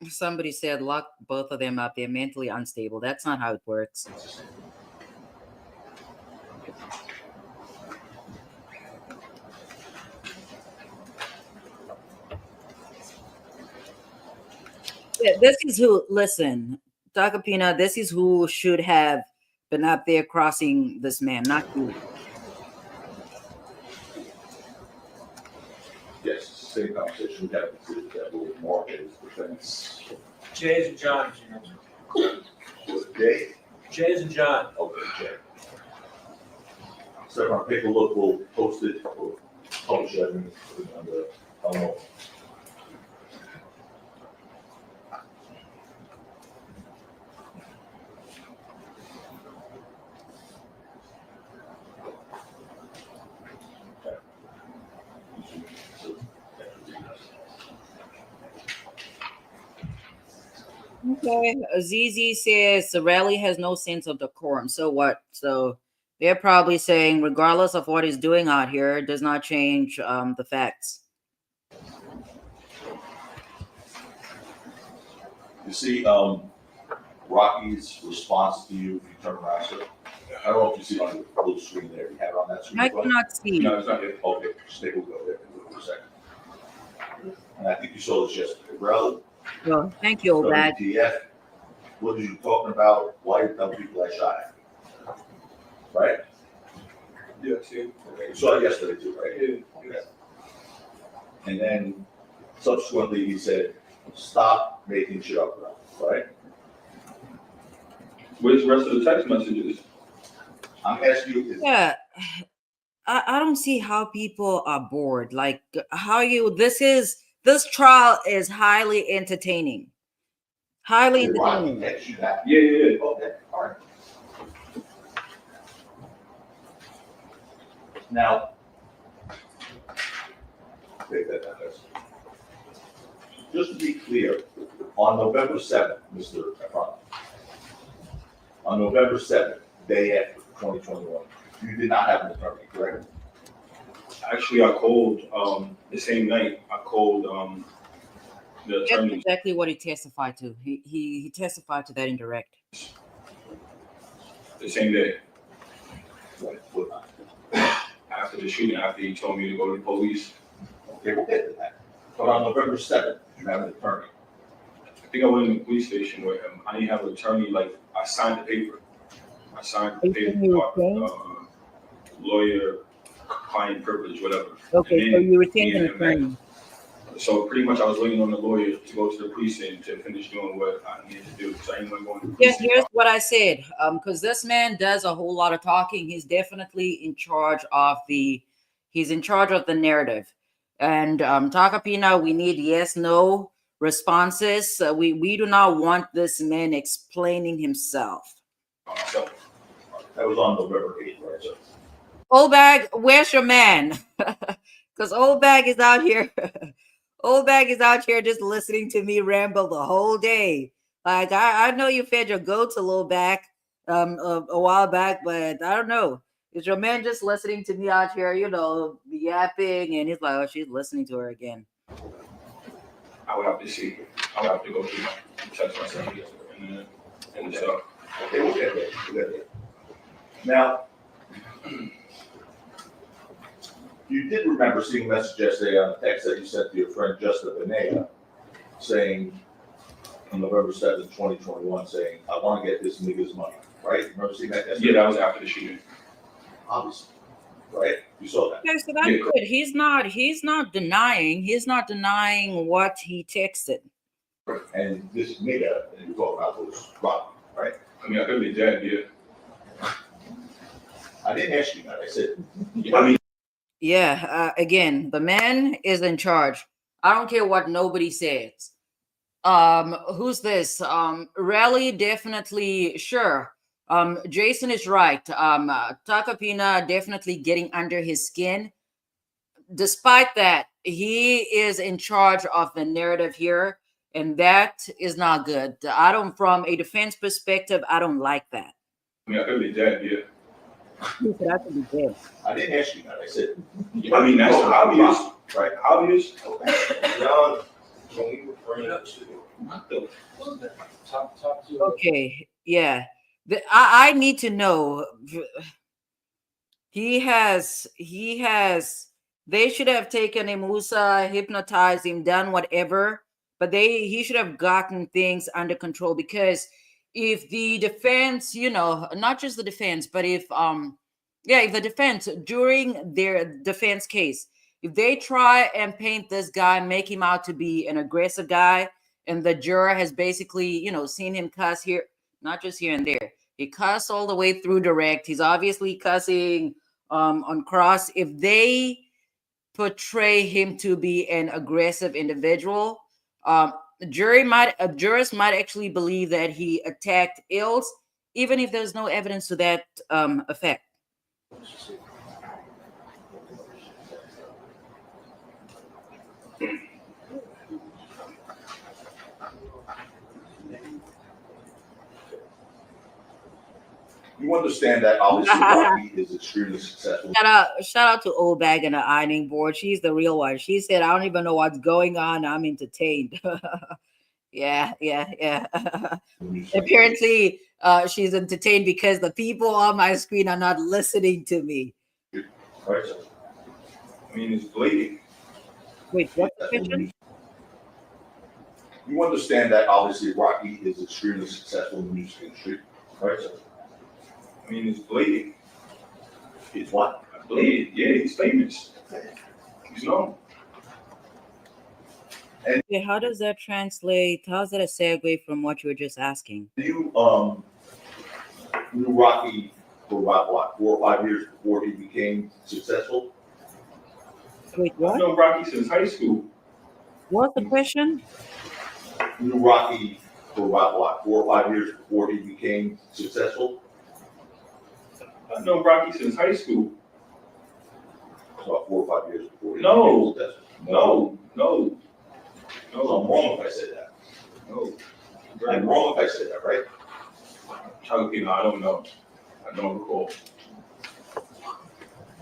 S1: Somebody said lock both of them up. They're mentally unstable. That's not how it works. Yeah, this is who, listen, Takapina, this is who should have been up there crossing this man, not you.
S10: Yes, same conversation we had with that little market defense.
S2: Jay's and John's.
S10: Was it Jay?
S2: Jay's and John.
S10: Okay, Jay. So I'll take a look, we'll post it, we'll publish it on the, I don't know.
S1: Okay, Azizi says Relli has no sense of decorum. So what? So they're probably saying, regardless of what he's doing out here, it does not change the facts.
S10: You see, Rocky's response to you, if you turn around, sir. I don't know if you see it on the little screen there. You have it on that screen.
S1: I cannot see.
S10: No, it's not yet. Okay, just take a look there for a second. And I think you saw this yesterday. Relli.
S1: Well, thank you, old bag.
S10: WTF. What are you talking about? Why you tell people I shot at you? Right?
S6: Yeah, see.
S10: Okay, you saw it yesterday too, right?
S6: Yeah.
S10: Okay. And then subsequently he said, stop making shit up, right?
S6: Where's the rest of the text messages?
S10: I'm asking you.
S1: Yeah. I don't see how people are bored. Like how this trial is highly entertaining. Highly entertaining.
S6: Yeah.
S10: Okay, all right. Now, take that down. Just to be clear, on November 7th, Mr. Efron, on November 7th, day after 2021, you did not have an attorney, correct?
S6: Actually, I called the same night. I called the
S1: That's
S6: attorney.
S1: exactly what he testified to. He testified to that in direct.
S6: The same day.
S10: What?
S6: After the shooting, after he told me to go to the police.
S10: Okay, we'll get to that. But on November 7th, you have an attorney.
S6: I think I went in the police station with him. I didn't have an attorney, like, I signed the paper. I signed the paper, lawyer, client privilege, whatever.
S1: Okay, so you retained an attorney.
S6: So pretty much I was waiting on the lawyer to go to the precinct to finish doing what I needed to do, because I didn't want to go in the precinct.
S1: Here's what I said. Because this man does a whole lot of talking. He's definitely in charge of the narrative. And Takapina, we need yes, no responses. We do not want this man explaining himself.
S10: So, that was on November 8th, right? So,
S1: Old bag, where's your man? Because old bag is out here. Old bag is out here just listening to me ramble the whole day. Like I know you fed your goats a little back, a while back, but I don't know. Is your man just listening to me out here, yapping, and he's like, oh, she's listening to her again.
S6: I would have to see. I would have to go through my text messages and stuff.
S10: Okay, we'll get there. Now, you did remember seeing a message yesterday on the text that you sent to your friend Justin Benea saying on November 7th, 2021, saying, I want to get this nigga's money, right? Remember seeing that yesterday?
S6: Yeah, that was after the shooting.
S10: Obviously, right? You saw that.
S1: Okay, so that's
S6: Yeah.
S1: good. He's not denying what he texted.
S10: And this nigga, and you're talking about was Rocky, right?
S6: I mean, I could be dead, yeah.
S10: I didn't ask you that. I said,
S6: I mean,
S1: Yeah, again, the man is in charge. I don't care what nobody says. Who's this? Relli, definitely, sure. Jason is right. Takapina definitely getting under his skin. Despite that, he is in charge of the narrative here, and that is not good. From a defense perspective, I don't like that.
S6: I mean, I could be dead, yeah.
S1: That could be dead.
S10: I didn't ask you that. I said,
S6: I mean, that's obvious,
S10: right?
S6: Obvious.
S16: Now, when we refer to
S1: Okay, yeah. I need to know. He has, they should have taken him, Musa, hypnotized him, done whatever, but he should have gotten things under control, because if the defense, not just the defense, but if the defense during their defense case, if they try and paint this guy, make him out to be an aggressive guy, and the juror has basically, seen him cuss here, not just here and there. He cussed all the way through direct. He's obviously cussing on cross. If they portray him to be an aggressive individual, jurors might actually believe that he attacked Ills, even if there's no evidence to that effect.
S10: you understand that obviously Rocky is extremely successful.
S1: Shout out to Old Bag and the ironing board. She's the real one. She said, I don't even know what's going on. I'm entertained. Yeah. Apparently, she's entertained because the people on my screen are not listening to me.
S6: Right. I mean, it's blatant.
S1: Wait, what's the picture?
S10: You understand that obviously Rocky is extremely successful in the music industry, right?
S6: I mean, it's blatant.
S10: It's what?
S6: Blatant, yeah, he's famous. He's known.
S10: And
S1: okay, how does that translate? How's that a segue from what you were just asking?
S10: You knew Rocky for about what, 4 or 5 years before he became successful?
S1: Wait, what?
S6: I've known Rocky since high school.
S1: What's the question?
S10: You knew Rocky for about what, 4 or 5 years before he became successful?
S6: I've known Rocky since high school.
S10: About 4 or 5 years before he
S6: No.
S10: became successful?
S6: No.
S10: So I'm wrong if I said that.
S6: No.
S10: I'm wrong if I said that, right?
S6: I don't know. I don't recall.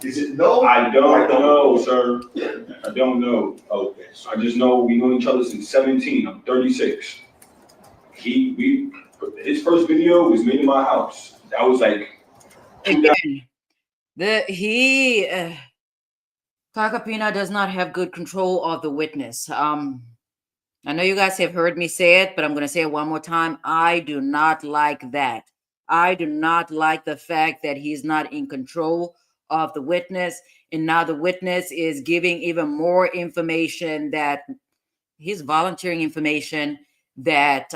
S10: Is it no?
S6: I don't know, sir.
S10: Yeah.
S6: I don't know.
S10: Okay.
S6: I just know we know each other since 17. I'm 36. His first video was made in my house. That was like
S1: Again, Takapina does not have good control of the witness. I know you guys have heard me say it, but I'm going to say it one more time. I do not like that. I do not like the fact that he's not in control of the witness, and now the witness is giving even more information, that he's volunteering information that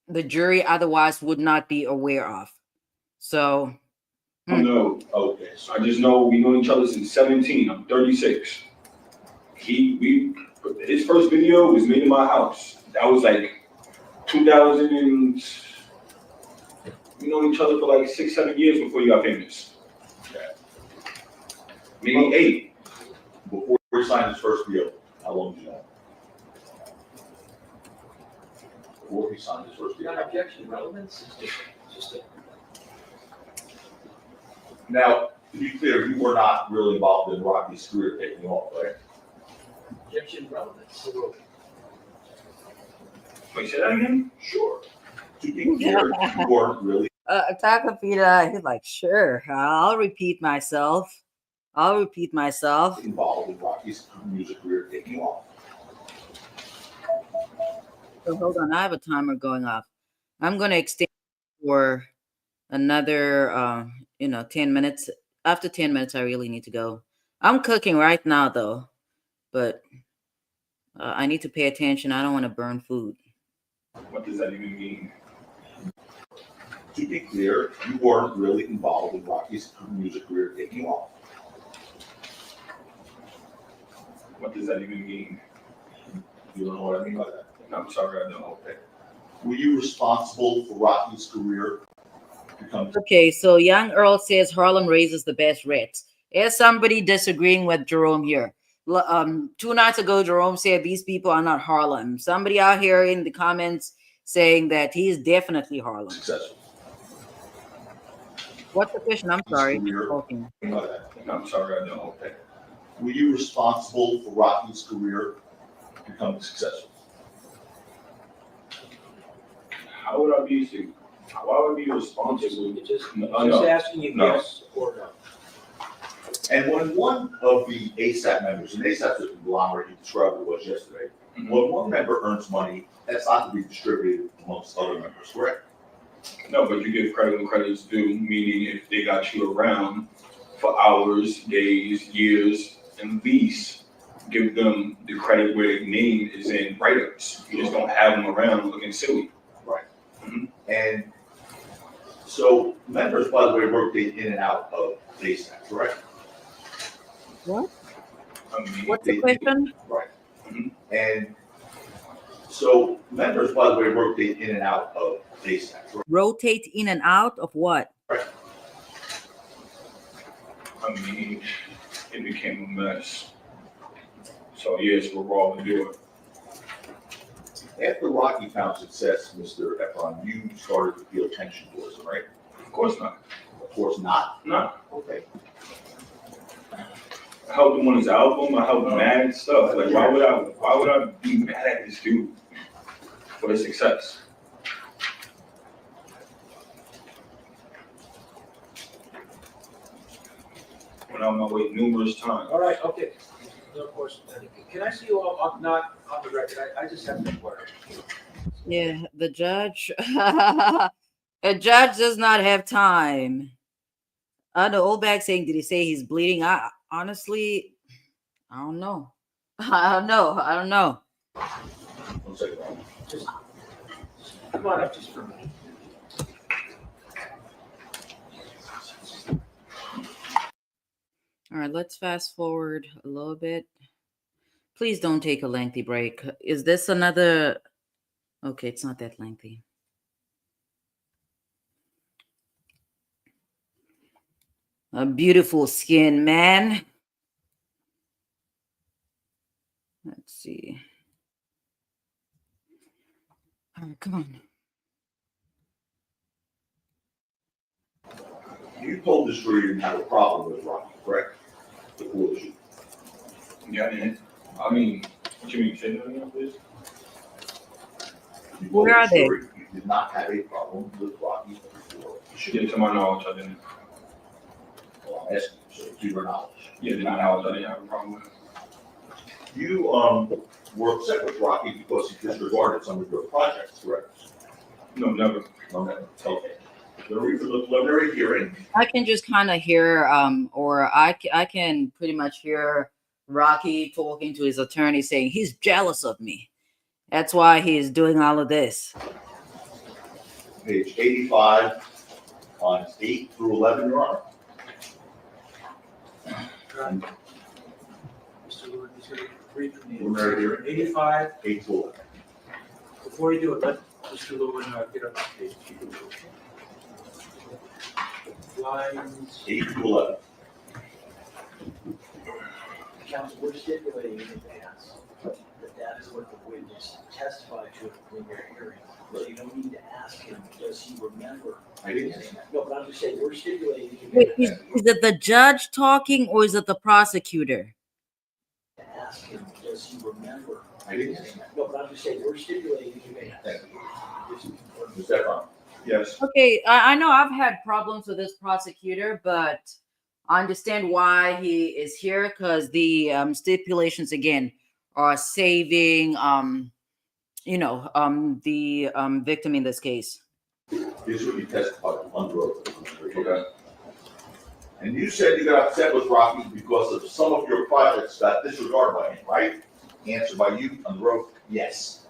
S1: the jury otherwise would not be aware of. So
S6: no. Okay. So I just know we know each other since 17. I'm 36. His first video was made in my house. That was like 2000 and we know each other for like 6-7 years before you got famous. Okay. Maybe 8.
S10: Before he signed his first deal, how long did you know? Before he signed his first deal.
S2: Objection, relevance is just a.
S10: Now, to be clear, you were not really involved in Rocky's career taking off, right?
S2: Objection, relevance.
S6: Wait, say that again?
S10: Sure. To be clear, you weren't really.
S1: Takapina, he's like, sure, I'll repeat myself.
S10: Involved in Rocky's music career taking off.
S1: So hold on, I have a timer going off. I'm going to extend for another 10 minutes. After 10 minutes, I really need to go. I'm cooking right now though, but I need to pay attention. I don't want to burn food.
S6: What does that even mean?
S10: To be clear, you weren't really involved in Rocky's music career taking off.
S6: What does that even mean?
S10: You don't know what I mean by that?
S6: I'm sorry, I don't.
S10: Okay. Were you responsible for Rocky's career becoming?
S1: Okay, so Young Earl says Harlem raises the best rates. There's somebody disagreeing with Jerome here. 2 nights ago, Jerome said these people are not Harlem. Somebody out here in the comments saying that he is definitely Harlem.
S10: Successful.
S1: What's the question? I'm sorry.
S10: Talking.
S6: I'm sorry, I don't.
S10: Okay. Were you responsible for Rocky's career becoming successful?
S6: How would I be? Why would I be responsible?
S2: Just
S6: No.
S2: asking you
S6: No.
S2: yes or no.
S10: And when one of the ASAP members, and ASAP's a conglomerate, you described what it was yesterday, when one member earns money, that's not to be distributed amongst other members, correct?
S6: No, but you give credit when credit's due, meaning if they got you around for hours, days, years, and least, give them the credit where their name is in write-ups. You just don't have them around looking silly.
S10: Right. Mm-hmm. And so members, by the way, rotate in and out of ASAP, correct?
S1: What?
S6: I mean,
S1: What's the question?
S10: Right. Mm-hmm. And so members, by the way, rotate in and out of ASAP, correct?
S1: Rotate in and out of what?
S10: Right.
S6: I mean, it became a mess. So yes, we're all to do it.
S10: After Rocky found success, Mr. Efron, you started to feel tension towards him, right?
S6: Of course not.
S10: Of course not.
S6: No.
S10: Okay.
S6: I helped him on his album. I helped him mad stuff. Like, why would I be mad at this dude for his success? Went out my way numerous times.
S2: All right, okay. No question. Can I see you all not on the record? I just have to inquire.
S1: Yeah, the judge. A judge does not have time. The old bag saying, did he say he's bleeding? Honestly, I don't know. I don't know.
S10: One second.
S2: Just come on up just for a minute.
S1: All right, let's fast forward a little bit. Please don't take a lengthy break. Is this another? Okay, it's not that lengthy. A beautiful skin, man. Let's see. All right, come on.
S10: You told this jury you didn't have a problem with Rocky, correct? The pool issue.
S6: Yeah, I didn't. I mean, what you mean? Say that again, please.
S10: You told
S1: Where are
S10: this
S1: they?
S10: jury you did not have a problem with Rocky before.
S6: Yeah, to my knowledge, I didn't.
S10: Well, I'm asking you, so to your knowledge.
S6: Yeah, to my knowledge, I didn't have a problem with it.
S10: You were upset with Rocky because he disregarded some of your projects, correct?
S6: No, never.
S10: No, never. Okay. The preliminary hearing.
S1: I can just kind of hear, or I can pretty much hear Rocky talking to his attorney saying he's jealous of me. That's why he's doing all of this.
S10: Page 85, lines 8 through 11, Your Honor.
S2: Mr. Lewin, he's going to read from the
S10: Preliminary hearing.
S2: 85.
S10: 8 to 11.
S2: Before you do it, let Mr. Lewin get up to page. Lines
S10: 8 to 11.
S2: Counsel, we're stipulating in advance that that is what the witness testified to at the preliminary hearing. So you don't need to ask him, does he remember?
S10: I didn't say that.
S2: No, but I'm just saying, we're stipulating in
S1: Wait,
S2: advance.
S1: is it the judge talking or is it the prosecutor?
S2: To ask him, does he remember?
S10: I didn't say that.
S2: No, but I'm just saying, we're stipulating in advance.
S10: Mr. Efron.
S6: Yes.
S1: Okay, I know I've had problems with this prosecutor, but I understand why he is here because the stipulations again are saving the victim in this case.
S10: Here's what you testified under oath.
S6: Okay.
S10: And you said you got upset with Rocky because of some of your projects got disregarded by him, right? Answer by you under oath, yes.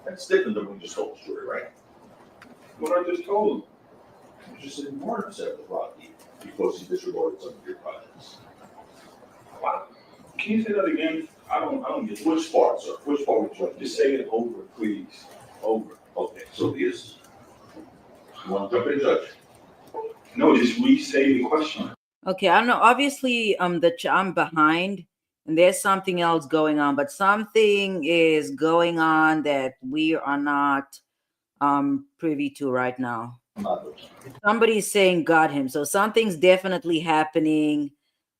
S10: That's different than when you just told the story, right?
S6: What I just told him.
S10: You just said you weren't upset with Rocky because he disregarded some of your projects.
S6: Wow. Can you say that again? I don't get it.
S10: Which part, sir? Which part would you like to
S6: Just
S10: say?
S6: say it over, please. Over.
S10: Okay, so here's, you want to jump in, Judge?
S6: No, just re-say the question.
S1: Okay, I don't know. Obviously, I'm behind, and there's something else going on, but something is going on that we are not privy to right now. Somebody's saying got him, so something's definitely happening.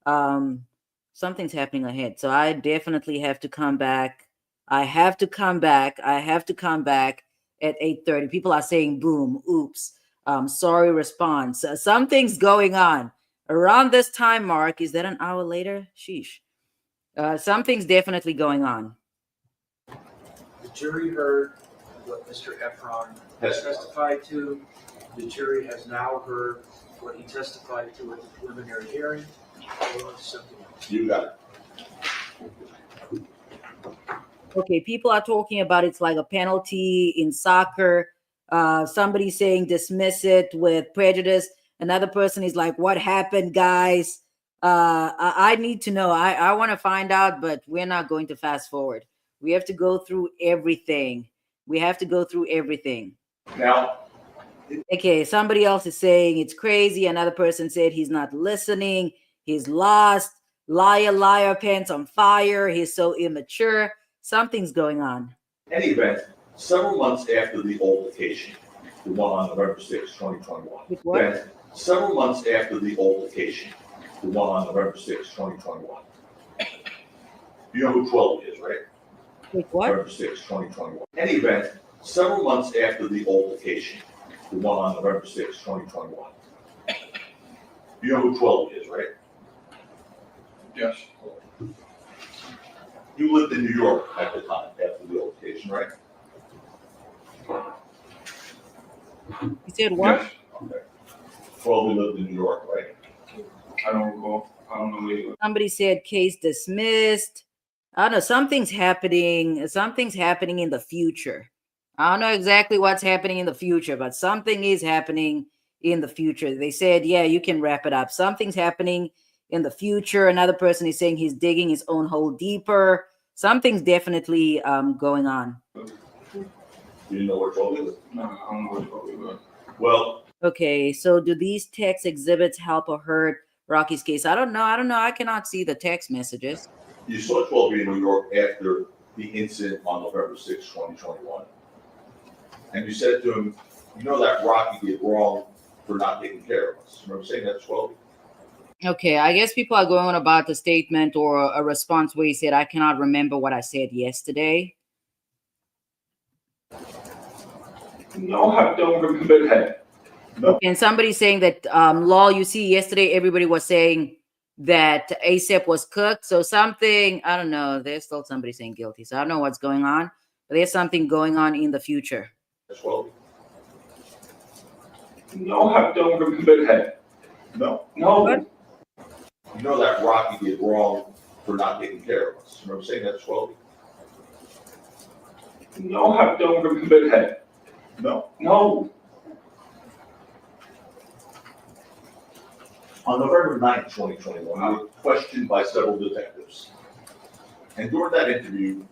S1: Something's happening ahead, so I definitely have to come back. I have to come back at 8:30. People are saying boom, oops, sorry response. Something's going on around this time mark. Is that an hour later? Sheesh. Something's definitely going on.
S2: The jury heard what Mr. Efron testified to. The jury has now heard what he testified to at the preliminary hearing. Or something else.
S10: You got it.
S1: Okay, people are talking about it's like a penalty in soccer. Somebody saying dismiss it with prejudice. Another person is like, what happened, guys? I need to know. I want to find out, but we're not going to fast forward. We have to go through everything.
S10: Now,
S1: Okay, somebody else is saying it's crazy. Another person said he's not listening. He's lost. Liar, pants on fire. He's so immature. Something's going on.
S10: in any event, several months after the altercation, the one on November 6, 2021.
S1: With what?
S10: Then, several months after the altercation, the one on November 6, 2021. You know who 12 is, right?
S1: With what?
S10: November 6, 2021. In any event, several months after the altercation, the one on November 6, 2021. You know who 12 is, right?
S6: Yes.
S10: You lived in New York at the time, after the altercation, right?
S1: You said what?
S6: Yes.
S10: Okay. 12 lived in New York, right?
S6: I don't recall. I don't know where you
S1: Somebody said case dismissed. I don't know. Something's happening. Something's happening in the future. I don't know exactly what's happening in the future, but something is happening in the future. They said, yeah, you can wrap it up. Something's happening in the future. Another person is saying he's digging his own hole deeper. Something's definitely going on.
S10: You know where 12 is?
S6: No, I don't know where 12 is.
S10: Well,
S1: Okay, so do these text exhibits help or hurt Rocky's case? I don't know. I cannot see the text messages.
S10: you saw 12 in New York after the incident on November 6, 2021. And you said to him, you know that Rocky did wrong for not taking care of us. Remember saying that to 12?
S1: Okay, I guess people are going on about the statement or a response where he said, I cannot remember what I said yesterday.
S6: No, I don't remember that.
S10: No.
S1: And somebody saying that, Law, you see, yesterday everybody was saying that ASAP was cooked. So something, I don't know, there's still somebody saying guilty. So I don't know what's going on, but there's something going on in the future.
S10: That's 12.
S6: No, I don't remember that.
S10: No.
S6: No.
S1: What?
S10: You know that Rocky did wrong for not taking care of us. Remember saying that to 12?
S6: No, I don't remember that.
S10: No.
S6: No.
S10: On November 9, 2021, you were questioned by several detectives. And during that interview,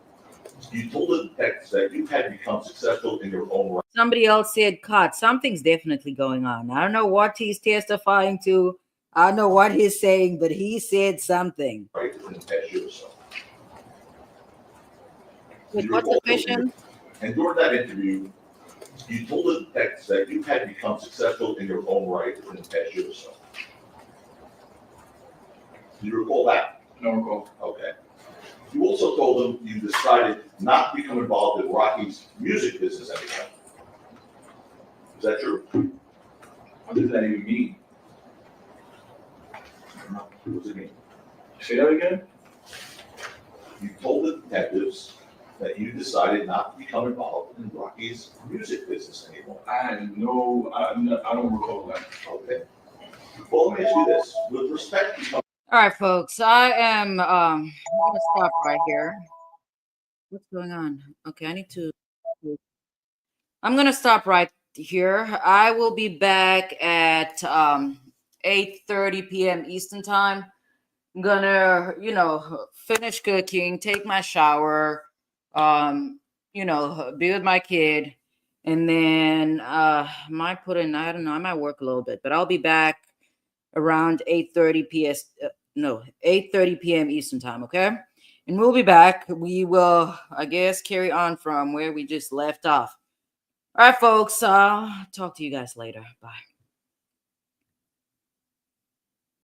S10: you told the detectives that you had become successful in your own right.
S1: Somebody else said, cut. Something's definitely going on. I don't know what he's testifying to. I don't know what he's saying, but he said something.
S10: Right within the past year or so.
S1: Wait, what's the question?
S10: And during that interview, you told the detectives that you had become successful in your own right within the past year or so. Do you recall that?
S6: No recall.
S10: Okay. You also told them you decided not to become involved in Rocky's music business anymore. Is that true?
S6: What does that even mean?
S10: What does it mean?
S6: Say that again?
S10: You told the detectives that you decided not to become involved in Rocky's music business anymore?
S6: I don't recall that.
S10: Okay. Well, let me ask you this, with respect to.
S1: All right, folks, I am I'm gonna stop right here. What's going on? Okay, I'm gonna stop right here. I will be back at 8:30 p.m. Eastern time. I'm gonna, finish cooking, take my shower, be with my kid, and then might put in, I don't know, I might work a little bit, but I'll be back around 8:30 p.m. Eastern time, okay? And we'll be back. We will, I guess, carry on from where we just left off. All right, folks, I'll talk to you guys later. Bye.